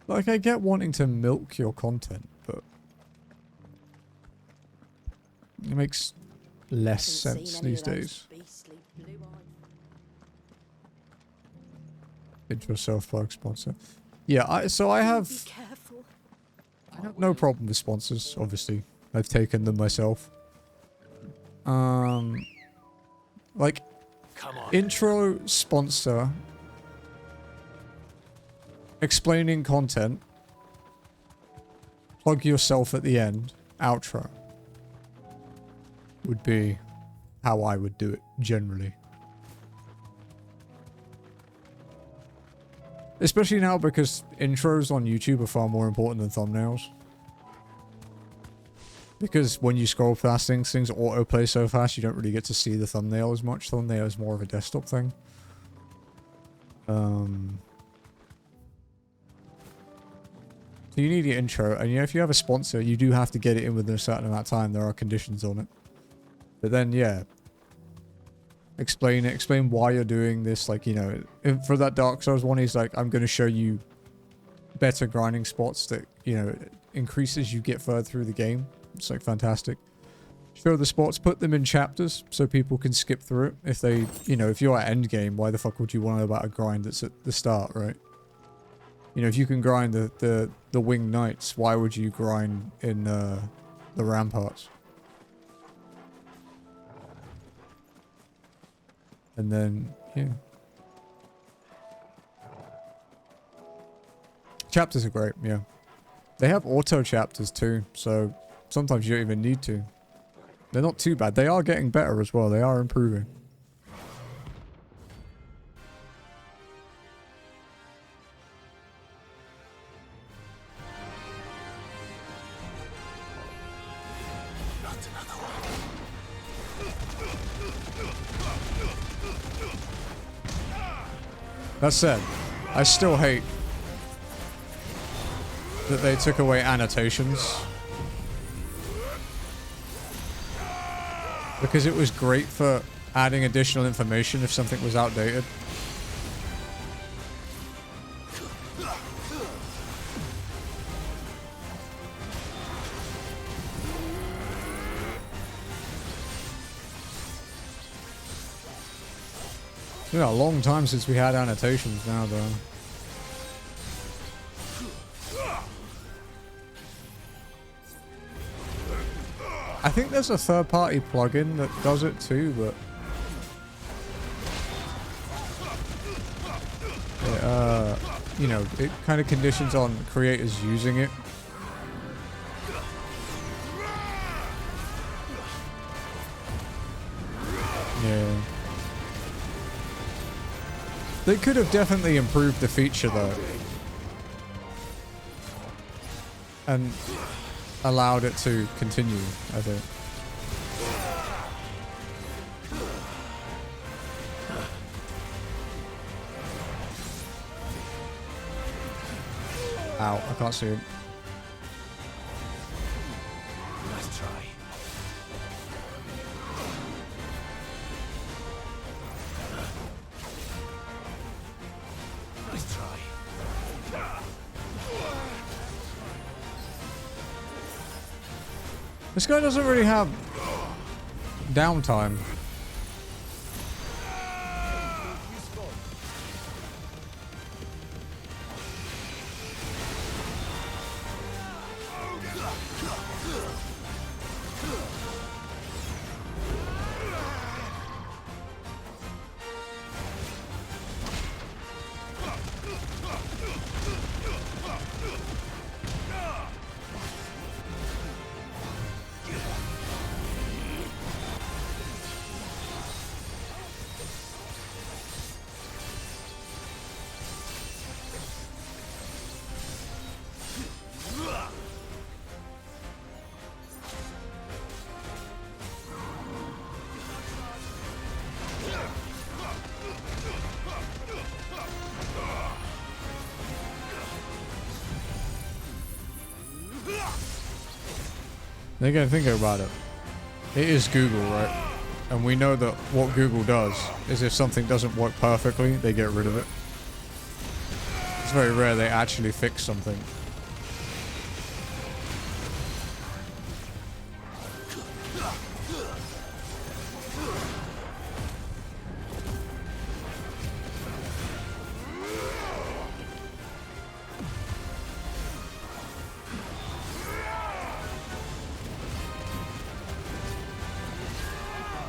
Like, I get wanting to milk your content, but it makes less sense these days. Into a self-plug sponsor. Yeah, I have no problem with sponsors, obviously. I've taken them myself. Like, intro sponsor, explaining content, plug yourself at the end, outro, would be how I would do it, generally. Especially now, because intros on YouTube are far more important than thumbnails. Because when you scroll past things autoplay so fast, you don't really get to see the thumbnail as much. Thumbnail is more of a desktop thing. So you need your intro, and if you have a sponsor, you do have to get it in within a certain amount of time. There are conditions on it. But then, yeah. Explain it. Explain why you're doing this. Like, you know, for that Dark Souls one, he's like, I'm going to show you better grinding spots that, you know, increase as you get further through the game. It's like fantastic. Show the spots, put them in chapters so people can skip through it. If they, you know, if you're at endgame, why the fuck would you want to know about a grind that's at the start, right? You know, if you can grind the Winged Knights, why would you grind in the Ramparts? And then, yeah. Chapters are great, yeah. They have auto chapters too, so sometimes you don't even need to. They're not too bad. They are getting better as well. They are improving. That said, I still hate that they took away annotations. Because it was great for adding additional information if something was outdated. It's been a long time since we had annotations now, though. I think there's a third-party plugin that does it too, but you know, it kind of conditions on creators using it. Yeah. They could have definitely improved the feature though. And allowed it to continue, I think. Ow, I can't see him. Nice try. Nice try. This guy doesn't really have downtime. Again, think about it. It is Google, right? And we know that what Google does is if something doesn't work perfectly, they get rid of it. It's very rare they actually fix something.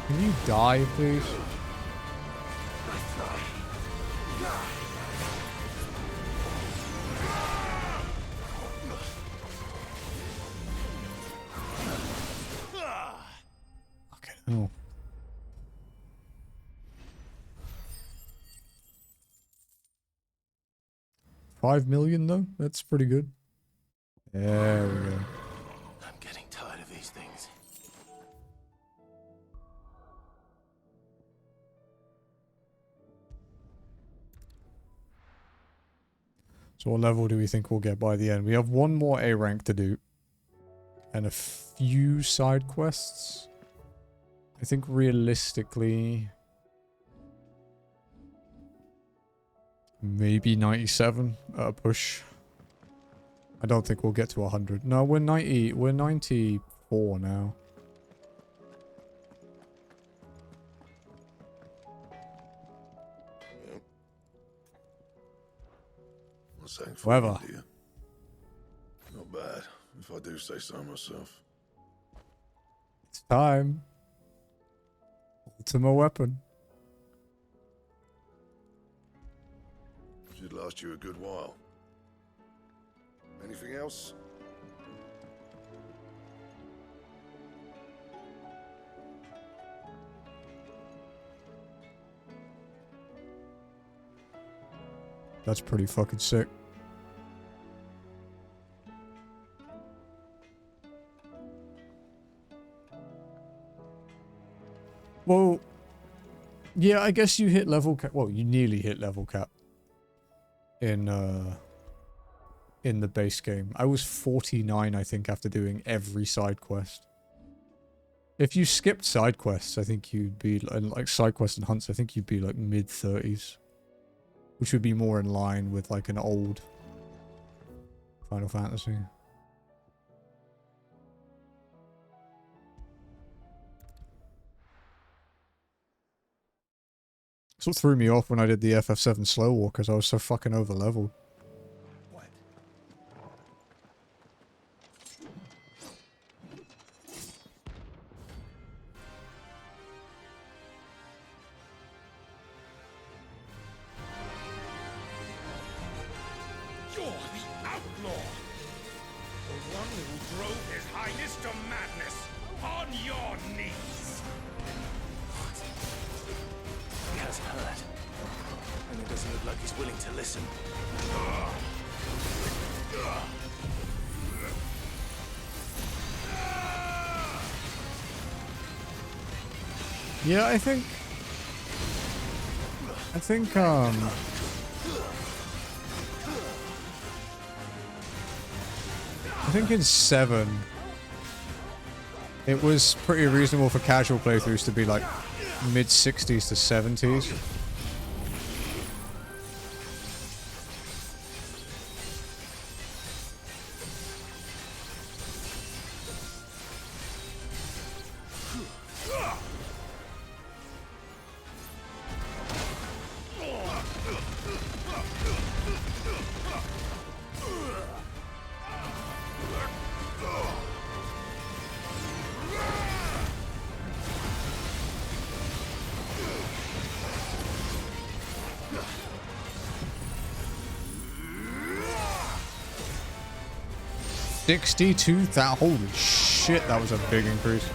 Can you die, please? Okay, no. $5 million though? That's pretty good. There we go. I'm getting tired of these things. So what level do we think we'll get by the end? We have one more A rank to do. And a few side quests. I think realistically... maybe 97 at a push. I don't think we'll get to 100. No, we're 90. We're 94 now. Whatever. Not bad, if I do say so myself. It's time. Ultima weapon. Should last you a good while. Anything else? That's pretty fucking sick. Well, yeah, I guess you hit level cap. Well, you nearly hit level cap in the base game. I was 49, I think, after doing every side quest. If you skipped side quests, I think you'd be like side quests and hunts. I think you'd be like mid-30s, which would be more in line with like an old Final Fantasy. That's what threw me off when I did the FF7 slow walkers. I was so fucking over leveled. You're the outlaw! The one who drove His Highness to madness! On your knees! He has heard. And it doesn't look like he's willing to listen. Yeah, I think in 7, it was pretty reasonable for casual playthroughs to be like mid-60s to 70s. $62,000. Holy shit, that was a big increase.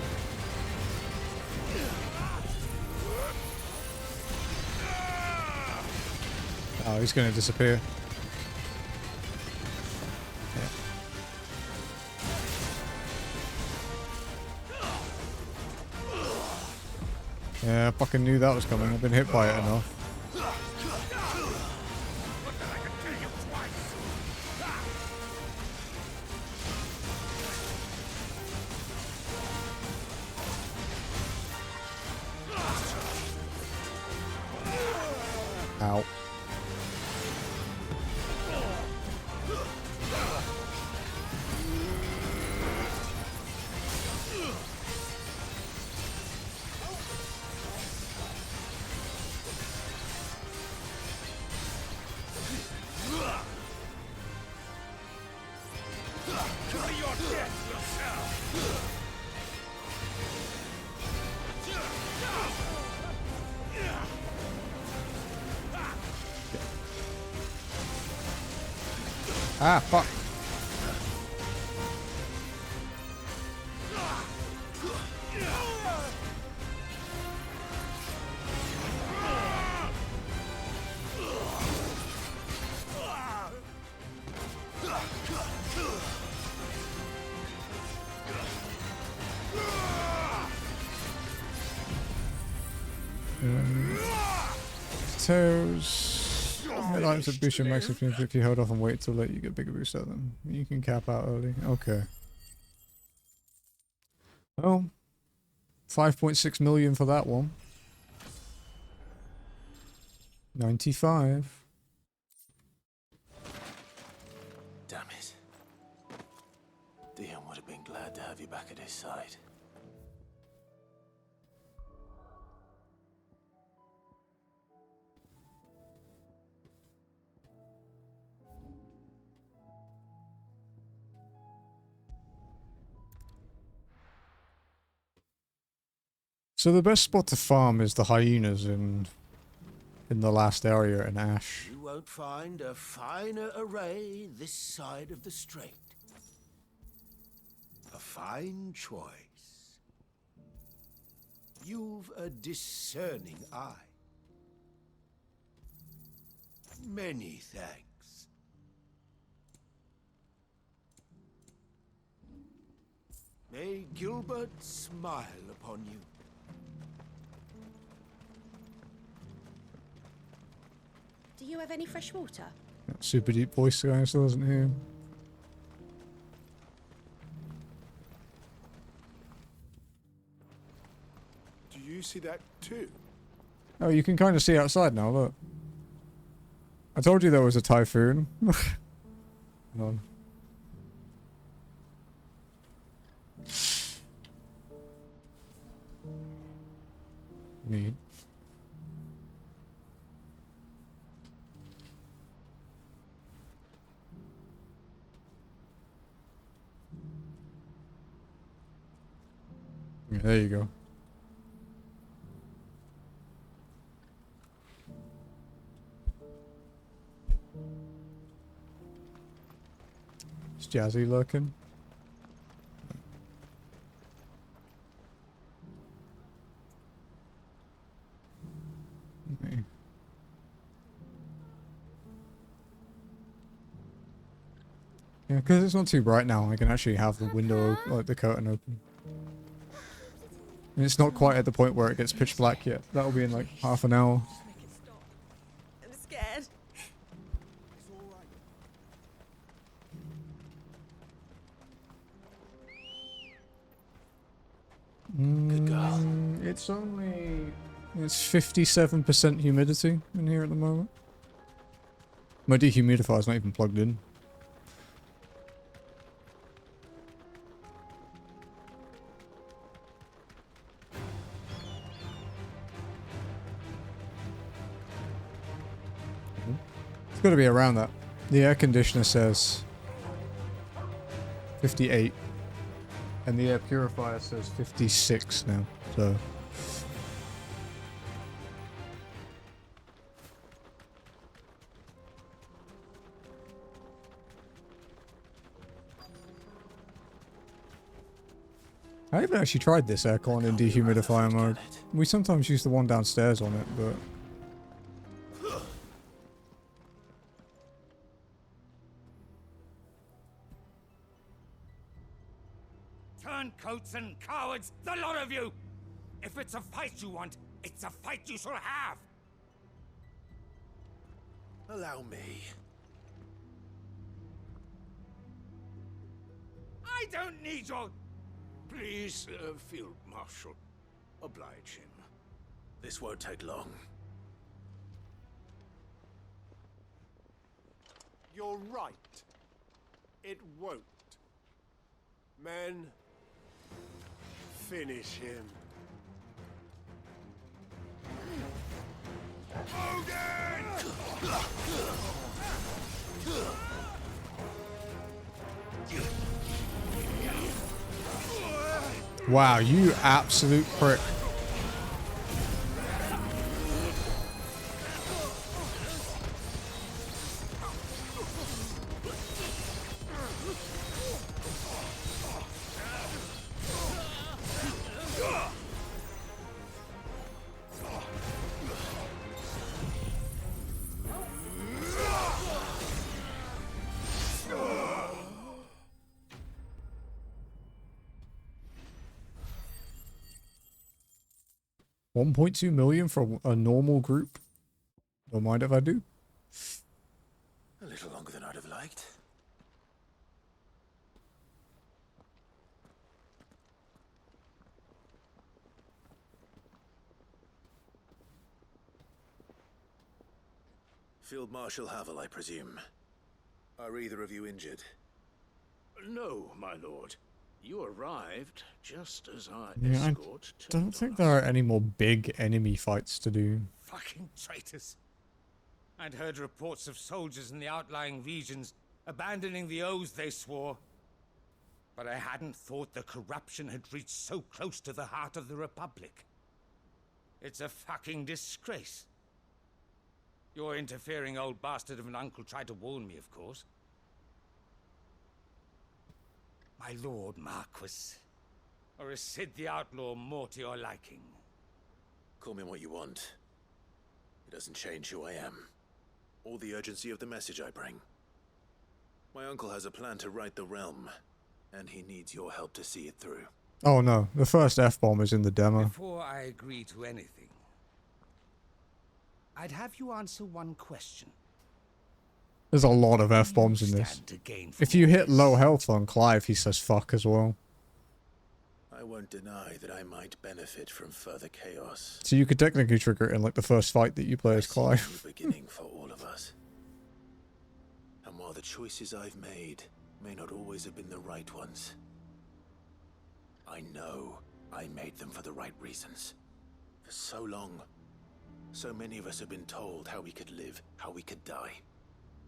Oh, he's gonna disappear. Yeah, I fucking knew that was coming. I've been hit by it enough. Ow. Ah, fuck. Toes. Highlights that boost your max if you hold off and wait till later you get bigger boost at them. You can cap out early. Okay. Well, 5.6 million for that one. 95. Damn it. Dion would have been glad to have you back at his side. So the best spot to farm is the hyenas in the last area in Ash. You won't find a finer array this side of the strait. A fine choice. You've a discerning eye. Many thanks. May Gilbert smile upon you. Do you have any fresh water? Super deep voice guy still isn't here. Do you see that too? Oh, you can kind of see outside now, look. I told you there was a typhoon. Hold on. Neat. Yeah, there you go. Is Jazzy looking? Okay. Yeah, because it's not too bright now, I can actually have the window, like the curtain open. And it's not quite at the point where it gets pitch black yet. That'll be in like half an hour. I'm scared. Good girl. It's 57% humidity in here at the moment. My dehumidifier's not even plugged in. It's got to be around that. The air conditioner says 58. And the air purifier says 56 now, so... I haven't actually tried this aircon in dehumidifier mode. We sometimes use the one downstairs on it, but... Turncoats and cowards, the lot of you! If it's a fight you want, it's a fight you shall have! Allow me. I don't need your... Please, Field Marshal, oblige him. This won't take long. You're right. It won't. Men, finish him. Wow, you absolute prick. $1.2 million for a normal group. Don't mind if I do. A little longer than I'd have liked. Field Marshal Havel, I presume. Are either of you injured? No, my lord. You arrived just as our Yeah, I escort don't think there are any more big enemy fights to do. Fucking traitors. I'd heard reports of soldiers in the outlying regions abandoning the oaths they swore. But I hadn't thought the corruption had reached so close to the heart of the Republic. It's a fucking disgrace. Your interfering old bastard of an uncle tried to warn me, of course. My lord Marquis. Or is Sid the Outlaw more to your liking? Call me what you want. It doesn't change who I am, or the urgency of the message I bring. My uncle has a plan to right the realm, and he needs your help to see it through. Oh no, the first F-bomb is in the demo. Before I agree to anything, I'd have you answer one question. There's a lot of F-bombs in this. If you hit low health on Clive, he says fuck as well. I won't deny that I might benefit from further chaos. So you could technically trigger it in like the first fight that you play as Clive. Beginning for all of us. And while the choices I've made may not always have been the right ones, I know I made them for the right reasons. For so long, so many of us have been told how we could live, how we could die,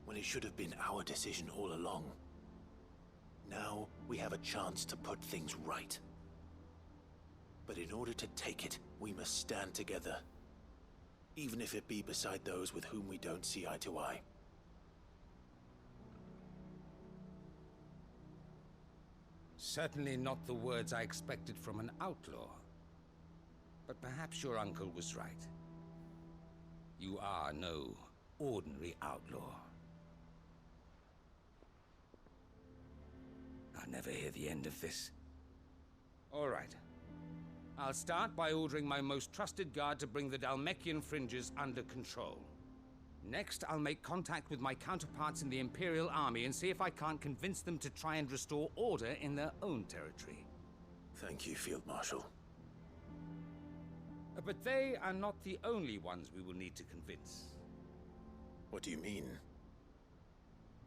when it should have been our decision all along. Now we have a chance to put things right. But in order to take it, we must stand together. Even if it be beside those with whom we don't see eye to eye. Certainly not the words I expected from an outlaw. But perhaps your uncle was right. You are no ordinary outlaw. I'll never hear the end of this. All right. I'll start by ordering my most trusted guard to bring the Dhalmekian fringes under control. Next, I'll make contact with my counterparts in the Imperial Army and see if I can't convince them to try and restore order in their own territory. Thank you, Field Marshal. But they are not the only ones we will need to convince. What do you mean?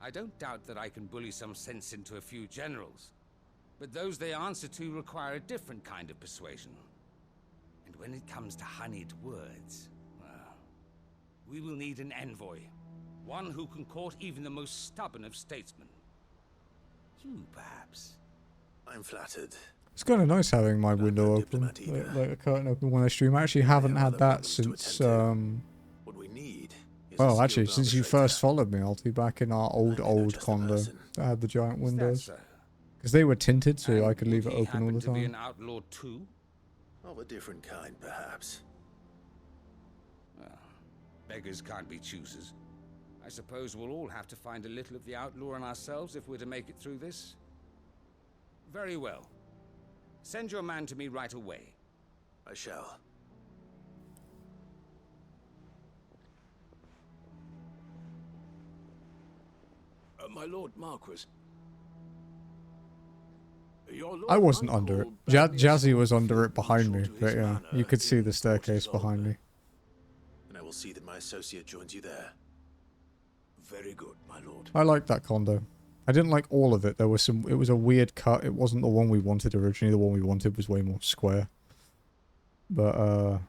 I don't doubt that I can bully some sense into a few generals. But those they answer to require a different kind of persuasion. And when it comes to honeyed words, well, we will need an envoy. One who can court even the most stubborn of statesmen. You, perhaps. I'm flattered. It's kind of nice having my window open, like a curtain open when I stream. I actually haven't had that since, What we need is well, actually, since you first followed me, Alti, back in our old condo that had the giant windows. Because they were tinted, so I could leave it open all the to be time. an outlaw too? Of a different kind, perhaps. Well, beggars can't be choosers. I suppose we'll all have to find a little of the outlaw in ourselves if we're to make it through this. Very well. Send your man to me right away. I shall. My Lord Marquis. Your Lord I wasn't Uncle under it. bade me Jazzy escort was under Field it behind me, Marshal to but his yeah, manor you could see in the staircase Portisolda. behind me. And I will see that my associate joins you there. Very good, my lord. I like that condo. I didn't like all of it. There was some. It was a weird cut. It wasn't the one we wanted originally. The one we wanted was way more square. But I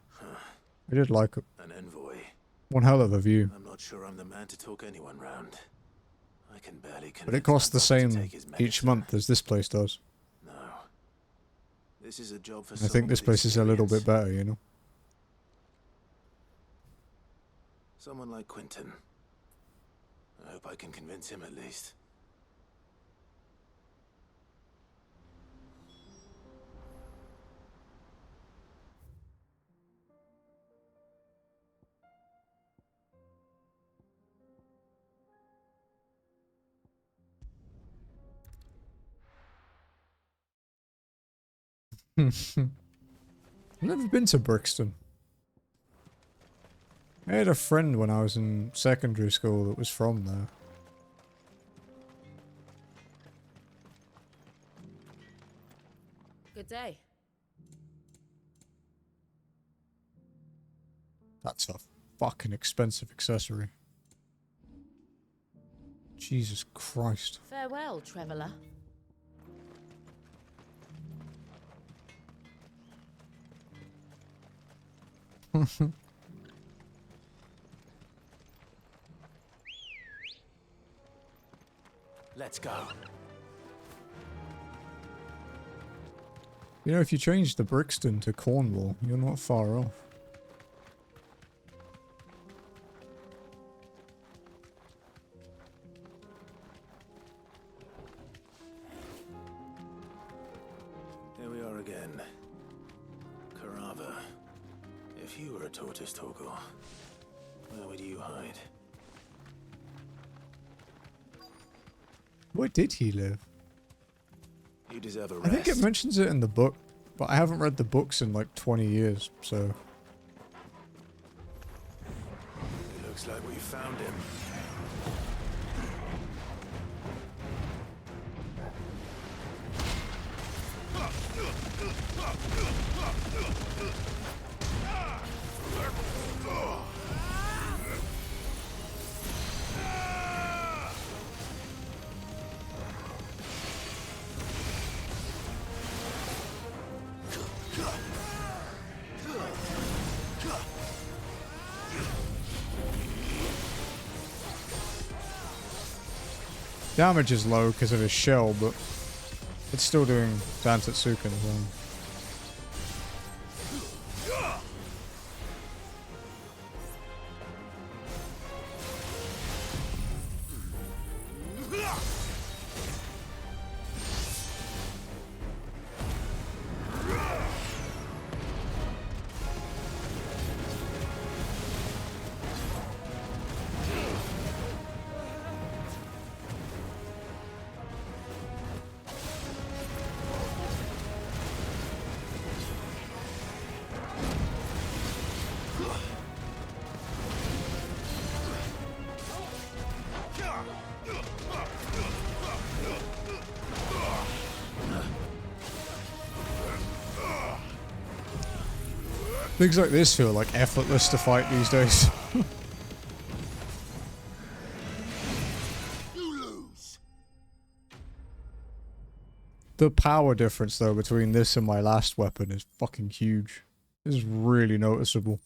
did like it. An envoy. One hell of a view. I'm not sure I'm the man to talk anyone round. I can barely But it costs the same each month as this place does. No. This is a job for I think this place is a little bit better, you know. Someone like Quentin. I hope I can convince him at least. I've never been to Brixton. I had a friend when I was in secondary school that was from there. Good day. That's a fucking expensive accessory. Jesus Christ. Farewell, traveller. Let's go. You know, if you change the Brixton to Cornwall, you're not far off. Here we are again. Carava. If you were a tortoise, Torgor, where would you hide? Where did he live? You deserve a I rest. think it mentions it in the book, but I haven't read the books in like 20 years, so... It looks like we found him. Damage is low because of his shell, but it's still doing Dantetsuken as well. Things like this feel like effortless to fight these days. The power difference though between this and my last weapon is fucking huge. This is really noticeable.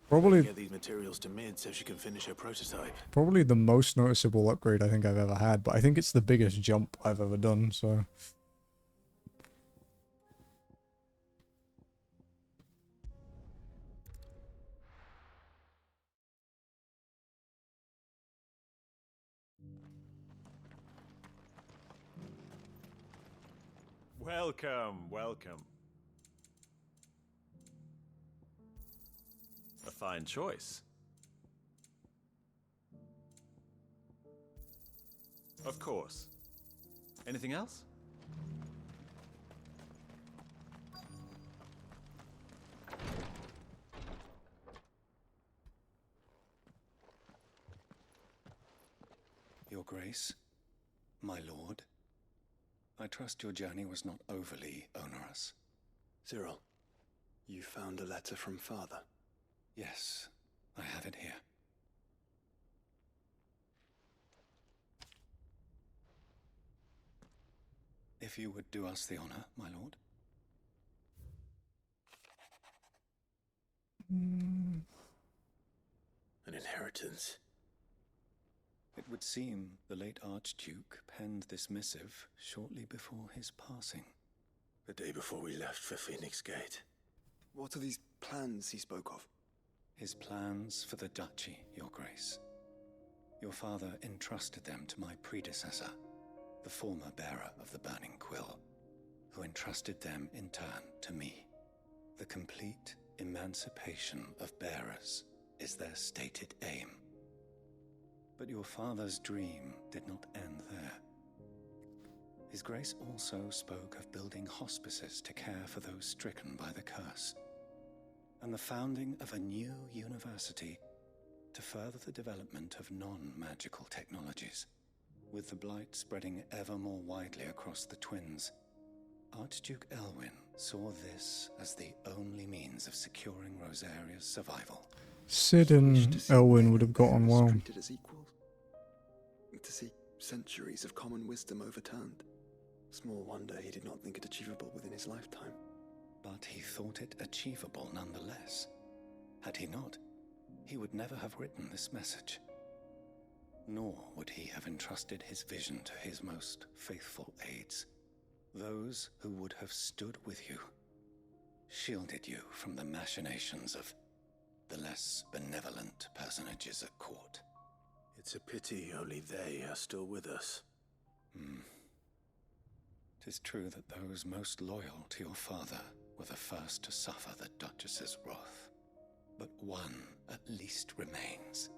Probably Get these materials to Mid so she can finish her prototype. Probably the most noticeable upgrade I think I've ever had, but I think it's the biggest jump I've ever done, so... Welcome, welcome. A fine choice. Of course. Anything else? Your Grace, my lord, I trust your journey was not overly onerous. Cyril, you found a letter from Father? Yes, I have it here. If you would do us the honor, my lord. An inheritance. It would seem the late Archduke penned this missive shortly before his passing. The day before we left for Phoenix Gate. What are these plans he spoke of? His plans for the duchy, Your Grace. Your father entrusted them to my predecessor, the former bearer of the Burning Quill, who entrusted them in turn to me. The complete emancipation of bearers is their stated aim. But your father's dream did not end there. His Grace also spoke of building hospices to care for those stricken by the curse, and the founding of a new university to further the development of non-magical technologies. With the blight spreading ever more widely across the twins, Archduke Elwyn saw this as the only means of securing Rosaria's survival. Sid and Elwyn would have got on well. Treated as equals, to see centuries of common wisdom overturned. Small wonder he did not think it achievable within his lifetime. But he thought it achievable nonetheless. Had he not, he would never have written this message. Nor would he have entrusted his vision to his most faithful aides, those who would have stood with you, shielded you from the machinations of the less benevolent personages at court. It's a pity only they are still with us. 'Tis true that those most loyal to your father were the first to suffer the Duchess's wrath. But one at least remains,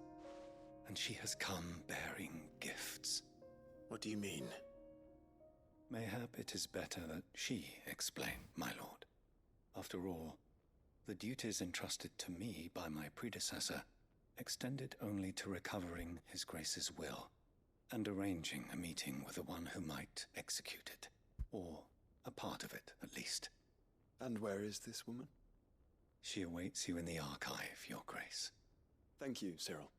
and she has come bearing gifts. What do you mean? Mayhap it is better that she explain, my lord. After all, the duties entrusted to me by my predecessor extended only to recovering His Grace's will and arranging a meeting with the one who might execute it, or a part of it at least. And where is this woman? She awaits you in the archive, Your Grace. Thank you, Cyril.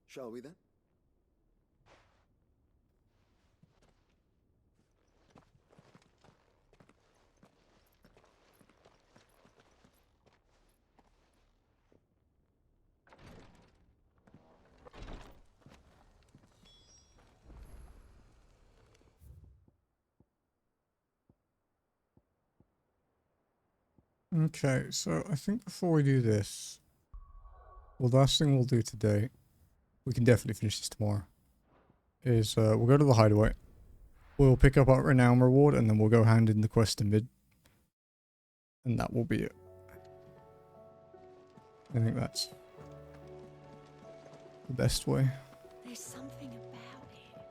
Shall we then? Okay, so I think before we do this, well, the last thing we'll do today, we can definitely finish this tomorrow, is we'll go to the hideaway, we'll pick up our renown reward, and then we'll go hand in the quest to mid, and that will be it. I think that's the best way. There's something about it.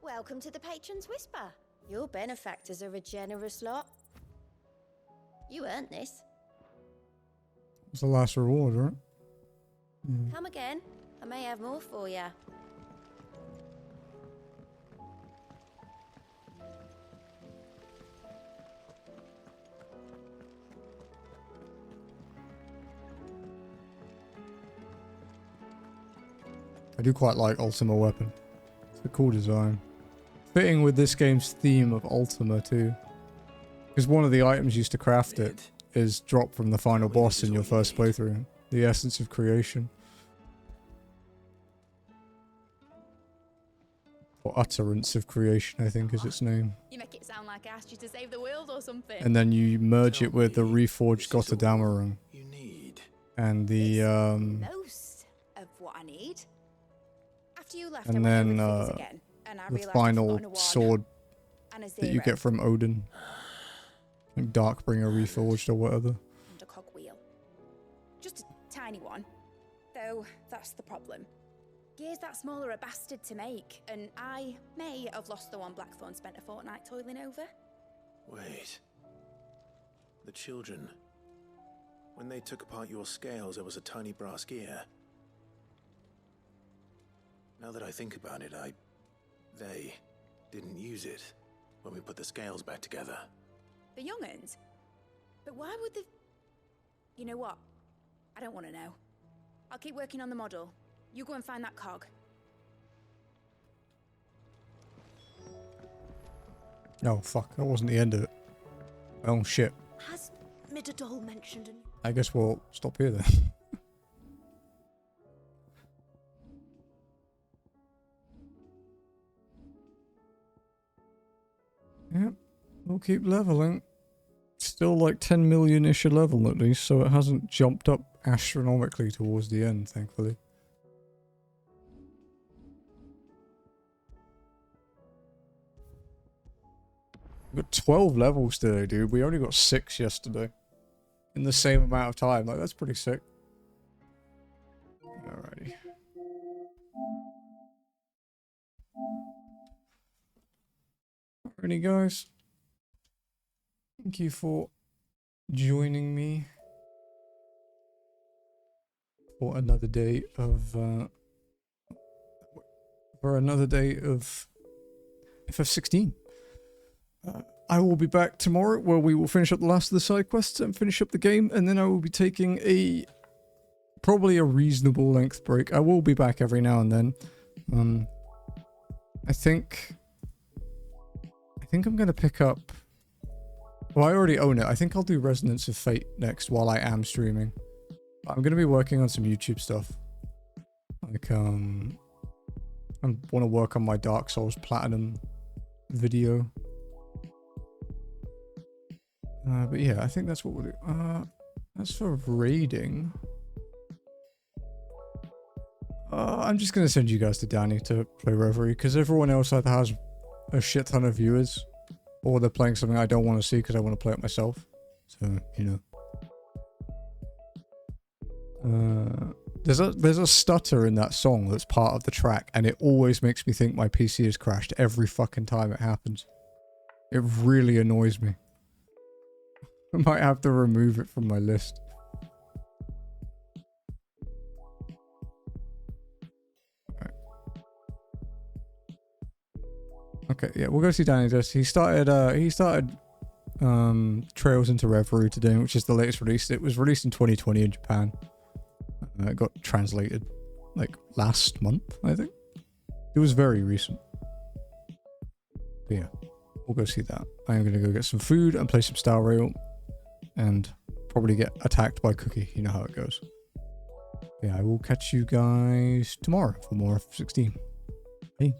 Welcome to the Patron's Whisper. Your benefactors are a generous lot. You earned this. It's the last reward, right? Come again. I may have more for you. I do quite like Ultima Weapon. It's a cool design. Fitting with this game's theme of Ultima too. Because one of the items used to craft it is dropped from the final boss in your first playthrough. The Essence of Creation. Or Utterance of Creation, I think is its name. You make it sound like I asked you to save the world or something. And then you merge it with the reforged Gotterdammer ring. You need. And the Most of what I need. After you left, and I then went over things again, and I the realised I'd final forgotten a one sword and a that you zero. get from Odin. Like Darkbringer Reforged or whatever. And a cogwheel. Just a tiny one. Though, that's the problem. Gears that small are a bastard to make, and I may have lost the one Blackthorn spent a fortnight toiling over. Wait. The children. When they took apart your scales, there was a tiny brass gear. Now that I think about it, they didn't use it when we put the scales back together. The young'uns? But why would the... You know what? I don't want to know. I'll keep working on the model. You go and find that cog. Oh, fuck. That wasn't the end of it. Oh, shit. Has Midadol mentioned an... I guess we'll stop here then. Yep. We'll keep leveling. Still like 10 million-ish a level at least, so it hasn't jumped up astronomically towards the end, thankfully. We've got 12 levels today, dude. We only got 6 yesterday. In the same amount of time. Like, that's pretty sick. Alrighty. Alrighty, guys. Thank you for joining me for another day of FF16. I will be back tomorrow where we will finish up the last of the side quests and finish up the game, and then I will be taking probably a reasonable length break. I will be back every now and then. I think I'm gonna pick up. Well, I already own it. I think I'll do Resonance of Fate next while I am streaming. I'm gonna be working on some YouTube stuff. Like, I want to work on my Dark Souls Platinum video. But yeah, I think that's what we'll do. As for raiding, I'm just gonna send you guys to Danny to play Reverie, because everyone else either has a shit ton of viewers, or they're playing something I don't want to see because I want to play it myself. So, you know. There's a stutter in that song that's part of the track, and it always makes me think my PC has crashed every fucking time it happens. It really annoys me. I might have to remove it from my list. Alright. Okay, yeah, we'll go see Danny this. He started Trails into Reverie today, which is the latest release. It was released in 2020 in Japan. It got translated like last month, I think. It was very recent. But yeah, we'll go see that. I am going to go get some food and play some Star Rail and probably get attacked by Cookie. You know how it goes. Yeah, I will catch you guys tomorrow for more F16. Hey.